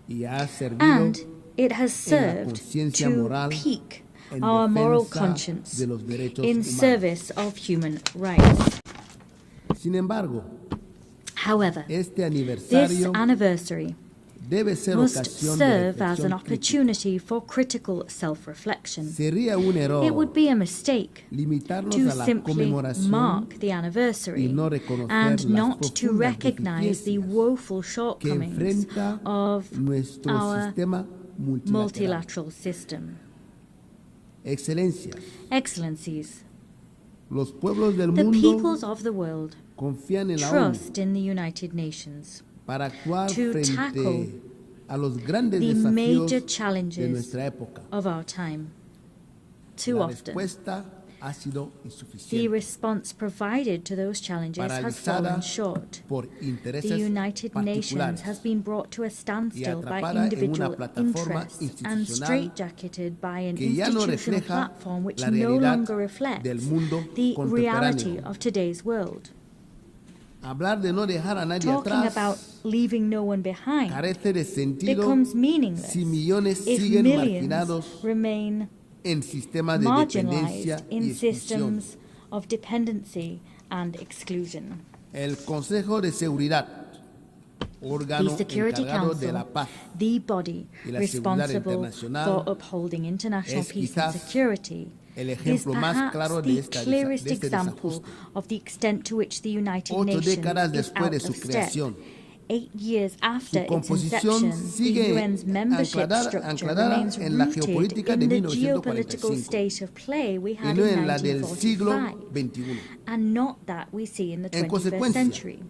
And it has served to pique our moral conscience in service of human rights. However, this anniversary must serve as an opportunity for critical self-reflection. It would be a mistake to simply mark the anniversary and not to recognize the woeful shortcomings of our multilateral system. Excellencies, the peoples of the world trust in the United Nations to tackle the major challenges of our time. Too often, the response provided to those challenges has fallen short. The United Nations has been brought to a standstill by individual interests and straitjacketed by an institutional platform which no longer reflects the reality of today's world. Talking about leaving no one behind becomes meaningless if millions remain marginalized in systems of dependency and exclusion. The Security Council, the body responsible for upholding international peace and security, is perhaps the clearest example of the extent to which the United Nations is out of step 8 years after its inception, the UN's membership structure remains rooted in the geopolitical state of play we had in 1945, and not that we see in the 21st century.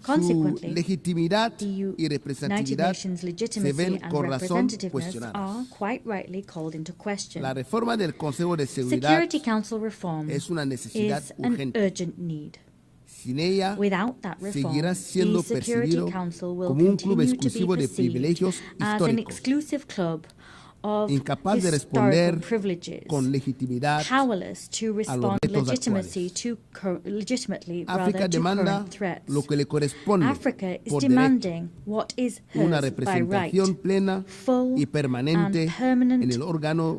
Consequently, the United Nations' legitimacy and representativeness are quite rightly called into question. Security Council reform is an urgent need. Without that reform, the Security Council will continue to be perceived as an exclusive club of historical privileges, powerless to respond legitimately to current threats. Africa is demanding what is hers by right, full and permanent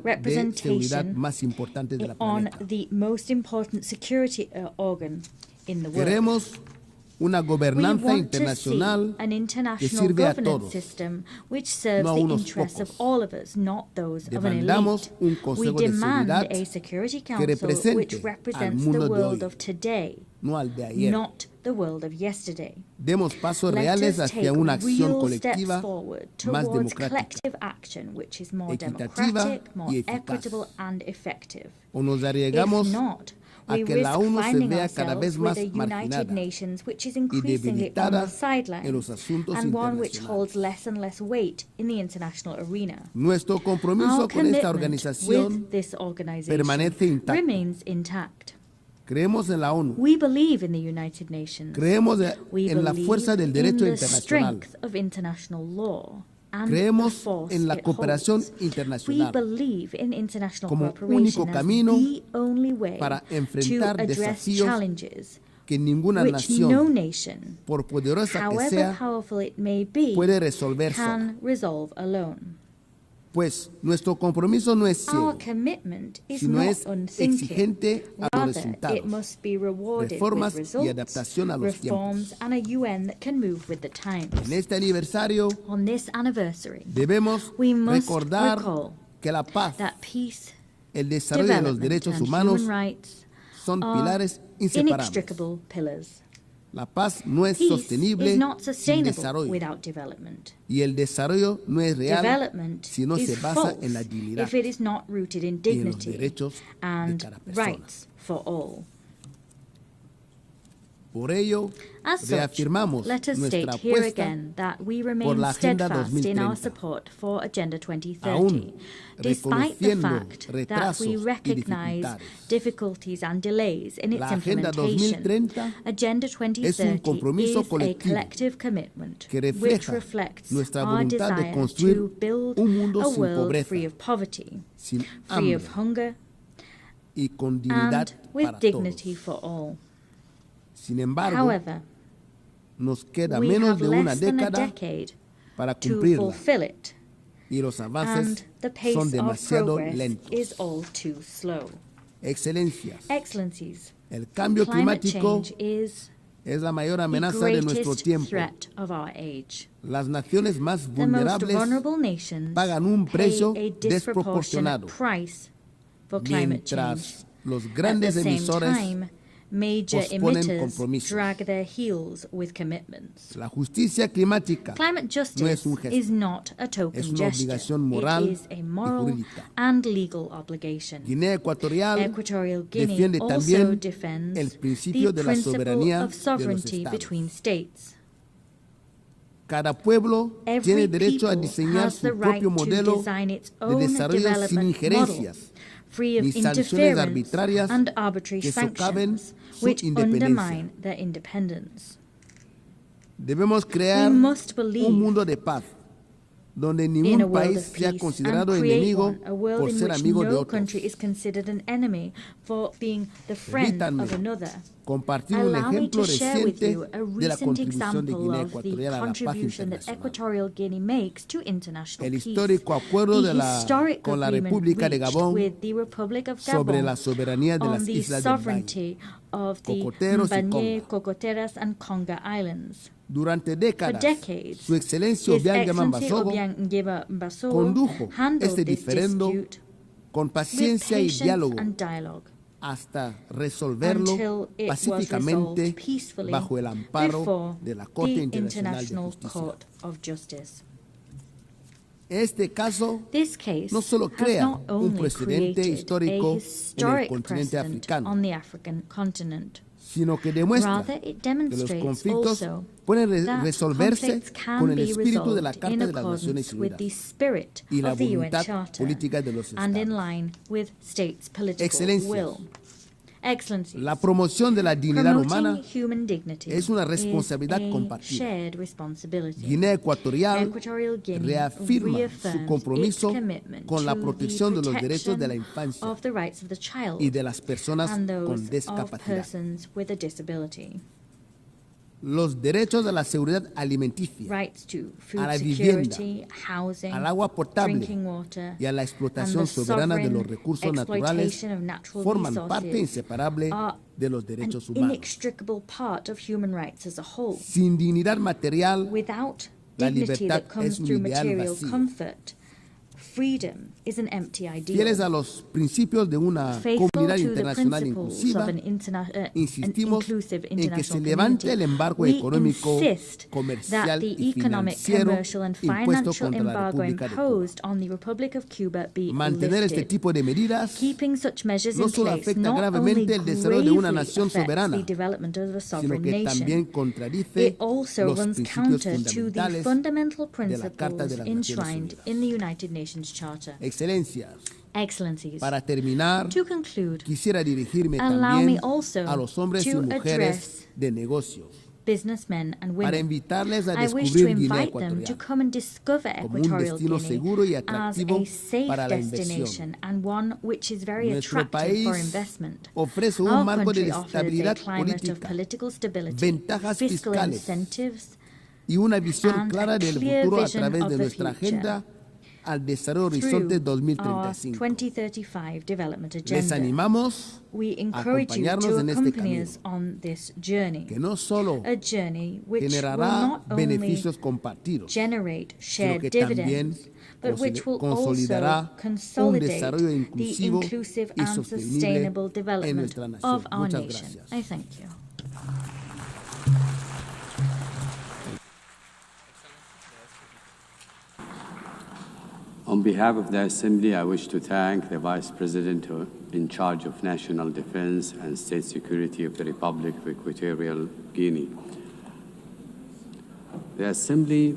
representation on the most important security organ in the world. Una gobernanza internacional an international governance system which serves the interests of all of us, not those of an elite. We demand a Security Council which represents the world of today, not the world of yesterday. Demos pasos Let reales us take hacia una acción real steps colectiva forward más towards democrática, collective action which is more equitativa democratic, more y eficaz. equitable and effective. O nos arriesgamos If not, a we que risk la ONU se finding vea cada vez ourselves más with a United marginada Nations which is y increasingly on debilitada the sidelines, en los asuntos and one which internacionales. holds less and less weight in the international arena. Nuestro compromiso Our con esta commitment organización with this organization permanece intacto. remains intact. Creemos en la ONU. We believe in the United Nations. Creemos We en la believe fuerza del derecho in the internacional. strength of international law and the Creemos force en la it cooperación holds. internacional We believe in international como cooperation único as camino the only way para to enfrentar address desafíos challenges que ninguna which nación, no nation, por poderosa que however sea, powerful it may be, puede resolver can resolve alone. Pues nuestro compromiso no es Our ciego, commitment is sino not es unthinking. exigente a los Rather, it resultados, must be rewarded reformas with y results, adaptación a los reforms, and a UN that can move with the times. En este aniversario On this anniversary, debemos we must recordar recall que la paz, that peace, el desarrollo de los development, derechos and humanos human rights son are pilares inseparables. inextricable pillars. La paz no es Peace sostenible is not sin sustainable desarrollo. without development. Y el desarrollo no es real Development si no se is basa false en la dignidad if it is not rooted in y en los dignity derechos de and cada persona. rights for all. Por ello, As such, reafirmamos let us state nuestra here apuesta again that we por remain la Agenda steadfast in our 2030, support for Agenda 2030, aún despite the reconociendo fact that retrasos we y recognize dificultades. difficulties and delays in its La Agenda implementation. 2030 Agenda es un 2030 compromiso is a colectivo collective commitment que which refleja reflects nuestra our voluntad de desire construir to build un mundo a sin world pobreza, free of poverty, sin free hambre of hunger, y con dignidad and with para dignity todos. for all. Sin embargo, However, nos queda we menos have de una less than a década decade para to cumplirla fulfill it, y los avances and the pace son of demasiado progress lentos. is all too slow. Excelencias, Excellencies, el cambio climate climático change is es la mayor the amenaza de nuestro greatest tiempo. threat of our age. Las naciones más The most vulnerables vulnerable nations pagan un pay precio a disproportionate desproporcionado, price for climate change. mientras los At grandes the same emisores time, major posponen emitters compromisos. drag their heels with commitments. La justicia climática Climate no justice es un gesto, is not a es token una gesture. obligación moral It is a y moral jurídica. and legal obligation. Guinea Equatorial Equatorial Guinea defiende also también defends el principio the de la principle soberanía of de los sovereignty estados. between states. Cada pueblo Every tiene derecho a people diseñar has su the right propio to modelo design its de own desarrollo sin development model, injerencias free of ni sanciones interference arbitrarias and arbitrary que socaven sanctions, su which independencia. undermine their independence. Debemos crear We must believe un mundo de paz, donde in a ningún world país of sea peace considerado and create enemigo one, a world por in ser which amigo de no otros. country is considered an enemy for being the friend Permítanme of another. compartir un Allow me ejemplo to share with reciente you a de la recent contribución de example Guinea of the Ecuatorial a la paz contribution that internacional. Equatorial Guinea makes to international El peace. histórico acuerdo The historic con la agreement República de reached Gabón with the Republic of sobre Gabon la soberanía de on las the islas del Valle, sovereignty of the Cocoteros y Mbanye, Conga. Cocoteras, and Conga Islands. Durante For décadas, decades, Su Excelencia His Obiang Excellency Mbasogo Obiang Mbasogo condujo handled este this diferendo dispute con with paciencia y patience diálogo, and dialogue, hasta resolverlo until it was pacíficamente resolved peacefully bajo el amparo before de la Corte the Internacional de International Justicia. Court of Justice. Este caso This case no solo has crea not un only precedente created histórico a en el historic continente precedent africano, on the African continent, sino que demuestra rather it que los demonstrates conflictos also pueden that resolverse conflicts can con el be espíritu de la resolved Carta in de las Naciones accordance with the Unidas spirit y la of the UN voluntad Charter política de los and in Estados. line with states' political Excelencias, will. Excellencies, la promoción de la dignidad promoting humana human dignity es una responsabilidad is a compartida. shared responsibility. Guinea Equatorial Equatorial Guinea reafirma su reaffirms compromiso its commitment con la to protección de the los derechos de la protection infancia of the rights of the child y de las personas and con those of discapacidad. persons with a disability. Los derechos a la seguridad alimenticia, Rights to food a la vivienda, security, housing, al agua potable drinking water, y a la and explotación the soberana de los sovereign recursos naturales exploitation of natural forman parte resources inseparable are de los derechos an humanos. inextricable part of human rights as a whole. Sin dignidad material, Without la dignity libertad that comes es un through ideal material vacío. comfort, freedom is an empty Fieles a ideal. los principios de una Faithful comunidad to the internacional principles inclusiva, of an insistimos inclusive en que se international levante community, el embargo we económico, insist that comercial the y economic, financiero commercial and impuesto financial contra la embargo República de Cuba. imposed on the Republic of Cuba be Mantener este lifted. tipo de medidas Keeping such measures no in solo place afecta not only gravemente el desarrollo de una gravely nación affects soberana, the development of a sino sovereign que también nation, contradice it also los runs principios counter to the fundamentales fundamental de la Carta de principles las Naciones enshrined Unidas. in the United Nations Charter. Excelencias, Excellencies, para terminar, to conclude, quisiera dirigirme allow me también also a los hombres y to mujeres address de negocios businessmen and para women. invitarles a I wish to descubrir Guinea invite them to Ecuatorial come and discover como un Equatorial destino Guinea seguro y as atractivo a safe para la destination inversión. and one which is very Nuestro attractive for país investment. ofrece un Our marco de country offers a estabilidad climate of política, political stability, ventajas fiscal fiscales incentives, y una visión and clara a del clear futuro a vision través of de the nuestra future agenda al desarrollo Horizonte through our 2035. 2035 development Les agenda. animamos We a encourage you acompañarnos to en este accompany camino, us on this journey, que no solo a journey which will generará not only beneficios compartidos, generate sino shared que dividends, también but which will also consolidará un consolidate desarrollo the inclusivo inclusive y and sostenible sustainable en development nuestra nación. of our Muchas nation. gracias. I thank you. On behalf of the Assembly, I wish to thank the Vice President in charge of National Defense and State Security of the Republic of Equatorial Guinea. The Assembly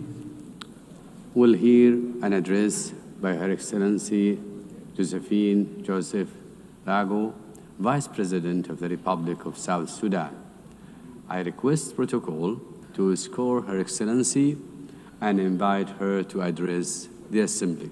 will hear an address by Her Excellency Josephine Joseph Lago, Vice President of the Republic of South Sudan. I request protocol to escort Her Excellency and invite her to address the Assembly.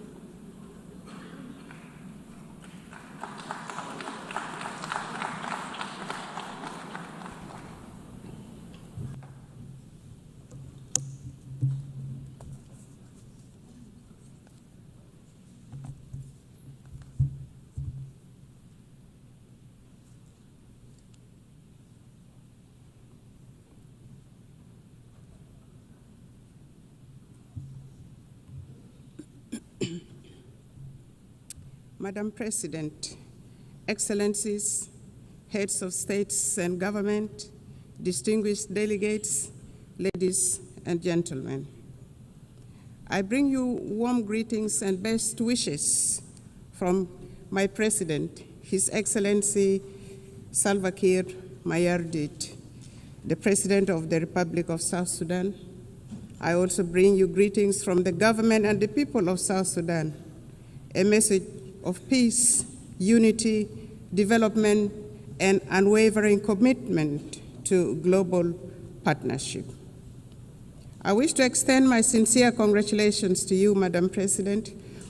Madam President, Excellencies, heads of states and government, distinguished delegates, ladies and gentlemen. I bring you warm greetings and best wishes from my President, His Excellency Salva Kiir Mayardit, the President of the Republic of South Sudan. I also bring you greetings from the government and the people of South Sudan, a message of peace, unity, development, and unwavering commitment to global partnership. I wish to extend my sincere congratulations to you, Madam President,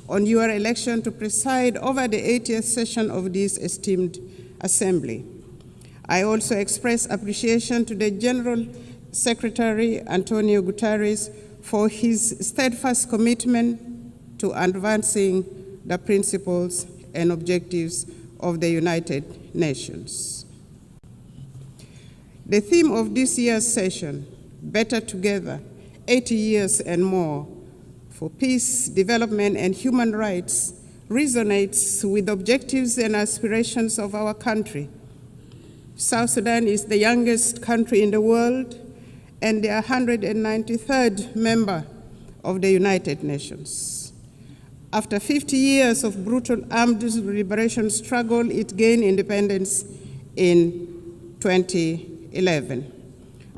on your election to preside over the 80th session of this esteemed Assembly. I also express appreciation to the General Secretary, Antonio Guterres, for his steadfast commitment to advancing the principles and objectives of the United Nations. The theme of this year's session, Better Together, 80 Years and More, for Peace, Development, and Human Rights, resonates with the objectives and aspirations of our country. South Sudan is the youngest country in the world and the 193rd member of the United Nations. After 50 years of brutal armed liberation struggle, it gained independence in 2011.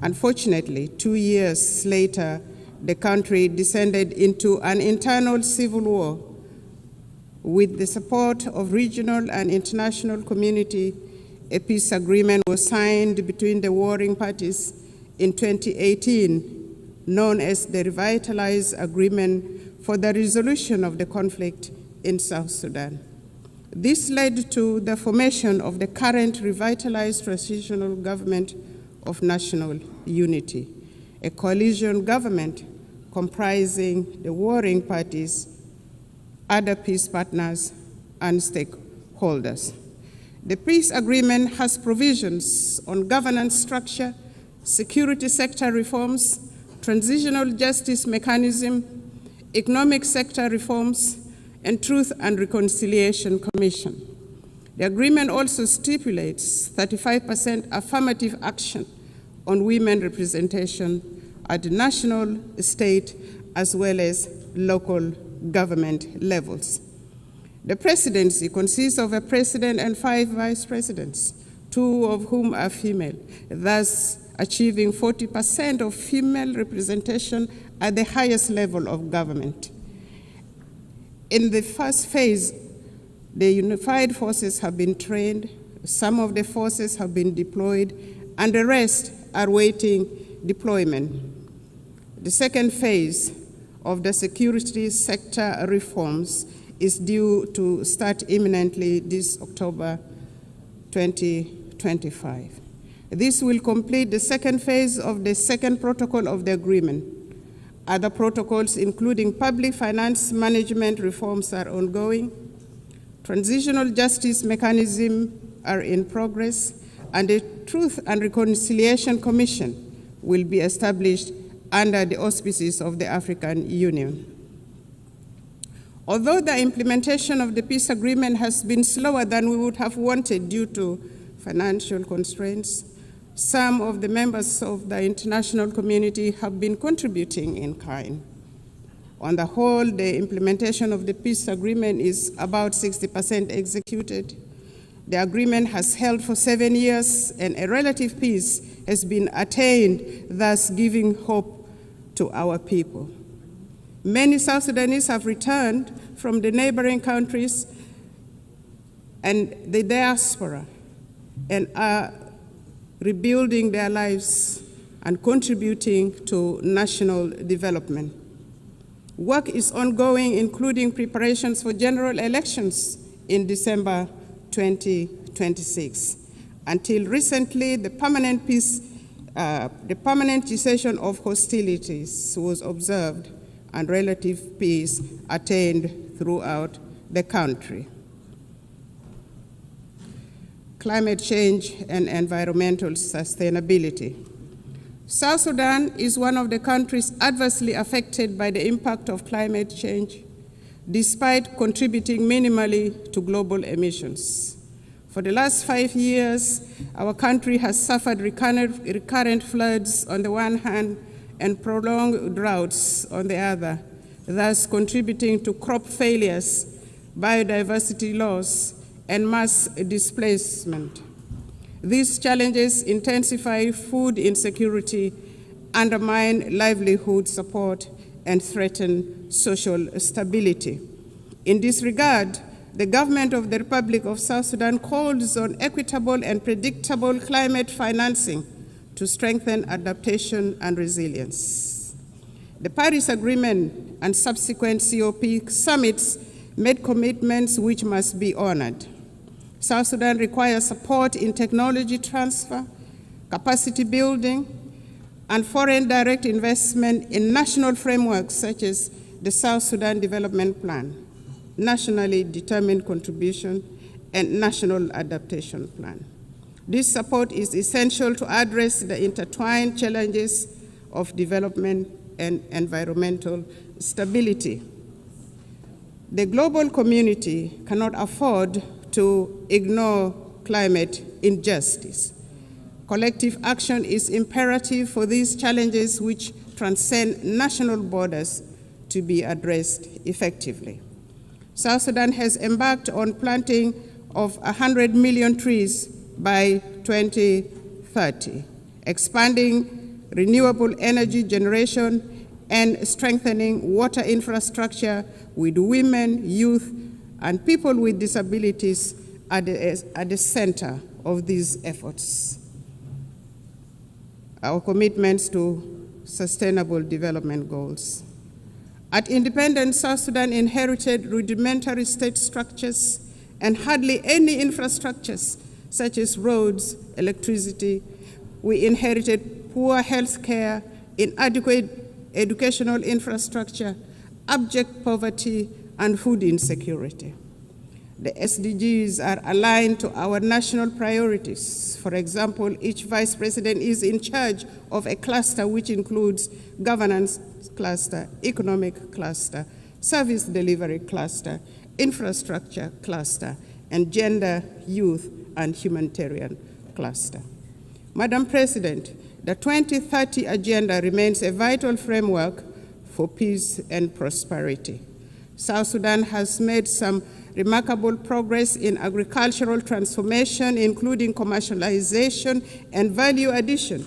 Unfortunately, 2 years later, the country descended into an internal civil war. With the support of regional and international community, a peace agreement was signed between the warring parties in 2018, known as the Revitalized Agreement for the Resolution of the Conflict in South Sudan. This led to the formation of the current revitalized transitional government of national unity, a coalition government comprising the warring parties, other peace partners, and stakeholders. The peace agreement has provisions on governance structure, security sector reforms, transitional justice mechanism, economic sector reforms, and Truth and Reconciliation Commission. The agreement also stipulates 35% affirmative action on women representation at the national, state, as well as local government levels. The presidency consists of a president and 5 vice presidents, 2 of whom are female, thus achieving 40% of female representation at the highest level of government. In the first phase, the unified forces have been trained, some of the forces have been deployed, and the rest are waiting deployment. The second phase of the security sector reforms is due to start imminently this October 2025. This will complete the second phase of the second protocol of the agreement. Other protocols, including public finance management reforms, are ongoing. Transitional justice mechanisms are in progress, and the Truth and Reconciliation Commission will be established under the auspices of the African Union. Although the implementation of the peace agreement has been slower than we would have wanted due to financial constraints, some of the members of the international community have been contributing in kind. On the whole, the implementation of the peace agreement is about 60% executed. The agreement has held for 7 years, and a relative peace has been attained, thus giving hope to our people. Many South Sudanese have returned from the neighboring countries and the diaspora and are rebuilding their lives and contributing to national development. Work is ongoing, including preparations for general elections in December 2026. Until recently, the permanent cessation of hostilities was observed and relative peace attained throughout the country. Climate change and environmental sustainability. South Sudan is one of the countries adversely affected by the impact of climate change, despite contributing minimally to global emissions. For the last 5 years, our country has suffered recurrent floods on the one hand and prolonged droughts on the other, thus contributing to crop failures, biodiversity loss, and mass displacement. These challenges intensify food insecurity, undermine livelihood support, and threaten social stability. In this regard, the government of the Republic of South Sudan calls on equitable and predictable climate financing to strengthen adaptation and resilience. The Paris Agreement and subsequent COP summits made commitments which must be honored. South Sudan requires support in technology transfer, capacity building, and foreign direct investment in national frameworks such as the South Sudan Development Plan, nationally determined contribution, and national adaptation plan. This support is essential to address the intertwined challenges of development and environmental stability. The global community cannot afford to ignore climate injustice. Collective action is imperative for these challenges which transcend national borders to be addressed effectively. South Sudan has embarked on planting of 100 million trees by 2030, expanding renewable energy generation and strengthening water infrastructure with women, youth, and people with disabilities at the center of these efforts. Our commitments to sustainable development goals. At independence, South Sudan inherited rudimentary state structures and hardly any infrastructures such as roads, electricity. We inherited poor health care, inadequate educational infrastructure, abject poverty, and food insecurity. The SDGs are aligned to our national priorities. For example, each vice president is in charge of a cluster which includes governance cluster, economic cluster, service delivery cluster, infrastructure cluster, and gender, youth, and humanitarian cluster. Madam President, the 2030 Agenda remains a vital framework for peace and prosperity. South Sudan has made some remarkable progress in agricultural transformation, including commercialization and value addition,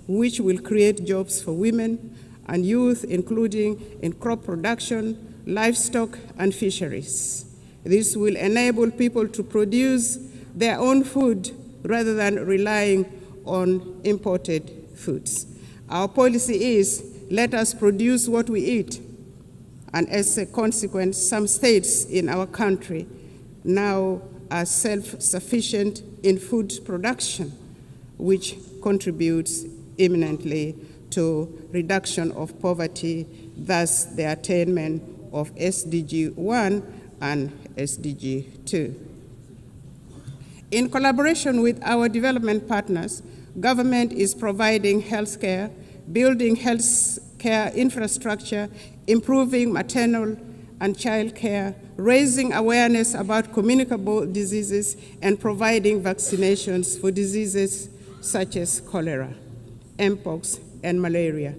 which will create jobs for women and youth, including in crop production, livestock, and fisheries. This will enable people to produce their own food rather than relying on imported foods. Our policy is, let us produce what we eat. And as a consequence, some states in our country now are self-sufficient in food production, which contributes eminently to reduction of poverty, thus the attainment of SDG 1 and SDG 2. In collaboration with our development partners, government is providing health care, building health care infrastructure, improving maternal and child care, raising awareness about communicable diseases, and providing vaccinations for diseases such as cholera, mpox, and malaria.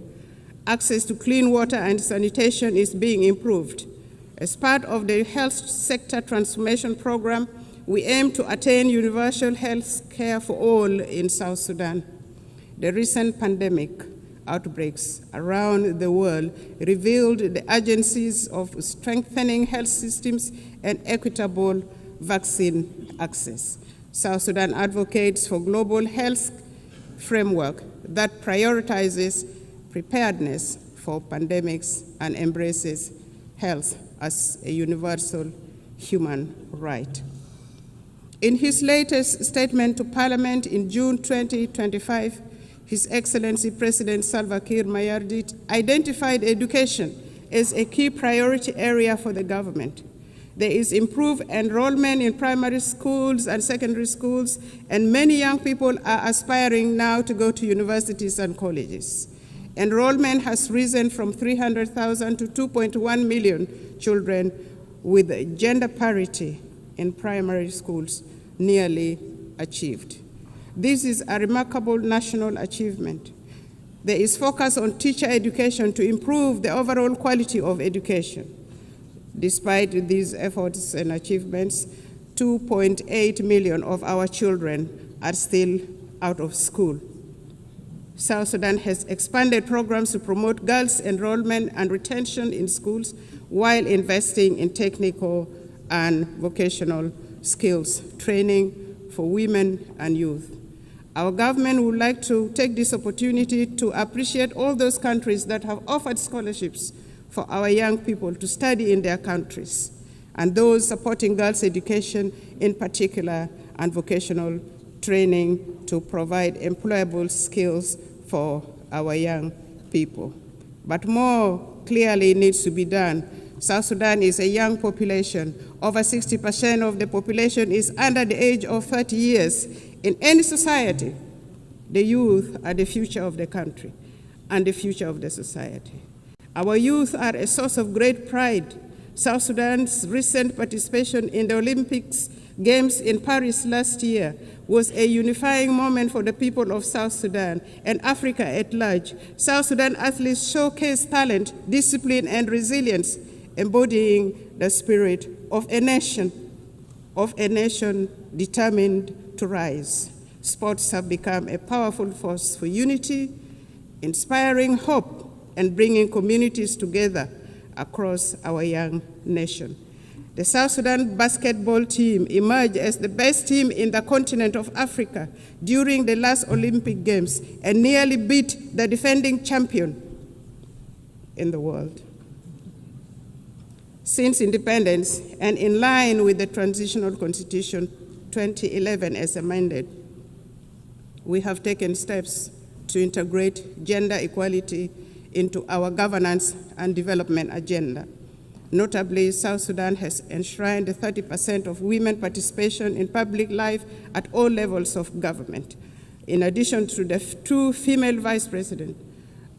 Access to clean water and sanitation is being improved. As part of the health sector transformation program, we aim to attain universal health care for all in South Sudan. The recent pandemic outbreaks around the world revealed the urgencies of strengthening health systems and equitable vaccine access. South Sudan advocates for global health framework that prioritizes preparedness for pandemics and embraces health as a universal human right. In his latest statement to Parliament in June 2025, His Excellency President Salva Kiir Mayardit identified education as a key priority area for the government. There is improved enrollment in primary schools and secondary schools, and many young people are aspiring now to go to universities and colleges. Enrollment has risen from 300,000 to 2.1 million children, with gender parity in primary schools nearly achieved. This is a remarkable national achievement. There is focus on teacher education to improve the overall quality of education. Despite these efforts and achievements, 2.8 million of our children are still out of school. South Sudan has expanded programs to promote girls' enrollment and retention in schools while investing in technical and vocational skills training for women and youth. Our government would like to take this opportunity to appreciate all those countries that have offered scholarships for our young people to study in their countries, and those supporting girls' education in particular and vocational training to provide employable skills for our young people. But more clearly needs to be done. South Sudan is a young population. Over 60% of the population is under the age of 30 years. In any society, the youth are the future of the country and the future of the society. Our youth are a source of great pride South Sudan's recent participation in the Olympics Games in Paris last year was a unifying moment for the people of South Sudan and Africa at large. South Sudan athletes showcased talent, discipline, and resilience, embodying the spirit of a nation determined to rise. Sports have become a powerful force for unity, inspiring hope, and bringing communities together across our young nation. The South Sudan basketball team emerged as the best team in the continent of Africa during the last Olympic Games and nearly beat the defending champion in the world. Since independence, and in line with the Transitional Constitution 2011 as amended, we have taken steps to integrate gender equality into our governance and development agenda. Notably, South Sudan has enshrined 30% of women participation in public life at all levels of government. In addition to the 2 female vice presidents,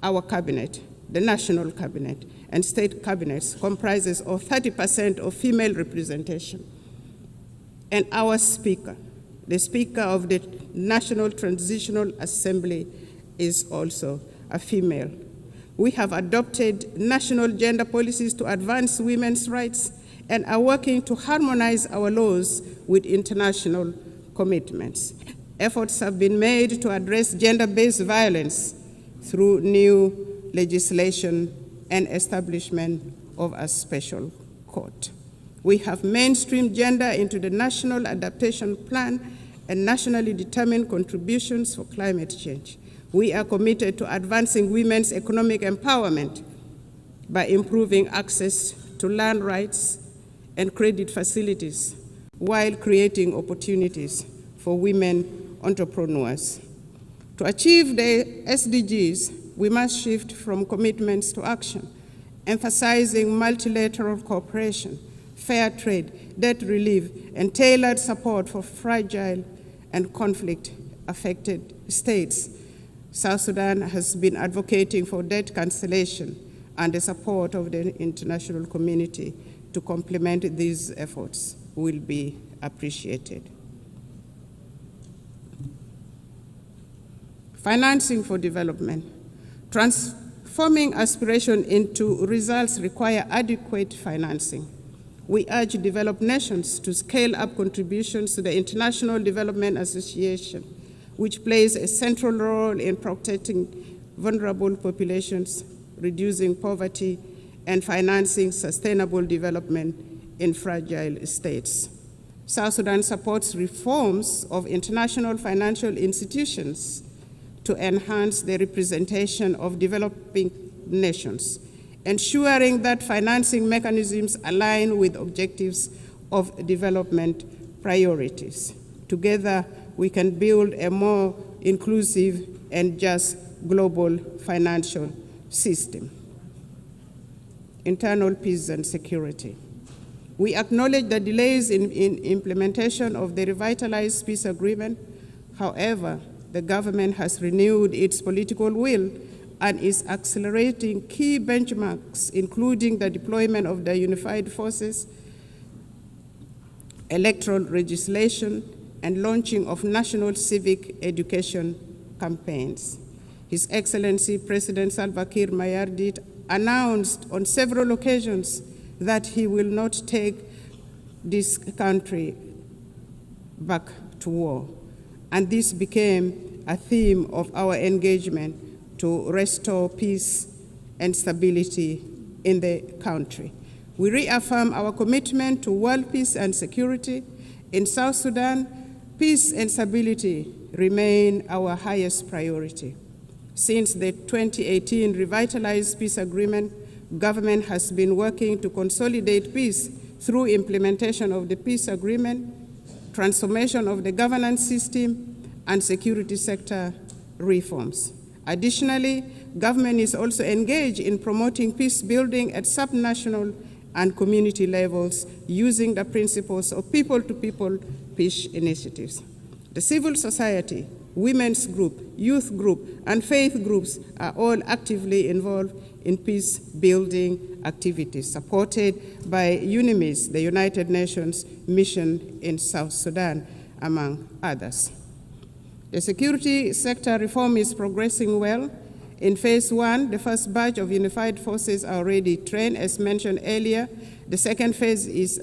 our cabinet, the national cabinet, and state cabinets comprises of 30% of female representation. And our speaker, the Speaker of the National Transitional Assembly, is also a female. We have adopted national gender policies to advance women's rights and are working to harmonize our laws with international commitments. Efforts have been made to address gender-based violence through new legislation and establishment of a special court. We have mainstreamed gender into the National Adaptation Plan and nationally determined contributions for climate change. We are committed to advancing women's economic empowerment by improving access to land rights and credit facilities while creating opportunities for women entrepreneurs. To achieve the SDGs, we must shift from commitments to action, emphasizing multilateral cooperation, fair trade, debt relief, and tailored support for fragile and conflict-affected states. South Sudan has been advocating for debt cancellation and the support of the international community to complement these efforts will be appreciated. Financing for development. Transforming aspiration into results require adequate financing. We urge developed nations to scale up contributions to the International Development Association, which plays a central role in protecting vulnerable populations, reducing poverty, and financing sustainable development in fragile states. South Sudan supports reforms of international financial institutions to enhance the representation of developing nations, ensuring that financing mechanisms align with objectives of development priorities. Together, we can build a more inclusive and just global financial system. Internal peace and security. We acknowledge the delays in implementation of the revitalized peace agreement. However, the government has renewed its political will and is accelerating key benchmarks, including the deployment of the unified forces, electoral legislation, and launching of national civic education campaigns. His Excellency President Salva Kiir Mayardit announced on several occasions that he will not take this country back to war. And this became a theme of our engagement to restore peace and stability in the country. We reaffirm our commitment to world peace and security. In South Sudan, peace and stability remain our highest priority. Since the 2018 revitalized peace agreement, government has been working to consolidate peace through implementation of the peace agreement, transformation of the governance system, and security sector reforms. Additionally, government is also engaged in promoting peace building at subnational and community levels using the principles of people-to-people peace initiatives. The civil society women's group, youth group, and faith groups are all actively involved in peace-building activities supported by UNMISS, the United Nations mission in South Sudan, among others. The security sector reform is progressing well. In phase 1, the first batch of unified forces are already trained, as mentioned earlier. The second phase is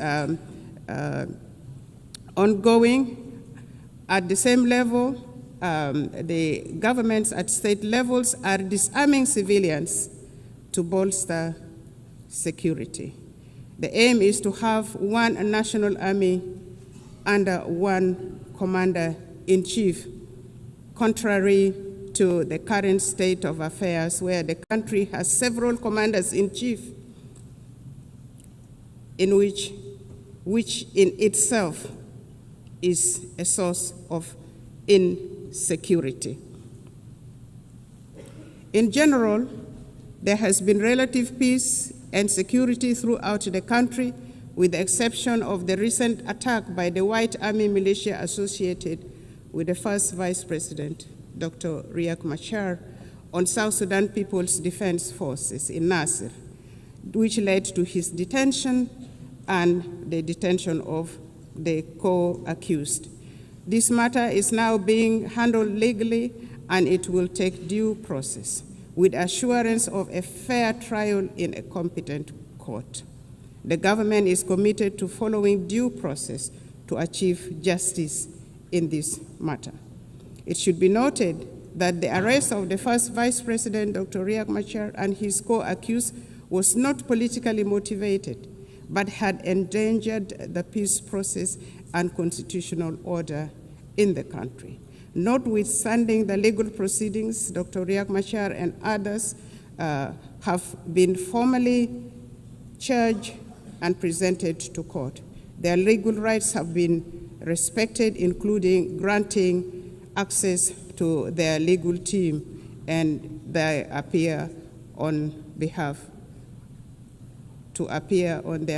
ongoing. At the same level, the governments at state levels are disarming civilians to bolster security. The aim is to have one national army under one commander-in-chief, contrary to the current state of affairs where the country has several commanders-in-chief, which in itself is a source of insecurity. In general, there has been relative peace and security throughout the country, with the exception of the recent attack by the White Army militia associated with the first Vice President, Dr. Riek Machar, on South Sudan People's Defense Forces in Nasir, which led to his detention and the detention of the co-accused. This matter is now being handled legally, and it will take due process, with assurance of a fair trial in a competent court. The government is committed to following due process to achieve justice in this matter. It should be noted that the arrest of the first Vice President, Dr. Riek Machar, and his co-accused was not politically motivated, but had endangered the peace process and constitutional order in the country. Notwithstanding the legal proceedings, Dr. Riek Machar and others have been formally charged and presented to court. Their legal rights have been respected, including granting access to their legal team, and they appear on their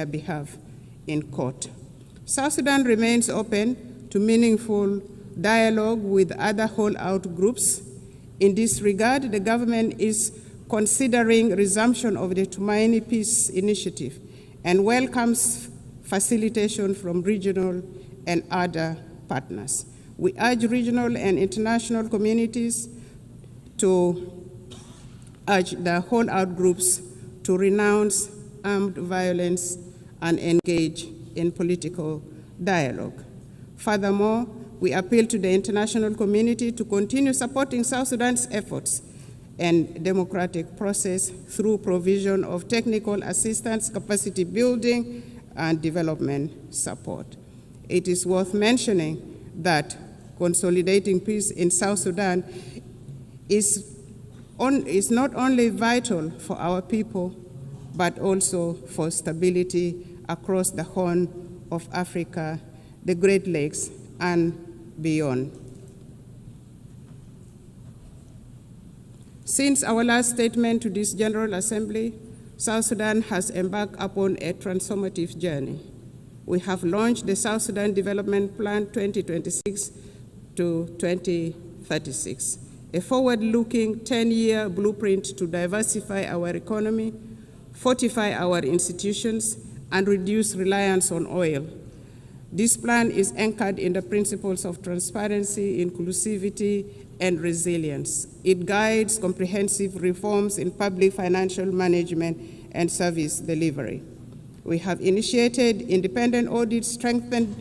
behalf in court. South Sudan remains open to meaningful dialogue with other holdout groups. In this regard, the government is considering resumption of the Tumaini Peace Initiative and welcomes facilitation from regional and other partners. We urge regional and international communities to urge the holdout groups to renounce armed violence and engage in political dialogue. Furthermore, we appeal to the international community to continue supporting South Sudan's efforts and democratic process through provision of technical assistance, capacity building, and development support. It is worth mentioning that consolidating peace in South Sudan is not only vital for our people, but also for stability across the Horn of Africa, the Great Lakes, and beyond. Since our last statement to this General Assembly, South Sudan has embarked upon a transformative journey. We have launched the South Sudan Development Plan 2026 to 2036, a forward-looking 10-year blueprint to diversify our economy, fortify our institutions, and reduce reliance on oil. This plan is anchored in the principles of transparency, inclusivity, and resilience. It guides comprehensive reforms in public financial management and service delivery. We have initiated independent audits, strengthened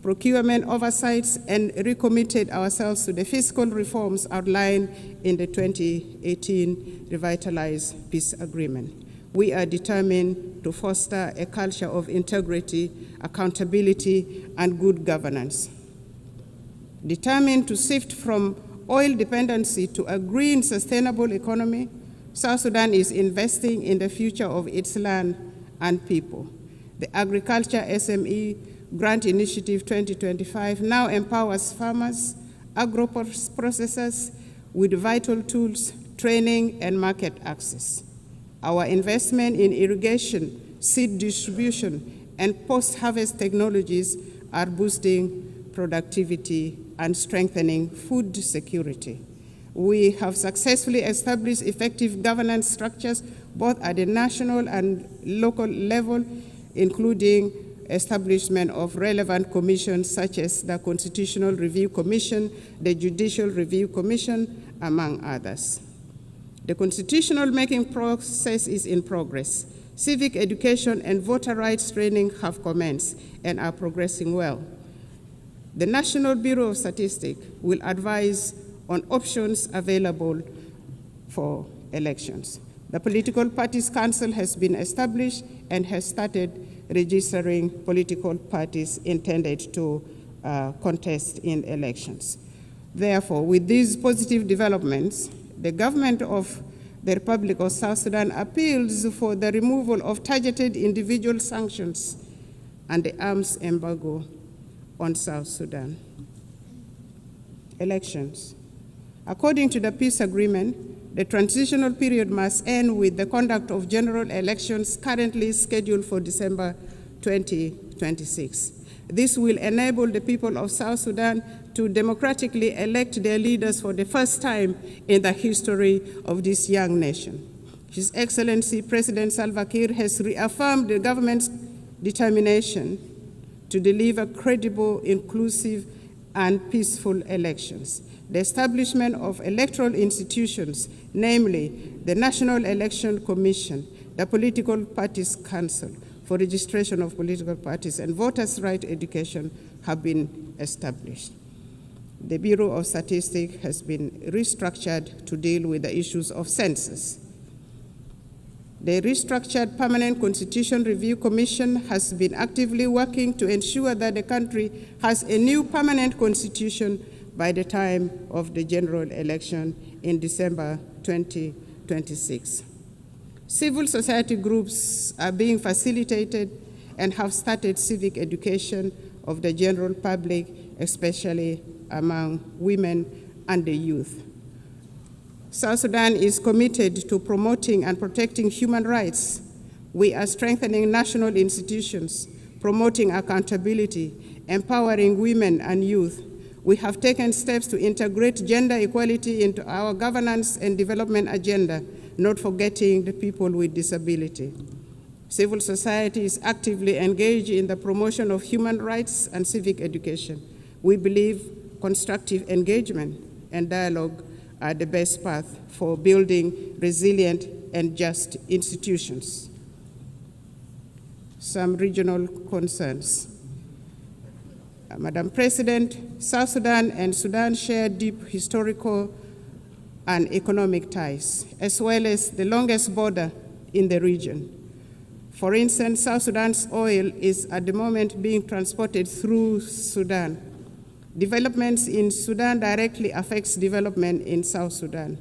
procurement oversights, and recommitted ourselves to the fiscal reforms outlined in the 2018 Revitalized Peace Agreement. We are determined to foster a culture of integrity, accountability, and good governance. Determined to shift from oil dependency to a green, sustainable economy, South Sudan is investing in the future of its land and people. The Agriculture SME Grant Initiative 2025 now empowers farmers, agro-processors with vital tools, training, and market access. Our investment in irrigation, seed distribution, and post-harvest technologies are boosting productivity and strengthening food security. We have successfully established effective governance structures both at the national and local level, including establishment of relevant commissions such as the Constitutional Review Commission, the Judicial Review Commission, among others. The constitutional making process is in progress. Civic education and voter rights training have commenced and are progressing well. The National Bureau of Statistics will advise on options available for elections. The Political Parties Council has been established and has started registering political parties intended to contest in elections. Therefore, with these positive developments, the government of the Republic of South Sudan appeals for the removal of targeted individual sanctions and the arms embargo on South Sudan. Elections. According to the peace agreement, the transitional period must end with the conduct of general elections currently scheduled for December 2026. This will enable the people of South Sudan to democratically elect their leaders for the first time in the history of this young nation. His Excellency President Salva Kiir has reaffirmed the government's determination to deliver credible, inclusive, and peaceful elections. The establishment of electoral institutions, namely the National Election Commission, the Political Parties Council for registration of political parties, and voters' right education have been established. The Bureau of Statistics has been restructured to deal with the issues of census. The restructured Permanent Constitution Review Commission has been actively working to ensure that the country has a new permanent constitution by the time of the general election in December 2026. Civil society groups are being facilitated and have started civic education of the general public, especially among women and the youth. South Sudan is committed to promoting and protecting human rights. We are strengthening national institutions, promoting accountability, empowering women and youth. We have taken steps to integrate gender equality into our governance and development agenda, not forgetting the people with disability. Civil society is actively engaged in the promotion of human rights and civic education. We believe constructive engagement and dialogue are the best path for building resilient and just institutions. Some regional concerns. Madam President, South Sudan and Sudan share deep historical and economic ties, as well as the longest border in the region. For instance, South Sudan's oil is at the moment being transported through Sudan. Developments in Sudan directly affects development in South Sudan.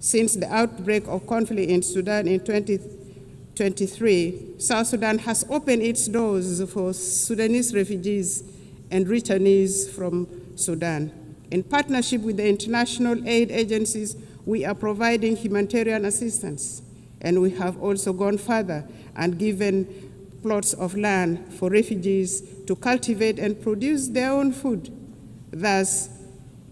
Since the outbreak of conflict in Sudan in 2023, South Sudan has opened its doors for Sudanese refugees and returnees from Sudan. In partnership with the international aid agencies, we are providing humanitarian assistance, and we have also gone further and given plots of land for refugees to cultivate and produce their own food, thus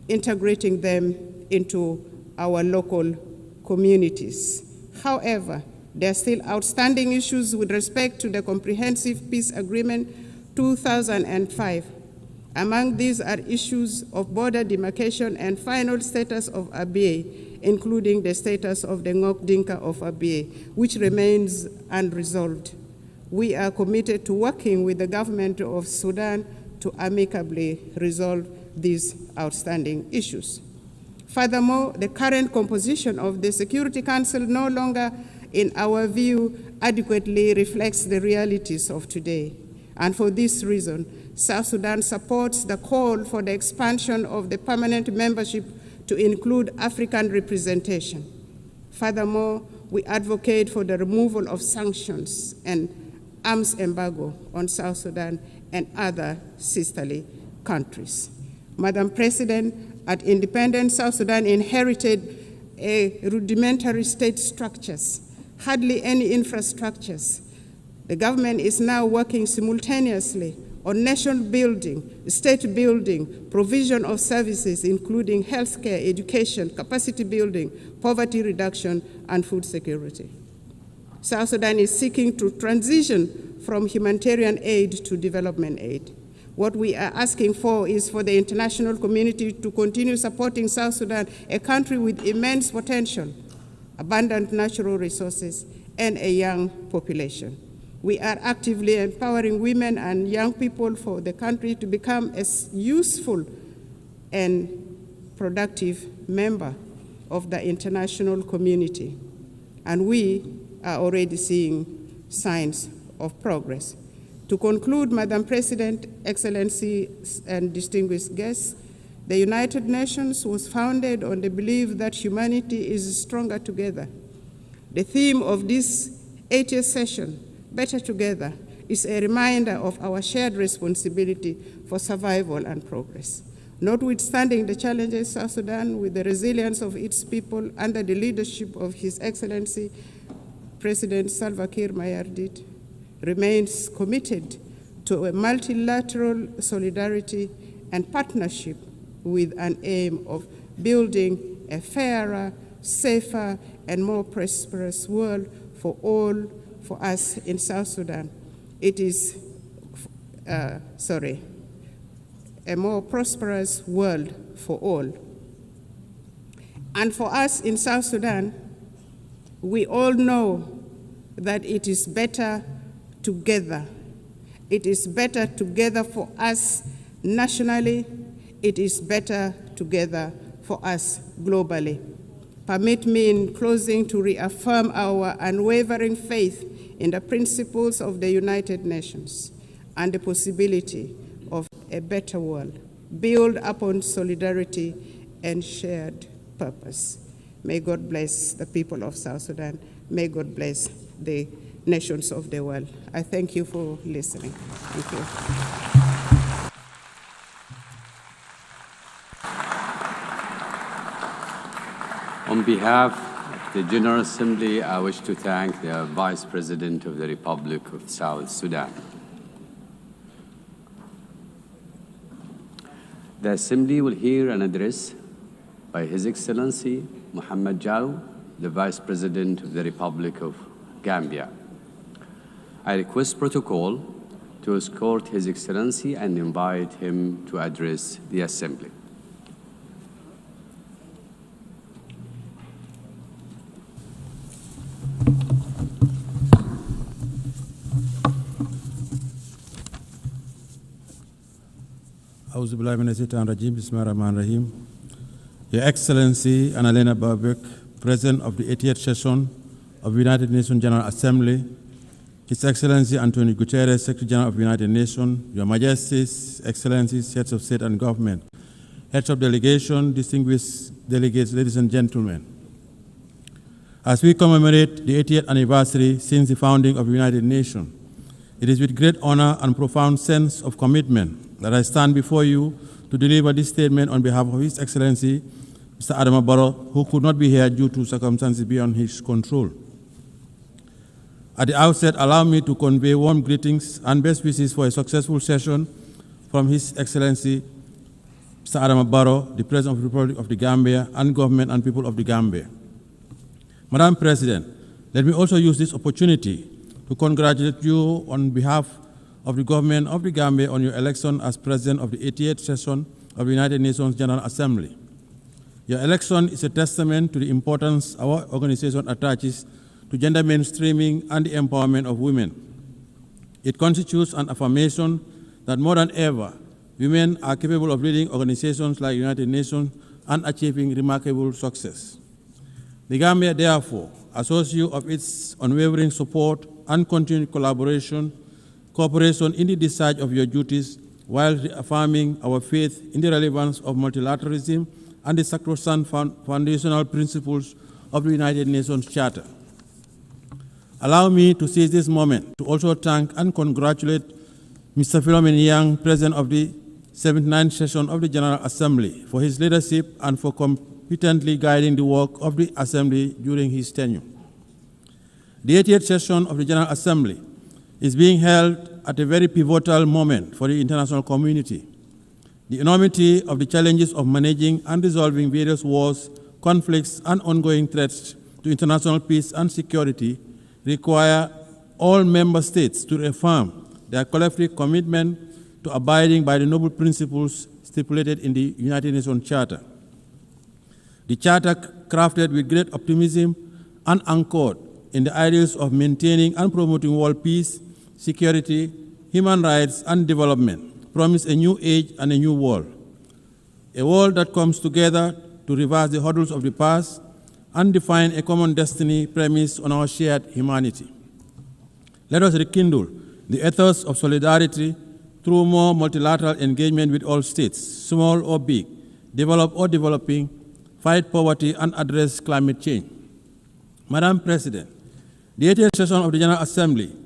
integrating them into our local communities. However, there are still outstanding issues with respect to the Comprehensive Peace Agreement 2005. Among these are issues of border demarcation and final status of Abyei, including the status of the Ngok Dinka of Abyei, which remains unresolved. We are committed to working with the government of Sudan to amicably resolve these outstanding issues. Furthermore, the current composition of the Security Council no longer, in our view, adequately reflects the realities of today. And for this reason, South Sudan supports the call for the expansion of the permanent membership to include African representation. Furthermore, we advocate for the removal of sanctions and arms embargo on South Sudan and other sisterly countries. Madam President, at independence, South Sudan inherited rudimentary state structures, hardly any infrastructures. The government is now working simultaneously on nation building, state building, provision of services including healthcare, education, capacity building, poverty reduction, and food security. South Sudan is seeking to transition from humanitarian aid to development aid. What we are asking for is for the international community to continue supporting South Sudan, a country with immense potential, abundant natural resources, and a young population. We are actively empowering women and young people for the country to become a useful and productive member of the international community. And we are already seeing signs of progress. To conclude, Madam President, Excellencies, and distinguished guests, the United Nations was founded on the belief that humanity is stronger together. The theme of this 80th session, Better Together, is a reminder of our shared responsibility for survival and progress. Notwithstanding the challenges, South Sudan, with the resilience of its people under the leadership of His Excellency President Salva Kiir Mayardit, remains committed to a multilateral solidarity and partnership with an aim of building a fairer, safer, and more prosperous world for all, for us in South Sudan. It is, a more prosperous world for all. And for us in South Sudan, we all know that it is better together. It is better together for us nationally. It is better together for us globally. Permit me in closing to reaffirm our unwavering faith in the principles of the United Nations and the possibility of a better world, built upon solidarity and shared purpose. May God bless the people of South Sudan. May God bless the nations of the world. I thank you for listening. Thank you. On behalf of the General Assembly, I wish to thank the Vice President of the Republic of South Sudan. The Assembly will hear an address by His Excellency Mohamed Jaw, the Vice President of the Republic of Gambia. I request protocol to escort His Excellency and invite him to address the Assembly. Your Excellency Annalena Baerbock, President of the 80th session of the United Nations General Assembly, His Excellency Antonio Guterres, Secretary General of the United Nations, Your Majesties, Excellencies, Heads of State and Government, Heads of Delegation, distinguished delegates, ladies and gentlemen. As we commemorate the 80th anniversary since the founding of the United Nations, it is with great honor and profound sense of commitment that I stand before you to deliver this statement on behalf of His Excellency, Mr. Adama Barrow, who could not be here due to circumstances beyond his control. At the outset, allow me to convey warm greetings and best wishes for a successful session from His Excellency, Mr. Adama Barrow, the President of the Republic of the Gambia, and government and people of the Gambia. Madam President, let me also use this opportunity to congratulate you on behalf of the government of the Gambia on your election as President of the 88th session of the United Nations General Assembly. Your election is a testament to the importance our organization attaches to gender mainstreaming and the empowerment of women. It constitutes an affirmation that more than ever, women are capable of leading organizations like the United Nations and achieving remarkable success. The Gambia, therefore, assures you of its unwavering support and continued cooperation in the discharge of your duties while reaffirming our faith in the relevance of multilateralism and the sacrosanct foundational principles of the United Nations Charter. Allow me to seize this moment to also thank and congratulate Mr. Philomen Yang, President of the 79th session of the General Assembly, for his leadership and for competently guiding the work of the Assembly during his tenure. The 80th session of the General Assembly is being held at a very pivotal moment for the international community. The enormity of the challenges of managing and resolving various wars, conflicts, and ongoing threats to international peace and security require all member states to reaffirm their collective commitment to abiding by the noble principles stipulated in the United Nations Charter. The Charter, crafted with great optimism and anchored in the ideals of maintaining and promoting world peace, security, human rights, and development, promise a new age and a new world. A world that comes together to reverse the hurdles of the past and define a common destiny premised on our shared humanity. Let us rekindle the ethos of solidarity through more multilateral engagement with all states, small or big, developed or developing, fight poverty, and address climate change. Madam President, the 80th session of the General Assembly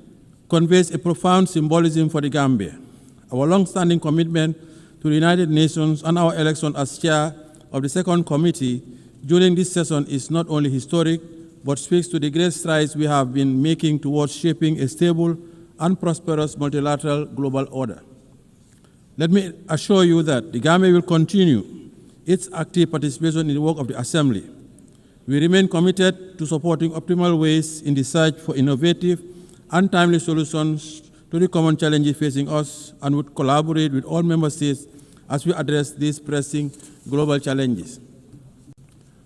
conveys a profound symbolism for the Gambia. Our long-standing commitment to the United Nations and our election as chair of the second committee during this session is not only historic, but speaks to the great strides we have been making towards shaping a stable and prosperous multilateral global order. Let me assure you that the Gambia will continue its active participation in the work of the Assembly. We remain committed to supporting optimal ways in the search for innovative and timely solutions to the common challenges facing us, and would collaborate with all member states as we address these pressing global challenges.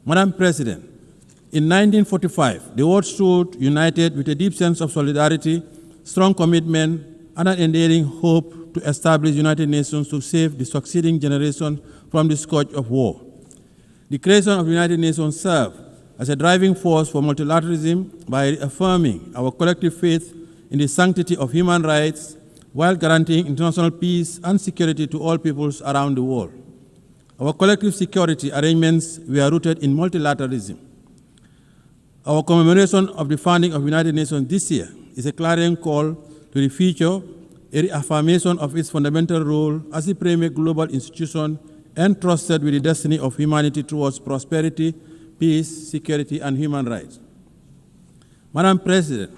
Madam President, in 1945, the world stood united with a deep sense of solidarity, strong commitment, and an enduring hope to establish the United Nations to save the succeeding generation from the scourge of war. The creation of the United Nations served as a driving force for multilateralism by affirming our collective faith in the sanctity of human rights while guaranteeing international peace and security to all peoples around the world. Our collective security arrangements were rooted in multilateralism. Our commemoration of the founding of the United Nations this year is a clarion call to the future, a reaffirmation of its fundamental role as a premier global institution entrusted with the destiny of humanity towards prosperity, peace, security, and human rights. Madam President,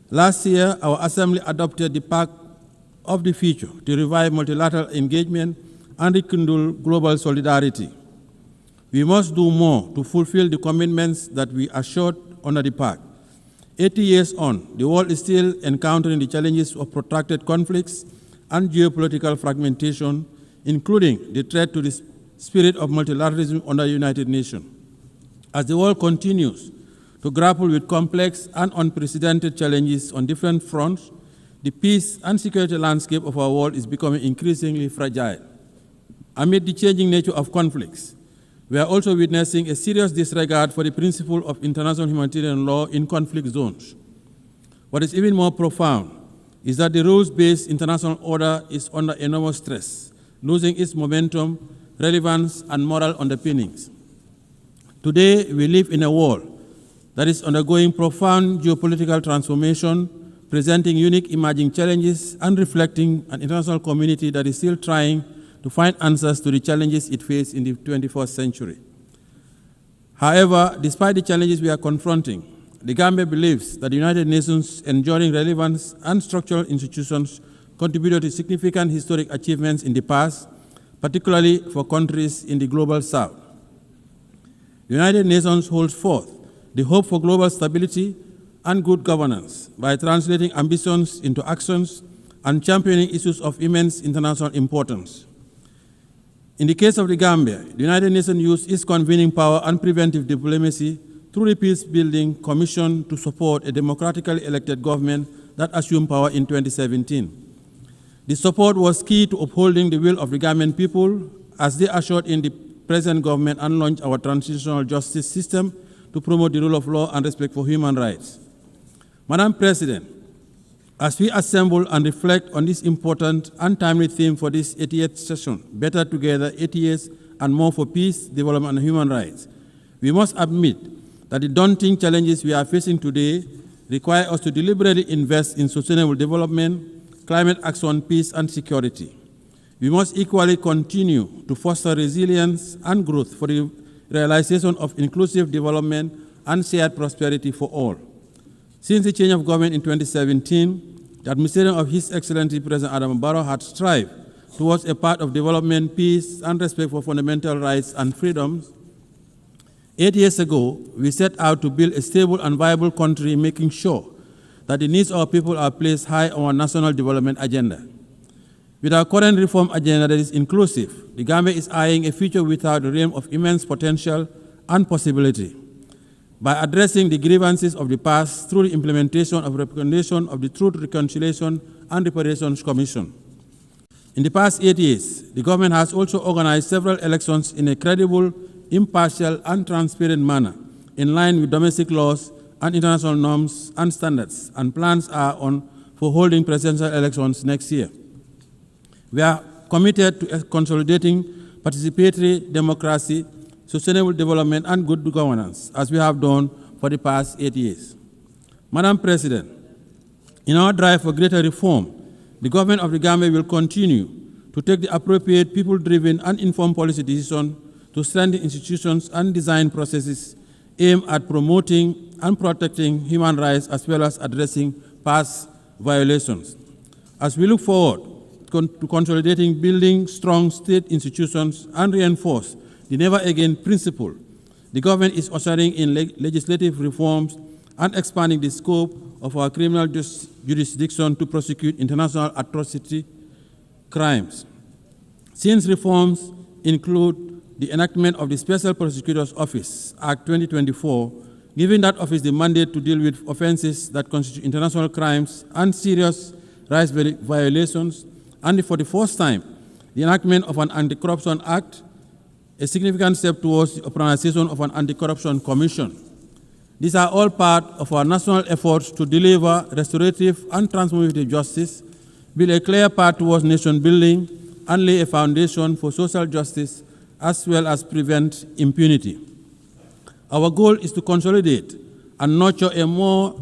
last year our Assembly adopted the Pact of the Future to revive multilateral engagement and rekindle global solidarity. We must do more to fulfill the commitments that we assured under the Pact. 80 years on, the world is still encountering the challenges of protracted conflicts and geopolitical fragmentation, including the threat to the spirit of multilateralism under the United Nations. As the world continues to grapple with complex and unprecedented challenges on different fronts, the peace and security landscape of our world is becoming increasingly fragile. Amid the changing nature of conflicts, we are also witnessing a serious disregard for the principle of international humanitarian law in conflict zones. What is even more profound is that the rules-based international order is under enormous stress, losing its momentum, relevance, and moral underpinnings. Today, we live in a world that is undergoing profound geopolitical transformation, presenting unique emerging challenges and reflecting an international community that is still trying to find answers to the challenges it faces in the 21st century. However, despite the challenges we are confronting, the Gambia believes that the United Nations' enduring relevance and structural institutions contributed to significant historic achievements in the past, particularly for countries in the global south. The United Nations holds forth the hope for global stability and good governance by translating ambitions into actions and championing issues of immense international importance. In the case of the Gambia, the United Nations used its convening power and preventive diplomacy through the Peace-Building Commission to support a democratically elected government that assumed power in 2017. The support was key to upholding the will of the Gambian people as they ushered in the present government and launched our transitional justice system to promote the rule of law and respect for human rights. Madam President, as we assemble and reflect on this important and timely theme for this 80th session, Better Together, 80 years and more for peace, development, and human rights, we must admit that the daunting challenges we are facing today require us to deliberately invest in sustainable development, climate action, peace, and security. We must equally continue to foster resilience and growth for the realization of inclusive development and shared prosperity for all. Since the change of government in 2017, the administration of His Excellency President Adam Barrow had strived towards a path of development, peace, and respect for fundamental rights and freedoms. 8 years ago, we set out to build a stable and viable country, making sure that the needs of our people are placed high on our national development agenda. With our current reform agenda that is inclusive, the Gambia is eyeing a future without the realm of immense potential and possibility. By addressing the grievances of the past through the implementation of recommendation of the Truth, Reconciliation and Reparations Commission. In the past 8 years, the government has also organized several elections in a credible, impartial, and transparent manner, in line with domestic laws and international norms and standards, and plans are on for holding presidential elections next year. We are committed to consolidating participatory democracy, sustainable development, and good governance, as we have done for the past 8 years. Madam President, in our drive for greater reform, the government of the Gambia will continue to take the appropriate people-driven and informed policy decisions to strengthen institutions and design processes aimed at promoting and protecting human rights as well as addressing past violations. As we look forward to consolidating building strong state institutions and reinforce the never again principle, the government is ushering in legislative reforms and expanding the scope of our criminal jurisdiction to prosecute international atrocity crimes. Since reforms include the enactment of the Special Prosecutor's Office, Act 2024, giving that office the mandate to deal with offenses that constitute international crimes and serious rights violations, and for the first time, the enactment of an Anti-Corruption Act, a significant step towards the organization of an Anti-Corruption Commission. These are all part of our national efforts to deliver restorative and transformative justice, build a clear path towards nation building, and lay a foundation for social justice, as well as prevent impunity. Our goal is to consolidate and nurture a more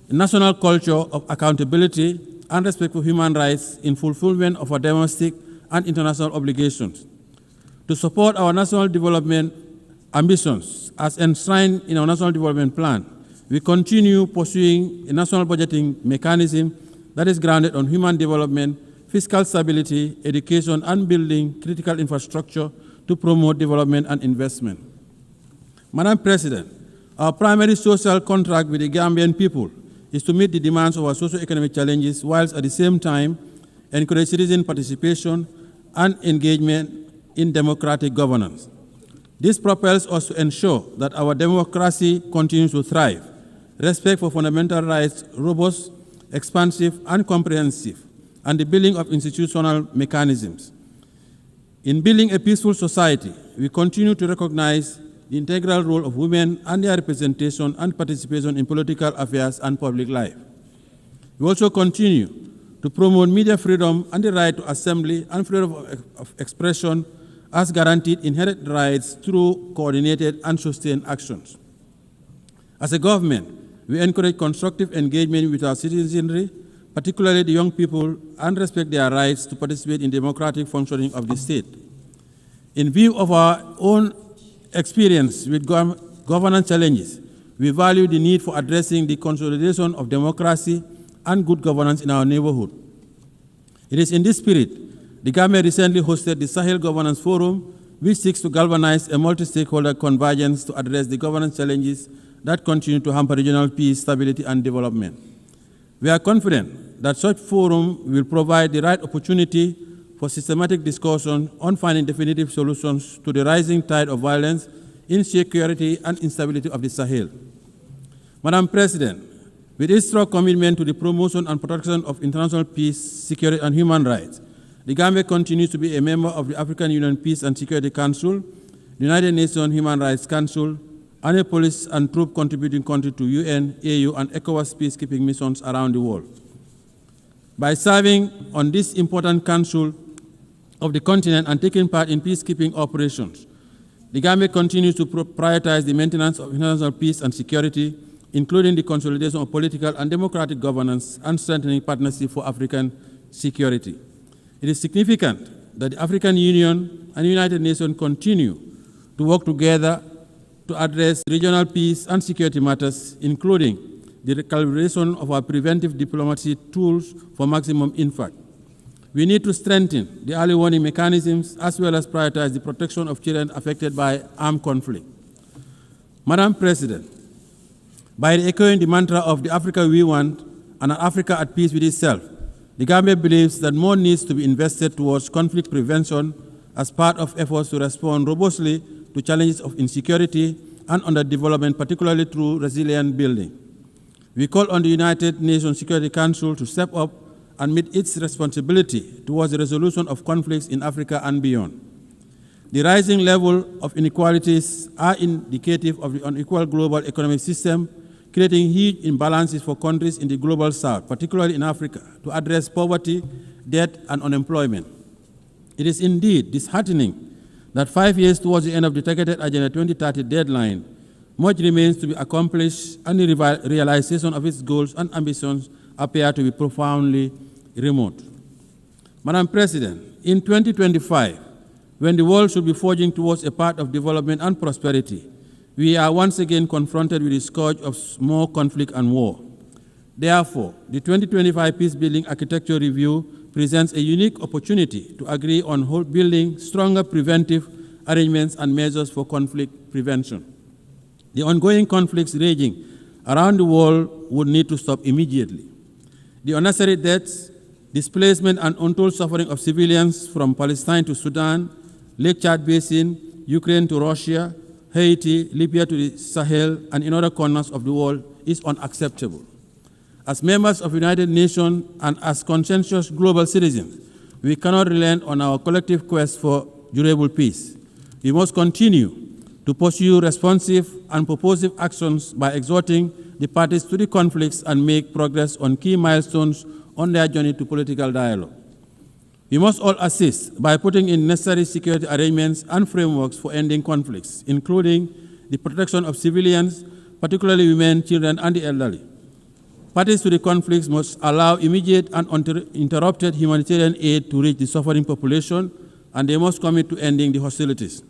national culture of accountability and respect for human rights in fulfillment of our domestic and international obligations. To support our national development ambitions as enshrined in our National Development Plan, we continue pursuing a national budgeting mechanism that is grounded on human development, fiscal stability, education, and building critical infrastructure to promote development and investment. Madam President, our primary social contract with the Gambian people is to meet the demands of our socio-economic challenges, whilst at the same time encourage citizen participation and engagement in democratic governance. This propels us to ensure that our democracy continues to thrive, respect for fundamental rights robust, expansive, and comprehensive, and the building of institutional mechanisms. In building a peaceful society, we continue to recognize the integral role of women and their representation and participation in political affairs and public life. We also continue to promote media freedom and the right to assembly and freedom of expression as guaranteed inherent rights through coordinated and sustained actions. As a government, we encourage constructive engagement with our citizenry, particularly the young people, and respect their rights to participate in democratic functioning of the state. In view of our own experience with governance challenges, we value the need for addressing the consolidation of democracy and good governance in our neighborhood. It is in this spirit the Gambia recently hosted the Sahel Governance Forum, which seeks to galvanize a multi-stakeholder convergence to address the governance challenges that continue to hamper regional peace, stability, and development. We are confident that such forum will provide the right opportunity for systematic discussion on finding definitive solutions to the rising tide of violence, insecurity, and instability of the Sahel. Madam President, with its strong commitment to the promotion and protection of international peace, security, and human rights, the Gambia continues to be a member of the African Union Peace and Security Council, the United Nations Human Rights Council, and a police and troop contributing country to UN, AU, and ECOWAS peacekeeping missions around the world. By serving on this important council of the continent and taking part in peacekeeping operations, the Gambia continues to prioritize the maintenance of international peace and security, including the consolidation of political and democratic governance and strengthening partnership for African security. It is significant that the African Union and the United Nations continue to work together to address regional peace and security matters, including the recalibration of our preventive diplomacy tools for maximum impact. We need to strengthen the early warning mechanisms as well as prioritize the protection of children affected by armed conflict. Madam President, by echoing the mantra of the Africa we want and an Africa at peace with itself, the Gambia believes that more needs to be invested towards conflict prevention as part of efforts to respond robustly to challenges of insecurity and underdevelopment, particularly through resilient building. We call on the United Nations Security Council to step up and meet its responsibility towards the resolution of conflicts in Africa and beyond. The rising level of inequalities are indicative of the unequal global economic system, creating huge imbalances for countries in the global south, particularly in Africa, to address poverty, debt, and unemployment. It is indeed disheartening that 5 years towards the end of the targeted Agenda 2030 deadline, much remains to be accomplished and the realization of its goals and ambitions appear to be profoundly remote. Madam President, in 2025, when the world should be forging towards a path of development and prosperity, we are once again confronted with the scourge of more conflict and war. Therefore, the 2025 Peacebuilding Architecture Review presents a unique opportunity to agree on building stronger preventive arrangements and measures for conflict prevention. The ongoing conflicts raging around the world would need to stop immediately. The unnecessary deaths, displacement, and untold suffering of civilians from Palestine to Sudan, Lake Chad Basin, Ukraine to Russia, Haiti, Libya to the Sahel, and in other corners of the world is unacceptable. As members of the United Nations and as conscientious global citizens, we cannot relent on our collective quest for durable peace. We must continue to pursue responsive and purposive actions by exhorting the parties to the conflicts and make progress on key milestones on their journey to political dialogue. We must all assist by putting in necessary security arrangements and frameworks for ending conflicts, including the protection of civilians, particularly women, children, and the elderly. Parties to the conflicts must allow immediate and uninterrupted humanitarian aid to reach the suffering population, and they must commit to ending the hostilities.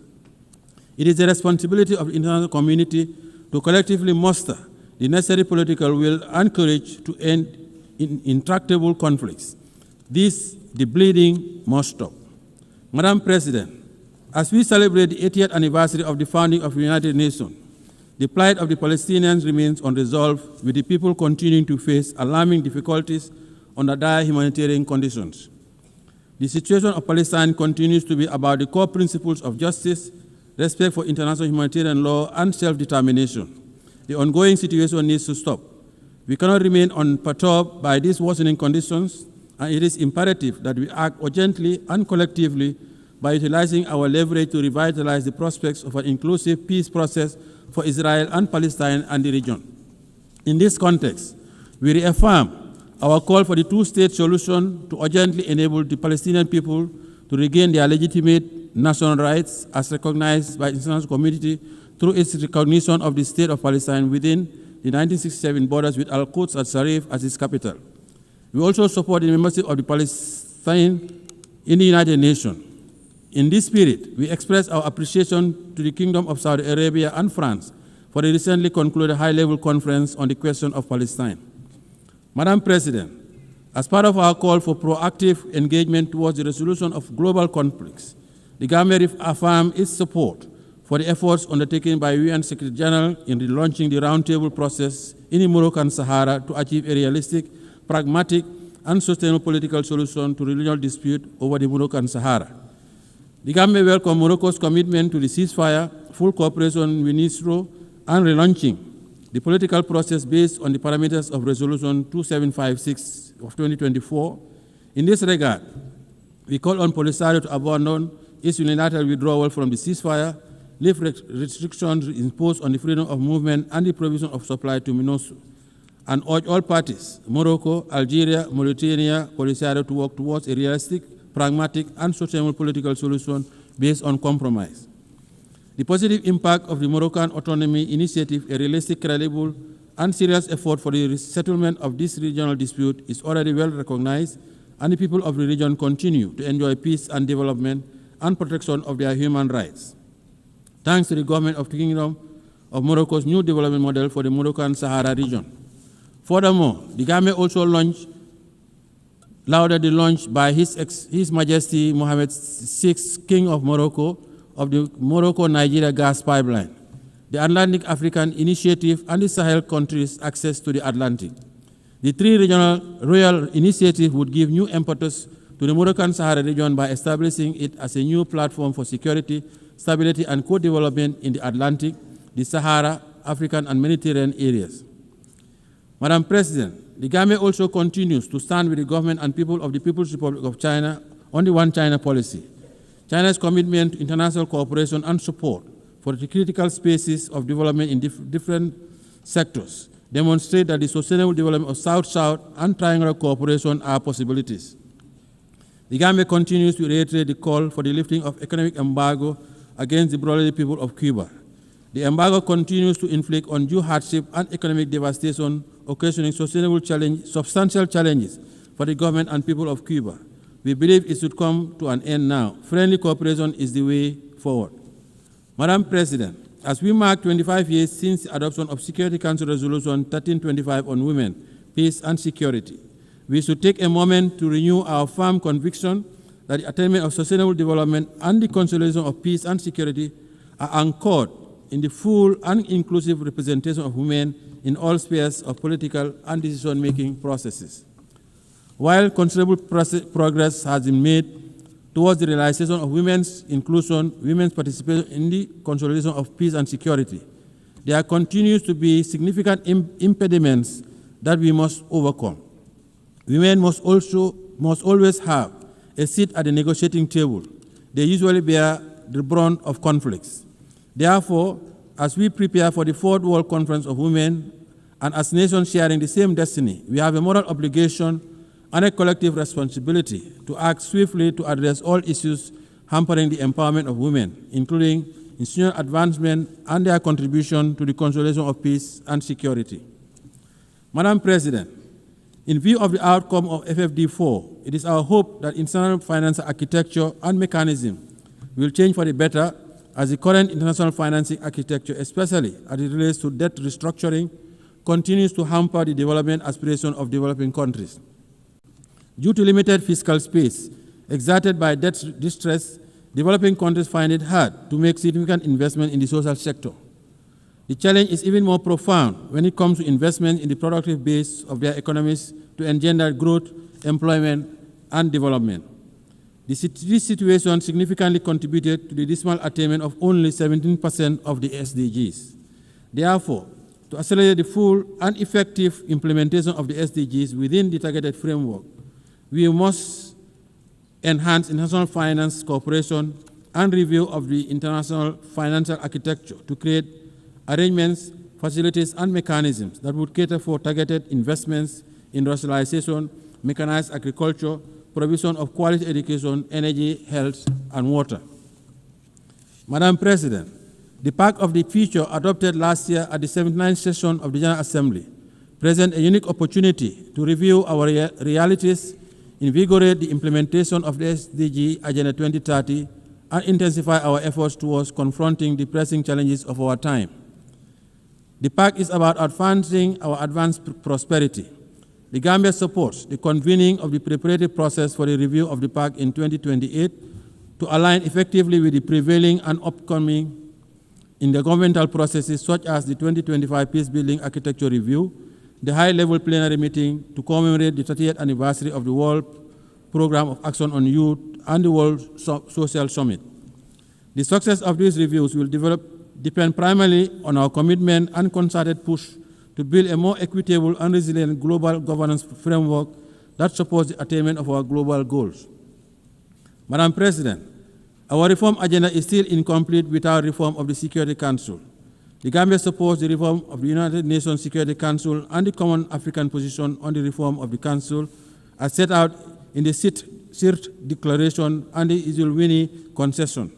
It is the responsibility of the international community to collectively muster the necessary political will and courage to end intractable conflicts. The bleeding must stop. Madam President, as we celebrate the 80th anniversary of the founding of the United Nations, the plight of the Palestinians remains unresolved, with the people continuing to face alarming difficulties under dire humanitarian conditions. The situation of Palestine continues to be about the core principles of justice, respect for international humanitarian law, and self-determination. The ongoing situation needs to stop. We cannot remain unperturbed by these worsening conditions, and it is imperative that we act urgently and collectively by utilizing our leverage to revitalize the prospects of an inclusive peace process for Israel and Palestine and the region. In this context, we reaffirm our call for the two-state solution to urgently enable the Palestinian people to regain their legitimate national rights as recognized by the international community through its recognition of the state of Palestine within the 1967 borders with Al-Quds al-Sharif as its capital. We also support the membership of the Palestine in the United Nations. In this spirit, we express our appreciation to the Kingdom of Saudi Arabia and France for the recently concluded high-level conference on the question of Palestine. Madam President, as part of our call for proactive engagement towards the resolution of global conflicts, the Gambia affirms its support for the efforts undertaken by UN Secretary General in relaunching the roundtable process in the Moroccan Sahara to achieve a realistic, pragmatic, and sustainable political solution to the regional dispute over the Moroccan Sahara. The Gambia welcomes Morocco's commitment to the ceasefire, full cooperation with NISRO, and relaunching the political process based on the parameters of Resolution 2756 of 2024. In this regard, we call on Polisario to abandon its unilateral withdrawal from the ceasefire, lift restrictions imposed on the freedom of movement and the provision of supply to MINUSO, and urge all parties, Morocco, Algeria, Mauritania, Polisario, to work towards a realistic, pragmatic, and sustainable political solution based on compromise. The positive impact of the Moroccan Autonomy Initiative, a realistic, credible, and serious effort for the settlement of this regional dispute, is already well recognized, and the people of the region continue to enjoy peace and development and protection of their human rights. Thanks to the government of the Kingdom of Morocco's new development model for the Moroccan Sahara region. Furthermore, the Gambia also lauded the launch by His Majesty Mohammed VI, King of Morocco, of the Morocco-Nigeria gas pipeline, the Atlantic African Initiative, and the Sahel countries' access to the Atlantic. The three regional royal initiatives would give new impetus to the Moroccan Sahara region by establishing it as a new platform for security, stability, and co-development in the Atlantic, the Sahara, African, and Mediterranean areas. Madam President, the Gambia also continues to stand with the government and people of the People's Republic of China on the One China policy. China's commitment to international cooperation and support for the critical spaces of development in different sectors demonstrate that the sustainable development of South-South and triangular cooperation are possibilities. The Gambia continues to reiterate the call for the lifting of economic embargo against the brotherly people of Cuba. The embargo continues to inflict undue hardship and economic devastation, occasioning substantial challenges for the government and people of Cuba. We believe it should come to an end now. Friendly cooperation is the way forward. Madam President, as we mark 25 years since the adoption of Security Council Resolution 1325 on women, peace, and security, we should take a moment to renew our firm conviction that the attainment of sustainable development and the consolidation of peace and security are anchored in the full and inclusive representation of women in all spheres of political and decision-making processes. While considerable progress has been made towards the realization of women's inclusion, women's participation in the consolidation of peace and security, there continues to be significant impediments that we must overcome. Women must always have a seat at the negotiating table. They usually bear the brunt of conflicts. Therefore, as we prepare for the Fourth World Conference of Women, and as nations sharing the same destiny, we have a moral obligation and a collective responsibility to act swiftly to address all issues hampering the empowerment of women, including institutional advancement and their contribution to the consolidation of peace and security. Madam President, in view of the outcome of FFD4, it is our hope that international financial architecture and mechanism will change for the better as the current international financing architecture, especially as it relates to debt restructuring, continues to hamper the development aspirations of developing countries. Due to limited fiscal space exerted by debt distress, developing countries find it hard to make significant investment in the social sector. The challenge is even more profound when it comes to investment in the productive base of their economies to engender growth, employment, and development. This situation significantly contributed to the dismal attainment of only 17% of the SDGs. Therefore, to accelerate the full and effective implementation of the SDGs within the targeted framework, we must enhance international finance cooperation and review of the international financial architecture to create arrangements, facilities, and mechanisms that would cater for targeted investments in industrialization, mechanized agriculture, provision of quality education, energy, health, and water. Madam President, the Pact of the Future adopted last year at the 79th session of the General Assembly presents a unique opportunity to review our realities, invigorate the implementation of the SDG Agenda 2030, and intensify our efforts towards confronting the pressing challenges of our time. The Pact is about advancing our advanced prosperity. The Gambia supports the convening of the preparatory process for the review of the Pact in 2028 to align effectively with the prevailing and upcoming intergovernmental processes such as the 2025 Peacebuilding Architecture Review, the high-level plenary meeting to commemorate the 30th anniversary of the World Programme of Action on Youth and the World Social Summit. The success of these reviews will depend primarily on our commitment and concerted push to build a more equitable and resilient global governance framework that supports the attainment of our global goals. Madam President, our reform agenda is still incomplete without reform of the Security Council. The Gambia supports the reform of the United Nations Security Council and the Common African Position on the reform of the Council as set out in the CIRT Declaration and the Eswatini Concession.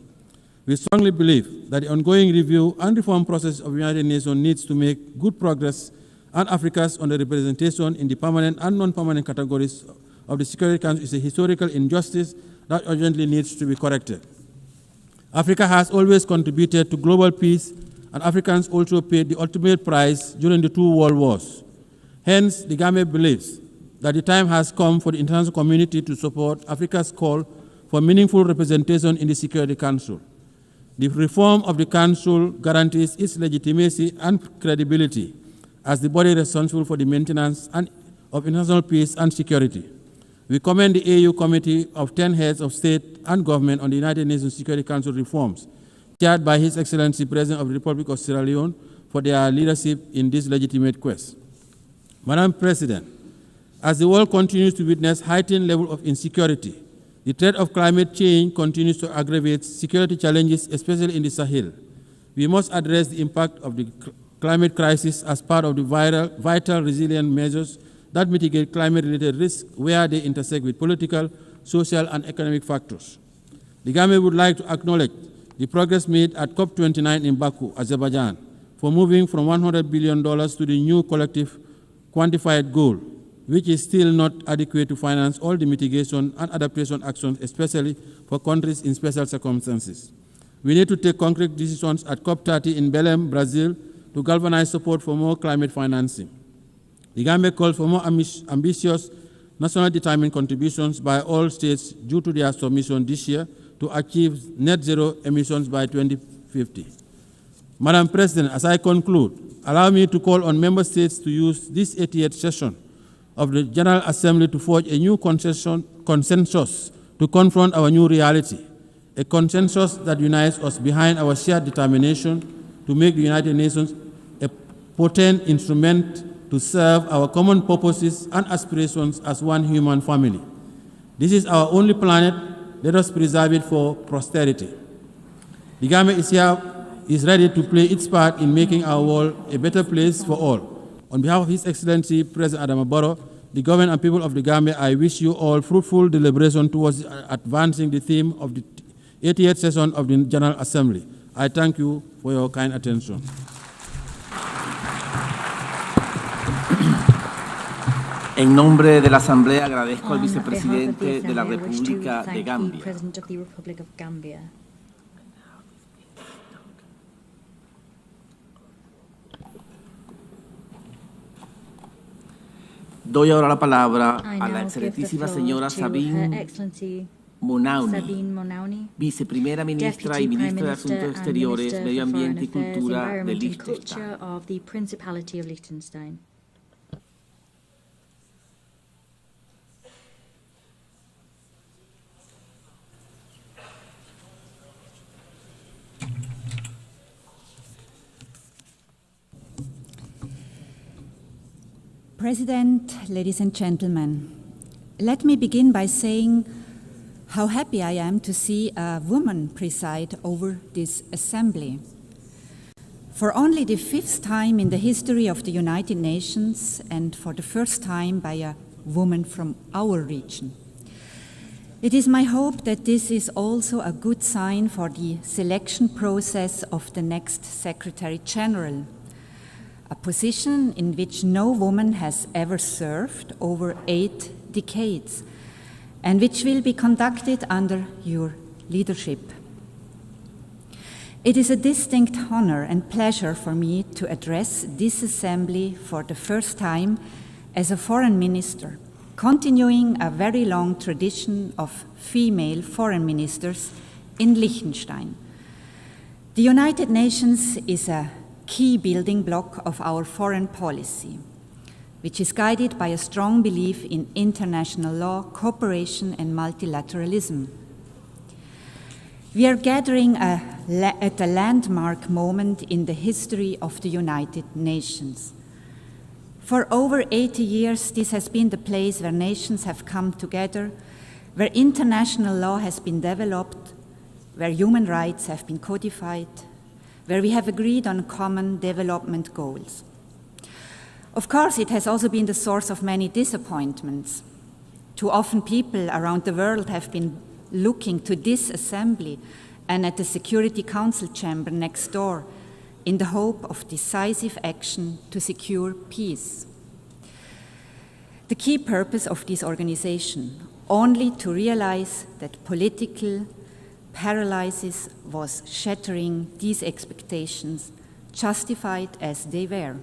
We strongly believe that the ongoing review and reform process of the United Nations needs to make good progress, and Africa's underrepresentation in the permanent and non-permanent categories of the Security Council is a historical injustice that urgently needs to be corrected. Africa has always contributed to global peace, and Africans also paid the ultimate price during the two world wars. Hence, the Gambia believes that the time has come for the international community to support Africa's call for meaningful representation in the Security Council. The reform of the Council guarantees its legitimacy and credibility as the body responsible for the maintenance of international peace and security. We commend the AU Committee of 10 heads of state and government on the United Nations Security Council reforms, chaired by His Excellency President of the Republic of Sierra Leone, for their leadership in this legitimate quest. Madam President, as the world continues to witness heightened level of insecurity, the threat of climate change continues to aggravate security challenges, especially in the Sahel. We must address the impact of the climate crisis as part of the vital resilient measures that mitigate climate-related risks where they intersect with political, social, and economic factors. The Gambia would like to acknowledge the progress made at COP29 in Baku, Azerbaijan, for moving from $100 billion to the new collective quantified goal, which is still not adequate to finance all the mitigation and adaptation actions, especially for countries in special circumstances. We need to take concrete decisions at COP30 in Belém, Brazil, to galvanize support for more climate financing. The Gambia calls for more ambitious, nationally determined contributions by all states due to their submission this year to achieve net zero emissions by 2050. Madam President, as I conclude, allow me to call on member states to use this 88th session of the General Assembly to forge a new consensus to confront our new reality, a consensus that unites us behind our shared determination to make the United Nations a potent instrument to serve our common purposes and aspirations as one human family. This is our only planet. Let us preserve it for posterity. The Gambia is ready to play its part in making our world a better place for all. On behalf of His Excellency President Adama Barrow, the government and people of the Gambia, I wish you all fruitful deliberation towards advancing the theme of the 88th session of the General Assembly. I thank you for your kind attention. En nombre de la Asamblea agradezco al vicepresidente de la República de Gambia. Doy ahora la palabra a la excelentísima señora Sabine Monauni, viceprimera ministra y ministra de Asuntos Exteriores, Medio Ambiente y Cultura de Liechtenstein. President, ladies and gentlemen, let me begin by saying how happy I am to see a woman preside over this assembly. For only the 5th time in the history of the United Nations, and for the first time by a woman from our region. It is my hope that this is also a good sign for the selection process of the next Secretary General, a position in which no woman has ever served over 8 decades, and which will be conducted under your leadership. It is a distinct honor and pleasure for me to address this assembly for the first time as a foreign minister, continuing a very long tradition of female foreign ministers in Liechtenstein. The United Nations is a key building block of our foreign policy, which is guided by a strong belief in international law, cooperation, and multilateralism. We are gathering at a landmark moment in the history of the United Nations. For over 80 years, this has been the place where nations have come together, where international law has been developed, where human rights have been codified, where we have agreed on common development goals. Of course, it has also been the source of many disappointments. Too often people around the world have been looking to this assembly and at the Security Council chamber next door in the hope of decisive action to secure peace. The key purpose of this organization, only to realize that political paralysis was shattering these expectations, justified as they were.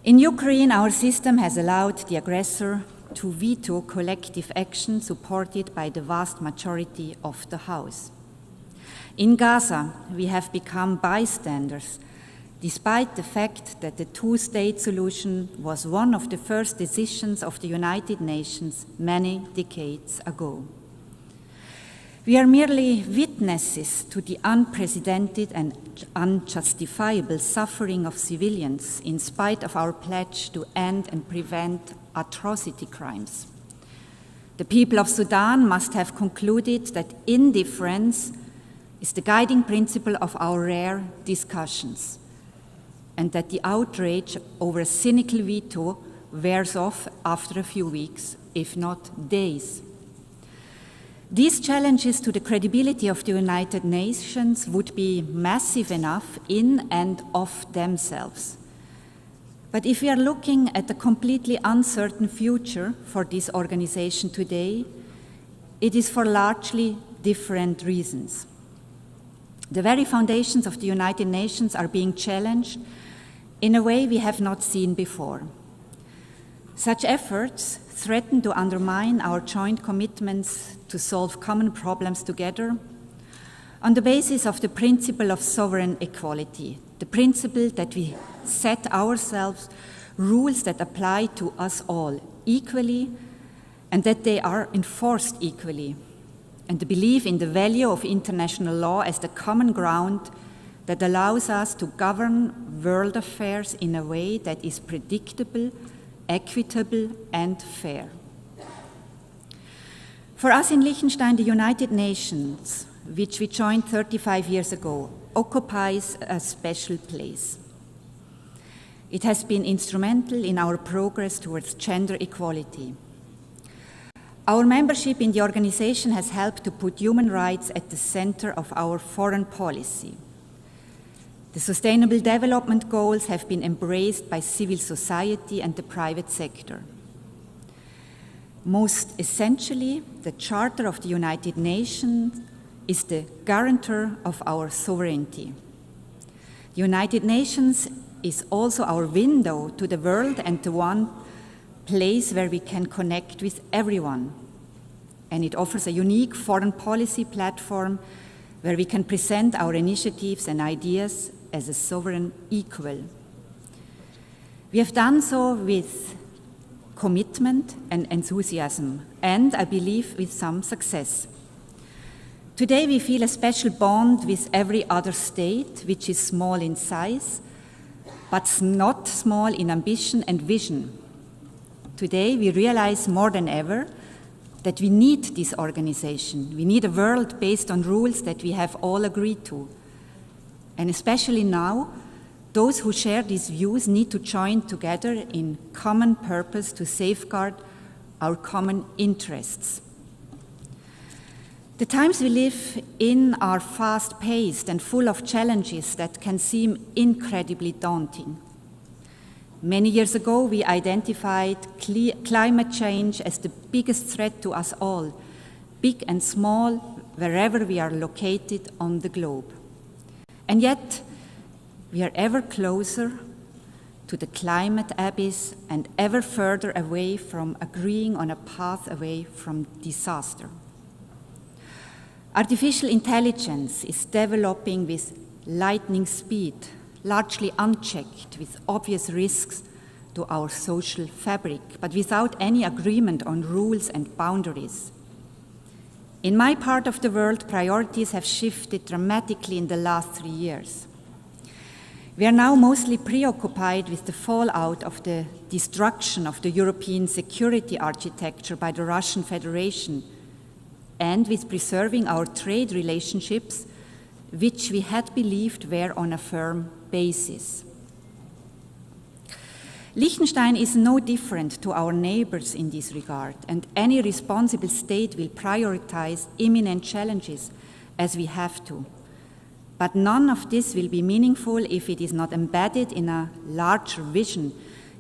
In Ukraine, our system has allowed the aggressor to veto collective action supported by the vast majority of the House. In Gaza, we have become bystanders, despite the fact that the two-state solution was one of the first decisions of the United Nations many decades ago. We are merely witnesses to the unprecedented and unjustifiable suffering of civilians in spite of our pledge to end and prevent atrocity crimes. The people of Sudan must have concluded that indifference is the guiding principle of our rare discussions, and that the outrage over a cynical veto wears off after a few weeks, if not days. These challenges to the credibility of the United Nations would be massive enough in and of themselves. But if we are looking at a completely uncertain future for this organization today, it is for largely different reasons. The very foundations of the United Nations are being challenged in a way we have not seen before. Such efforts threaten to undermine our joint commitments to solve common problems together on the basis of the principle of sovereign equality, the principle that we set ourselves rules that apply to us all equally and that they are enforced equally, and the belief in the value of international law as the common ground that allows us to govern world affairs in a way that is predictable, equitable, and fair. For us in Liechtenstein, the United Nations, which we joined 35 years ago, occupies a special place. It has been instrumental in our progress towards gender equality. Our membership in the organization has helped to put human rights at the center of our foreign policy. The Sustainable Development Goals have been embraced by civil society and the private sector. Most essentially, the Charter of the United Nations is the guarantor of our sovereignty. The United Nations is also our window to the world and the one place where we can connect with everyone. And it offers a unique foreign policy platform where we can present our initiatives and ideas as a sovereign equal. We have done so with commitment and enthusiasm, and I believe with some success. Today we feel a special bond with every other state, which is small in size, but not small in ambition and vision. Today we realize more than ever that we need this organization. We need a world based on rules that we have all agreed to. And especially now, those who share these views need to join together in common purpose to safeguard our common interests. The times we live in are fast-paced and full of challenges that can seem incredibly daunting. Many years ago, we identified climate change as the biggest threat to us all, big and small, wherever we are located on the globe. And yet, we are ever closer to the climate abyss and ever further away from agreeing on a path away from disaster. Artificial intelligence is developing with lightning speed, largely unchecked, with obvious risks to our social fabric, but without any agreement on rules and boundaries. In my part of the world, priorities have shifted dramatically in the last 3 years. We are now mostly preoccupied with the fallout of the destruction of the European security architecture by the Russian Federation and with preserving our trade relationships, which we had believed were on a firm basis. Liechtenstein is no different to our neighbors in this regard, and any responsible state will prioritize imminent challenges as we have to. But none of this will be meaningful if it is not embedded in a larger vision,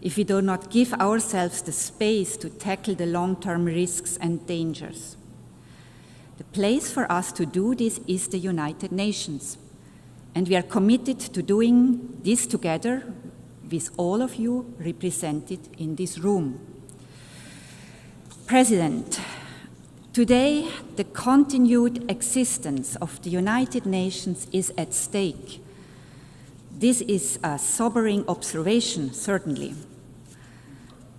if we do not give ourselves the space to tackle the long-term risks and dangers. The place for us to do this is the United Nations, and we are committed to doing this together with all of you represented in this room. President, today the continued existence of the United Nations is at stake. This is a sobering observation, certainly.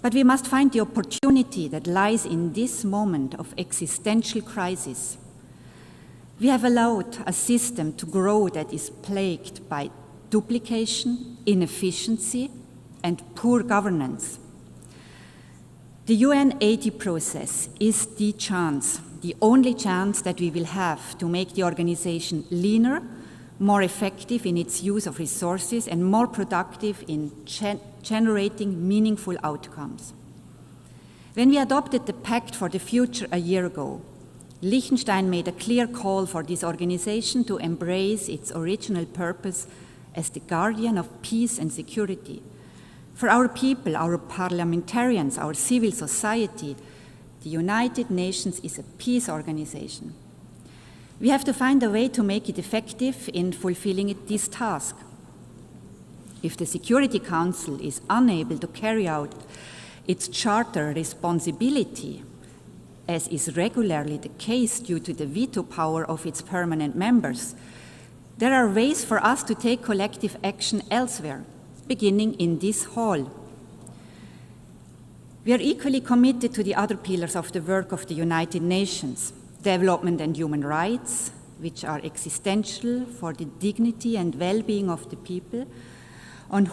But we must find the opportunity that lies in this moment of existential crisis. We have allowed a system to grow that is plagued by duplication, inefficiency, and poor governance. The UN 80 process is the chance, the only chance that we will have to make the organization leaner, more effective in its use of resources, and more productive in generating meaningful outcomes. When we adopted the Pact for the Future a year ago, Liechtenstein made a clear call for this organization to embrace its original purpose as the guardian of peace and security. For our people, our parliamentarians, our civil society, the United Nations is a peace organization. We have to find a way to make it effective in fulfilling this task. If the Security Council is unable to carry out its charter responsibility, as is regularly the case due to the veto power of its permanent members, there are ways for us to take collective action elsewhere, beginning in this hall. We are equally committed to the other pillars of the work of the United Nations: development and human rights, which are existential for the dignity and well-being of the people on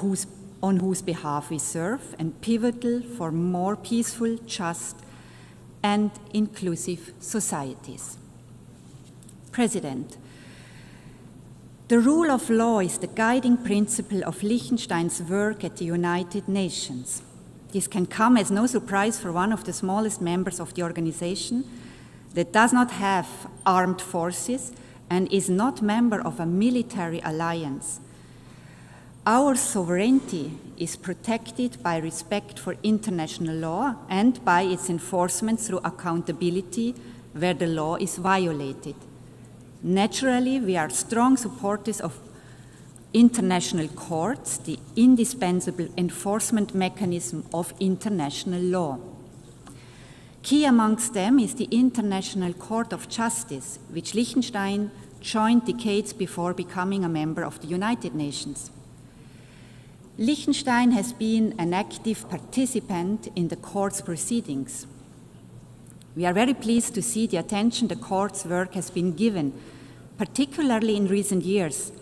whose behalf we serve, and pivotal for more peaceful, just, and inclusive societies. President, the rule of law is the guiding principle of Liechtenstein's work at the United Nations. This can come as no surprise for one of the smallest members of the organization that does not have armed forces and is not member of a military alliance. Our sovereignty is protected by respect for international law and by its enforcement through accountability where the law is violated. Naturally, we are strong supporters of international courts, the indispensable enforcement mechanism of international law. Key amongst them is the International Court of Justice, which Liechtenstein joined decades before becoming a member of the United Nations. Liechtenstein has been an active participant in the court's proceedings. We are very pleased to see the attention the court's work has been given, particularly in recent years,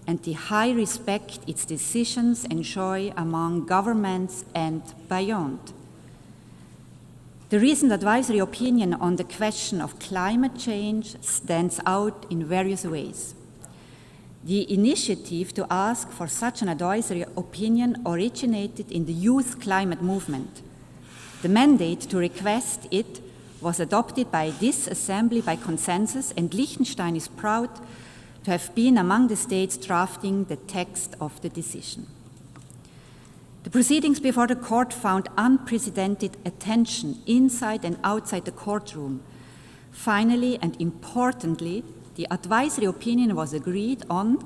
and the high respect its decisions enjoy among governments and beyond. The recent advisory opinion on the question of climate change stands out in various ways. The initiative to ask for such an advisory opinion originated in the youth climate movement. The mandate to request it was adopted by this assembly by consensus, and Liechtenstein is proud to have been among the states drafting the text of the decision. The proceedings before the court found unprecedented attention inside and outside the courtroom. Finally, and importantly, the advisory opinion was agreed on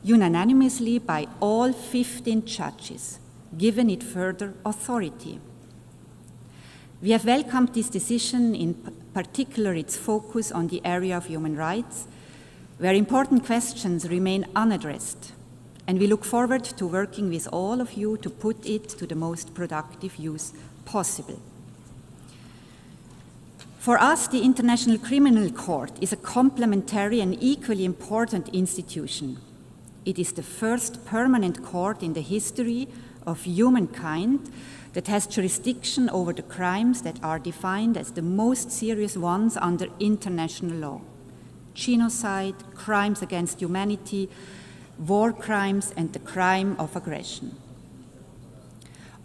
unanimously by all 15 judges, giving it further authority. We have welcomed this decision, in particular its focus on the area of human rights, where important questions remain unaddressed, and we look forward to working with all of you to put it to the most productive use possible. For us, the International Criminal Court is a complementary and equally important institution. It is the first permanent court in the history of humankind that has jurisdiction over the crimes that are defined as the most serious ones under international law: genocide, crimes against humanity, war crimes, and the crime of aggression.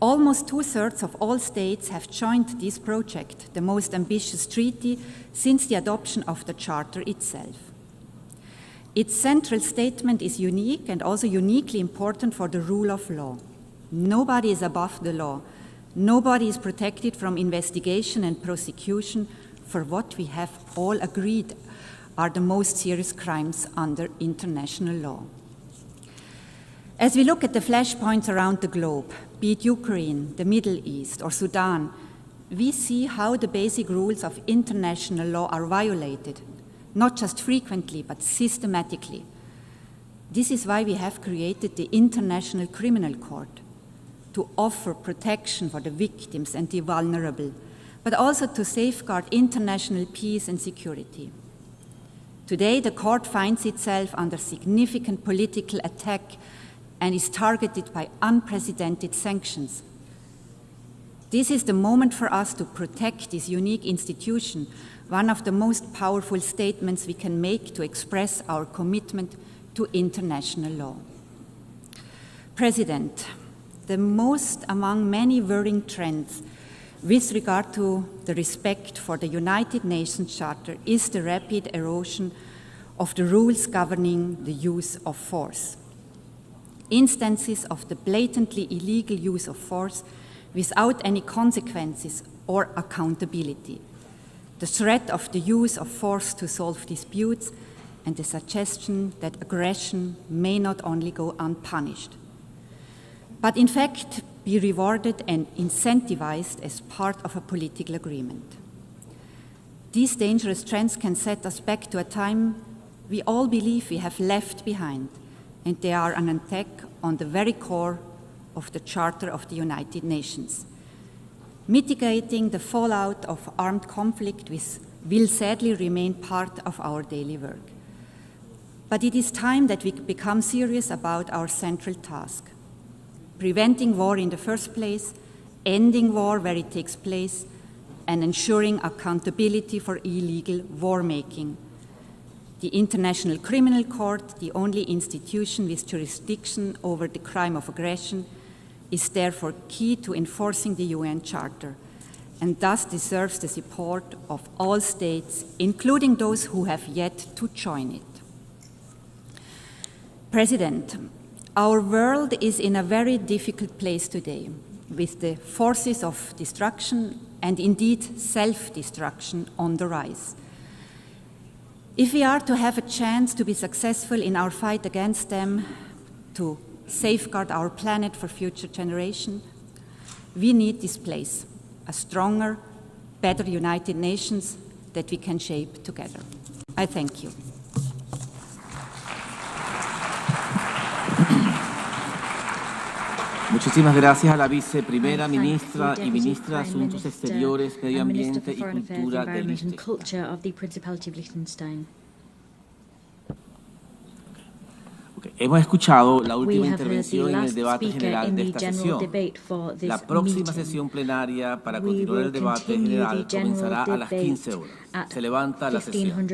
Almost 2/3 of all states have joined this project, the most ambitious treaty since the adoption of the Charter itself. Its central statement is unique and also uniquely important for the rule of law. Nobody is above the law. Nobody is protected from investigation and prosecution for what we have all agreed are the most serious crimes under international law. As we look at the flashpoints around the globe, be it Ukraine, the Middle East, or Sudan, we see how the basic rules of international law are violated, not just frequently, but systematically. This is why we have created the International Criminal Court, to offer protection for the victims and the vulnerable, but also to safeguard international peace and security. Today, the court finds itself under significant political attack and is targeted by unprecedented sanctions. This is the moment for us to protect this unique institution, one of the most powerful statements we can make to express our commitment to international law. President, the most among many worrying trends with regard to the respect for the United Nations Charter is the rapid erosion of the rules governing the use of force. Instances of the blatantly illegal use of force without any consequences or accountability, the threat of the use of force to solve disputes, and the suggestion that aggression may not only go unpunished, but in fact be rewarded and incentivized as part of a political agreement. These dangerous trends can set us back to a time we all believe we have left behind, and they are an attack on the very core of the Charter of the United Nations. Mitigating the fallout of armed conflict will sadly remain part of our daily work. But it is time that we become serious about our central task: preventing war in the first place, ending war where it takes place, and ensuring accountability for illegal war-making. The International Criminal Court, the only institution with jurisdiction over the crime of aggression, is therefore key to enforcing the UN Charter, and thus deserves the support of all states, including those who have yet to join it. President, our world is in a very difficult place today, with the forces of destruction and indeed self-destruction on the rise. If we are to have a chance to be successful in our fight against them, to safeguard our planet for future generations, we need this place, a stronger, better United Nations that we can shape together. I thank you. Muchísimas gracias a la viceprimera ministra y ministra de Asuntos Exteriores, Medio Ambiente y Cultura de Liechtenstein. Hemos escuchado la última intervención en el debate general de esta sesión. La próxima sesión plenaria para continuar el debate general comenzará a las 15 horas. Se levanta la sesión.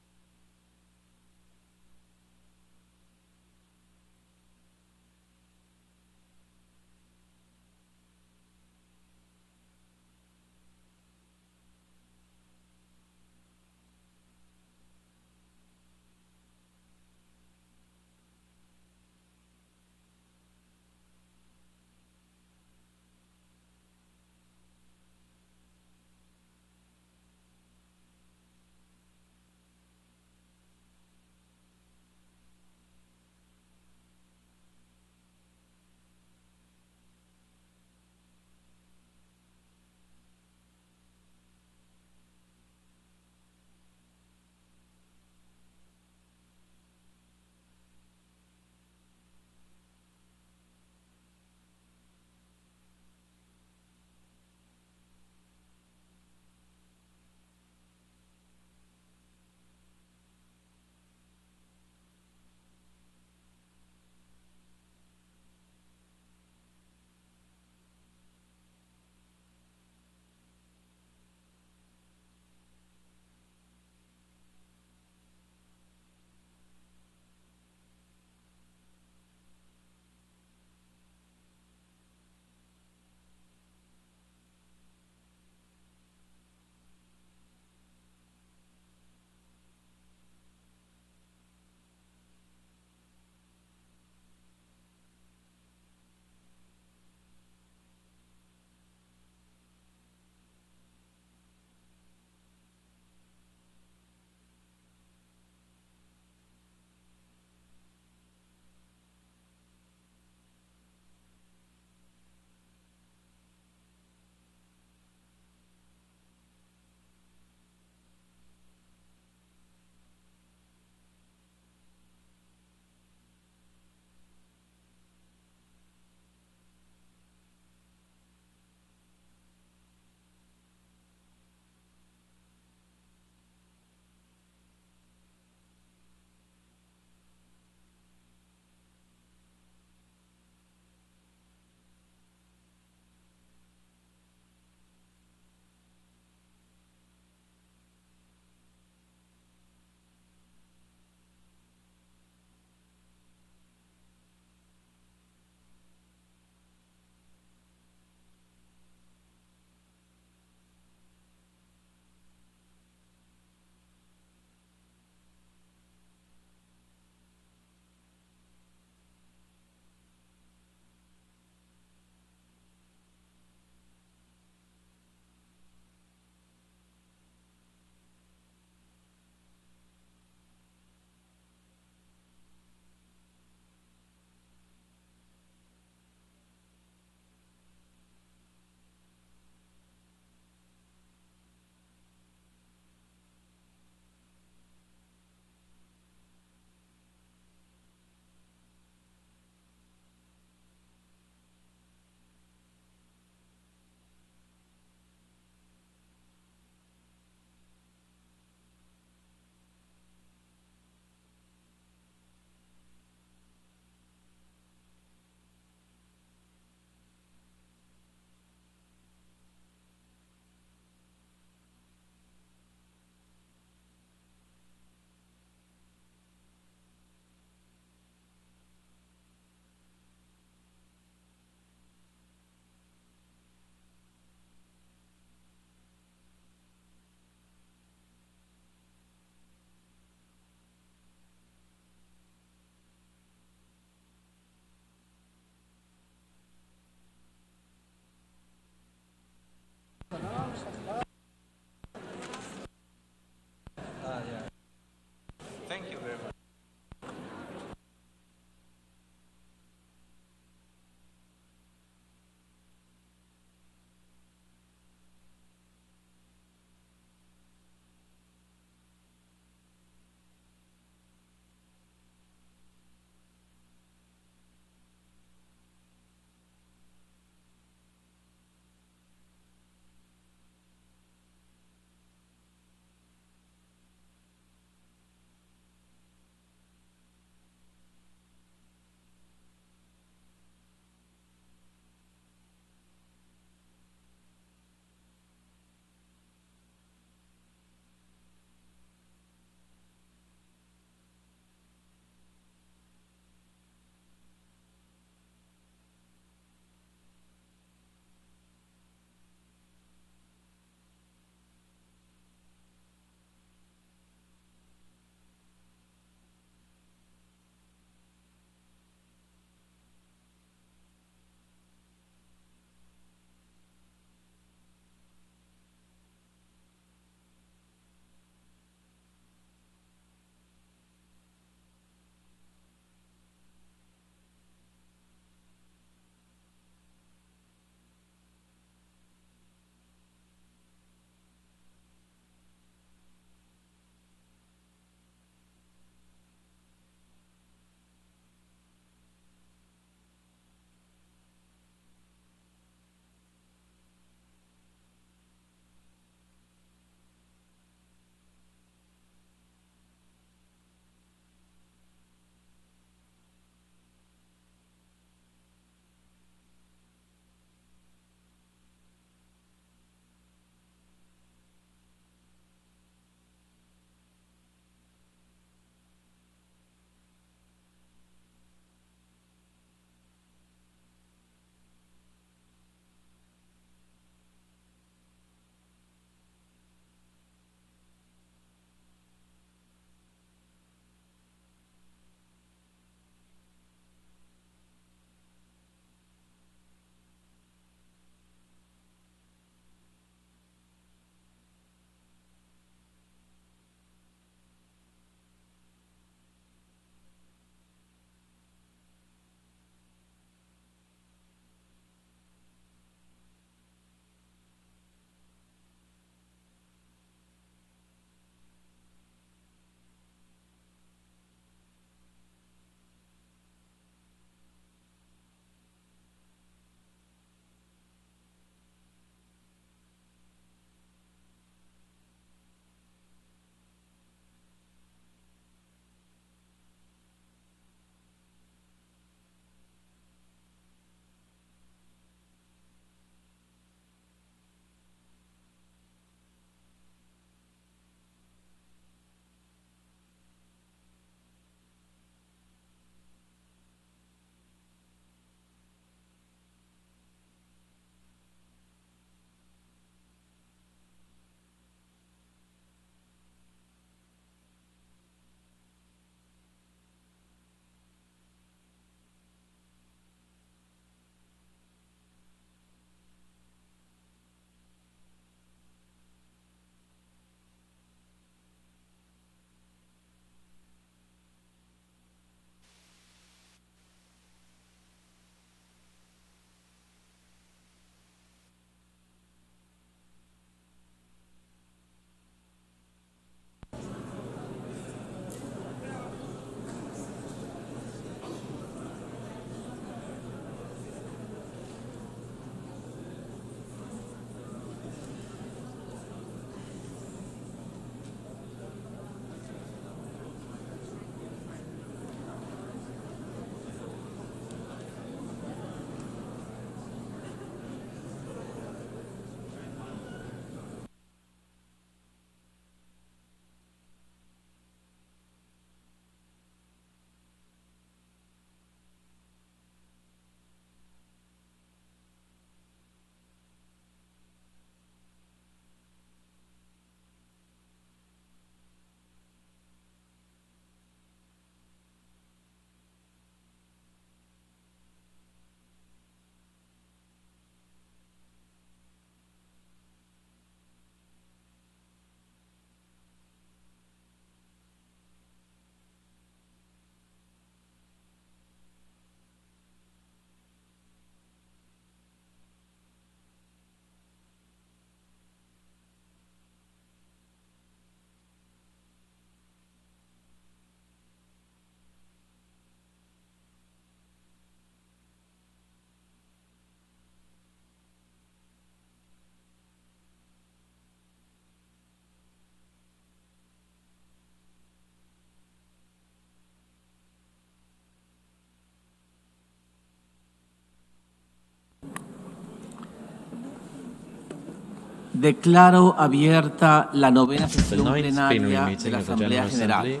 Declaro abierta la novena sesión plenaria de la Asamblea General.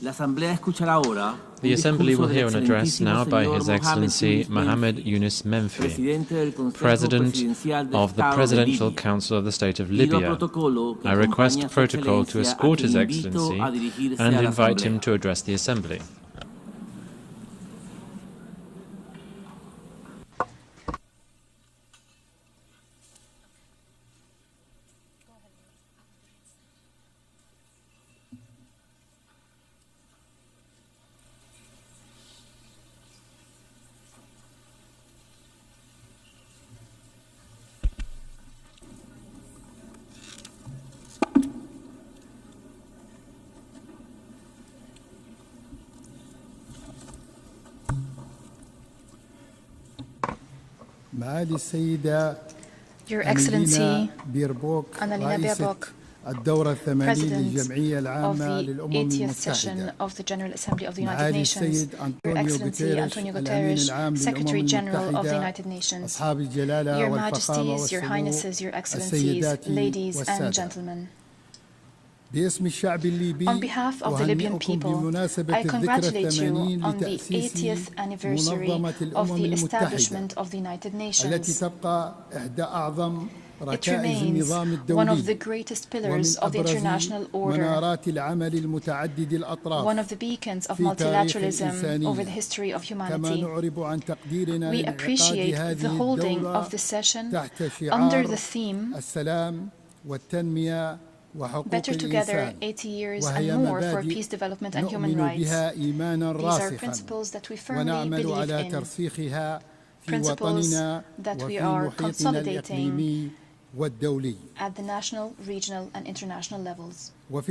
La Asamblea escuchará ahora The Assembly will hear an address now by His Excellency Mohammed Yunus Menfi, President of the Presidential Council of the State of Libya. I request protocol to escort His Excellency and invite him to address the Assembly. Your Excellency Annalena Baerbock, President of the 80th session of the General Assembly of the United Nations, Your Excellency Antonio Guterres, Secretary General of the United Nations, Your Majesties, Your Highnesses, Your Excellencies, ladies and gentlemen. On behalf of the Libyan people, I congratulate you on the 80th anniversary of the establishment of the United Nations. It remains one of the greatest pillars of the international order, one of the beacons of multilateralism over the history of humanity. We appreciate the holding of the session under the theme Better Together, 80 years and more for peace, development and human rights. These are principles that we firmly believe in, principles that we are consolidating at the national, regional and international levels. As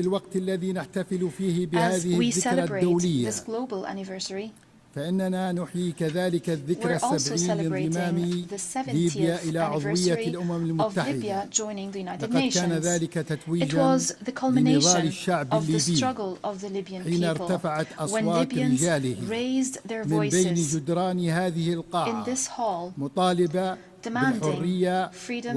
we celebrate this global anniversary, we're also celebrating the 70th anniversary of Libya joining the United Nations. It was the culmination of the struggle of the Libyan people when Libyans raised their voices in this hall, demanding freedom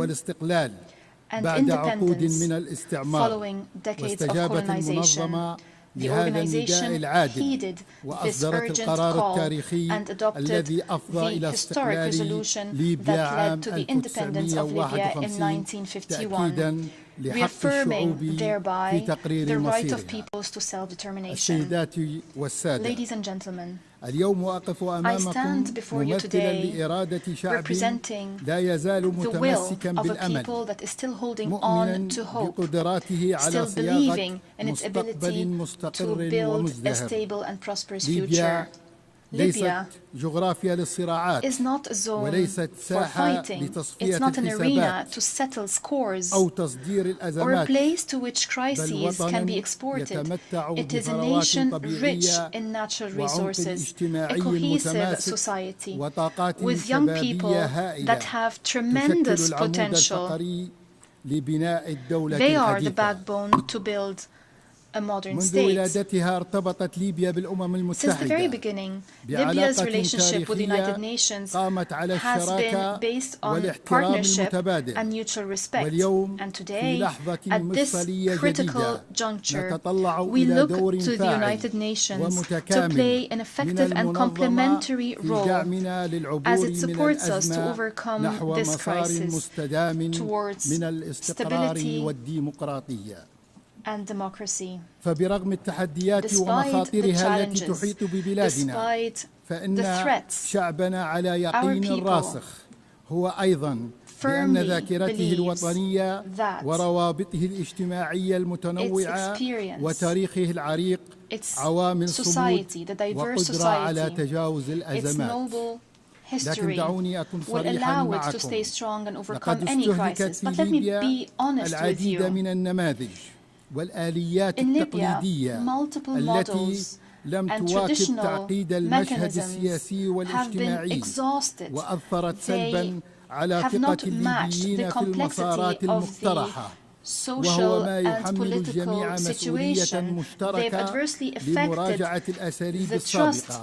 and independence following decades of colonization. The organization heeded this urgent call and adopted the historic resolution that led to the independence of Libya in 1951, reaffirming thereby the right of peoples to self-determination. Ladies and gentlemen, I stand before you today representing the will of a people that is still holding on to hope, still believing in its ability to build a stable and prosperous future. Libya is not a zone for fighting. It's not an arena to settle scores or a place to which crises can be exported. It is a nation rich in natural resources, a cohesive society with young people that have tremendous potential. They are the backbone to build a modern state. Since the very beginning, Libya's relationship with the United Nations has been based on partnership and mutual respect. And today, at this critical juncture, we look to the United Nations to play an effective and complementary role as it supports us to overcome this crisis towards stability and democracy. Despite the challenges, despite the threats, our people firmly believes that its experience, its society, the diverse society, its noble history will allow it to stay strong and overcome any crisis. But let me be honest with you. In Libya, multiple models and traditional mechanisms have been exhausted. They have not matched the complexity of the social and political situation. They've adversely affected the trust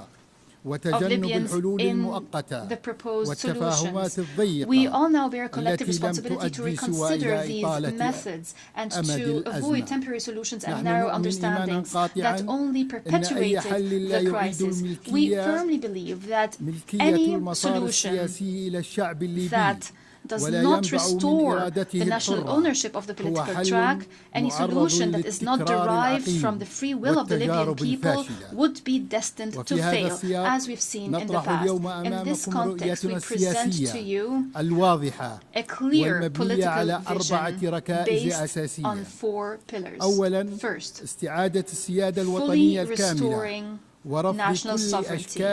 of Libyans in the proposed solutions. We all now bear a collective responsibility to reconsider these methods and to avoid temporary solutions and narrow understandings that only perpetuated the crisis. We firmly believe that any solution that does not restore the national ownership of the political track, any solution that is not derived from the free will of the Libyan people would be destined to fail, as we've seen in the past. In this context, we present to you a clear political vision based on 4 pillars. First, fully restoring national sovereignty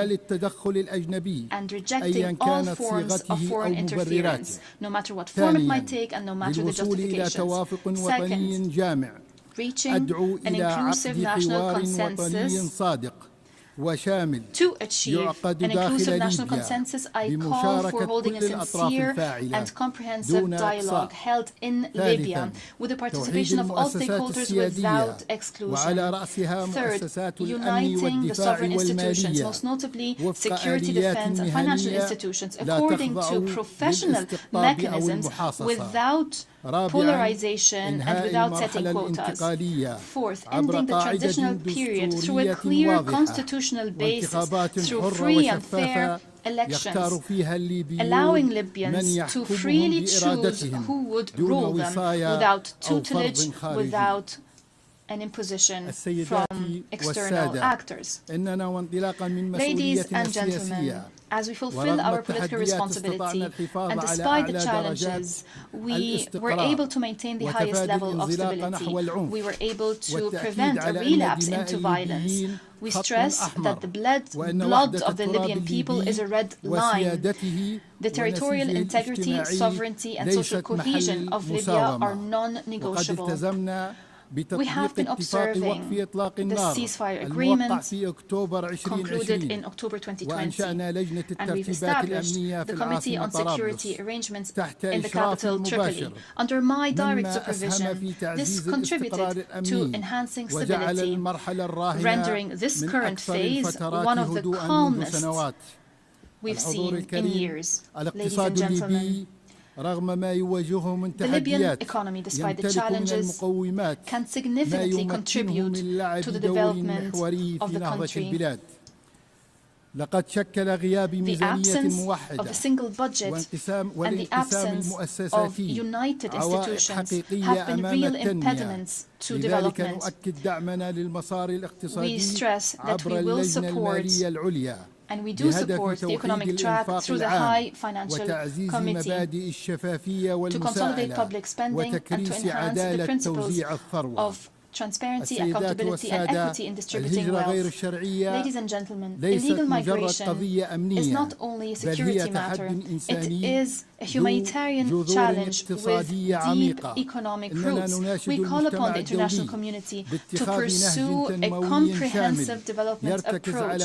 and rejecting all forms of foreign interference, no matter what form it might take and no matter the justifications. Second, reaching an inclusive national consensus. To achieve an inclusive national consensus, I call for holding a sincere and comprehensive dialogue held in Libya with the participation of all stakeholders without exclusion. Third, uniting the sovereign institutions, most notably security, defense, and financial institutions, according to professional mechanisms without polarization and without setting quotas. Fourth, ending the transitional period through a clear constitutional basis, through free and fair elections, allowing Libyans to freely choose who would rule them without tutelage, without an imposition from external actors. Ladies and gentlemen, as we fulfill our political responsibility, and despite the challenges, we were able to maintain the highest level of stability. We were able to prevent a relapse into violence. We stress that the blood of the Libyan people is a red line. The territorial integrity, sovereignty, and social cohesion of Libya are non-negotiable. We have been observing the ceasefire agreement concluded in October 2020, and we've established the Committee on Security Arrangements in the capital, Tripoli. Under my direct supervision, this contributed to enhancing stability, rendering this current phase one of the calmest we've seen in years. Ladies and gentlemen, the Libyan economy, despite the challenges, can significantly contribute to the development of the country. The absence of a single budget and the absence of united institutions have been real impediments to development. We stress that we will support, and we do support, the economic track through the High Financial Committee to consolidate public spending and to enhance the principles of transparency, accountability, and equity in distributing wealth. Ladies and gentlemen, illegal migration is not only a security matter, it is a humanitarian challenge with deep economic roots. We call upon the international community to pursue a comprehensive development approach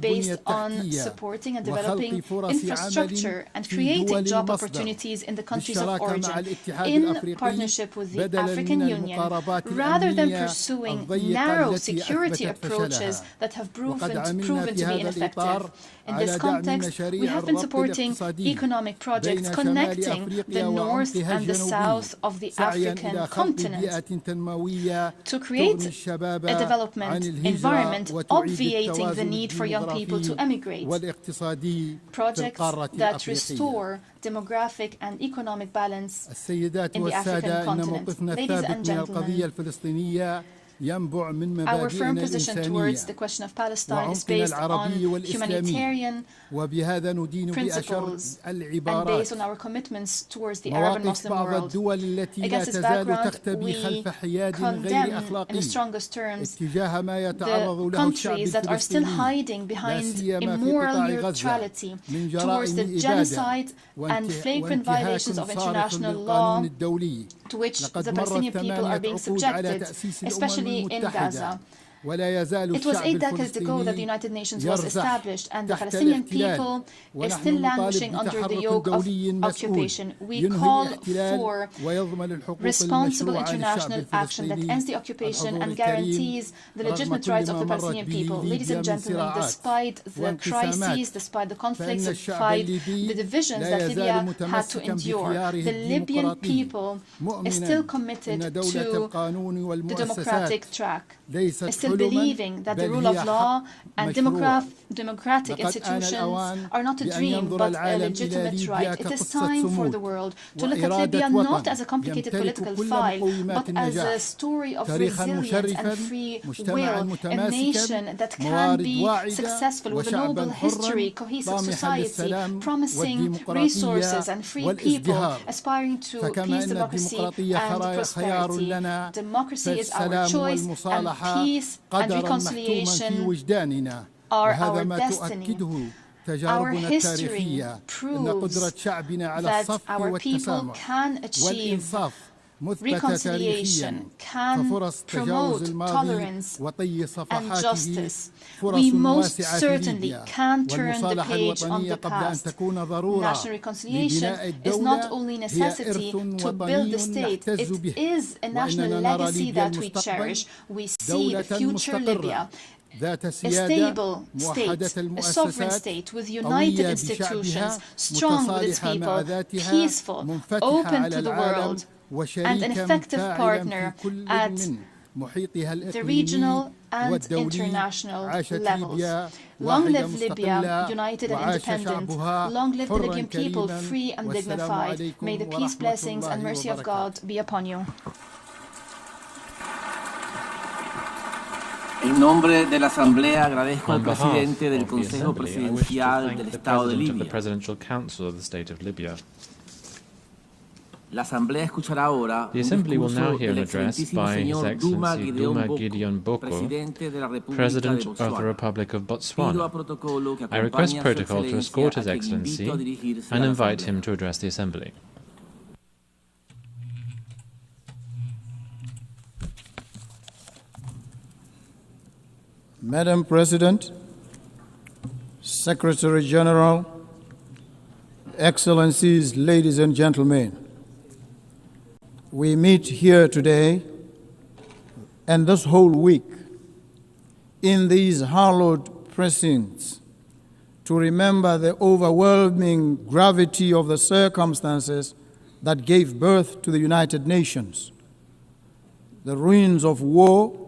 based on supporting and developing infrastructure and creating job opportunities in the countries of origin in partnership with the African Union, rather than pursuing narrow security approaches that have proven to be ineffective. In this context, we have been supporting economic projects connecting the north and the south of the African continent to create a development environment obviating the need for young people to emigrate. Projects that restore demographic and economic balance in the African continent. Ladies and gentlemen, our firm position towards the question of Palestine is based on humanitarian principles and based on our commitments towards the Arab and Muslim world. Against this background, we condemn in the strongest terms the countries that are still hiding behind immoral neutrality towards the genocide and flagrant violations of international law to which the Palestinian people are being subjected, especially in Gaza. It was 8 decades ago that the United Nations was established, and the Palestinian people is still languishing under the yoke of occupation. We call for responsible international action that ends the occupation and guarantees the legitimate rights of the Palestinian people. Ladies and gentlemen, despite the crises, despite the conflicts, despite the divisions that Libya had to endure, the Libyan people is still committed to the democratic track, still believing that the rule of law and democratic institutions are not a dream but a legitimate right. It is time for the world to look at Libya not as a complicated political file, but as a story of resilience and free will, a nation that can be successful with a noble history, cohesive society, promising resources and free people, aspiring to peace, democracy, and prosperity. Democracy is our choice, and peace and reconciliation are our destiny. Our history proves that our people can achieve reconciliation, can promote tolerance and justice. We most certainly can turn the page on the past. National reconciliation is not only a necessity to build the state, it is a national legacy that we cherish. We see a future Libya, a stable state, a sovereign state with united institutions, strong with its people, peaceful, open to the world, and an effective partner at the regional and international levels. Long live Libya, united and independent. Long live the Libyan people, free and dignified. May the peace, blessings, and mercy of God be upon you. En nombre de la Asamblea agradezco al presidente del Consejo Presidencial del Estado de Libia. La Asamblea escuchará ahora un discurso del excelentísimo señor Duma Gideon Boko, presidente de la República de Botswana. Pido a protocolo que acompañe a su excelencia, a quien invito a dirigirse a la Asamblea. Madam President, Secretary General, Excellencies, ladies and gentlemen, we meet here today and this whole week in these hallowed precincts to remember the overwhelming gravity of the circumstances that gave birth to the United Nations, the ruins of war,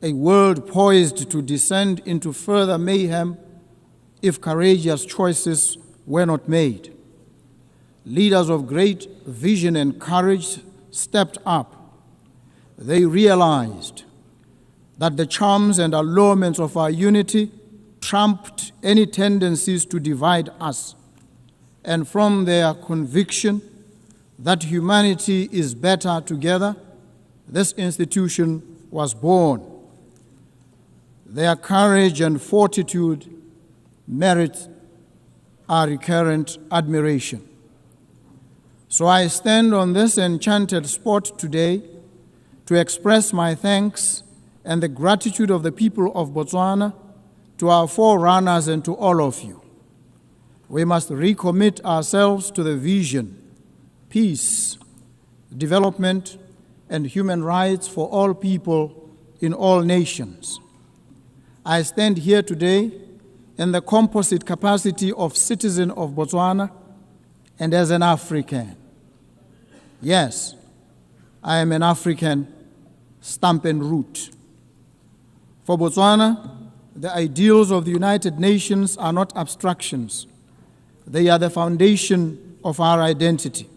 a world poised to descend into further mayhem if courageous choices were not made. Leaders of great vision and courage stepped up. They realized that the charms and allurements of our unity trumped any tendencies to divide us, and from their conviction that humanity is better together, this institution was born. Their courage and fortitude merit our recurrent admiration. So I stand on this enchanted spot today to express my thanks and the gratitude of the people of Botswana to our forerunners and to all of you. We must recommit ourselves to the vision, peace, development, and human rights for all people in all nations. I stand here today in the composite capacity of citizen of Botswana and as an African. Yes, I am an African, stamp and root. For Botswana, the ideals of the United Nations are not abstractions. They are the foundation of our identity.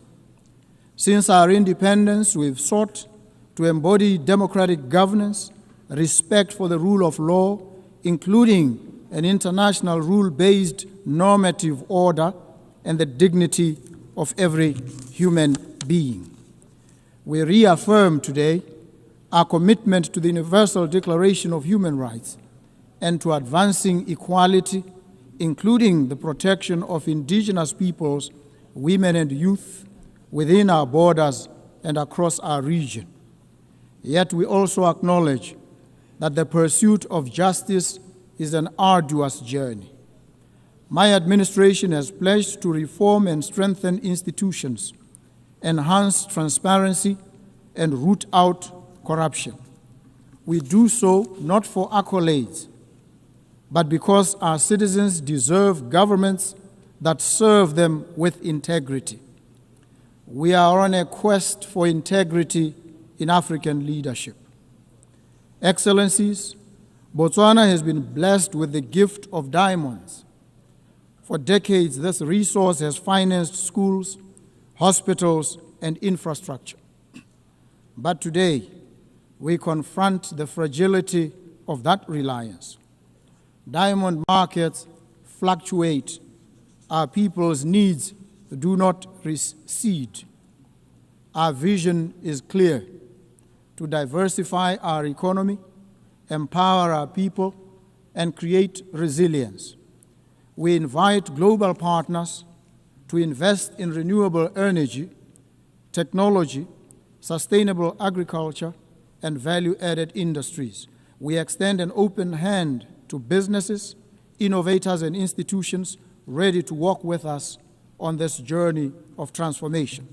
Since our independence, we've sought to embody democratic governance, respect for the rule of law, including an international rule-based normative order and the dignity of every human being. We reaffirm today our commitment to the Universal Declaration of Human Rights and to advancing equality, including the protection of indigenous peoples, women and youth within our borders and across our region. Yet we also acknowledge that the pursuit of justice is an arduous journey. My administration has pledged to reform and strengthen institutions, enhance transparency, and root out corruption. We do so not for accolades, but because our citizens deserve governments that serve them with integrity. We are on a quest for integrity in African leadership. Excellencies, Botswana has been blessed with the gift of diamonds. For decades, this resource has financed schools, hospitals, and infrastructure. But today, we confront the fragility of that reliance. Diamond markets fluctuate. Our people's needs do not recede. Our vision is clear: to diversify our economy, empower our people, and create resilience. We invite global partners to invest in renewable energy, technology, sustainable agriculture, and value-added industries. We extend an open hand to businesses, innovators, and institutions ready to work with us on this journey of transformation.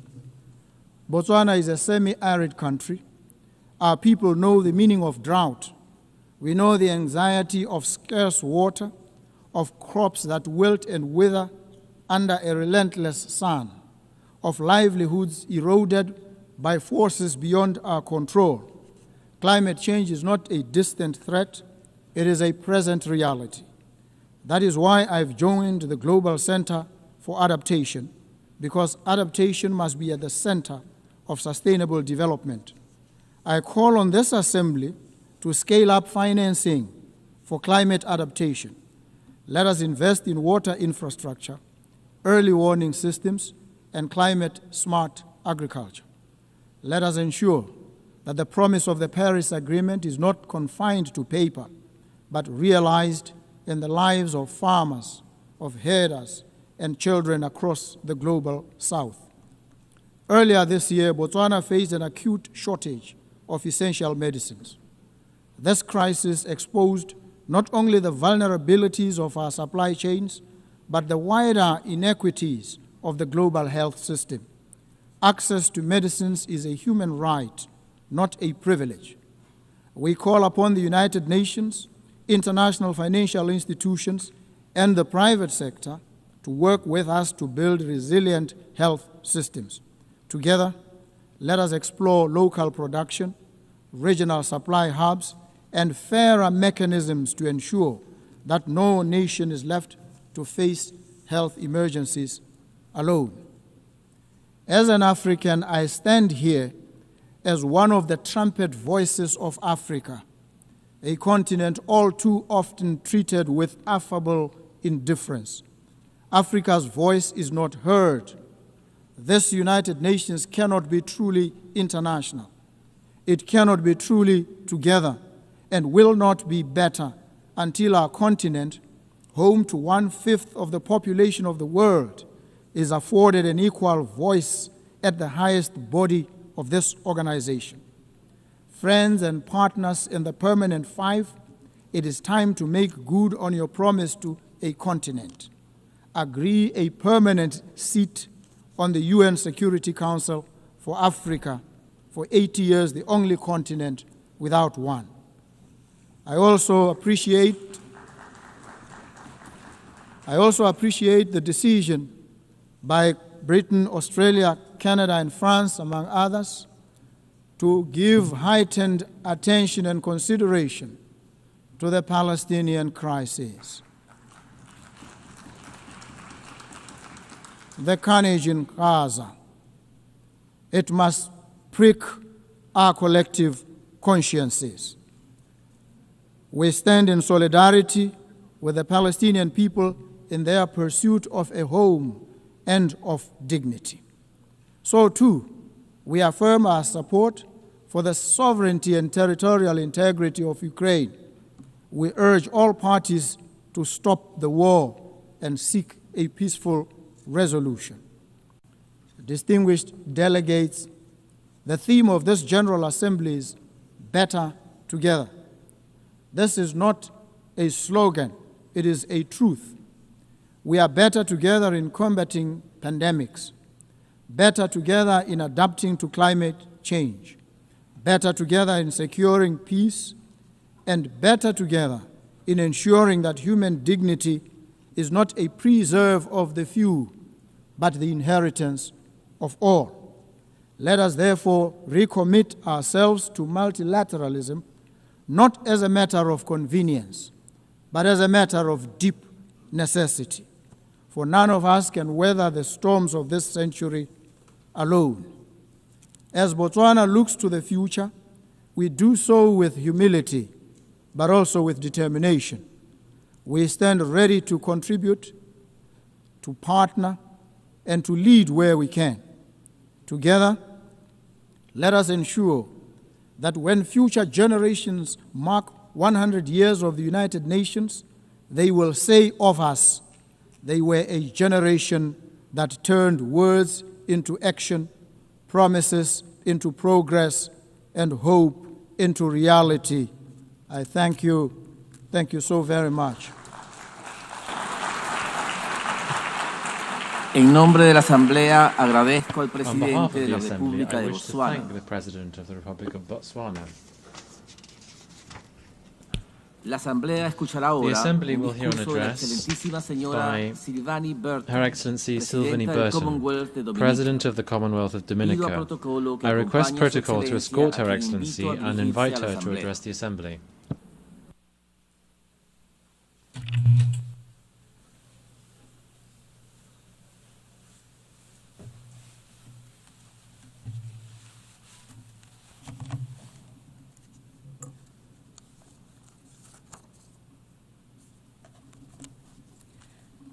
Botswana is a semi-arid country. Our people know the meaning of drought. We know the anxiety of scarce water, of crops that wilt and wither under a relentless sun, of livelihoods eroded by forces beyond our control. Climate change is not a distant threat, it is a present reality. That is why I've joined the Global Center for Adaptation, because adaptation must be at the center of sustainable development. I call on this Assembly to scale up financing for climate adaptation. Let us invest in water infrastructure, early warning systems, and climate-smart agriculture. Let us ensure that the promise of the Paris Agreement is not confined to paper, but realized in the lives of farmers, of herders, and children across the global South. Earlier this year, Botswana faced an acute shortage of essential medicines. This crisis exposed not only the vulnerabilities of our supply chains, but the wider inequities of the global health system. Access to medicines is a human right, not a privilege. We call upon the United Nations, international financial institutions, and the private sector to work with us to build resilient health systems. Together, let us explore local production, regional supply hubs, and fairer mechanisms to ensure that no nation is left to face health emergencies alone. As an African, I stand here as one of the trumpet voices of Africa, a continent all too often treated with affable indifference. Africa's voice is not heard. This United Nations cannot be truly international. It cannot be truly together and will not be better until our continent, home to 1/5 of the population of the world, is afforded an equal voice at the highest body of this organization. Friends and partners in the Permanent Five, it is time to make good on your promise to a continent. Agree a permanent seat on the UN Security Council for Africa for 80 years, the only continent without one. I also appreciate the decision by Britain, Australia, Canada, and France, among others, to give heightened attention and consideration to the Palestinian crisis. The carnage in Gaza, it must prick our collective consciences. We stand in solidarity with the Palestinian people in their pursuit of a home and of dignity. So too, we affirm our support for the sovereignty and territorial integrity of Ukraine. We urge all parties to stop the war and seek a peaceful resolution. Distinguished delegates, the theme of this General Assembly is Better Together. This is not a slogan, it is a truth. We are better together in combating pandemics, better together in adapting to climate change, better together in securing peace, and better together in ensuring that human dignity is not a preserve of the few, but the inheritance of all. Let us therefore recommit ourselves to multilateralism, not as a matter of convenience, but as a matter of deep necessity. For none of us can weather the storms of this century alone. As Botswana looks to the future, we do so with humility, but also with determination. We stand ready to contribute, to partner, and to lead where we can. Together, let us ensure that when future generations mark 100 years of the United Nations, they will say of us, they were a generation that turned words into action, promises into progress, and hope into reality. I thank you. Thank you so very much. En nombre de la Asamblea, agradezco al presidente de la República de Botswana. La Asamblea escuchará ahora un discurso de la excelentísima señora Sylvanie Berton, Her Excellency Sylvanie Berton, President of the Commonwealth of Dominica. I request protocol to escort Her Excellency and invite her to address the Assembly.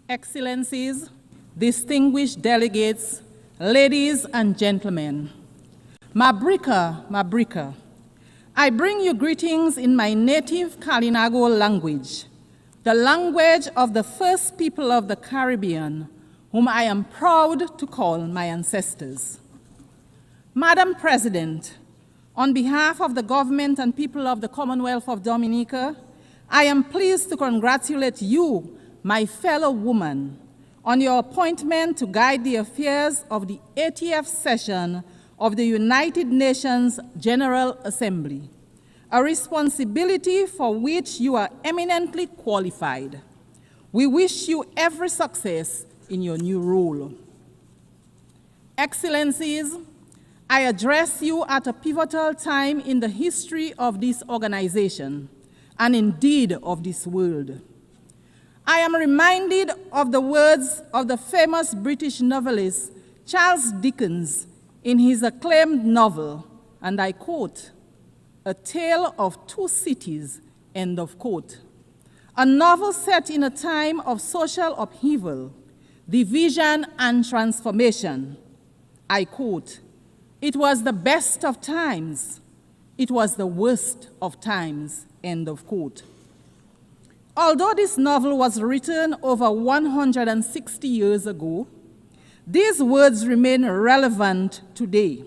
Excellencies, distinguished delegates, ladies and gentlemen, Mabrika, Mabrika, I bring you greetings in my native Kalinago language, the language of the first people of the Caribbean, whom I am proud to call my ancestors. Madam President, on behalf of the government and people of the Commonwealth of Dominica, I am pleased to congratulate you, my fellow woman, on your appointment to guide the affairs of the 80th session of the United Nations General Assembly, a responsibility for which you are eminently qualified. We wish you every success in your new role. Excellencies, I address you at a pivotal time in the history of this organization, and indeed of this world. I am reminded of the words of the famous British novelist Charles Dickens in his acclaimed novel, and I quote, "A Tale of Two Cities," end of quote. A novel set in a time of social upheaval, division, and transformation. I quote, "It was the best of times. It was the worst of times," end of quote. Although this novel was written over 160 years ago, these words remain relevant today.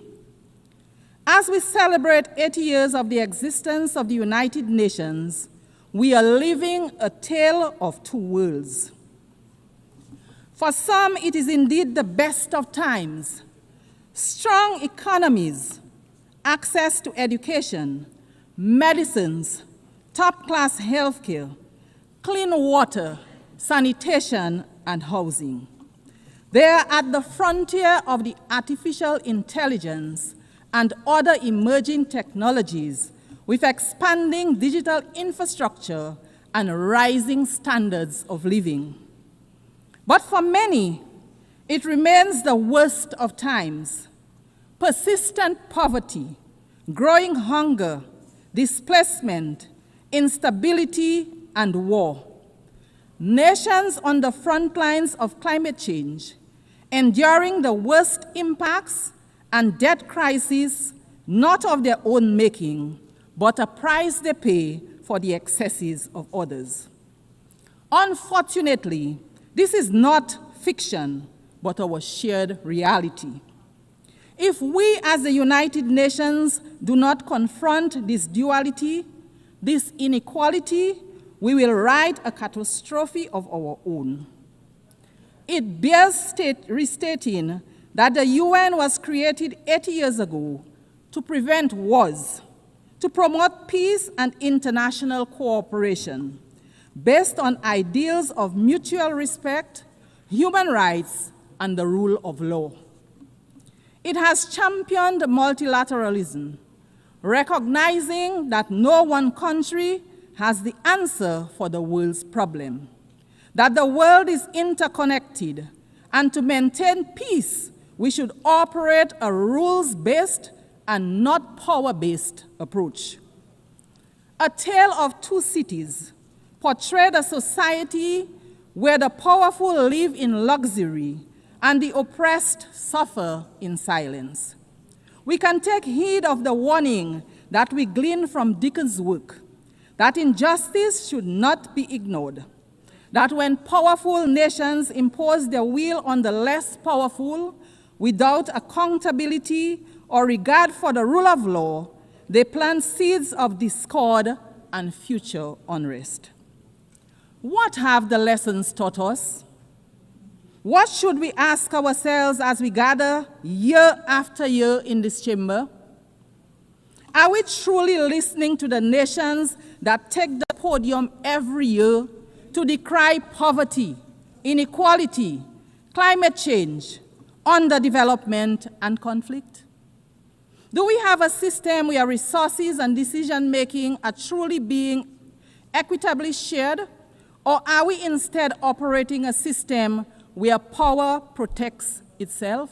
As we celebrate 80 years of the existence of the United Nations, we are living a tale of two worlds. For some, it is indeed the best of times. Strong economies, access to education, medicines, top-class healthcare, clean water, sanitation, and housing. They are at the frontier of the artificial intelligence and other emerging technologies with expanding digital infrastructure and rising standards of living. But for many, it remains the worst of times. Persistent poverty, growing hunger, displacement, instability, and war. Nations on the front lines of climate change, enduring the worst impacts and debt crises, not of their own making, but a price they pay for the excesses of others. Unfortunately, this is not fiction, but our shared reality. If we as the United Nations do not confront this duality, this inequality, we will write a catastrophe of our own. It bears restating that the UN was created 80 years ago to prevent wars, to promote peace and international cooperation based on ideals of mutual respect, human rights, and the rule of law. It has championed multilateralism, recognizing that no one country has the answer for the world's problem, that the world is interconnected, and to maintain peace, we should operate a rules-based and not power-based approach. A Tale of Two Cities portrayed a society where the powerful live in luxury and the oppressed suffer in silence. We can take heed of the warning that we glean from Dickens' work, that injustice should not be ignored, that when powerful nations impose their will on the less powerful without accountability or regard for the rule of law, they plant seeds of discord and future unrest. What have the lessons taught us? What should we ask ourselves as we gather year after year in this chamber? Are we truly listening to the nations that take the podium every year to decry poverty, inequality, climate change, underdevelopment, and conflict? Do we have a system where resources and decision-making are truly being equitably shared, or are we instead operating a system where power protects itself?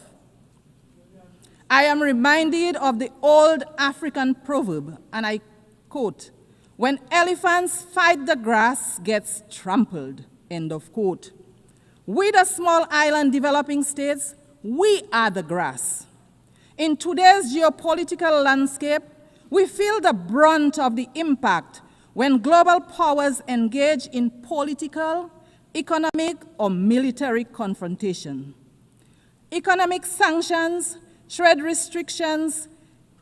I am reminded of the old African proverb, and I quote, "When elephants fight, the grass gets trampled," end of quote. We, the small island developing states, we are the grass. In today's geopolitical landscape, we feel the brunt of the impact when global powers engage in political, economic, or military confrontation. Economic sanctions, trade restrictions,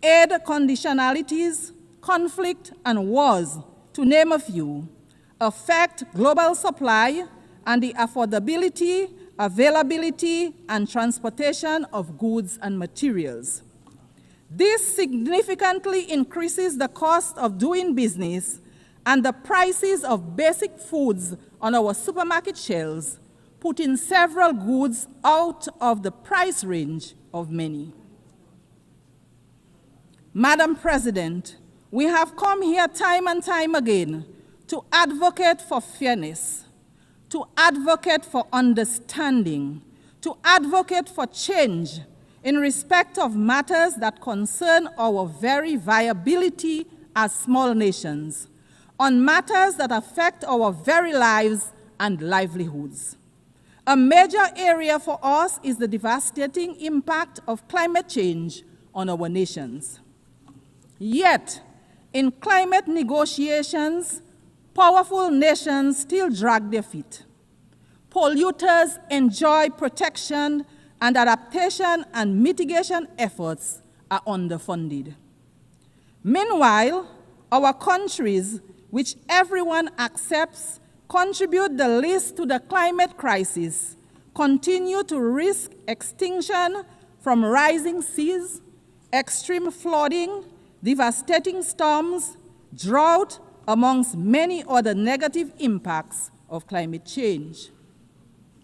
aid conditionalities, conflict, and wars, to name a few, affect global supply and the affordability, availability, and transportation of goods and materials. This significantly increases the cost of doing business and the prices of basic foods on our supermarket shelves, putting several goods out of the price range of many. Madam President, we have come here time and time again to advocate for fairness, to advocate for understanding, to advocate for change in respect of matters that concern our very viability as small nations, on matters that affect our very lives and livelihoods. A major area for us is the devastating impact of climate change on our nations. Yet, in climate negotiations, powerful nations still drag their feet. Polluters enjoy protection, and adaptation and mitigation efforts are underfunded. Meanwhile, our countries, which everyone accepts contribute the least to the climate crisis, continue to risk extinction from rising seas, extreme flooding, devastating storms, drought, amongst many other negative impacts of climate change.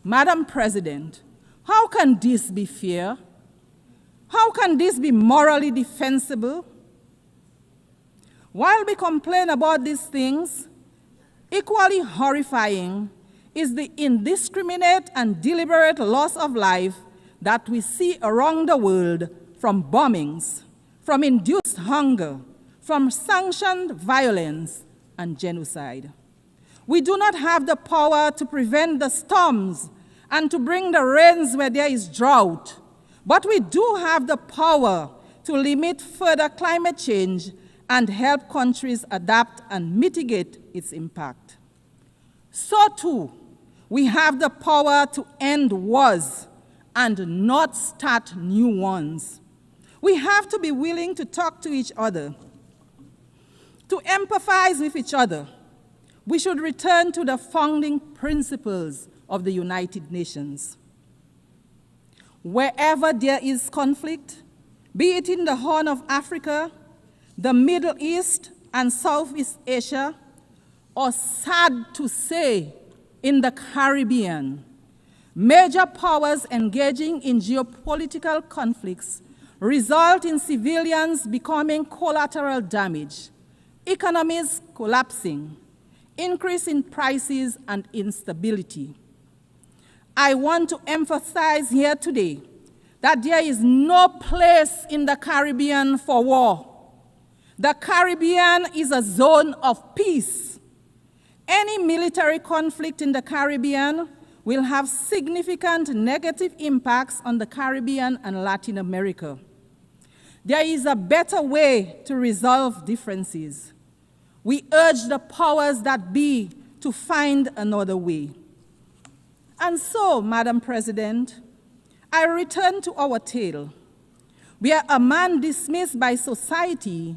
Madam President, how can this be fair? How can this be morally defensible? While we complain about these things, equally horrifying is the indiscriminate and deliberate loss of life that we see around the world from bombings, from induced hunger, from sanctioned violence and genocide. We do not have the power to prevent the storms and to bring the rains where there is drought, but we do have the power to limit further climate change and help countries adapt and mitigate its impact. So too, we have the power to end wars and not start new ones. We have to be willing to talk to each other. To empathize with each other, we should return to the founding principles of the United Nations. Wherever there is conflict, be it in the Horn of Africa, the Middle East and Southeast Asia, or sad to say, in the Caribbean, major powers engaging in geopolitical conflicts result in civilians becoming collateral damage, economies collapsing, increase in prices and instability. I want to emphasize here today that there is no place in the Caribbean for war. The Caribbean is a zone of peace. Any military conflict in the Caribbean will have significant negative impacts on the Caribbean and Latin America. There is a better way to resolve differences. We urge the powers that be to find another way. And so, Madam President, I return to our tale, where a man dismissed by society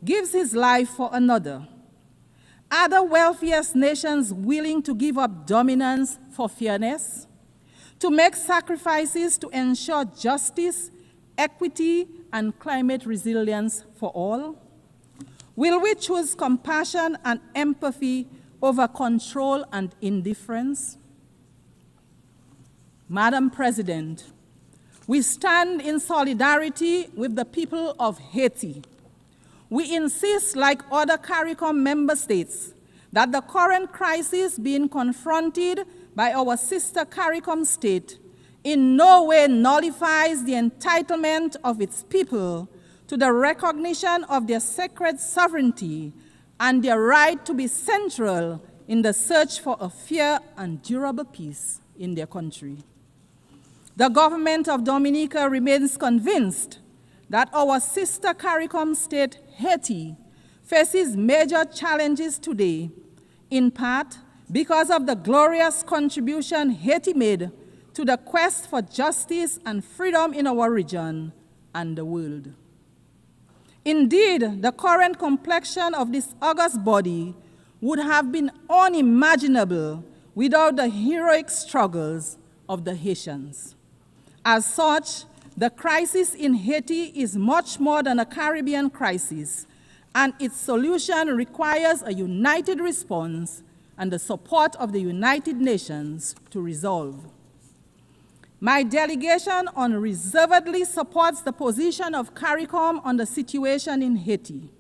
gives his life for another. Are the wealthiest nations willing to give up dominance for fairness, to make sacrifices to ensure justice, equity, and climate resilience for all? Will we choose compassion and empathy over control and indifference? Madam President, we stand in solidarity with the people of Haiti. We insist, like other CARICOM member states, that the current crisis being confronted by our sister CARICOM state in no way nullifies the entitlement of its people to the recognition of their sacred sovereignty and their right to be central in the search for a fair and durable peace in their country. The government of Dominica remains convinced that our sister CARICOM state, Haiti, faces major challenges today, in part because of the glorious contribution Haiti made to the quest for justice and freedom in our region and the world. Indeed, the current complexion of this august body would have been unimaginable without the heroic struggles of the Haitians. As such, the crisis in Haiti is much more than a Caribbean crisis, and its solution requires a united response and the support of the United Nations to resolve. My delegation unreservedly supports the position of CARICOM on the situation in Haiti,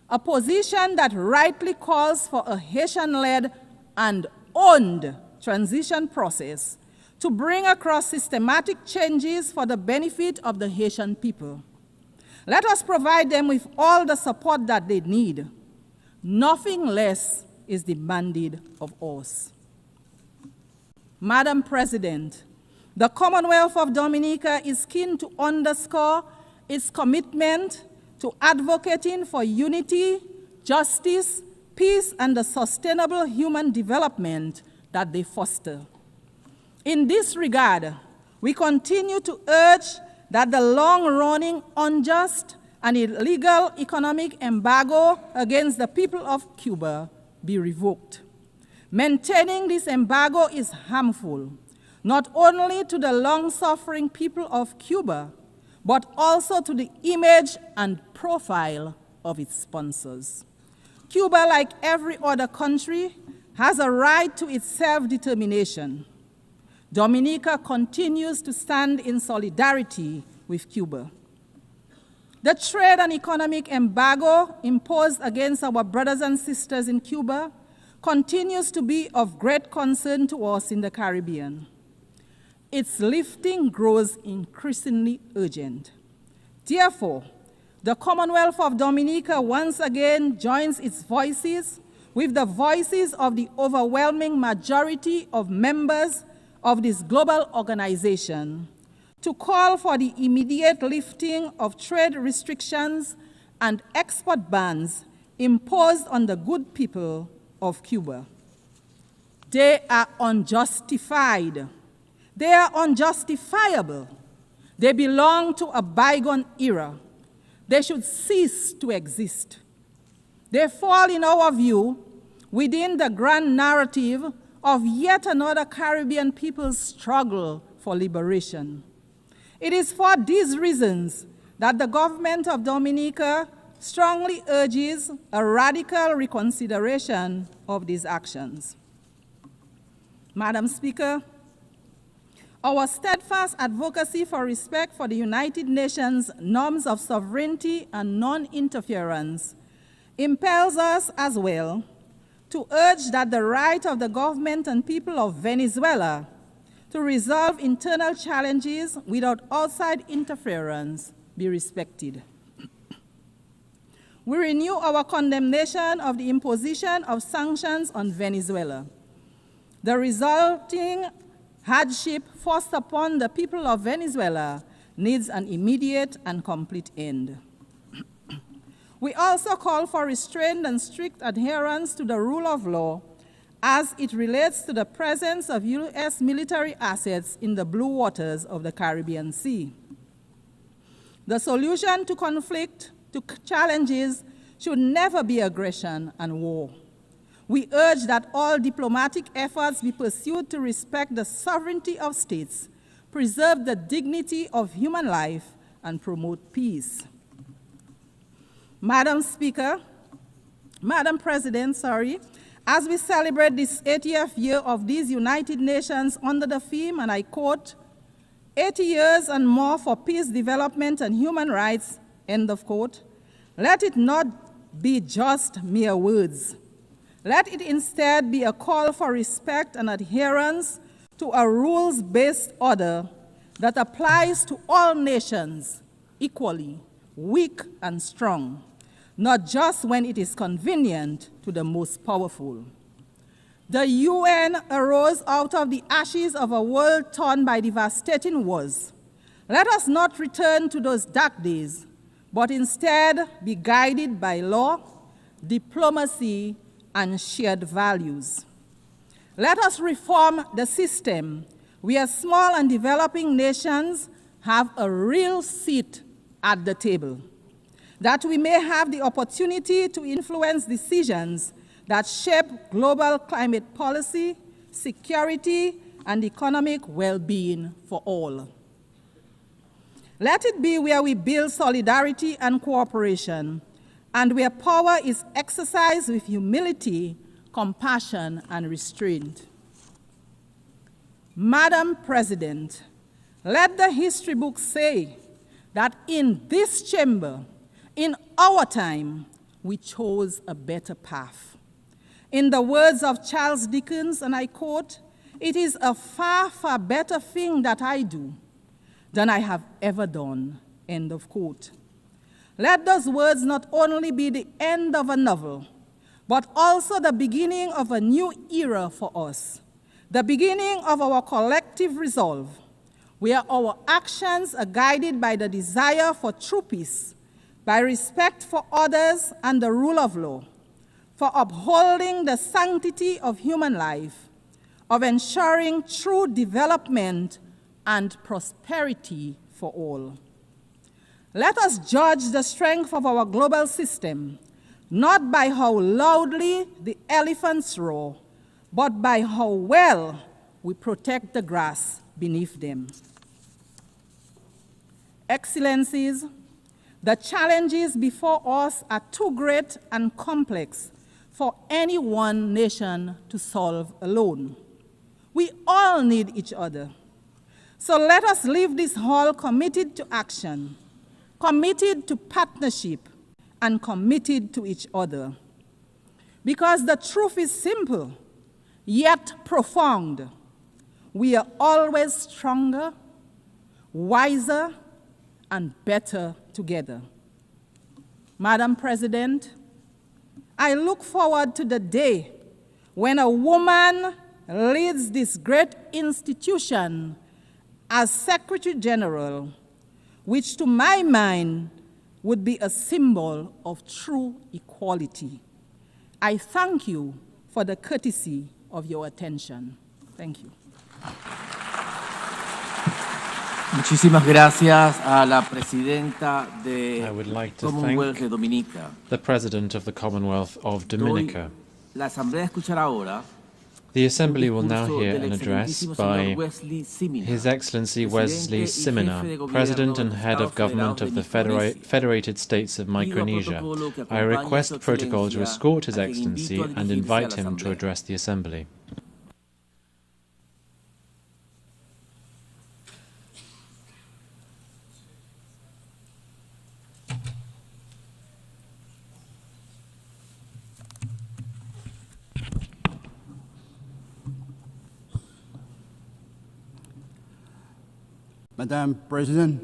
a position that rightly calls for a Haitian-led and owned transition process to bring across systematic changes for the benefit of the Haitian people. Let us provide them with all the support that they need. Nothing less is demanded of us. Madam President, the Commonwealth of Dominica is keen to underscore its commitment to advocating for unity, justice, peace, and the sustainable human development that they foster. In this regard, we continue to urge that the long-running, unjust, and illegal economic embargo against the people of Cuba be revoked. Maintaining this embargo is harmful, not only to the long-suffering people of Cuba, but also to the image and profile of its sponsors. Cuba, like every other country, has a right to its self-determination. Dominica continues to stand in solidarity with Cuba. The trade and economic embargo imposed against our brothers and sisters in Cuba continues to be of great concern to us in the Caribbean. Its lifting grows increasingly urgent. Therefore, the Commonwealth of Dominica once again joins its voices with the voices of the overwhelming majority of members of this global organization to call for the immediate lifting of trade restrictions and export bans imposed on the good people of Cuba. They are unjustified. They are unjustifiable. They belong to a bygone era. They should cease to exist. They fall, in our view, within the grand narrative of yet another Caribbean people's struggle for liberation. It is for these reasons that the government of Dominica strongly urges a radical reconsideration of these actions. Madam Speaker, our steadfast advocacy for respect for the United Nations norms of sovereignty and non-interference impels us as well to urge that the right of the government and people of Venezuela to resolve internal challenges without outside interference be respected. We renew our condemnation of the imposition of sanctions on Venezuela. The resulting hardship forced upon the people of Venezuela needs an immediate and complete end. We also call for restrained and strict adherence to the rule of law as it relates to the presence of U.S. military assets in the blue waters of the Caribbean Sea. The solution to conflict, to challenges, should never be aggression and war. We urge that all diplomatic efforts be pursued to respect the sovereignty of states, preserve the dignity of human life, and promote peace. Madam President, as we celebrate this 80th year of these United Nations under the theme, and I quote, 80 years and more for peace, development, and human rights, end of quote, let it not be just mere words. Let it instead be a call for respect and adherence to a rules-based order that applies to all nations equally, weak and strong, not just when it is convenient to the most powerful. The UN arose out of the ashes of a world torn by devastating wars. Let us not return to those dark days, but instead be guided by law, diplomacy, and shared values. Let us reform the system where small and developing nations have a real seat at the table, that we may have the opportunity to influence decisions that shape global climate policy, security, and economic well-being for all. Let it be where we build solidarity and cooperation, and where power is exercised with humility, compassion, and restraint. Madam President, let the history books say that in this chamber, in our time, we chose a better path. In the words of Charles Dickens, and I quote, "It is a far, far better thing that I do than I have ever done," end of quote. Let those words not only be the end of a novel, but also the beginning of a new era for us, the beginning of our collective resolve, where our actions are guided by the desire for true peace, by respect for others and the rule of law, for upholding the sanctity of human life, of ensuring true development and prosperity for all. Let us judge the strength of our global system, not by how loudly the elephants roar, but by how well we protect the grass beneath them. Excellencies, the challenges before us are too great and complex for any one nation to solve alone. We all need each other. So let us leave this hall committed to action, committed to partnership, and committed to each other. Because the truth is simple, yet profound. We are always stronger, wiser, and better together. Madam President, I look forward to the day when a woman leads this great institution as Secretary General, which to my mind would be a symbol of true equality. I thank you for the courtesy of your attention. Thank you. Muchísimas gracias a la presidenta de I would like to Commonwealth thank de Dominica. the President of the Commonwealth of Dominica. La Asamblea escuchará ahora The Assembly will now hear del an address excelentísimo by señor Wesley Simina, His Excellency Wesley Presidente y Simina, Jefe de Gobierno President and del Head Estado of Government Federado of de the Micronesia. Federated States of Micronesia. Pido protocolo que I acompañe request su protocol to excelencia, escort His a quien Excellency invito a and dirigirse a invite la him to Asamblea. address the Assembly. Madam President,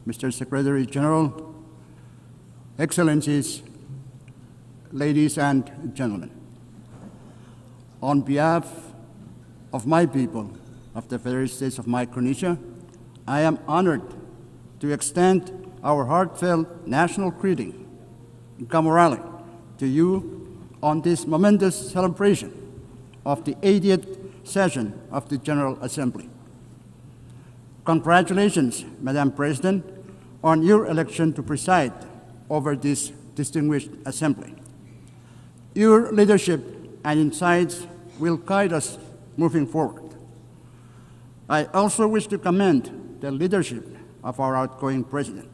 Mr. Secretary General, Excellencies, ladies and gentlemen, on behalf of my people of the Federated States of Micronesia, I am honored to extend our heartfelt national greeting, Gamorale, to you on this momentous celebration of the 80th session of the General Assembly. Congratulations, Madam President, on your election to preside over this distinguished assembly. Your leadership and insights will guide us moving forward. I also wish to commend the leadership of our outgoing president.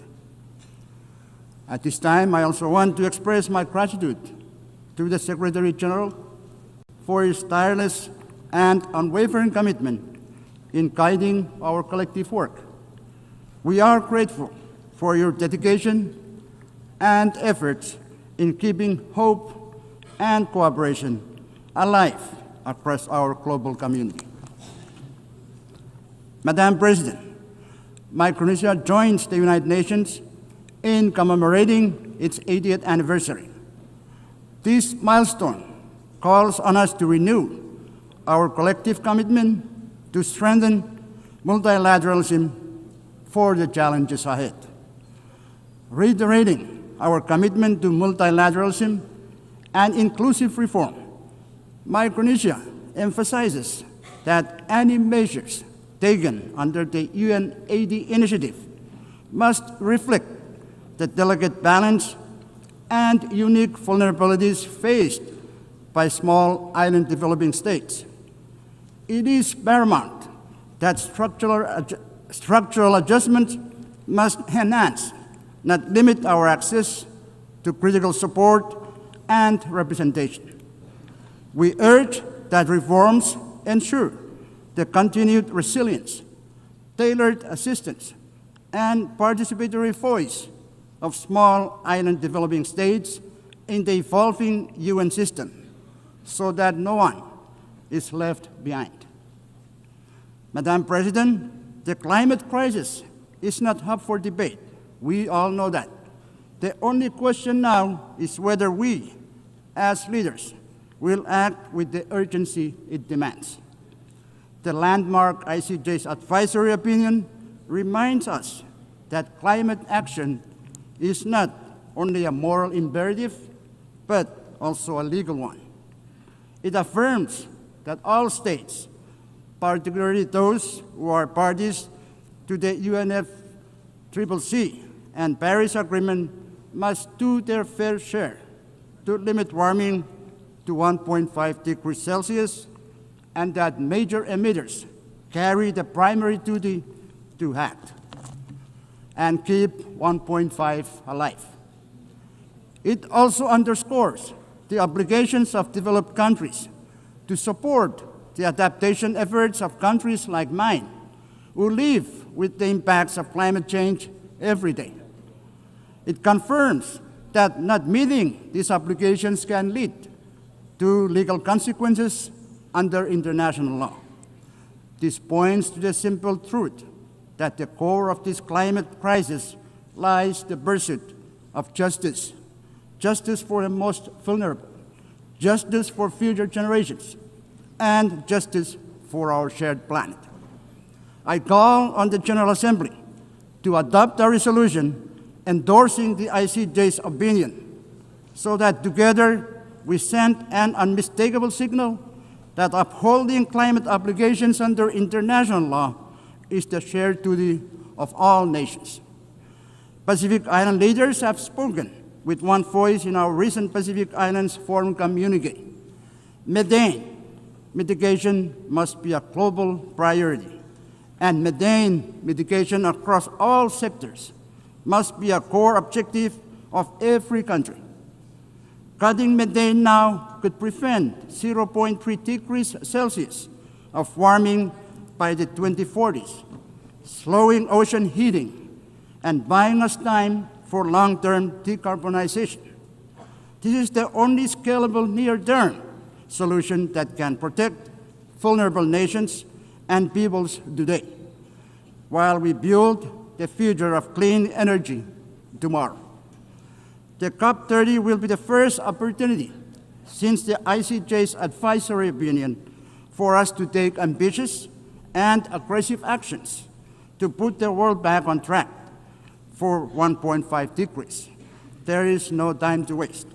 At this time, I also want to express my gratitude to the Secretary General for his tireless and unwavering commitment in guiding our collective work. We are grateful for your dedication and efforts in keeping hope and cooperation alive across our global community. Madam President, Micronesia joins the United Nations in commemorating its 80th anniversary. This milestone calls on us to renew our collective commitment to strengthen multilateralism for the challenges ahead. Reiterating our commitment to multilateralism and inclusive reform, Micronesia emphasizes that any measures taken under the UN-80 initiative must reflect the delicate balance and unique vulnerabilities faced by small island developing states. It is paramount that structural adjustments must enhance, not limit our access to critical support and representation. We urge that reforms ensure the continued resilience, tailored assistance, and participatory voice of small island developing states in the evolving UN system so that no one is left behind. Madam President, the climate crisis is not up for debate. We all know that. The only question now is whether we, as leaders, will act with the urgency it demands. The landmark ICJ's advisory opinion reminds us that climate action is not only a moral imperative, but also a legal one. It affirms that all states, particularly those who are parties to the UNFCCC and Paris Agreement, must do their fair share to limit warming to 1.5 degrees Celsius, and that major emitters carry the primary duty to act and keep 1.5 alive. It also underscores the obligations of developed countries to support the adaptation efforts of countries like mine, who live with the impacts of climate change every day. It confirms that not meeting these obligations can lead to legal consequences under international law. This points to the simple truth that the core of this climate crisis lies the pursuit of justice, justice for the most vulnerable, justice for future generations, and justice for our shared planet. I call on the General Assembly to adopt a resolution endorsing the ICJ's opinion so that together we send an unmistakable signal that upholding climate obligations under international law is the shared duty of all nations. Pacific Island leaders have spoken with one voice in our recent Pacific Islands Forum communique. Methane mitigation must be a global priority, and methane mitigation across all sectors must be a core objective of every country. Cutting methane now could prevent 0.3 degrees Celsius of warming by the 2040s, slowing ocean heating and buying us time for long-term decarbonization. This is the only scalable near-term solution that can protect vulnerable nations and peoples today, while we build the future of clean energy tomorrow. The COP30 will be the first opportunity since the ICJ's advisory opinion for us to take ambitious and aggressive actions to put the world back on track for 1.5 degrees. There is no time to waste.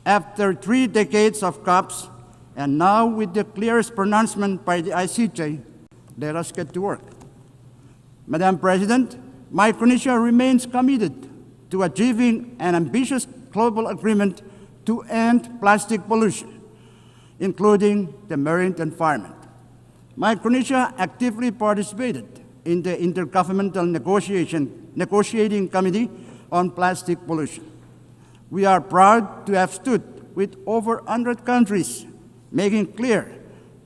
After 3 decades of COPs, and now with the clearest pronouncement by the ICJ, let us get to work. Madam President, Micronesia remains committed to achieving an ambitious global agreement to end plastic pollution, including the marine environment. Micronesia actively participated in the Intergovernmental Negotiating Committee on Plastic Pollution. We are proud to have stood with over 100 countries, making clear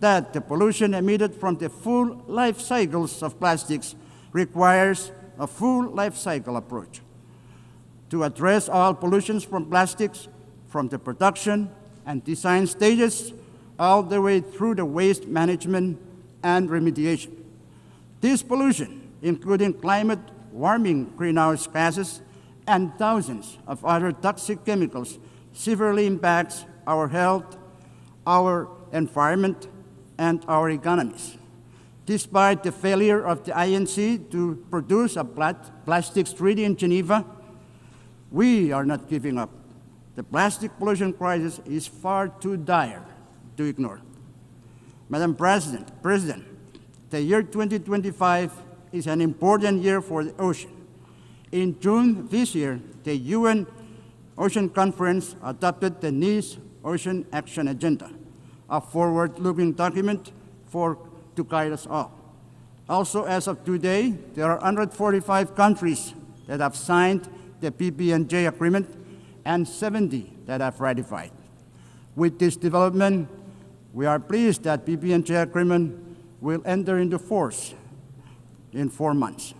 that the pollution emitted from the full life cycles of plastics requires a full life cycle approach to address all pollutions from plastics, from the production and design stages all the way through the waste management and remediation. This pollution, including climate warming greenhouse gases and thousands of other toxic chemicals, severely impacts our health, our environment, and our economies. Despite the failure of the INC to produce a plastics treaty in Geneva, we are not giving up. The plastic pollution crisis is far too dire to ignore. Madam President, the year 2025 is an important year for the ocean. In June this year, the UN Ocean Conference adopted the Nice Ocean Action Agenda, a forward-looking document to guide us all. Also, as of today, there are 145 countries that have signed the PB&J agreement and 70 that have ratified. With this development, we are pleased that PB&J agreement will enter into force in 4 months.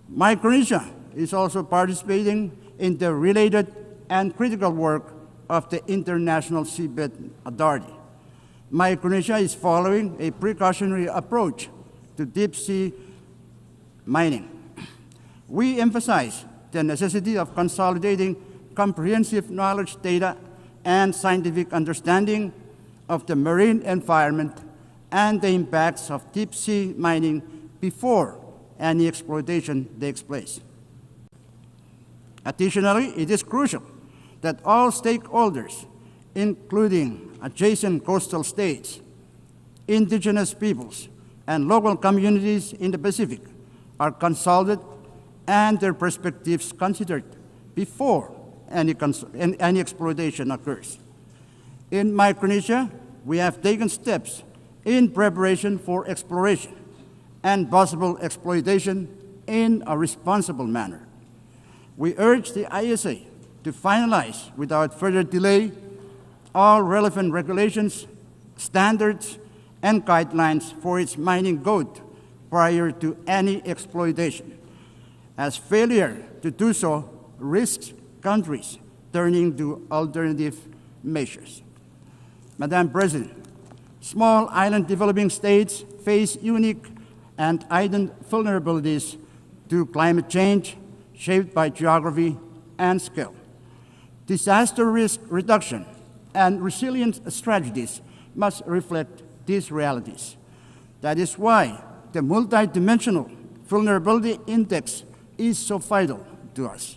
Micronesia is also participating in the related and critical work of the International Seabed Authority. Micronesia is following a precautionary approach to deep-sea mining. We emphasize the necessity of consolidating comprehensive knowledge, data, and scientific understanding of the marine environment and the impacts of deep-sea mining before any exploitation takes place. Additionally, it is crucial that all stakeholders, including adjacent coastal states, indigenous peoples, and local communities in the Pacific, are consulted and their perspectives considered before any exploitation occurs. In Micronesia, we have taken steps in preparation for exploration and possible exploitation in a responsible manner. We urge the ISA to finalize without further delay all relevant regulations, standards, and guidelines for its mining code prior to any exploitation, as failure to do so risks countries turning to alternative measures. Madam President, small island developing states face unique and heightened vulnerabilities to climate change shaped by geography and scale. Disaster risk reduction and resilience strategies must reflect these realities. That is why the multidimensional vulnerability index is so vital to us.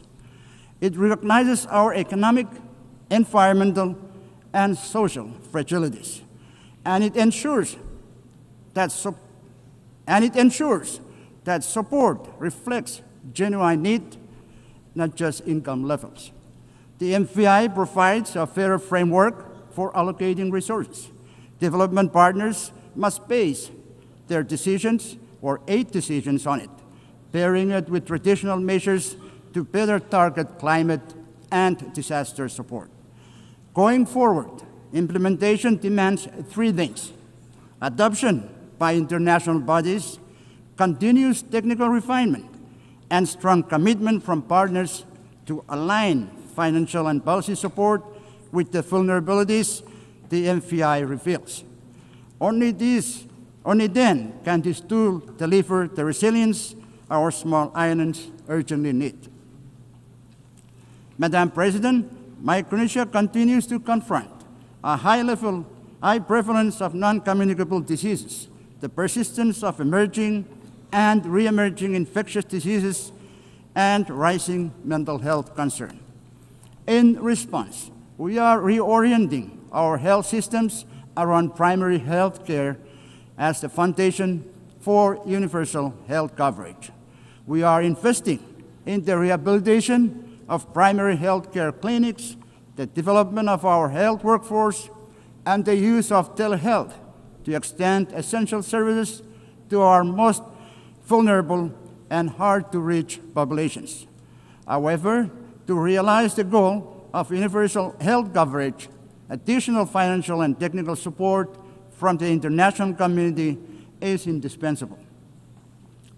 It recognizes our economic, environmental, and social fragilities, and it ensures that and it ensures that support reflects genuine need, not just income levels. The MFI provides a fairer framework for allocating resources. Development partners must base their decisions or aid decisions on it, pairing it with traditional measures to better target climate and disaster support. Going forward, implementation demands three things: adoption by international bodies, continuous technical refinement, and strong commitment from partners to align financial and policy support with the vulnerabilities the MFI reveals. Only then can this tool deliver the resilience our small islands urgently need. Madam President, Micronesia continues to confront a high prevalence of non-communicable diseases, the persistence of emerging and re-emerging infectious diseases, and rising mental health concern. In response, we are reorienting our health systems around primary health care as the foundation for universal health coverage. We are investing in the rehabilitation of primary health care clinics, the development of our health workforce, and the use of telehealth to extend essential services to our most vulnerable and hard-to-reach populations. However, to realize the goal of universal health coverage, additional financial and technical support from the international community is indispensable.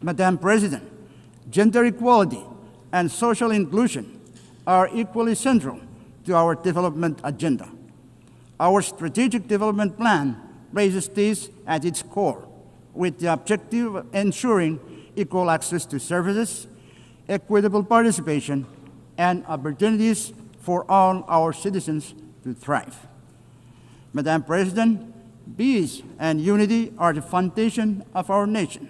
Madam President, gender equality and social inclusion are equally central to our development agenda. Our strategic development plan places this at its core, with the objective of ensuring equal access to services, equitable participation, and opportunities for all our citizens to thrive. Madam President, peace and unity are the foundation of our nation.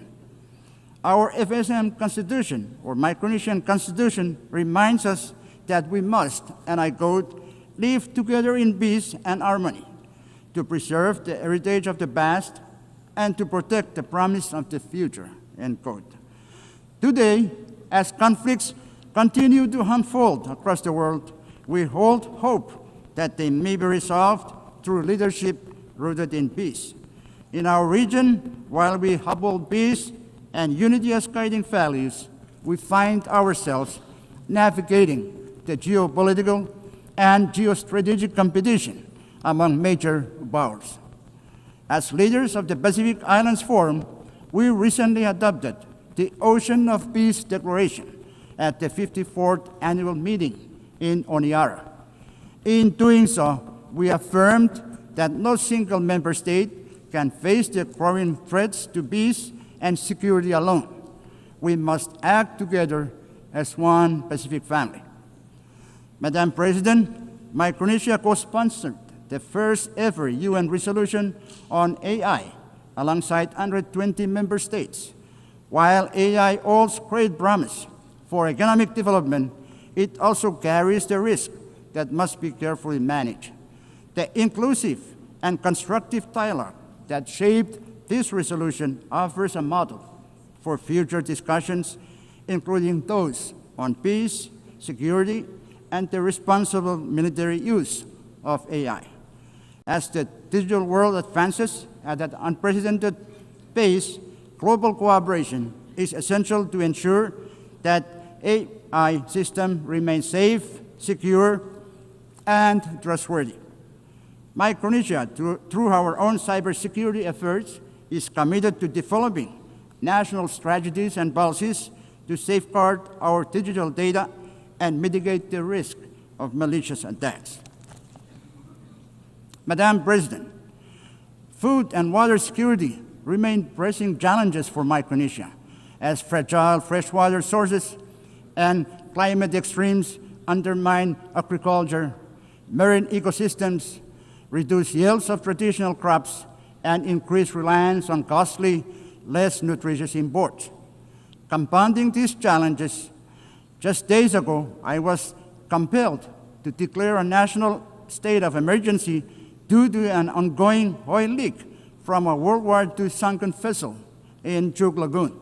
Our FSM Constitution, or Micronesian Constitution, reminds us that we must, and I quote, live together in peace and harmony, to preserve the heritage of the past and to protect the promise of the future, end quote. Today, as conflicts continue to unfold across the world, we hold hope that they may be resolved through leadership rooted in peace. In our region, while we uphold peace and unity as guiding values, we find ourselves navigating the geopolitical and geostrategic competition among major powers. As leaders of the Pacific Islands Forum, we recently adopted the Ocean of Peace Declaration at the 54th annual meeting in Honiara. In doing so, we affirmed that no single member state can face the growing threats to peace and security alone. We must act together as one Pacific family. Madam President, Micronesia co-sponsored the first ever UN resolution on AI alongside 120 member states. While AI holds great promise for economic development, it also carries the risk that must be carefully managed. The inclusive and constructive dialogue that shaped this resolution offers a model for future discussions, including those on peace, security, and the responsible military use of AI. As the digital world advances at an unprecedented pace, global cooperation is essential to ensure that AI systems remain safe, secure, and trustworthy. Micronesia, through our own cybersecurity efforts, is committed to developing national strategies and policies to safeguard our digital data and mitigate the risk of malicious attacks. Madam President, food and water security remain pressing challenges for Micronesia, as fragile freshwater sources and climate extremes undermine agriculture, marine ecosystems, reduce yields of traditional crops, and increase reliance on costly, less nutritious imports. Compounding these challenges, just days ago, I was compelled to declare a national state of emergency due to an ongoing oil leak from a World War II sunken vessel in Chuk Lagoon.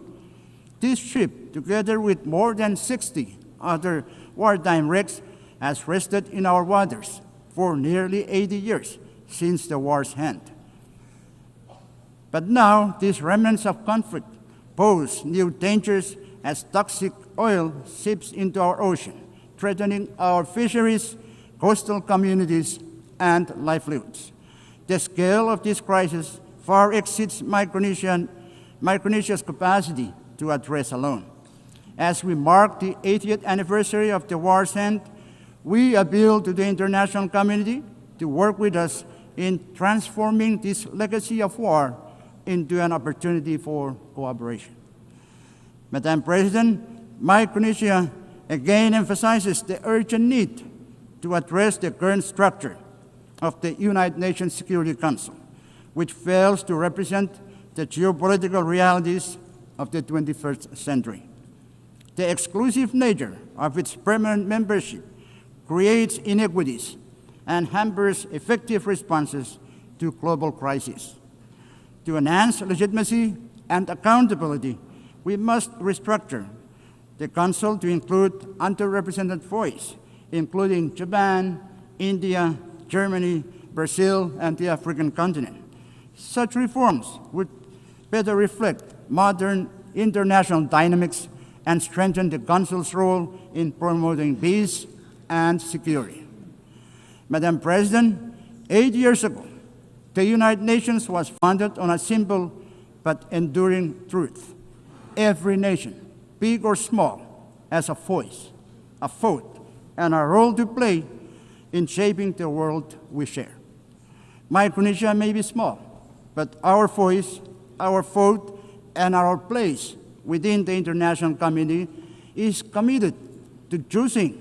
This ship, together with more than 60 other wartime wrecks, has rested in our waters for nearly 80 years since the war's end. But now, these remnants of conflict pose new dangers as toxic oil seeps into our ocean, threatening our fisheries, coastal communities, and livelihoods. The scale of this crisis far exceeds Micronesia's capacity to address alone. As we mark the 80th anniversary of the war's end, we appeal to the international community to work with us in transforming this legacy of war into an opportunity for cooperation. Madam President, Micronesia again emphasizes the urgent need to address the current structure of the United Nations Security Council, which fails to represent the geopolitical realities of the 21st century. The exclusive nature of its permanent membership creates inequities and hampers effective responses to global crises. To enhance legitimacy and accountability, we must restructure the Council to include underrepresented voices, including Japan, India, Germany, Brazil, and the African continent. Such reforms would better reflect modern international dynamics and strengthen the Council's role in promoting peace and security. Madam President, 8 years ago, the United Nations was founded on a simple but enduring truth. Every nation, big or small, has a voice, a vote, and a role to play in shaping the world we share. Micronesia may be small, but our voice, our vote, and our place within the international community is committed to choosing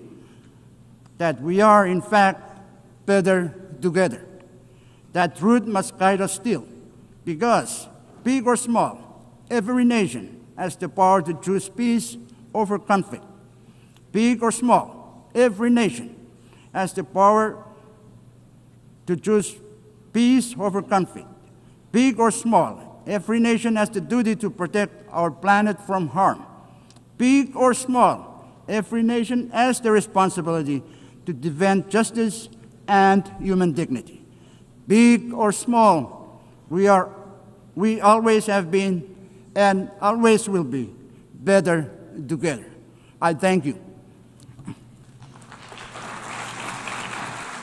that we are, in fact, better together. That truth must guide us still, because, big or small, every nation has the power to choose peace over conflict. Big or small, every nation has the power to choose peace over conflict. Big or small, every nation has the duty to protect our planet from harm. Big or small, every nation has the responsibility to defend justice and human dignity. Big or small, we always have been and always will be better together. I thank you.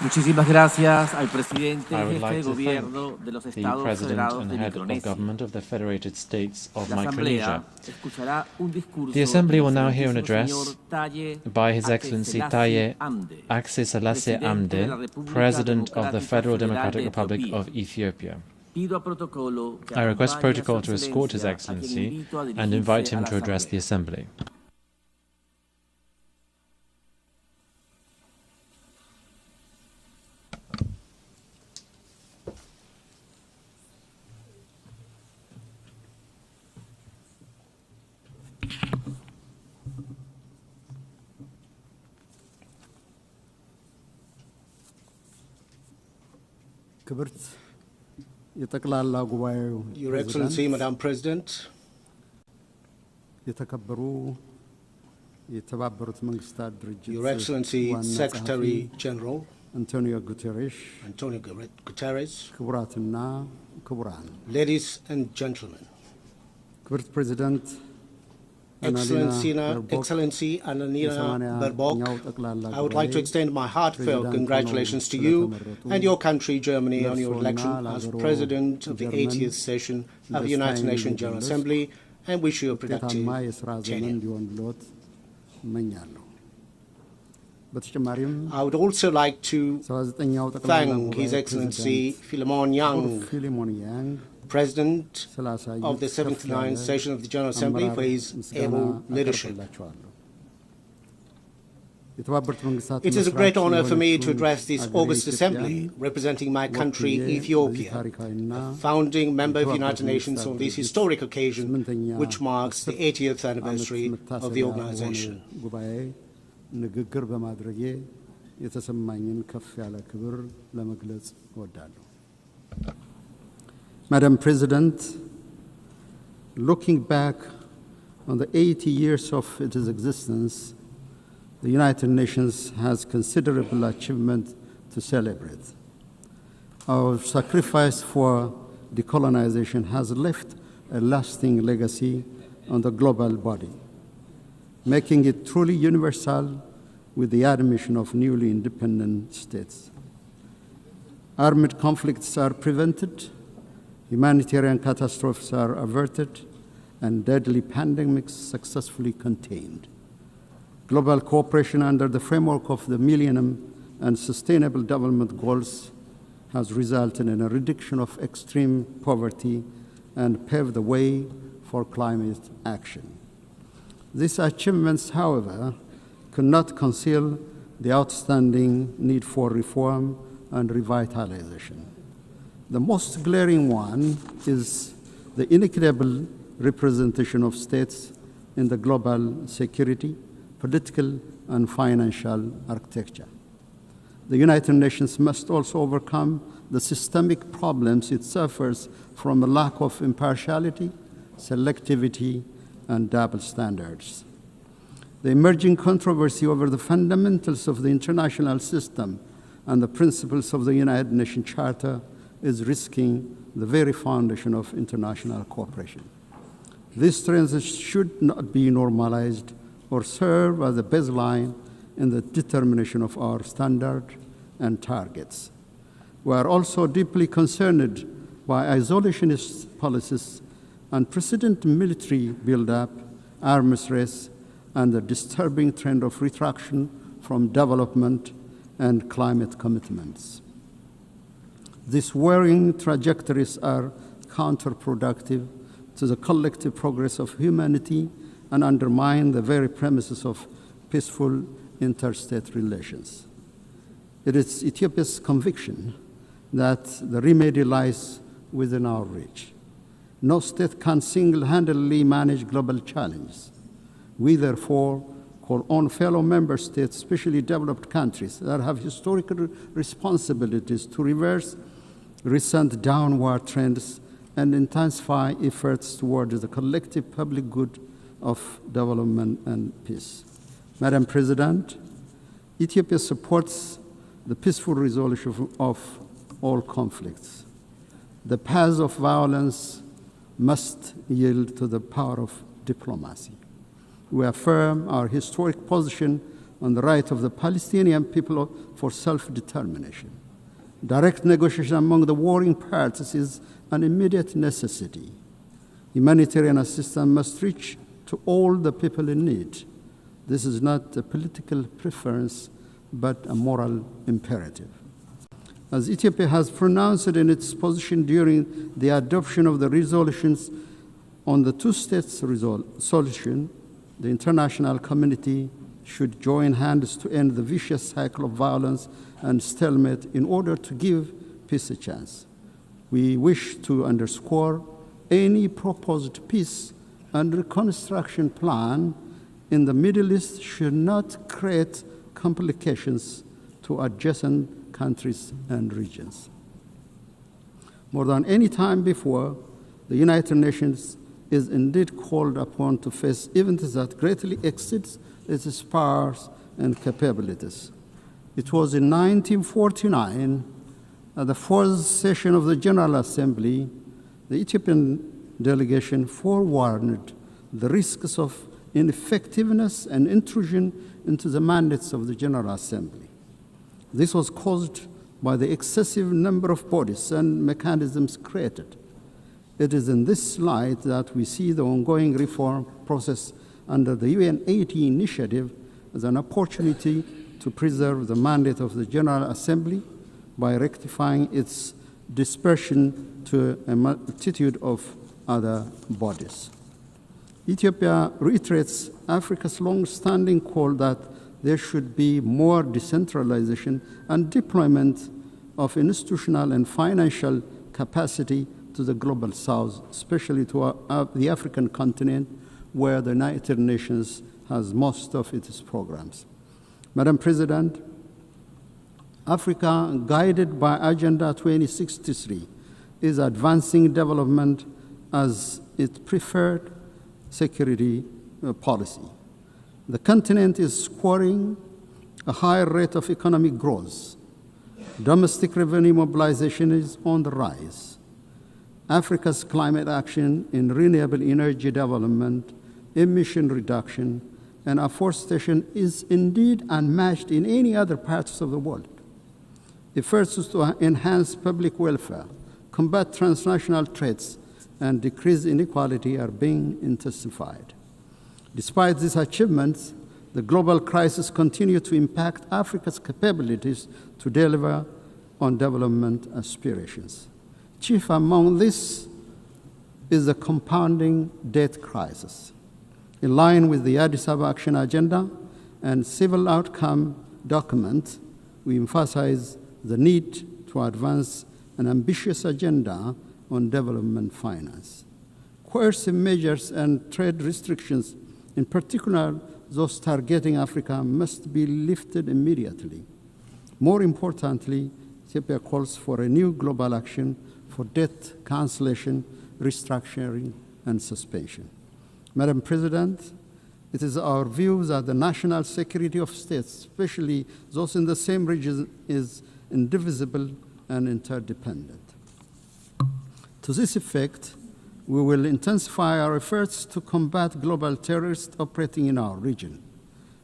Muchísimas gracias al presidente jefe de gobierno de los Estados Federados de Micronesia. La Asamblea escuchará un discurso The Assembly will now hear an del address Taye by His Excellency Taye Atse Selassie Amde, President of the Federal Democratic Republic of Ethiopia. I request protocol to escort His Excellency and invite him to address the Assembly. Your Excellency, Madam President, Your Excellency, Secretary General Antonio Guterres, ladies and gentlemen, President Excellency Annalena Baerbock, I would like to extend my heartfelt congratulations to you and your country, Germany, on your election as President of the 80th session of the United Nations General Assembly, and wish you a productive tenure. I would also like to thank His Excellency Philemon Yang, President of the 79th session of the General Assembly, for his able leadership. It is a great honor for me to address this August Assembly, representing my country, Ethiopia, a founding member of the United Nations on this historic occasion, which marks the 80th anniversary of the organization. Madam President, looking back on the 80 years of its existence, the United Nations has considerable achievement to celebrate. Our sacrifice for decolonization has left a lasting legacy on the global body, making it truly universal with the admission of newly independent states. Armed conflicts are prevented, humanitarian catastrophes are averted, and deadly pandemics successfully contained. Global cooperation under the framework of the Millennium and Sustainable Development Goals has resulted in a reduction of extreme poverty and paved the way for climate action. These achievements, however, could not conceal the outstanding need for reform and revitalization. The most glaring one is the inequitable representation of states in the global security, political, and financial architecture. The United Nations must also overcome the systemic problems it suffers from a lack of impartiality, selectivity, and double standards. The emerging controversy over the fundamentals of the international system and the principles of the United Nations Charter is risking the very foundation of international cooperation. These trends should not be normalized or serve as a baseline in the determination of our standards and targets. We are also deeply concerned by isolationist policies, unprecedented military buildup, arms race, and the disturbing trend of retraction from development and climate commitments. These worrying trajectories are counterproductive to the collective progress of humanity and undermine the very premises of peaceful interstate relations. It is Ethiopia's conviction that the remedy lies within our reach. No state can single-handedly manage global challenges. We therefore call on fellow member states, especially developed countries that have historical responsibilities, to reverse recent downward trends and intensify efforts towards the collective public good of development and peace. Madam President, Ethiopia supports the peaceful resolution of all conflicts. The path of violence must yield to the power of diplomacy. We affirm our historic position on the right of the Palestinian people for self-determination. Direct negotiation among the warring parties is an immediate necessity. Humanitarian assistance must reach to all the people in need. This is not a political preference, but a moral imperative. As Ethiopia has pronounced in its position during the adoption of the resolutions on the two-state solution, the international community should join hands to end the vicious cycle of violence and stalemate in order to give peace a chance. We wish to underscore any proposed peace and reconstruction plan in the Middle East should not create complications to adjacent countries and regions. More than any time before, the United Nations is indeed called upon to face events that greatly exceeds its powers and capabilities. It was in 1949, at the fourth session of the General Assembly, the Ethiopian delegation forewarned the risks of ineffectiveness and intrusion into the mandates of the General Assembly. This was caused by the excessive number of bodies and mechanisms created. It is in this light that we see the ongoing reform process under the UN 80 initiative as an opportunity to preserve the mandate of the General Assembly by rectifying its dispersion to a multitude of other bodies. Ethiopia reiterates Africa's long-standing call that there should be more decentralization and deployment of institutional and financial capacity to the global south, especially to the African continent, where the United Nations has most of its programs. Madam President, Africa, guided by Agenda 2063, is advancing development as its preferred security policy. The continent is scoring a higher rate of economic growth. Domestic revenue mobilization is on the rise. Africa's climate action in renewable energy development, emission reduction, and afforestation is indeed unmatched in any other parts of the world. Efforts to enhance public welfare, combat transnational threats, and decrease inequality are being intensified. Despite these achievements, the global crisis continues to impact Africa's capabilities to deliver on development aspirations. Chief among this is the compounding debt crisis. In line with the Addis Ababa Action Agenda and Civil Outcome document, we emphasize the need to advance an ambitious agenda on development finance. Coercive measures and trade restrictions, in particular those targeting Africa, must be lifted immediately. More importantly, Ethiopia calls for a new global action for debt cancellation, restructuring, and suspension. Madam President, it is our view that the national security of states, especially those in the same region, is indivisible and interdependent. To this effect, we will intensify our efforts to combat global terrorists operating in our region.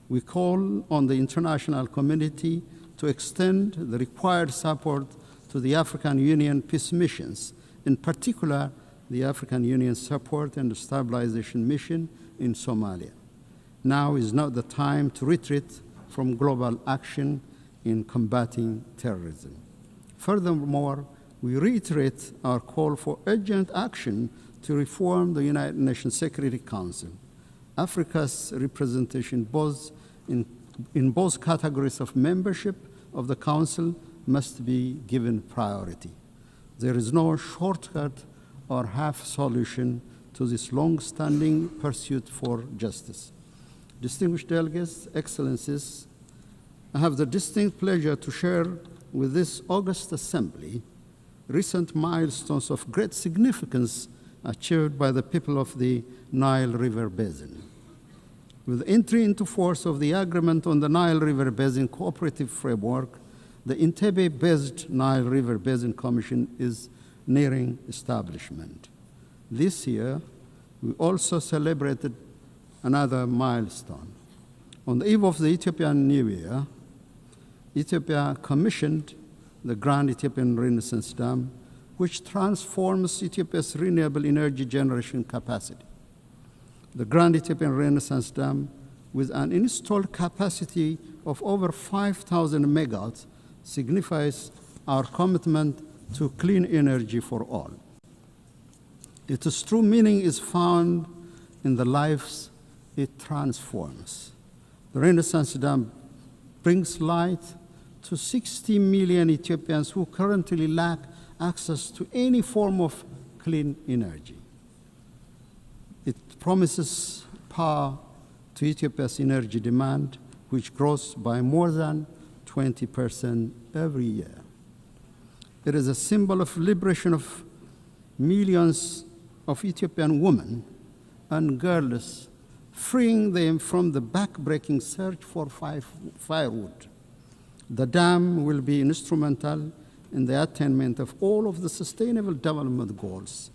We call on the international community to extend the required support to the African Union peace missions, in particular the African Union Support and Stabilization Mission in Somalia. Now is not the time to retreat from global action in combating terrorism. Furthermore, we reiterate our call for urgent action to reform the United Nations Security Council. Africa's representation in both categories of membership of the Council must be given priority. There is no shortcut or half solution to this long-standing pursuit for justice. Distinguished delegates, excellencies, I have the distinct pleasure to share with this august assembly recent milestones of great significance achieved by the people of the Nile River Basin. With entry into force of the Agreement on the Nile River Basin Cooperative Framework, the Entebbe-based Nile River Basin Commission is nearing establishment. This year, we also celebrated another milestone. On the eve of the Ethiopian New Year, Ethiopia commissioned the Grand Ethiopian Renaissance Dam, which transforms Ethiopia's renewable energy generation capacity. The Grand Ethiopian Renaissance Dam, with an installed capacity of over 5,000 megawatts, signifies our commitment to clean energy for all. Its true meaning is found in the lives it transforms. The Renaissance Dam brings light to 60 million Ethiopians who currently lack access to any form of clean energy. It promises power to Ethiopia's energy demand, which grows by more than 20% every year. It is a symbol of liberation of millions of Ethiopian women and girls, freeing them from the back-breaking search for firewood. The dam will be instrumental in the attainment of all of the Sustainable Development Goals.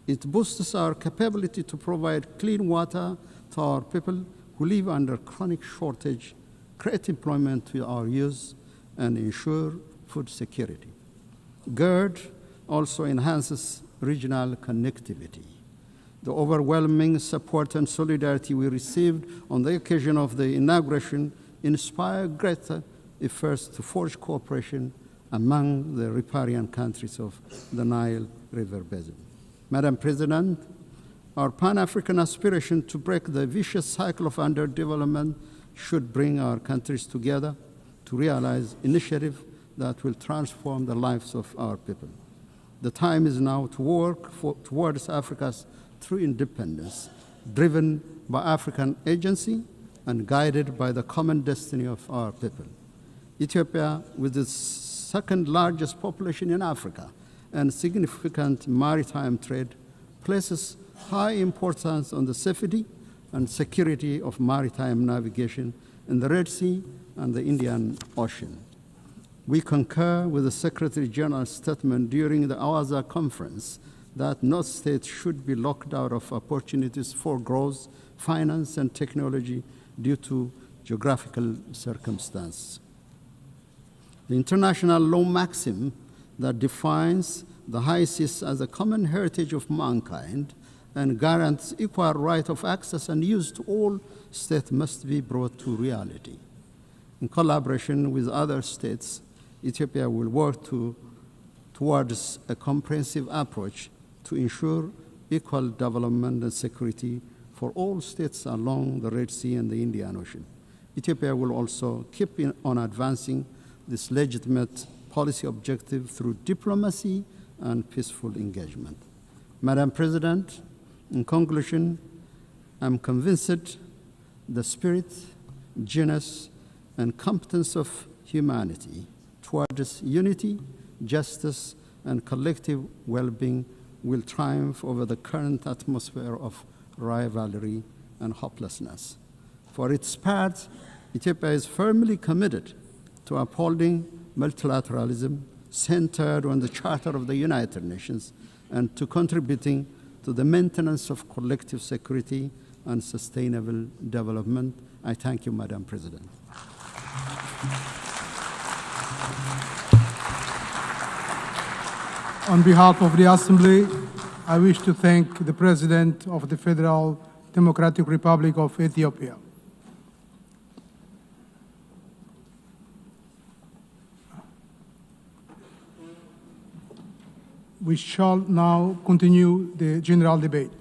It boosts our capability to provide clean water to our people who live under chronic shortage, create employment to our youth, and ensure food security. GERD also enhances regional connectivity. The overwhelming support and solidarity we received on the occasion of the inauguration inspired greater efforts to forge cooperation among the riparian countries of the Nile River Basin. Madam President, our Pan-African aspiration to break the vicious cycle of underdevelopment should bring our countries together to realize initiatives that will transform the lives of our people. The time is now to work towards Africa's true independence, driven by African agency and guided by the common destiny of our people. Ethiopia, with its second largest population in Africa and significant maritime trade, places high importance on the safety and security of maritime navigation in the Red Sea and the Indian Ocean. We concur with the Secretary General's statement during the Awaza conference that no state should be locked out of opportunities for growth, finance, and technology due to geographical circumstance. The international law maxim that defines the high seas as a common heritage of mankind and guarantees equal right of access and use to all states must be brought to reality. In collaboration with other states, Ethiopia will work towards a comprehensive approach to ensure equal development and security for all states along the Red Sea and the Indian Ocean. Ethiopia will also keep on advancing this legitimate policy objective through diplomacy and peaceful engagement. Madam President, in conclusion, I'm convinced the spirit, genius, and competence of humanity towards unity, justice, and collective well-being will triumph over the current atmosphere of rivalry and hopelessness. For its part, Ethiopia is firmly committed to upholding multilateralism centered on the Charter of the United Nations and to contributing to the maintenance of collective security and sustainable development. I thank you, Madam President. On behalf of the Assembly, I wish to thank the President of the Federal Democratic Republic of Ethiopia. We shall now continue the general debate.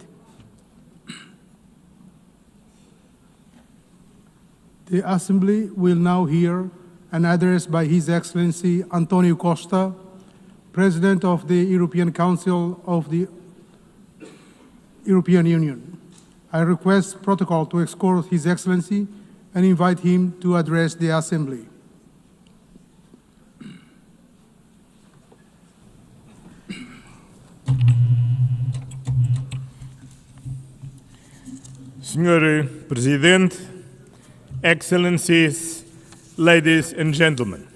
The Assembly will now hear an address by His Excellency Antonio Costa, President of the European Council of the European Union. I request protocol to escort His Excellency and invite him to address the Assembly. Senhor Presidente, Excellencies, ladies and gentlemen,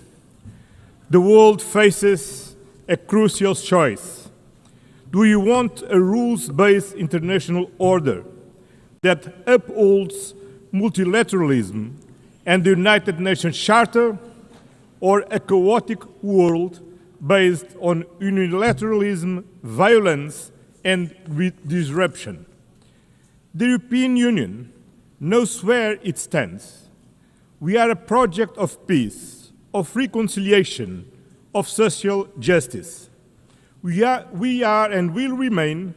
the world faces a crucial choice. Do you want a rules-based international order that upholds multilateralism and the United Nations Charter, or a chaotic world based on unilateralism, violence, and disruption? The European Union knows where it stands. We are a project of peace, of reconciliation, of social justice. We are and will remain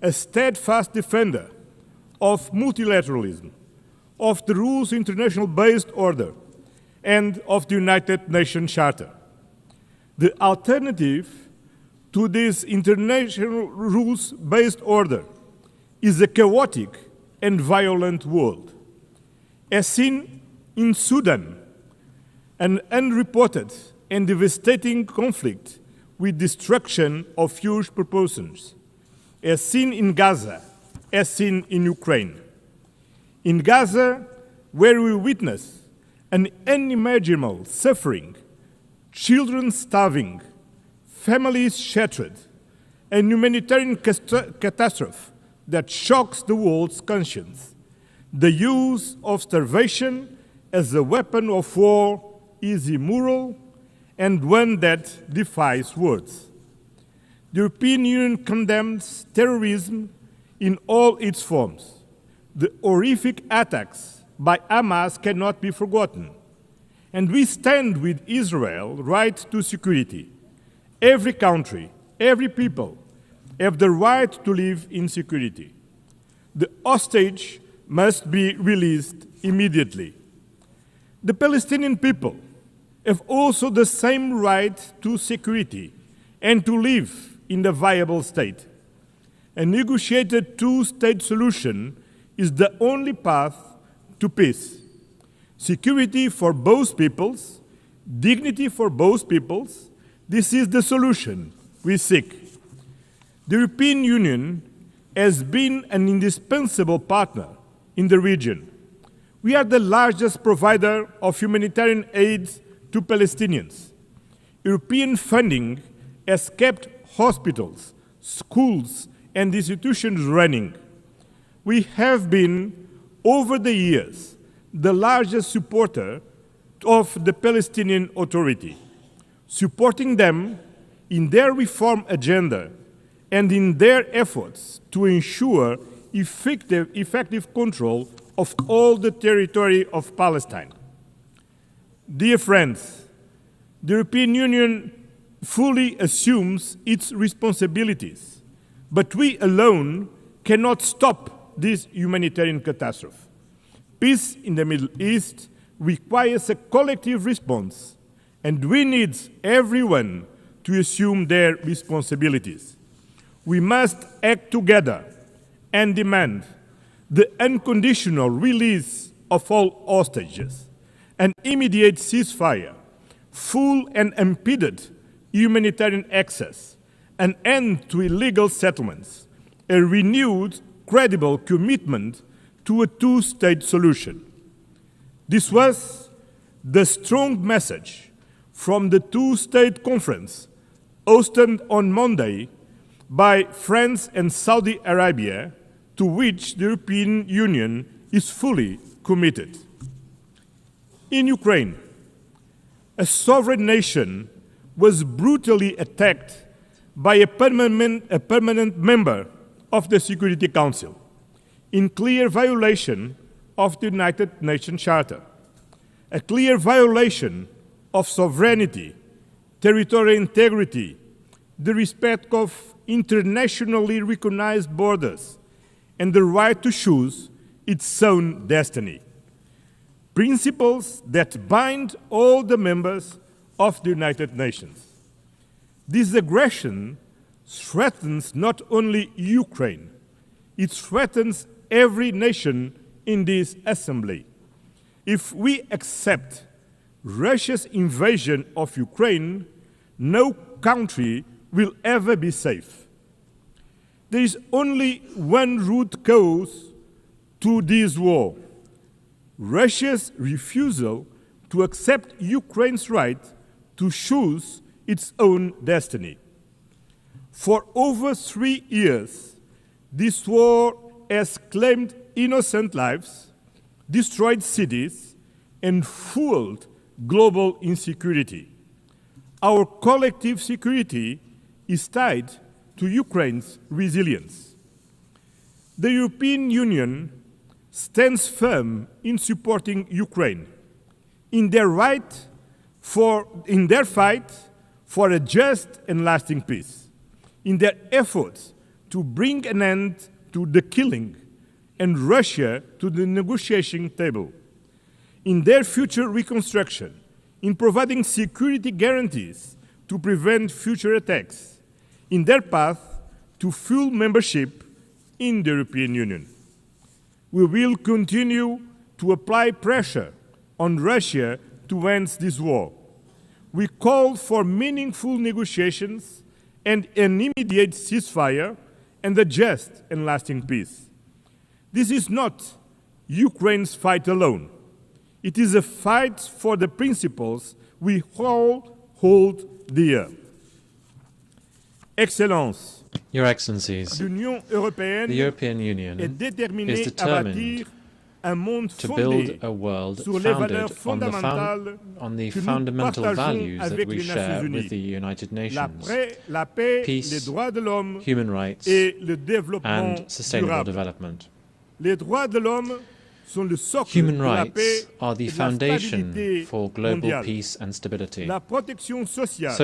a steadfast defender of multilateralism, of the rules international-based order, and of the United Nations Charter. The alternative to this international rules-based order is a chaotic and violent world. As seen in Sudan, an unreported and devastating conflict with destruction of huge proportions, as seen in Gaza, as seen in Ukraine. In Gaza, where we witness an unimaginable suffering, children starving, families shattered, a humanitarian catastrophe that shocks the world's conscience. The use of starvation as a weapon of war is immoral and one that defies words. The European Union condemns terrorism in all its forms. The horrific attacks by Hamas cannot be forgotten. And we stand with Israel's right to security. Every country, every people have the right to live in security. The hostage must be released immediately. The Palestinian people have also the same right to security and to live in a viable state. A negotiated two-state solution is the only path to peace. Security for both peoples, dignity for both peoples, this is the solution we seek. The European Union has been an indispensable partner in the region. We are the largest provider of humanitarian aid to Palestinians. European funding has kept hospitals, schools, and institutions running. We have been, over the years, the largest supporter of the Palestinian Authority, supporting them in their reform agenda and in their efforts to ensure effective control of all the territory of Palestine. Dear friends, the European Union fully assumes its responsibilities, but we alone cannot stop this humanitarian catastrophe. Peace in the Middle East requires a collective response, and we need everyone to assume their responsibilities. We must act together and demand the unconditional release of all hostages, an immediate ceasefire, full and unimpeded humanitarian access, an end to illegal settlements, a renewed, credible commitment to a two-state solution. This was the strong message from the two-state conference hosted on Monday by France and Saudi Arabia, to which the European Union is fully committed. In Ukraine, a sovereign nation was brutally attacked by a permanent member of the Security Council, in clear violation of the United Nations Charter, a clear violation of sovereignty, territorial integrity, the respect of internationally recognized borders, and the right to choose its own destiny. Principles that bind all the members of the United Nations. This aggression threatens not only Ukraine, it threatens every nation in this assembly. If we accept Russia's invasion of Ukraine, no country will ever be safe. There is only one root cause to this war: Russia's refusal to accept Ukraine's right to choose its own destiny. For over 3 years, this war has claimed innocent lives, destroyed cities, and fueled global insecurity. Our collective security is tied to Ukraine's resilience. The European Union stands firm in supporting Ukraine in their fight for a just and lasting peace, in their efforts to bring an end to the killing and Russia to the negotiation table, in their future reconstruction, in providing security guarantees to prevent future attacks, in their path to full membership in the European Union. We will continue to apply pressure on Russia to end this war. We call for meaningful negotiations and an immediate ceasefire and a just and lasting peace. This is not Ukraine's fight alone. It is a fight for the principles we all hold dear. Excellence, Your Excellencies, the European Union is determined to build a world founded on the fundamental values that we share with the United Nations: peace, human rights, and sustainable development. Human rights are the foundation for global peace and stability.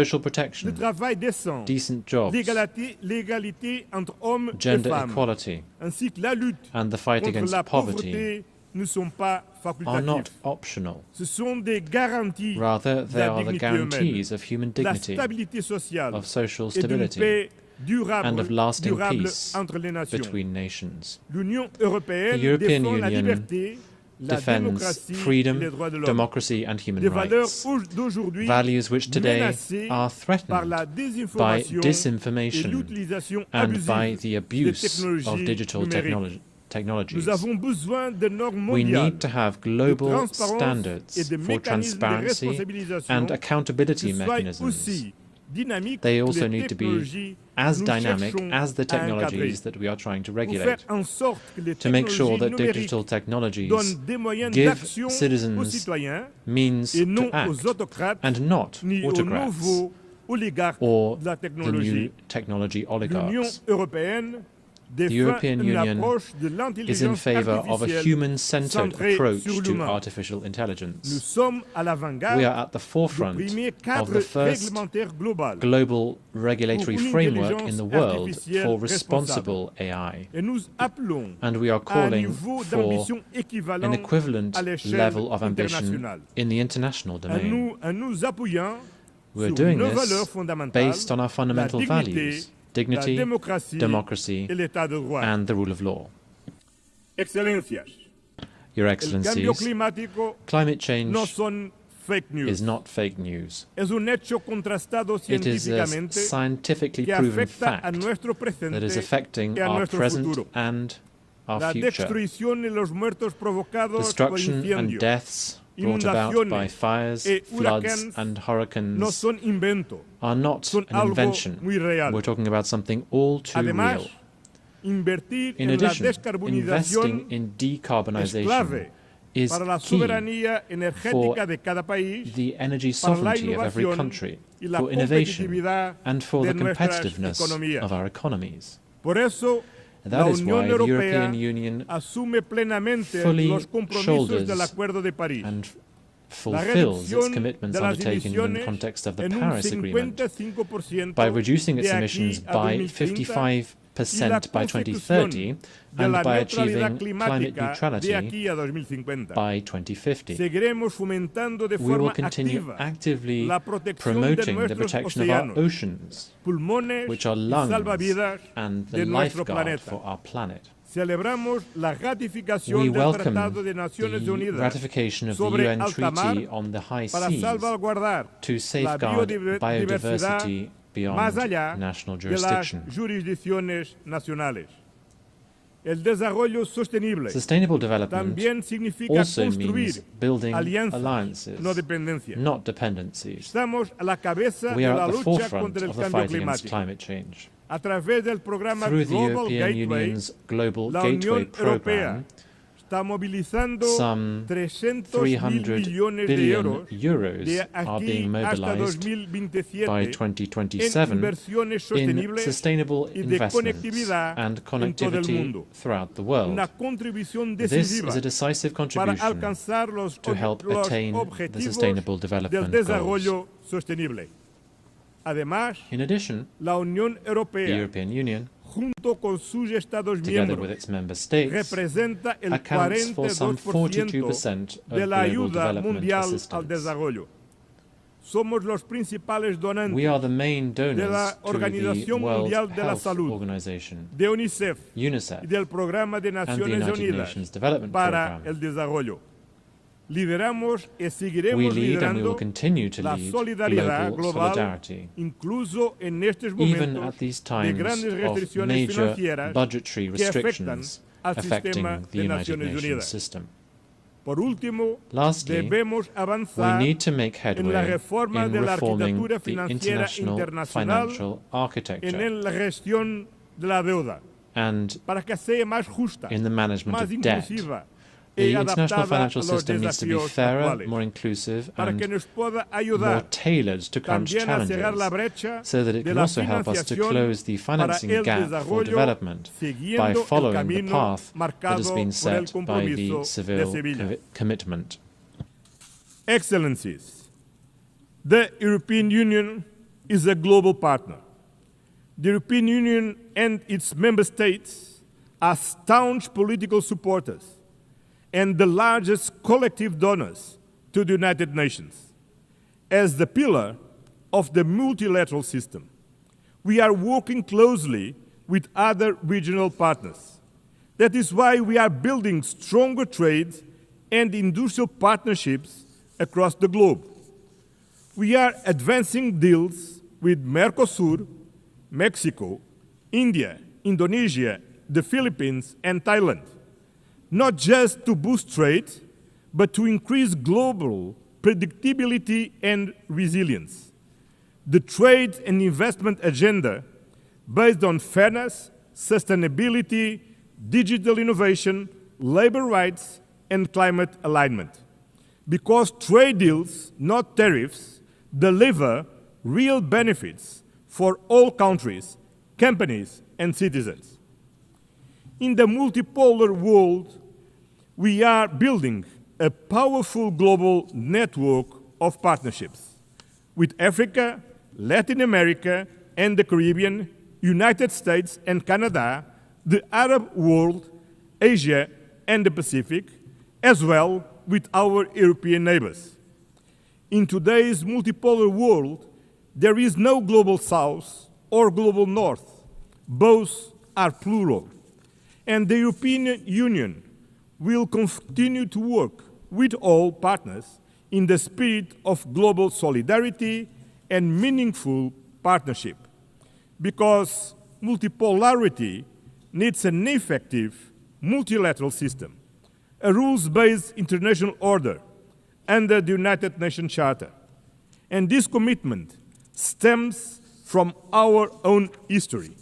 Social protection, decent jobs, gender equality, and the fight against poverty are not optional. Rather, they are the guarantees of human dignity, of social stability, and of lasting peace between nations. The European Union defends freedom, democracy and human rights, values which today are threatened by disinformation and by the abuse of digital technologies. We need to have global standards for transparency and accountability mechanisms. They also need to be as dynamic as the technologies that we are trying to regulate, to make sure that digital technologies give citizens means to act, and not autocrats or the new technology oligarchs. The European Union is in favor of a human-centered approach to artificial intelligence. We are at the forefront of the first global regulatory framework in the world for responsible AI. And we are calling for an equivalent level of ambition in the international domain. We are doing this based on our fundamental values: dignity, democracy, and the rule of law. Your Excellencies, climate change is not fake news. It is a scientifically proven fact that is affecting our present and our future. Destruction and deaths brought about by fires, floods and hurricanes are not an invention. We're talking about something all too real. In addition, investing in decarbonization is key for the energy sovereignty of every country, for innovation and for the competitiveness of our economies. That is why the European Union fully shoulders and fulfills its commitments undertaken in the context of the Paris Agreement by reducing its emissions by 55% by 2030 and by achieving climate neutrality by 2050. We will continue actively promoting the protection of our oceans, which are lungs and the lifeguard for our planet. We welcome the ratification of the UN Treaty on the High Seas to safeguard biodiversity beyond national jurisdiction. Sustainable development also means building alliances, not dependencies. We are at the forefront of the fight against climate change. Through the European Union's Global Gateway Programme, some 300 billion euros are being mobilized by 2027 in sustainable investments and connectivity throughout the world. This is a decisive contribution to help attain the Sustainable Development Goals. In addition, the European Union, together with its member states, accounts for some 42% of global development assistance. We are the main donors to the World Health Organization, UNICEF, and the United Nations Development Programme. We lead and we will continue to lead global solidarity, even at these times of major budgetary restrictions affecting the United Nations system. Lastly, we need to make headway in reforming the international financial architecture and in the management of debt. The international financial system needs to be fairer, more inclusive, and more tailored to current challenges, so that it can also help us to close the financing gap for development by following the path that has been set by the Seville commitment. Excellencies, the European Union is a global partner. The European Union and its member states are staunch political supporters and the largest collective donors to the United Nations. As the pillar of the multilateral system, we are working closely with other regional partners. That is why we are building stronger trade and industrial partnerships across the globe. We are advancing deals with Mercosur, Mexico, India, Indonesia, the Philippines, and Thailand, not just to boost trade, but to increase global predictability and resilience. The trade and investment agenda, based on fairness, sustainability, digital innovation, labor rights, and climate alignment. Because trade deals, not tariffs, deliver real benefits for all countries, companies, and citizens. In the multipolar world, we are building a powerful global network of partnerships with Africa, Latin America, and the Caribbean, United States and Canada, the Arab world, Asia, and the Pacific, as well with our European neighbors. In today's multipolar world, there is no global south or global north. Both are plural. And the European Union will continue to work with all partners in the spirit of global solidarity and meaningful partnership, because multipolarity needs an effective multilateral system, a rules-based international order under the United Nations Charter. And this commitment stems from our own history.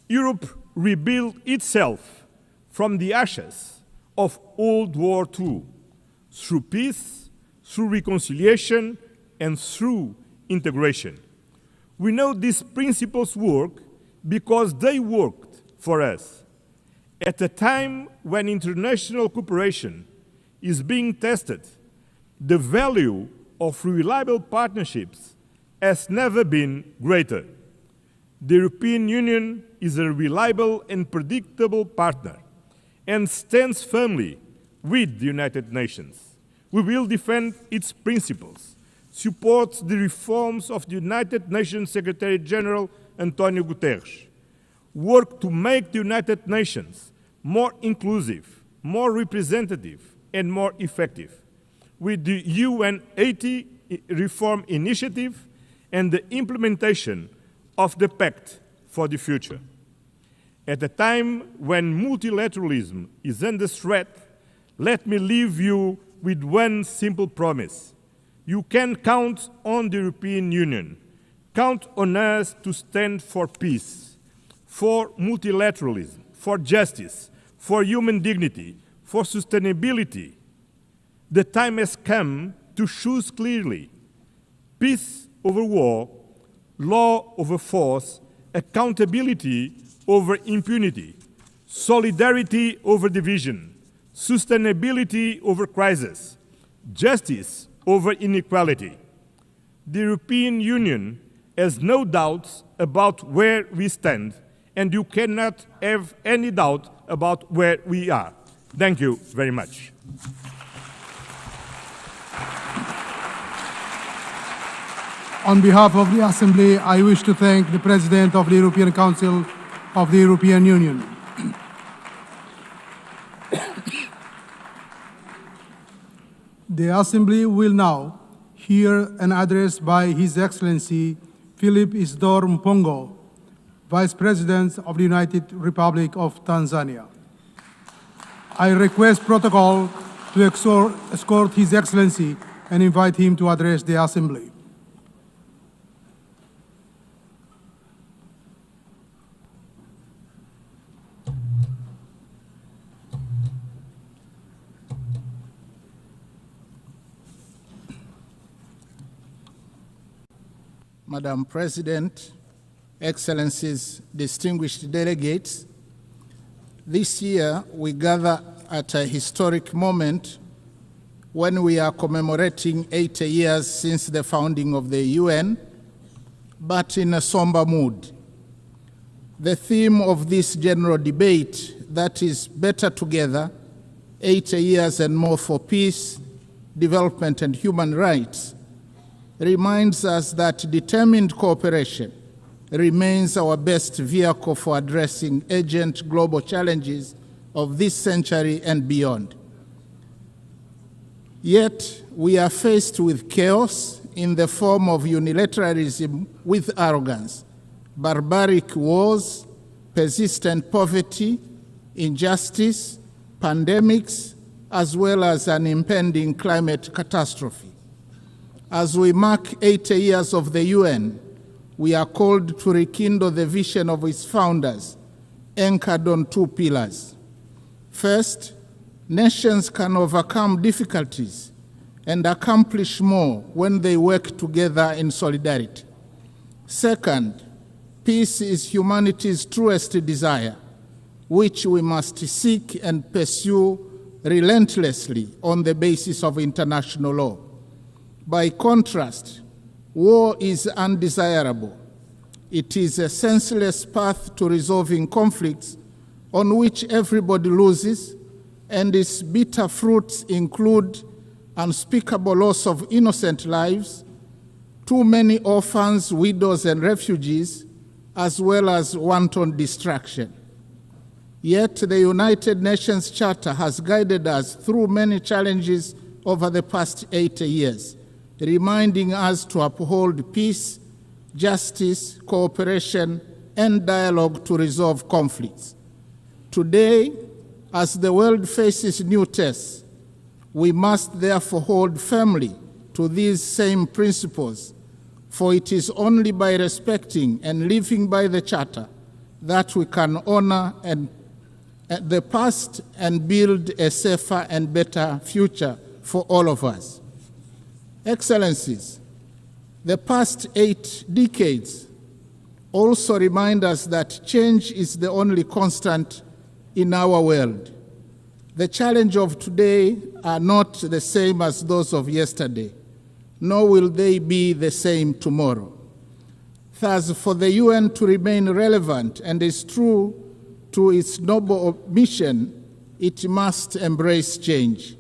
Europe rebuilt itself from the ashes of World War II through peace, through reconciliation, and through integration. We know these principles work because they worked for us. At a time when international cooperation is being tested, the value of reliable partnerships has never been greater. The European Union is a reliable and predictable partner and stands firmly with the United Nations. We will defend its principles, support the reforms of the United Nations Secretary-General Antonio Guterres, work to make the United Nations more inclusive, more representative, and more effective, with the UN Haiti Reform Initiative and the implementation of the Pact for the Future. At a time when multilateralism is under threat, let me leave you with one simple promise. You can count on the European Union. Count on us to stand for peace, for multilateralism, for justice, for human dignity, for sustainability. The time has come to choose clearly: peace over war, law over force, accountability over impunity, solidarity over division, sustainability over crisis, justice over inequality. The European Union has no doubts about where we stand, and you cannot have any doubt about where we are. Thank you very much. On behalf of the Assembly, I wish to thank the President of the European Council of the European Union. The Assembly will now hear an address by His Excellency Philip Isdor Mpongo, Vice President of the United Republic of Tanzania. I request protocol to escort His Excellency and invite him to address the Assembly. Madam President, Excellencies, distinguished delegates, this year we gather at a historic moment when we are commemorating 80 years since the founding of the UN, but in a somber mood. The theme of this general debate, that is better together, 80 years and more for peace, development and human rights, reminds us that determined cooperation remains our best vehicle for addressing urgent global challenges of this century and beyond. Yet we are faced with chaos in the form of unilateralism with arrogance, barbaric wars, persistent poverty, injustice, pandemics, as well as an impending climate catastrophe. As we mark 80 years of the UN, we are called to rekindle the vision of its founders, anchored on two pillars. First, nations can overcome difficulties and accomplish more when they work together in solidarity. Second, peace is humanity's truest desire, which we must seek and pursue relentlessly on the basis of international law. By contrast, war is undesirable. It is a senseless path to resolving conflicts on which everybody loses, and its bitter fruits include unspeakable loss of innocent lives, too many orphans, widows, and refugees, as well as wanton destruction. Yet the United Nations Charter has guided us through many challenges over the past 80 years, reminding us to uphold peace, justice, cooperation, and dialogue to resolve conflicts. Today, as the world faces new tests, we must therefore hold firmly to these same principles, for it is only by respecting and living by the Charter that we can honor the past and build a safer and better future for all of us. Excellencies, the past 8 decades also remind us that change is the only constant in our world. The challenges of today are not the same as those of yesterday, nor will they be the same tomorrow. Thus, for the UN to remain relevant and is true to its noble mission, it must embrace change.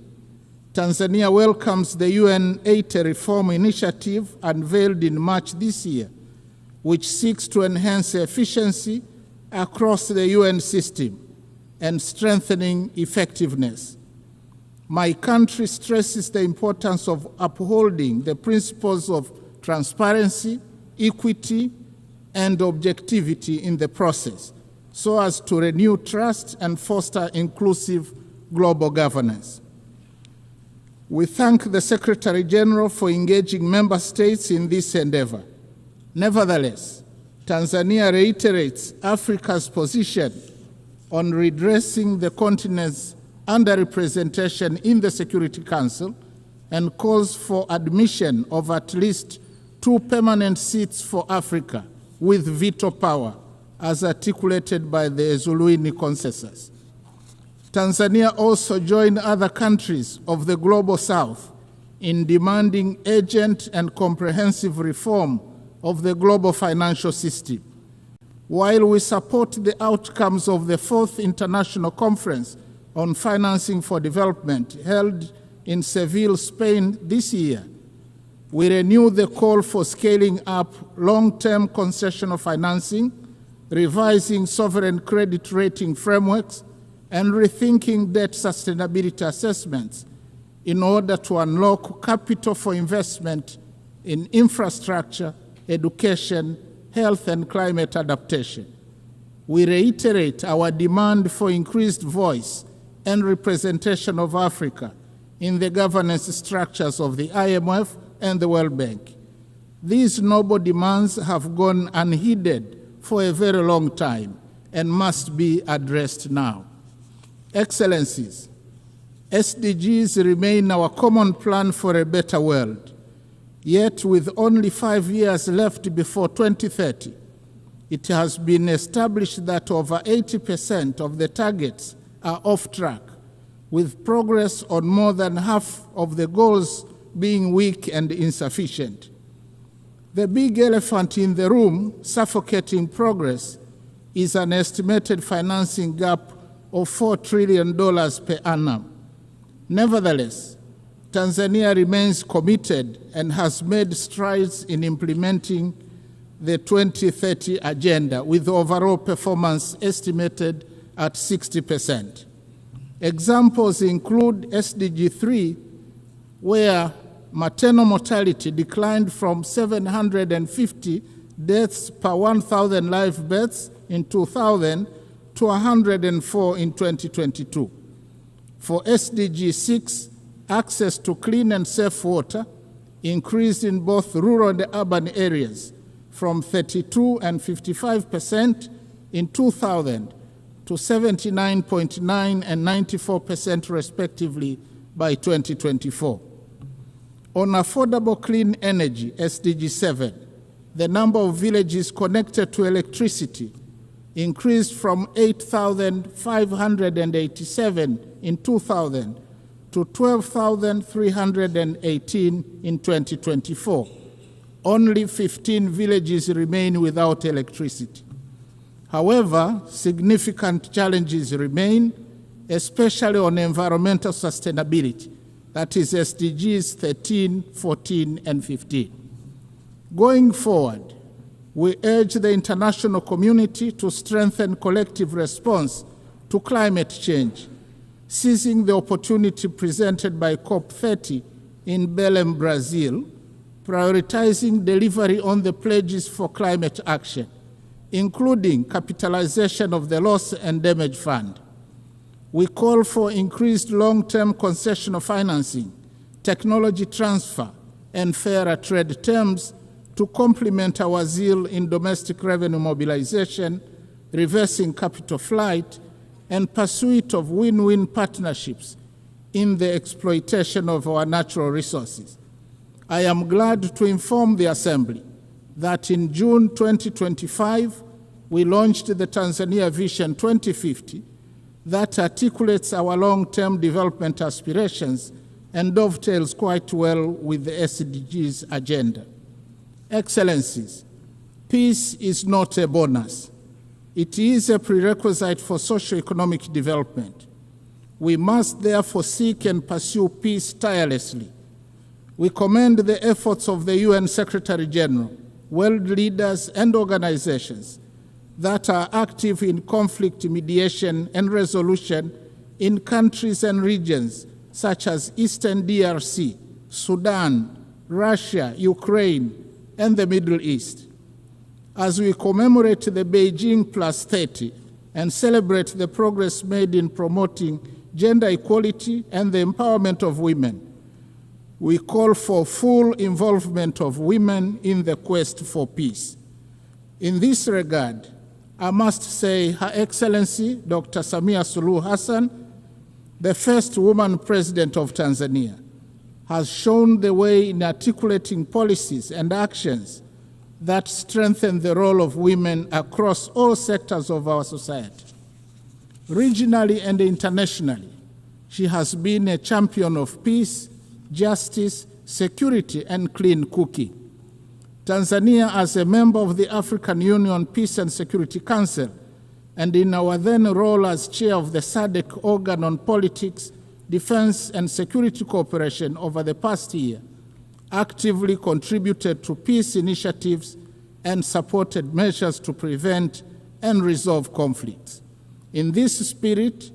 Tanzania welcomes the UN 80 reform initiative unveiled in March this year, which seeks to enhance efficiency across the UN system and strengthening effectiveness. My country stresses the importance of upholding the principles of transparency, equity, and objectivity in the process, so as to renew trust and foster inclusive global governance. We thank the Secretary General for engaging member states in this endeavor. Nevertheless, Tanzania reiterates Africa's position on redressing the continent's underrepresentation in the Security Council and calls for admission of at least 2 permanent seats for Africa with veto power, as articulated by the Eswatini consensus. Tanzania also joined other countries of the Global South in demanding urgent and comprehensive reform of the global financial system. While we support the outcomes of the 4th International Conference on Financing for Development held in Seville, Spain this year, we renew the call for scaling up long-term concessional financing, revising sovereign credit rating frameworks, and rethinking debt sustainability assessments in order to unlock capital for investment in infrastructure, education, health, and climate adaptation. We reiterate our demand for increased voice and representation of Africa in the governance structures of the IMF and the World Bank. These noble demands have gone unheeded for a very long time and must be addressed now. Excellencies, SDGs remain our common plan for a better world. Yet, with only 5 years left before 2030, it has been established that over 80% of the targets are off track, with progress on more than half of the goals being weak and insufficient. The big elephant in the room, suffocating progress, is an estimated financing gap of $4 trillion per annum. Nevertheless, Tanzania remains committed and has made strides in implementing the 2030 agenda, with overall performance estimated at 60%. Examples include SDG 3, where maternal mortality declined from 750 deaths per 1,000 live births in 2000 to 104 in 2022. For SDG 6, access to clean and safe water increased in both rural and urban areas from 32 and 55% in 2000 to 79.9 and 94% respectively by 2024. On affordable clean energy, SDG 7, the number of villages connected to electricity increased from 8,587 in 2000 to 12,318 in 2024. Only 15 villages remain without electricity. However, significant challenges remain, especially on environmental sustainability, that is SDGs 13, 14, and 15. Going forward, we urge the international community to strengthen collective response to climate change, seizing the opportunity presented by COP30 in Belém, Brazil, prioritizing delivery on the pledges for climate action, including capitalization of the Loss and Damage Fund. We call for increased long-term concessional financing, technology transfer, and fairer trade terms to complement our zeal in domestic revenue mobilization, reversing capital flight, and pursuit of win-win partnerships in the exploitation of our natural resources. I am glad to inform the Assembly that in June 2025, we launched the Tanzania Vision 2050 that articulates our long-term development aspirations and dovetails quite well with the SDGs agenda. Excellencies, peace is not a bonus. It is a prerequisite for socio-economic development. We must therefore seek and pursue peace tirelessly. We commend the efforts of the UN Secretary General, world leaders, and organizations that are active in conflict mediation and resolution in countries and regions such as Eastern DRC, Sudan, Russia, Ukraine, and the Middle East. As we commemorate the Beijing Plus 30 and celebrate the progress made in promoting gender equality and the empowerment of women, we call for full involvement of women in the quest for peace. In this regard, I must say Her Excellency Dr. Samia Suluhu Hassan, the first woman president of Tanzania, has shown the way in articulating policies and actions that strengthen the role of women across all sectors of our society. Regionally and internationally, she has been a champion of peace, justice, security, and clean cooking. Tanzania, as a member of the African Union Peace and Security Council, and in our then role as chair of the SADC organ on politics, defense, and security cooperation over the past year, actively contributed to peace initiatives and supported measures to prevent and resolve conflicts. In this spirit,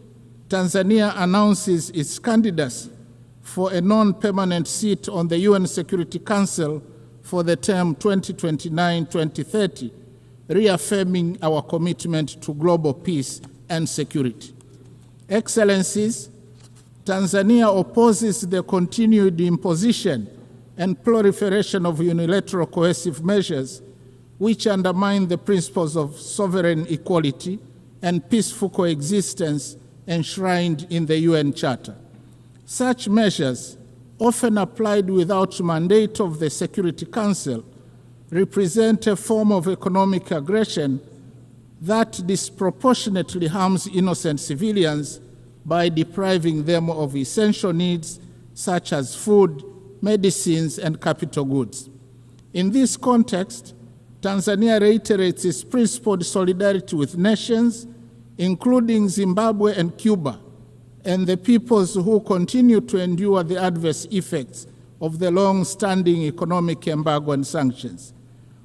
Tanzania announces its candidacy for a non-permanent seat on the UN Security Council for the term 2029-2030, reaffirming our commitment to global peace and security. Excellencies, Tanzania opposes the continued imposition and proliferation of unilateral coercive measures which undermine the principles of sovereign equality and peaceful coexistence enshrined in the UN Charter. Such measures, often applied without mandate of the Security Council, represent a form of economic aggression that disproportionately harms innocent civilians by depriving them of essential needs such as food, medicines, and capital goods. In this context, Tanzania reiterates its principled solidarity with nations, including Zimbabwe and Cuba, and the peoples who continue to endure the adverse effects of the long-standing economic embargo and sanctions.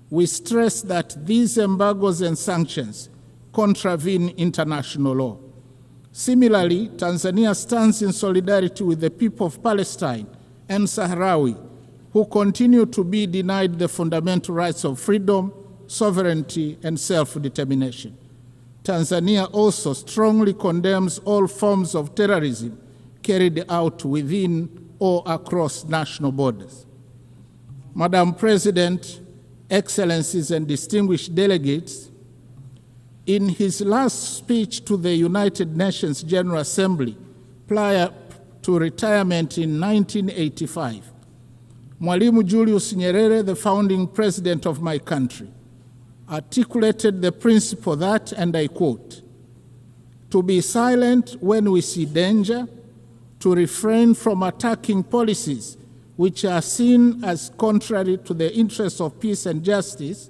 We stress that these embargoes and sanctions contravene international law. Similarly, Tanzania stands in solidarity with the people of Palestine and Sahrawi, who continue to be denied the fundamental rights of freedom, sovereignty, and self-determination. Tanzania also strongly condemns all forms of terrorism carried out within or across national borders. Madam President, Excellencies, and distinguished delegates, in his last speech to the United Nations General Assembly prior to retirement in 1985, Mwalimu Julius Nyerere, the founding president of my country, articulated the principle that, and I quote, "To be silent when we see danger, to refrain from attacking policies which are seen as contrary to the interests of peace and justice,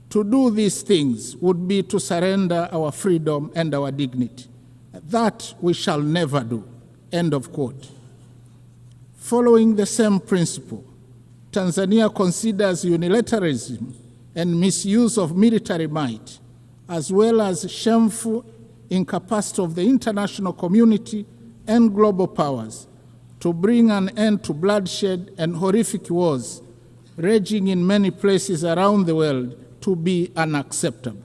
to do these things would be to surrender our freedom and our dignity. That we shall never do." End of quote. Following the same principle, Tanzania considers unilateralism and misuse of military might, as well as shameful incapacity of the international community and global powers to bring an end to bloodshed and horrific wars raging in many places around the world to be unacceptable.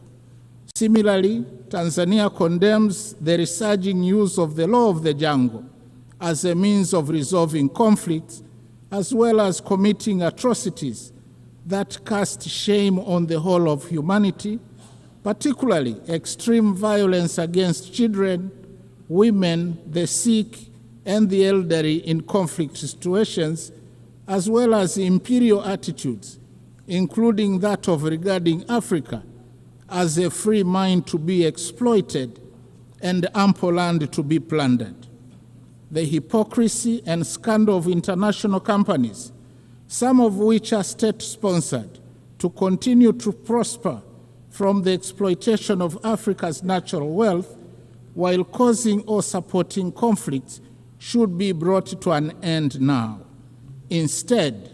Similarly, Tanzania condemns the resurging use of the law of the jungle as a means of resolving conflicts, as well as committing atrocities that cast shame on the whole of humanity, particularly extreme violence against children, women, the sick, and the elderly in conflict situations, as well as imperial attitudes, including that of regarding Africa as a free mind to be exploited and ample land to be plundered. The hypocrisy and scandal of international companies, some of which are state-sponsored, to continue to prosper from the exploitation of Africa's natural wealth while causing or supporting conflicts should be brought to an end now. Instead,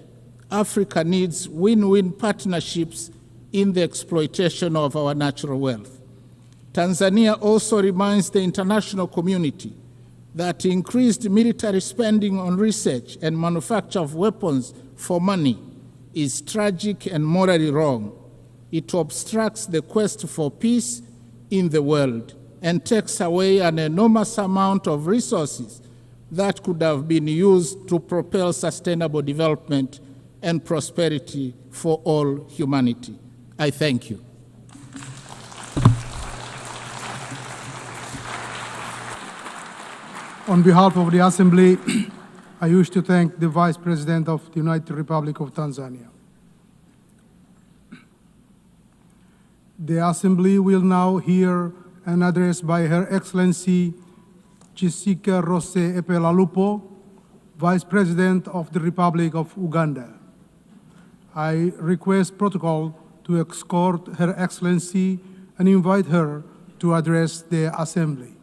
Africa needs win-win partnerships in the exploitation of our natural wealth. Tanzania also reminds the international community that increased military spending on research and manufacture of weapons for money is tragic and morally wrong. It obstructs the quest for peace in the world and takes away an enormous amount of resources that could have been used to propel sustainable development and prosperity for all humanity. I thank you. On behalf of the Assembly, I wish to thank the Vice President of the United Republic of Tanzania. The Assembly will now hear an address by Her Excellency Jessica Rose Epelalupo, Vice President of the Republic of Uganda. I request protocol to escort Her Excellency and invite her to address the Assembly.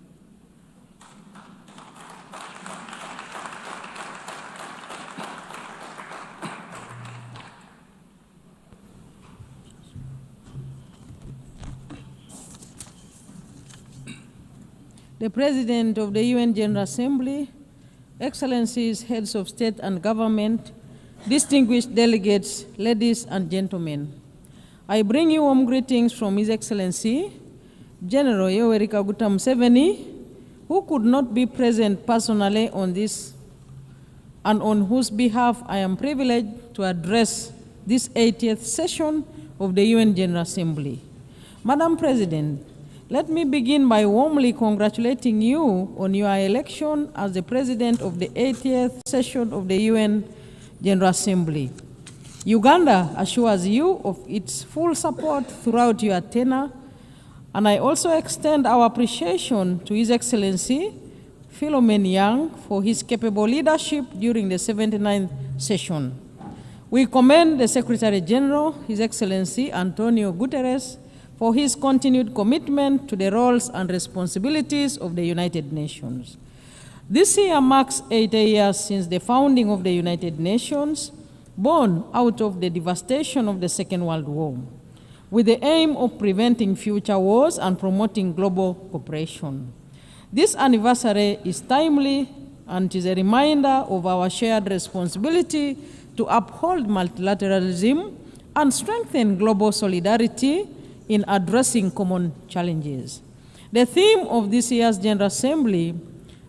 The President of the UN General Assembly, Excellencies, Heads of State and Government, distinguished delegates, ladies and gentlemen, I bring you warm greetings from His Excellency, General Yoweri Kaguta Museveni, who could not be present personally on this and on whose behalf I am privileged to address this 80th session of the UN General Assembly. Madam President, let me begin by warmly congratulating you on your election as the President of the 80th session of the UN General Assembly. Uganda assures you of its full support throughout your tenure, and I also extend our appreciation to His Excellency Philomen Yang for his capable leadership during the 79th session. We commend the Secretary General, His Excellency Antonio Guterres, for his continued commitment to the roles and responsibilities of the United Nations. This year marks 80 years since the founding of the United Nations, born out of the devastation of the Second World War, with the aim of preventing future wars and promoting global cooperation. This anniversary is timely and it is a reminder of our shared responsibility to uphold multilateralism and strengthen global solidarity in addressing common challenges. The theme of this year's General Assembly,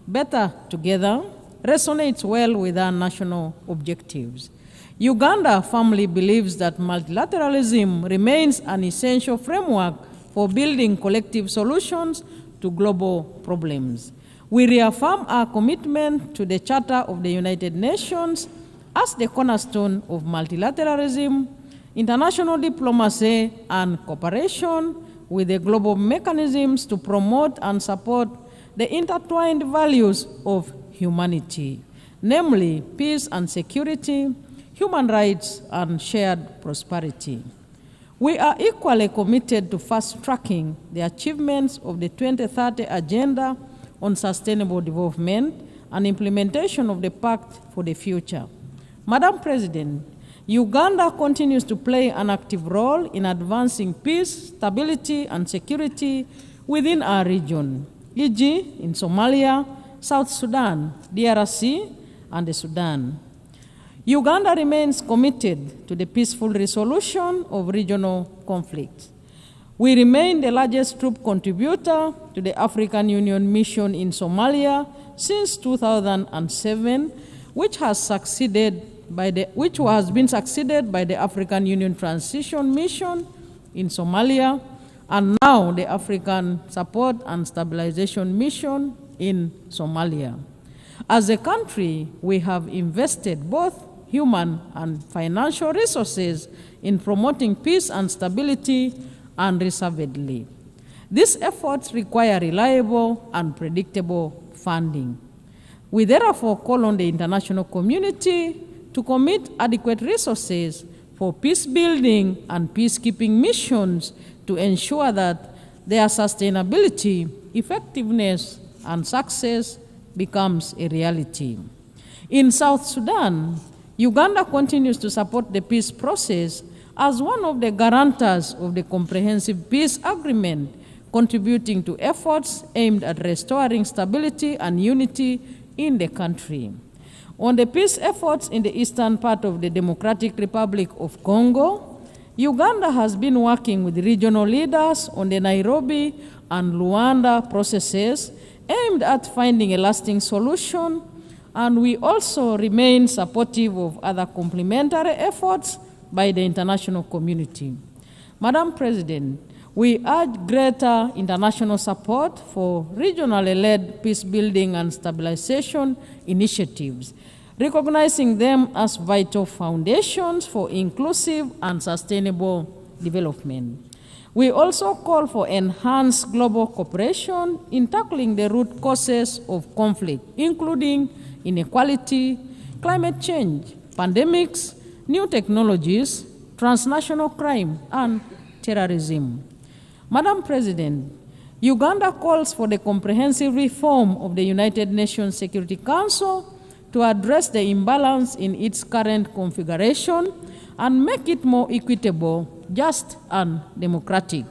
Better Together, resonates well with our national objectives. Uganda firmly believes that multilateralism remains an essential framework for building collective solutions to global problems. We reaffirm our commitment to the Charter of the United Nations as the cornerstone of multilateralism, international diplomacy, and cooperation with the global mechanisms to promote and support the intertwined values of humanity, namely peace and security, human rights, and shared prosperity. We are equally committed to fast-tracking the achievements of the 2030 Agenda on Sustainable Development and implementation of the Pact for the Future. Madam President, Uganda continues to play an active role in advancing peace, stability, and security within our region, e.g. in Somalia, South Sudan, DRC, and the Sudan. Uganda remains committed to the peaceful resolution of regional conflicts. We remain the largest troop contributor to the African Union mission in Somalia since 2007, which has been succeeded by the African Union Transition Mission in Somalia, and now the African Support and Stabilization Mission in Somalia. As a country, we have invested both human and financial resources in promoting peace and stability unreservedly. These efforts require reliable and predictable funding. We therefore call on the international community to commit adequate resources for peace building and peacekeeping missions to ensure that their sustainability, effectiveness, and success becomes a reality. In South Sudan, Uganda continues to support the peace process as one of the guarantors of the Comprehensive Peace Agreement, contributing to efforts aimed at restoring stability and unity in the country. On the peace efforts in the eastern part of the Democratic Republic of Congo, Uganda has been working with regional leaders on the Nairobi and Luanda processes aimed at finding a lasting solution, and we also remain supportive of other complementary efforts by the international community. Madam President, we urge greater international support for regionally led peace building and stabilization initiatives, recognizing them as vital foundations for inclusive and sustainable development. We also call for enhanced global cooperation in tackling the root causes of conflict, including inequality, climate change, pandemics, new technologies, transnational crime, and terrorism. Madam President, Uganda calls for the comprehensive reform of the United Nations Security Council to address the imbalance in its current configuration and make it more equitable, just, and democratic.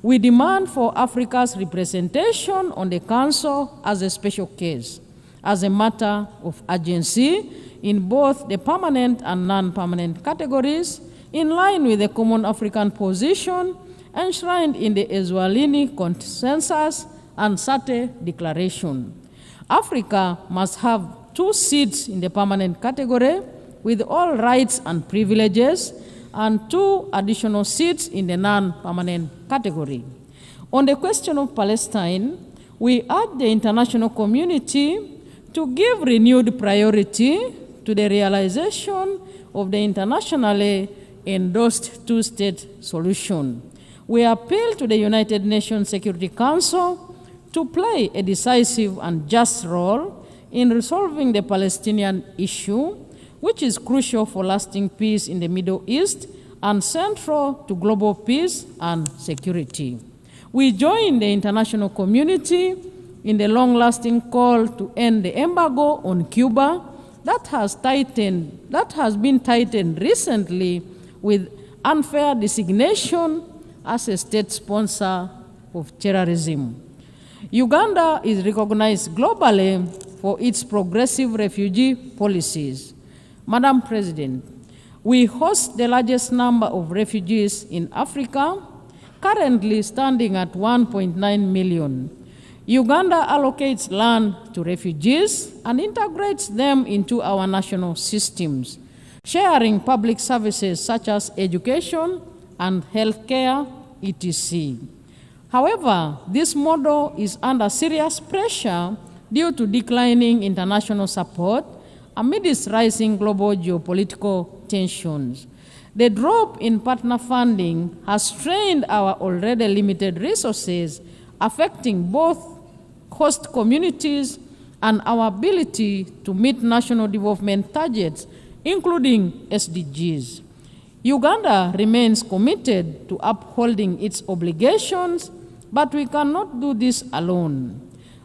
We demand for Africa's representation on the Council as a special case, as a matter of urgency in both the permanent and non-permanent categories, in line with the common African position enshrined in the Eswatini Consensus and SATE Declaration. Africa must have 2 seats in the permanent category with all rights and privileges, and 2 additional seats in the non-permanent category. On the question of Palestine, we urge the international community to give renewed priority to the realization of the internationally endorsed 2-state solution. We appeal to the United Nations Security Council to play a decisive and just role in resolving the Palestinian issue, which is crucial for lasting peace in the Middle East and central to global peace and security. We join the international community in the long-lasting call to end the embargo on Cuba that has been tightened recently with unfair designation as a state sponsor of terrorism. Uganda is recognized globally for its progressive refugee policies. Madam President, we host the largest number of refugees in Africa, currently standing at 1.9 million. Uganda allocates land to refugees and integrates them into our national systems, sharing public services such as education and healthcare, etc. However, this model is under serious pressure due to declining international support amidst rising global geopolitical tensions. The drop in partner funding has strained our already limited resources, affecting both host communities and our ability to meet national development targets, including SDGs. Uganda remains committed to upholding its obligations, but we cannot do this alone,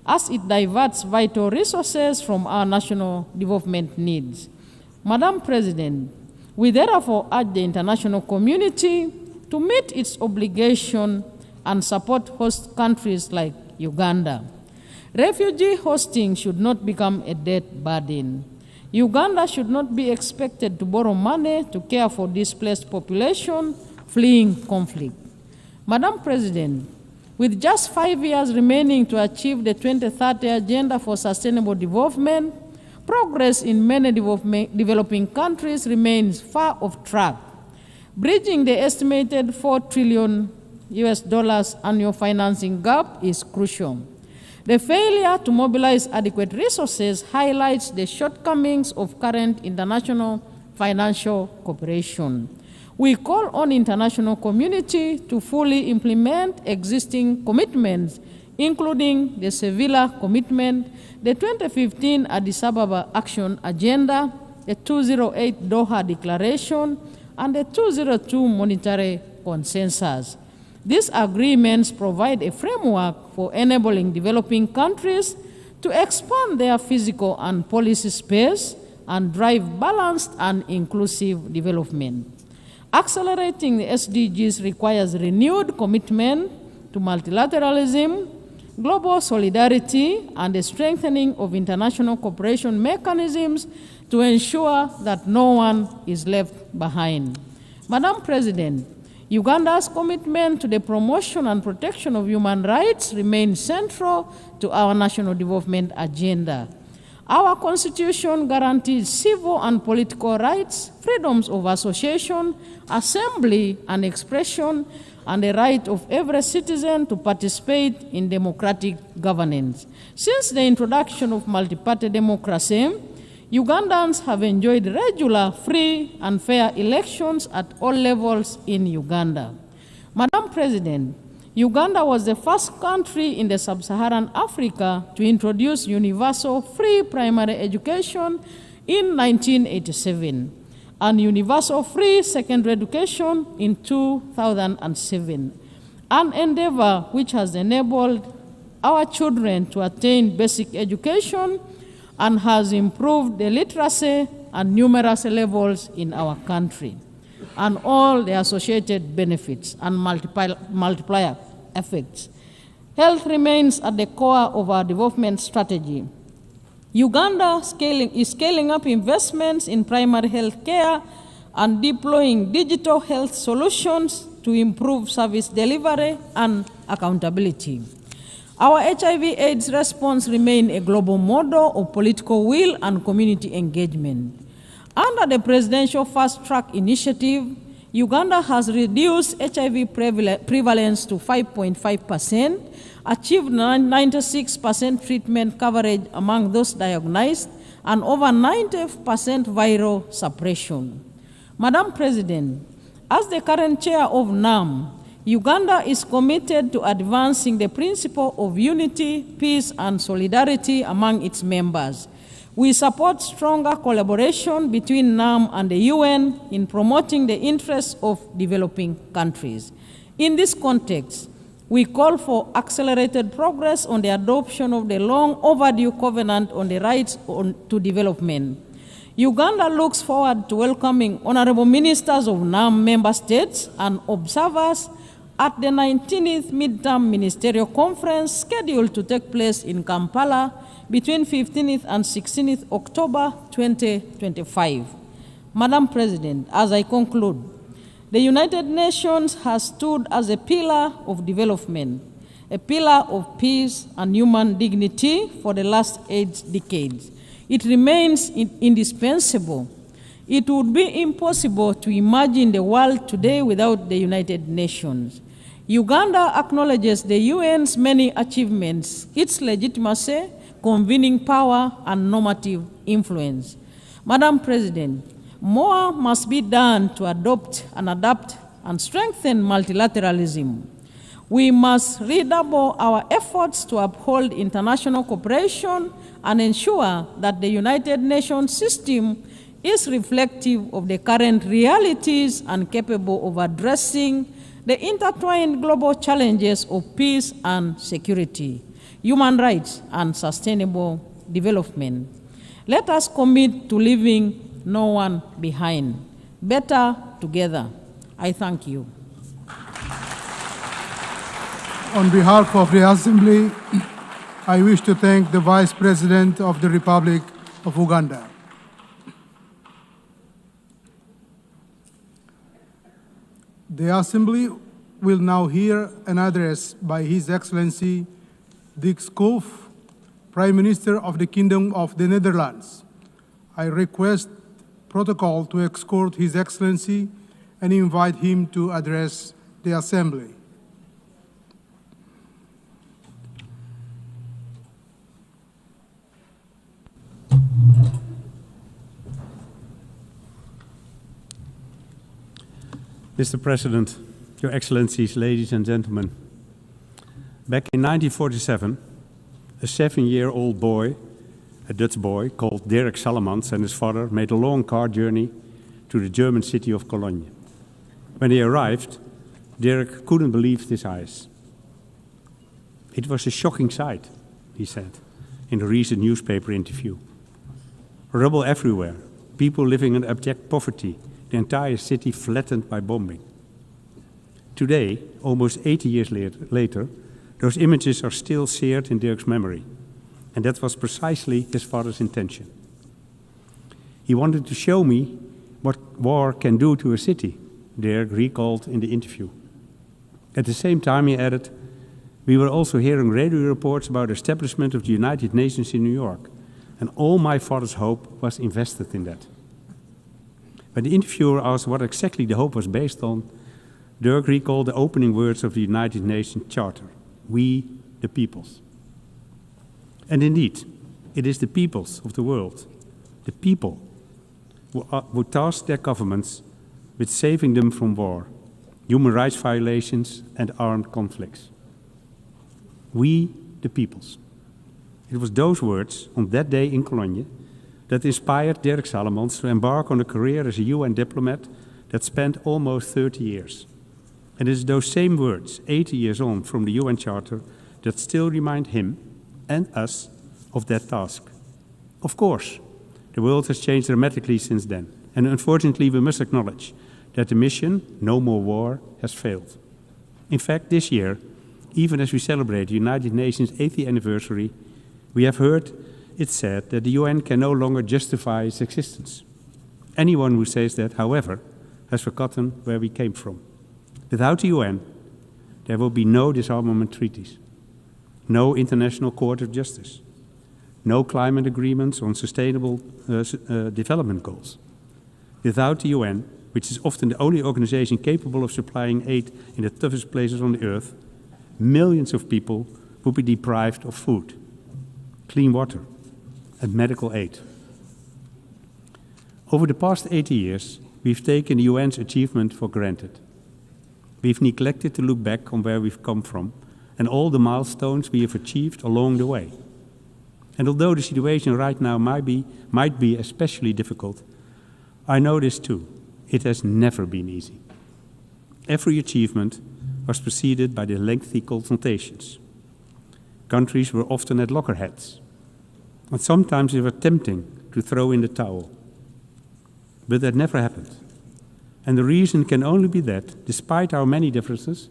as it diverts vital resources from our national development needs. Madam President, we therefore urge the international community to meet its obligation and support host countries like Uganda. Refugee hosting should not become a debt burden. Uganda should not be expected to borrow money to care for displaced population fleeing conflict. Madam President, with just 5 years remaining to achieve the 2030 Agenda for Sustainable Development, progress in many developing countries remains far off track. Bridging the estimated $4 trillion annual financing gap is crucial. The failure to mobilize adequate resources highlights the shortcomings of current international financial cooperation. We call on international community to fully implement existing commitments, including the Sevilla Commitment, the 2015 Addis Ababa Action Agenda, the 208 Doha Declaration, and the 202 Monetary Consensus. These agreements provide a framework for enabling developing countries to expand their physical and policy space and drive balanced and inclusive development. Accelerating the SDGs requires renewed commitment to multilateralism, global solidarity, and the strengthening of international cooperation mechanisms to ensure that no one is left behind. Madam President, Uganda's commitment to the promotion and protection of human rights remains central to our national development agenda. Our Constitution guarantees civil and political rights, freedoms of association, assembly, and expression, and the right of every citizen to participate in democratic governance. Since the introduction of multi-party democracy, Ugandans have enjoyed regular, free, and fair elections at all levels in Uganda. Madam President, Uganda was the first country in the sub-Saharan Africa to introduce universal free primary education in 1987 and universal free secondary education in 2007, an endeavor which has enabled our children to attain basic education and has improved the literacy and numeracy levels in our country, and all the associated benefits and multiplier effects. Health remains at the core of our development strategy. Uganda is scaling up investments in primary health care and deploying digital health solutions to improve service delivery and accountability. Our HIV/AIDS response remains a global model of political will and community engagement. Under the Presidential Fast Track Initiative, Uganda has reduced HIV prevalence to 5.5%, achieved 96% treatment coverage among those diagnosed, and over 90% viral suppression. Madam President, as the current chair of NAM, Uganda is committed to advancing the principle of unity, peace, and solidarity among its members. We support stronger collaboration between NAM and the UN in promoting the interests of developing countries. In this context, we call for accelerated progress on the adoption of the long overdue Covenant on the Rights to Development. Uganda looks forward to welcoming honorable ministers of NAM member states and observers at the 19th Midterm Ministerial Conference scheduled to take place in Kampala between 15th and 16th October 2025. Madam President, as I conclude, the United Nations has stood as a pillar of development, a pillar of peace and human dignity for the last 8 decades. It remains indispensable. It would be impossible to imagine the world today without the United Nations. Uganda acknowledges the UN's many achievements, its legitimacy, convening power, and normative influence. Madam President, more must be done to adopt and adapt and strengthen multilateralism. We must redouble our efforts to uphold international cooperation and ensure that the United Nations system is reflective of the current realities and capable of addressing the intertwined global challenges of peace and security, human rights, and sustainable development. Let us commit to leaving no one behind. Better together. I thank you. On behalf of the Assembly, I wish to thank the Vice President of the Republic of Uganda. The Assembly will now hear an address by His Excellency Dick Schoof, Prime Minister of the Kingdom of the Netherlands. I request protocol to escort His Excellency and invite him to address the Assembly. Mr. President, Your Excellencies, ladies and gentlemen, back in 1947, a 7-year-old boy, a Dutch boy called Dirk Salemans, and his father made a long car journey to the German city of Cologne. When they arrived, Dirk couldn't believe his eyes. It was a shocking sight, he said in a recent newspaper interview. Rubble everywhere, people living in abject poverty, the entire city flattened by bombing. Today, almost 80 years later, those images are still seared in Dirk's memory, and that was precisely his father's intention. He wanted to show me what war can do to a city, Dirk recalled in the interview. At the same time, he added, we were also hearing radio reports about the establishment of the United Nations in New York, and all my father's hope was invested in that. When the interviewer asked what exactly the hope was based on, Dirk recalled the opening words of the United Nations Charter, we the peoples. And indeed, it is the peoples of the world, the people, who task their governments with saving them from war, human rights violations, and armed conflicts. We the peoples. It was those words on that day in Cologne that inspired Dirk Salemans to embark on a career as a UN diplomat that spanned almost 30 years. And it is those same words, 80 years on from the UN Charter, that still remind him and us of that task. Of course, the world has changed dramatically since then, and unfortunately we must acknowledge that the mission, no more war, has failed. In fact, this year, even as we celebrate the United Nations 80th anniversary, we have heard it said that the UN can no longer justify its existence. Anyone who says that, however, has forgotten where we came from. Without the UN, there will be no disarmament treaties, no International Court of Justice, no climate agreements on sustainable development goals. Without the UN, which is often the only organization capable of supplying aid in the toughest places on the earth, millions of people would be deprived of food, clean water, and medical aid. Over the past 80 years, we've taken the UN's achievement for granted. We've neglected to look back on where we've come from and all the milestones we have achieved along the way. And although the situation right now might be especially difficult, I know this too. It has never been easy. Every achievement was preceded by the lengthy consultations. Countries were often at loggerheads, and sometimes it was tempting to throw in the towel. But that never happened. And the reason can only be that, despite our many differences,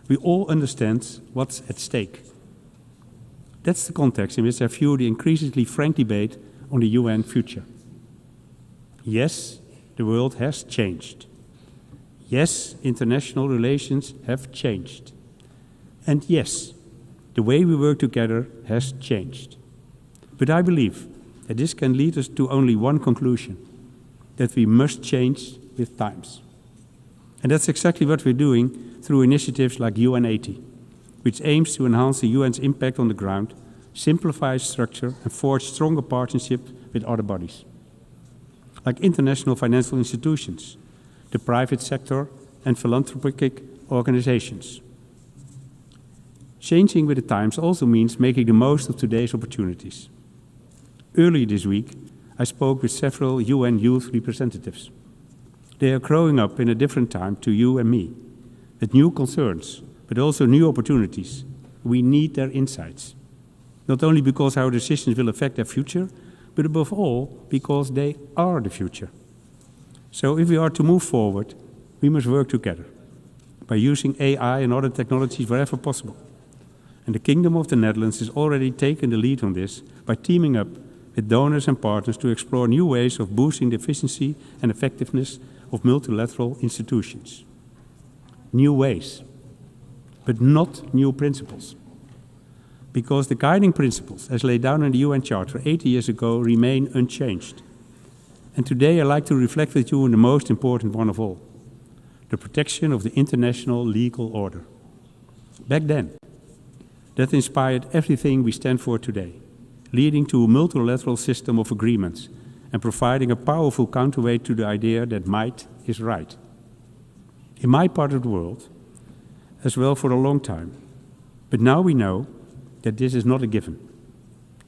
We all understand what's at stake. That's the context in which I view the increasingly frank debate on the UN future. Yes, the world has changed. Yes, international relations have changed. And yes, the way we work together has changed. But I believe that this can lead us to only one conclusion, that we must change with times. And that's exactly what we're doing through initiatives like UN80, which aims to enhance the UN's impact on the ground, simplify its structure, and forge stronger partnerships with other bodies, like international financial institutions, the private sector, and philanthropic organizations. Changing with the times also means making the most of today's opportunities. Earlier this week, I spoke with several UN youth representatives. They are growing up in a different time to you and me, with new concerns, but also new opportunities. We need their insights, not only because our decisions will affect their future, but above all, because they are the future. So if we are to move forward, we must work together by using AI and other technologies wherever possible. And the Kingdom of the Netherlands has already taken the lead on this by teaming up with donors and partners to explore new ways of boosting the efficiency and effectiveness of multilateral institutions. New ways, but not new principles. Because the guiding principles, as laid down in the UN Charter 80 years ago, remain unchanged. And today I'd like to reflect with you on the most important one of all, the protection of the international legal order. Back then, that inspired everything we stand for today, leading to a multilateral system of agreements and providing a powerful counterweight to the idea that might is right. In my part of the world, as well for a long time, but now we know that this is not a given.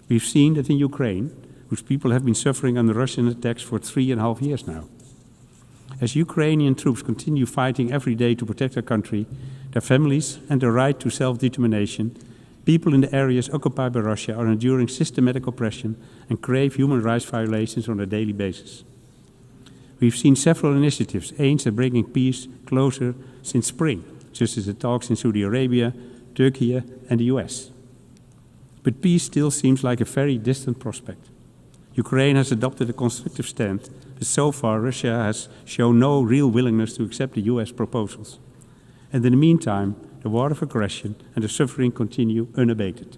We've seen that in Ukraine, whose people have been suffering under Russian attacks for 3.5 years now. As Ukrainian troops continue fighting every day to protect their country, their families, and their right to self-determination, people in the areas occupied by Russia are enduring systematic oppression and grave human rights violations on a daily basis. We've seen several initiatives aimed at bringing peace closer since spring, such as the talks in Saudi Arabia, Turkey, and the US. But peace still seems like a very distant prospect. Ukraine has adopted a constructive stand, but so far Russia has shown no real willingness to accept the US proposals. And in the meantime, the war of aggression and the suffering continue unabated.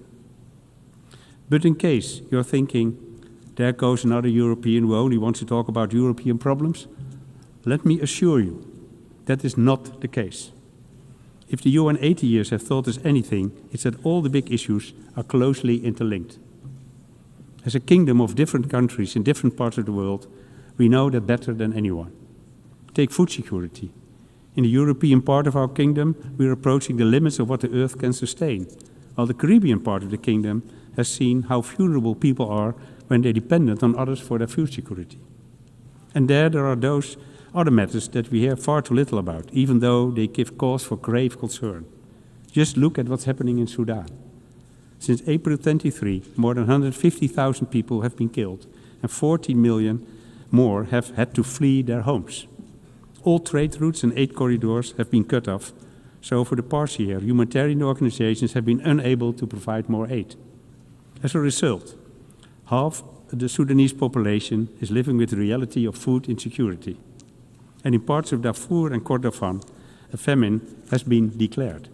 But in case you're thinking, there goes another European who only wants to talk about European problems, let me assure you, that is not the case. If the UN 80 years have taught us anything, it's that all the big issues are closely interlinked. As a kingdom of different countries in different parts of the world, we know that better than anyone. Take food security. In the European part of our kingdom, we are approaching the limits of what the earth can sustain, while the Caribbean part of the kingdom has seen how vulnerable people are when they're dependent on others for their food security. And there are those other matters that we hear far too little about, even though they give cause for grave concern. Just look at what's happening in Sudan. Since April 23, more than 150,000 people have been killed, and 14 million more have had to flee their homes. All trade routes and aid corridors have been cut off, so for the past year, humanitarian organizations have been unable to provide more aid. As a result, half the Sudanese population is living with the reality of food insecurity. And in parts of Darfur and Kordofan, a famine has been declared.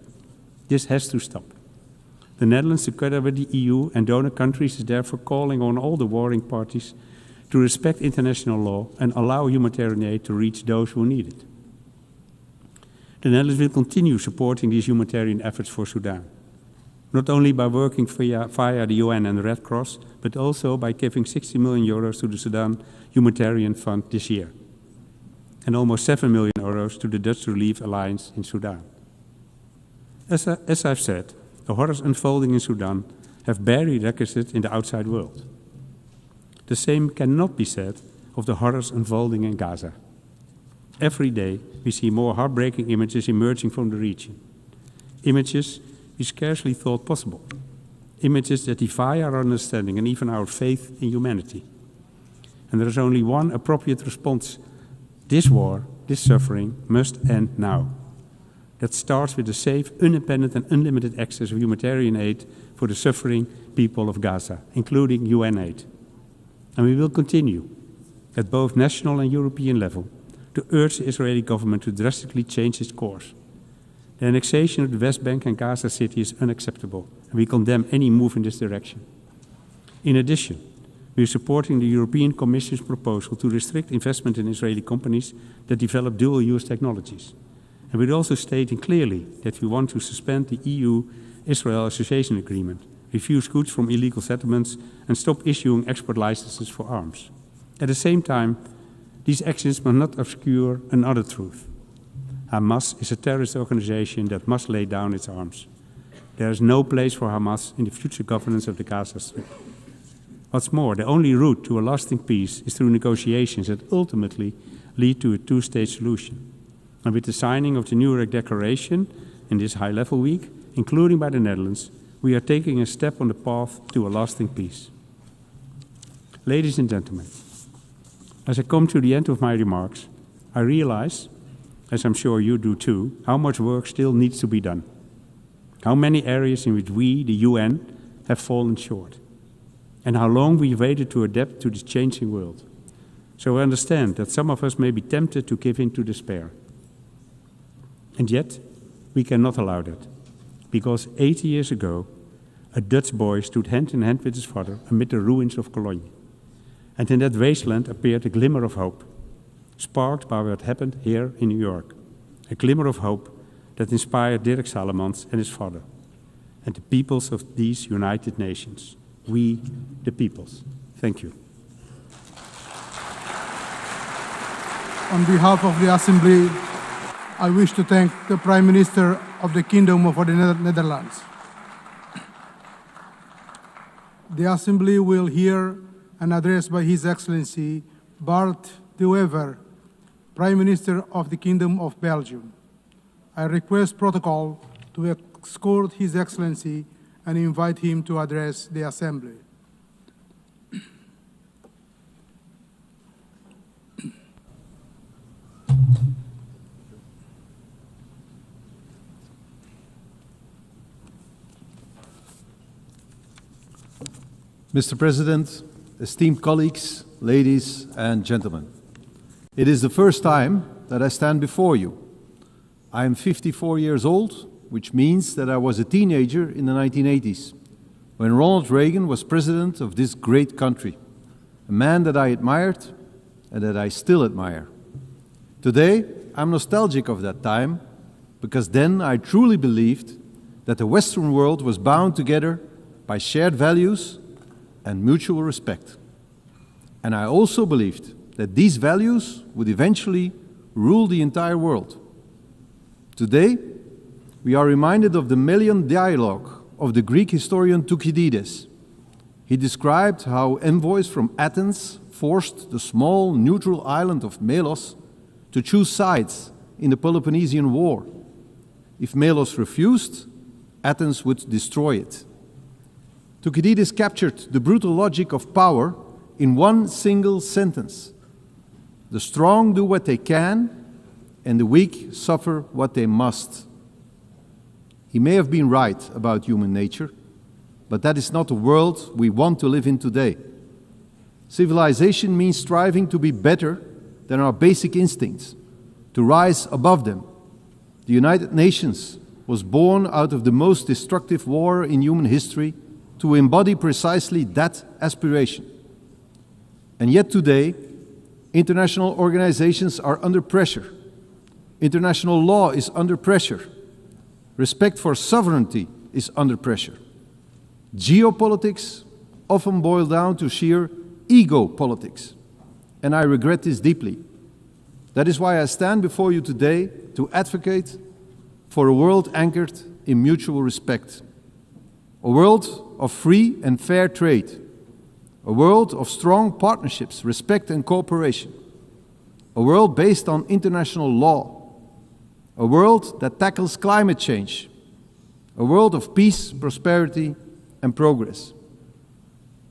This has to stop. The Netherlands, together with the EU and donor countries, is therefore calling on all the warring parties to respect international law and allow humanitarian aid to reach those who need it. The Netherlands will continue supporting these humanitarian efforts for Sudan, not only by working via the UN and the Red Cross, but also by giving 60 million euros to the Sudan Humanitarian Fund this year, and almost 7 million euros to the Dutch Relief Alliance in Sudan. As I've said, the horrors unfolding in Sudan have barely registered in the outside world. The same cannot be said of the horrors unfolding in Gaza. Every day we see more heartbreaking images emerging from the region. Images we scarcely thought possible. Images that defy our understanding and even our faith in humanity. And there is only one appropriate response. This war, this suffering must end now. that starts with the safe, independent and unlimited access of humanitarian aid for the suffering people of Gaza, including UN aid. And we will continue at both national and European level to urge the Israeli government to drastically change its course. The annexation of the West Bank and Gaza City is unacceptable, and we condemn any move in this direction. In addition, we are supporting the European Commission's proposal to restrict investment in Israeli companies that develop dual-use technologies. And we're also stating clearly that we want to suspend the EU-Israel Association Agreement, refuse goods from illegal settlements, and stop issuing export licenses for arms. At the same time, these actions must not obscure another truth. Hamas is a terrorist organization that must lay down its arms. There is no place for Hamas in the future governance of the Gaza Strip. What's more, the only route to a lasting peace is through negotiations that ultimately lead to a two-state solution. And with the signing of the Nuremberg Declaration in this high-level week, including by the Netherlands, we are taking a step on the path to a lasting peace. Ladies and gentlemen, as I come to the end of my remarks, I realize, as I'm sure you do too, how much work still needs to be done. How many areas in which we, the UN, have fallen short. And how long we waited to adapt to this changing world. So I understand that some of us may be tempted to give in to despair. And yet, we cannot allow that. Because 80 years ago, a Dutch boy stood hand in hand with his father amid the ruins of Cologne. And in that wasteland appeared a glimmer of hope, sparked by what happened here in New York. A glimmer of hope that inspired Dirk Salomons and his father, and the peoples of these United Nations. We, the peoples. Thank you. On behalf of the Assembly, I wish to thank the Prime Minister of the Kingdom of the Netherlands. The Assembly will hear an address by His Excellency Bart de Wever, Prime Minister of the Kingdom of Belgium. I request protocol to escort His Excellency and invite him to address the Assembly. Mr. President, esteemed colleagues, ladies and gentlemen, it is the first time that I stand before you. I am 54 years old, which means that I was a teenager in the 1980s, when Ronald Reagan was president of this great country, a man that I admired and that I still admire. Today, I'm nostalgic of that time, because then I truly believed that the Western world was bound together by shared values and mutual respect. And I also believed that these values would eventually rule the entire world. Today, we are reminded of the Melian dialogue of the Greek historian Thucydides. He described how envoys from Athens forced the small neutral island of Melos to choose sides in the Peloponnesian War. If Melos refused, Athens would destroy it. Thucydides captured the brutal logic of power in one single sentence. The strong do what they can, and the weak suffer what they must. He may have been right about human nature, but that is not the world we want to live in today. Civilization means striving to be better than our basic instincts, to rise above them. The United Nations was born out of the most destructive war in human history to embody precisely that aspiration. And yet today, international organizations are under pressure. International law is under pressure. Respect for sovereignty is under pressure. Geopolitics often boil down to sheer ego politics, and I regret this deeply. That is why I stand before you today to advocate for a world anchored in mutual respect, a world of free and fair trade, a world of strong partnerships, respect and cooperation, a world based on international law, a world that tackles climate change, a world of peace, prosperity, and progress.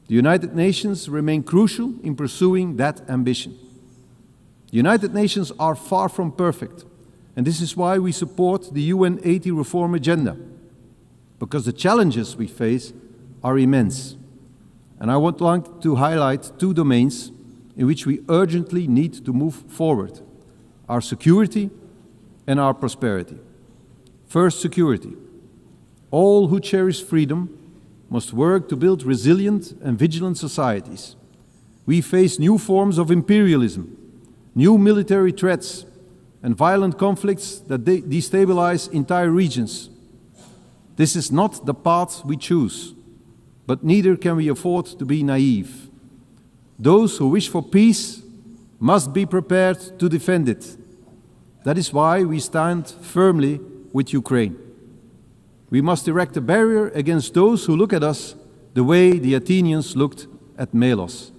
The United Nations remain crucial in pursuing that ambition. The United Nations are far from perfect, And this is why we support the UN Haiti reform agenda, because the challenges we face are immense. And I would like to highlight two domains in which we urgently need to move forward: our security and our prosperity. First, security. All who cherish freedom must work to build resilient and vigilant societies. We face new forms of imperialism, new military threats, and violent conflicts that destabilize entire regions. This is not the path we choose, but neither can we afford to be naive. Those who wish for peace must be prepared to defend it. That is why we stand firmly with Ukraine. We must erect a barrier against those who look at us the way the Athenians looked at Melos.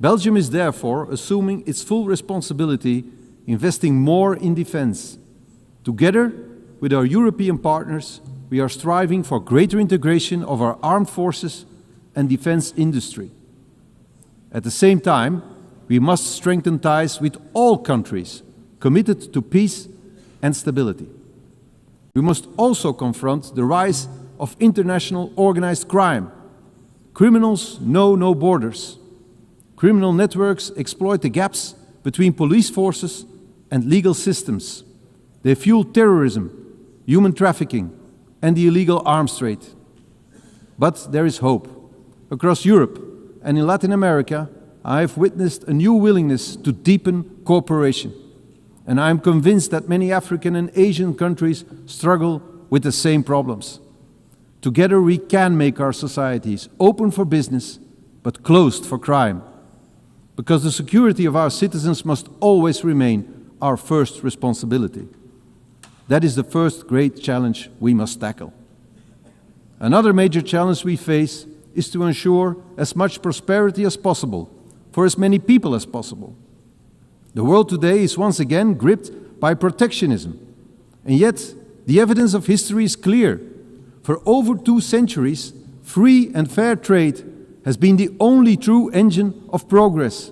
Belgium is therefore assuming its full responsibility, investing more in defense. Together with our European partners, we are striving for greater integration of our armed forces and defense industry. At the same time, we must strengthen ties with all countries committed to peace and stability. We must also confront the rise of international organized crime. Criminals know no borders. Criminal networks exploit the gaps between police forces and legal systems. They fuel terrorism, human trafficking, and the illegal arms trade. But there is hope. Across Europe and in Latin America, I have witnessed a new willingness to deepen cooperation. And I am convinced that many African and Asian countries struggle with the same problems. Together we can make our societies open for business, but closed for crime. Because the security of our citizens must always remain our first responsibility. That is the first great challenge we must tackle. Another major challenge we face is to ensure as much prosperity as possible for as many people as possible. The world today is once again gripped by protectionism, and yet the evidence of history is clear. For over 2 centuries, free and fair trade has been the only true engine of progress.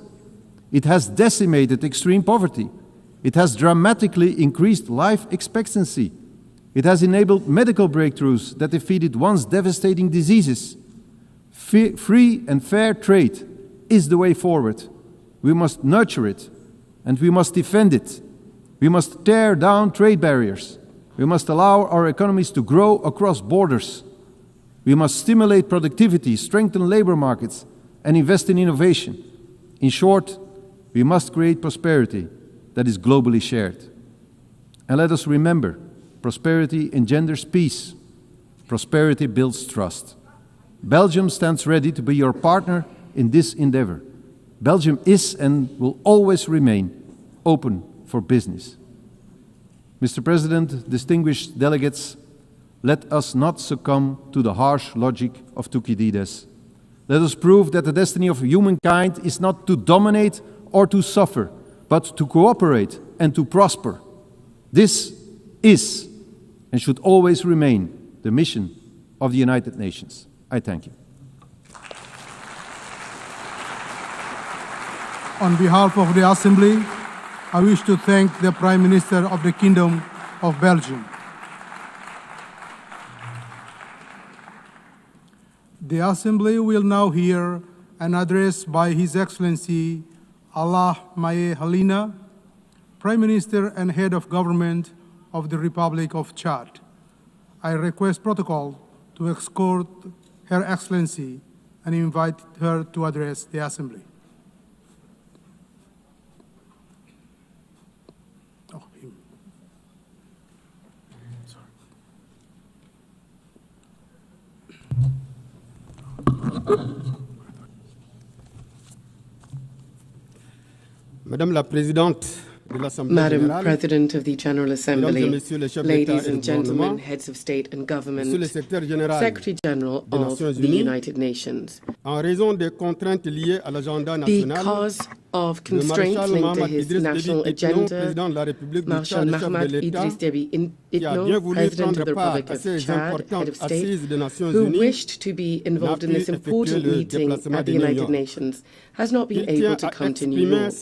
It has decimated extreme poverty. It has dramatically increased life expectancy. It has enabled medical breakthroughs that defeated once devastating diseases. Free and fair trade is the way forward. We must nurture it. And we must defend it. We must tear down trade barriers. We must allow our economies to grow across borders. We must stimulate productivity, strengthen labor markets, and invest in innovation. In short, we must create prosperity that is globally shared. And let us remember, prosperity engenders peace. Prosperity builds trust. Belgium stands ready to be your partner in this endeavor. Belgium is and will always remain open for business. Mr. President, distinguished delegates, let us not succumb to the harsh logic of Thucydides. Let us prove that the destiny of humankind is not to dominate or to suffer, but to cooperate and to prosper. This is and should always remain the mission of the United Nations. I thank you. On behalf of the Assembly, I wish to thank the Prime Minister of the Kingdom of Belgium. The Assembly will now hear an address by His Excellency Allah Maye Halina, Prime Minister and Head of Government of the Republic of Chad. I request protocol to escort Her Excellency and invite her to address the Assembly. Madam President of the General Assembly, ladies and gentlemen, heads of state and government, Secretary General of the United Nations, because of constraints linked to his national agenda, Marshal Mohamed Idriss Déby Itno, President of the Republic of Chad, head of state, who wished to be involved in this important meeting at the United Nations, has not been able to come to New York.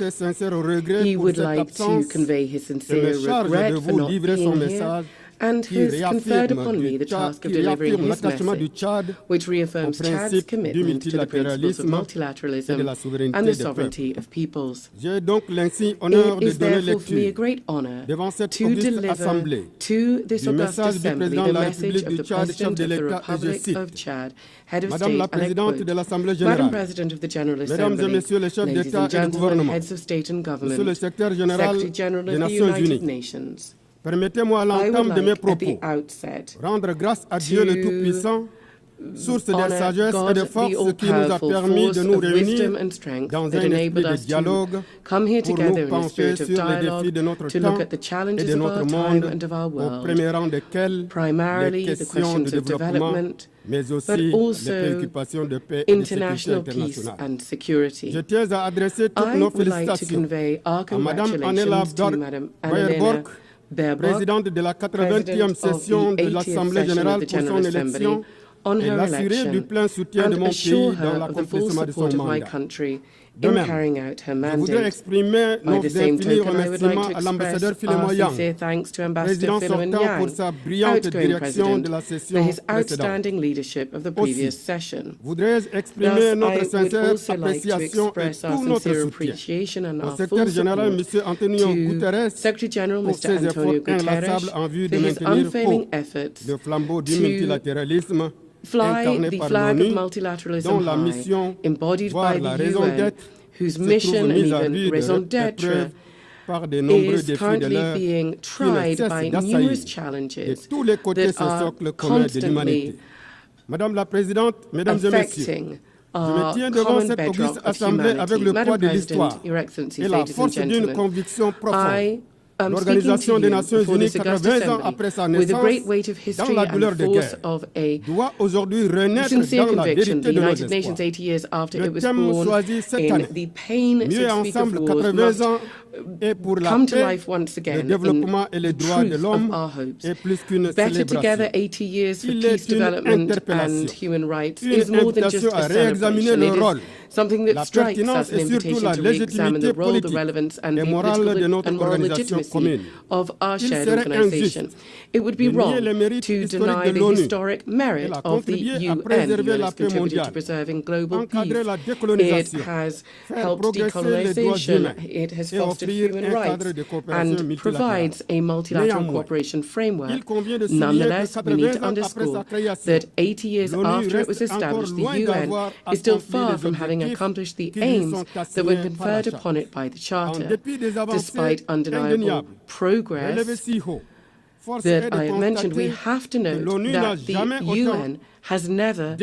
He would like to convey his sincere regret for not being here, and has conferred upon me the task of delivering his message, which reaffirms Chad's commitment to the principles of multilateralism and the sovereignty of peoples. It is therefore for me a great honor to deliver to this august assembly the message of the President of the Republic of Chad, head of state, and I quote, Madam President of the General Assembly, ladies and gentlemen, heads of state and government, Secretary General of the United Nations, permettez-moi à l'entame de mes propos rendre grâce à Dieu le Tout-Puissant, source de sagesse et de force qui nous a permis de nous réunir dans un esprit de dialogue pour nous pencher sur les défis de notre temps et de notre monde, au premier rang desquels les questions de développement, mais aussi les préoccupations de paix et de sécurité internationale. Je tiens à adresser toutes nos félicitations à Mme Annela Baerbock, présidente de la 80e session de l'Assemblée générale pour son élection, et l'assurer du plein soutien de mon pays dans l'accomplissement de son mandat. De même, je voudrais exprimer nos infinis remerciements à l'ambassadeur Philémoyan, président sortant pour sa brillante direction de la session précédente. Aussi, voudrais exprimer notre sincère appréciation et tout notre soutien au secrétaire général M. Antonio Guterres pour ses efforts inlassables en vue de maintenir haut le flambeau du multilatéralisme incarné par l'ONU, dont la mission, voire la raison d'être, whose mission and even raison d'être is currently being tried by numerous challenges that are constantly affecting our common bedrock of humanity. Madam President, Your Excellencies, ladies and gentlemen, L'Organisation des Nations Unies, 80 ans après sa naissance, dans la douleur de guerre, doit aujourd'hui renaître dans la vérité de nos espoirs. Le thème choisi cette année, mieux ensemble 80 ans et pour la paix, le développement et les droits de l'homme est plus qu'une célébration. Il est une interpellation, une invitation à réexaminer le rôle, la pertinence et surtout la légitimité politique et morale de notre organisation commune. Il serait injuste de nier le mérite historique de l'ONU. Elle a contribué à préserver la paix mondiale, encadrer la décolonisation, faire progresser les droits humains et offrir un cadre de coopération multilatérale. Néanmoins, il convient de souligner que 80 ans après sa création, l'ONU reste encore loin d'avoir accompli les accomplished the aims that were conferred upon it by the Charter, despite undeniable progress that I have mentioned. We have to note that the UN has never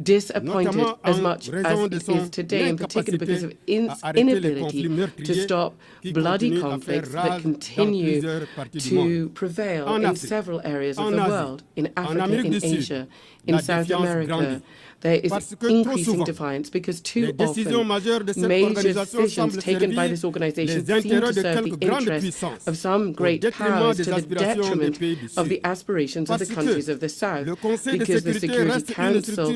disappointed as much as it is today, in particular because of its inability to stop bloody conflicts that continue to prevail in several areas of the world, in Africa, in Asia, in South America. There is increasing defiance because too often major decisions taken by this organization seem to serve the interests of some great powers to the detriment of the aspirations of the countries of the South, because the Security Council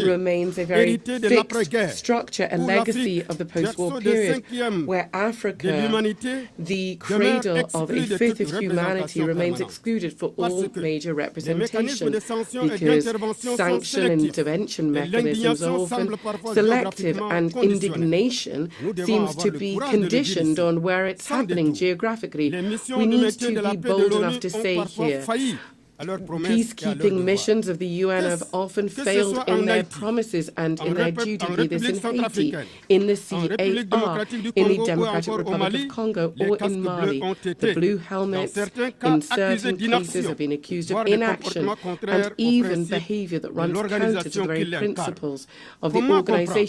remains a very fixed structure, a legacy of the post-war period, where Africa, the cradle of a fifth of humanity, remains excluded for all major representation, because sanction and intervention mechanisms are often selective, and indignation seems to be conditioned on where it's happening geographically. We need to be bold enough to say here, peacekeeping missions of the UN have often failed in their promises and in their duty, be this in Haiti, in the CAR, in the Democratic Republic of Congo, or in Mali. The Blue Helmets, in certain cases, have been accused of inaction and even behavior that runs counter to the very principles of the organization.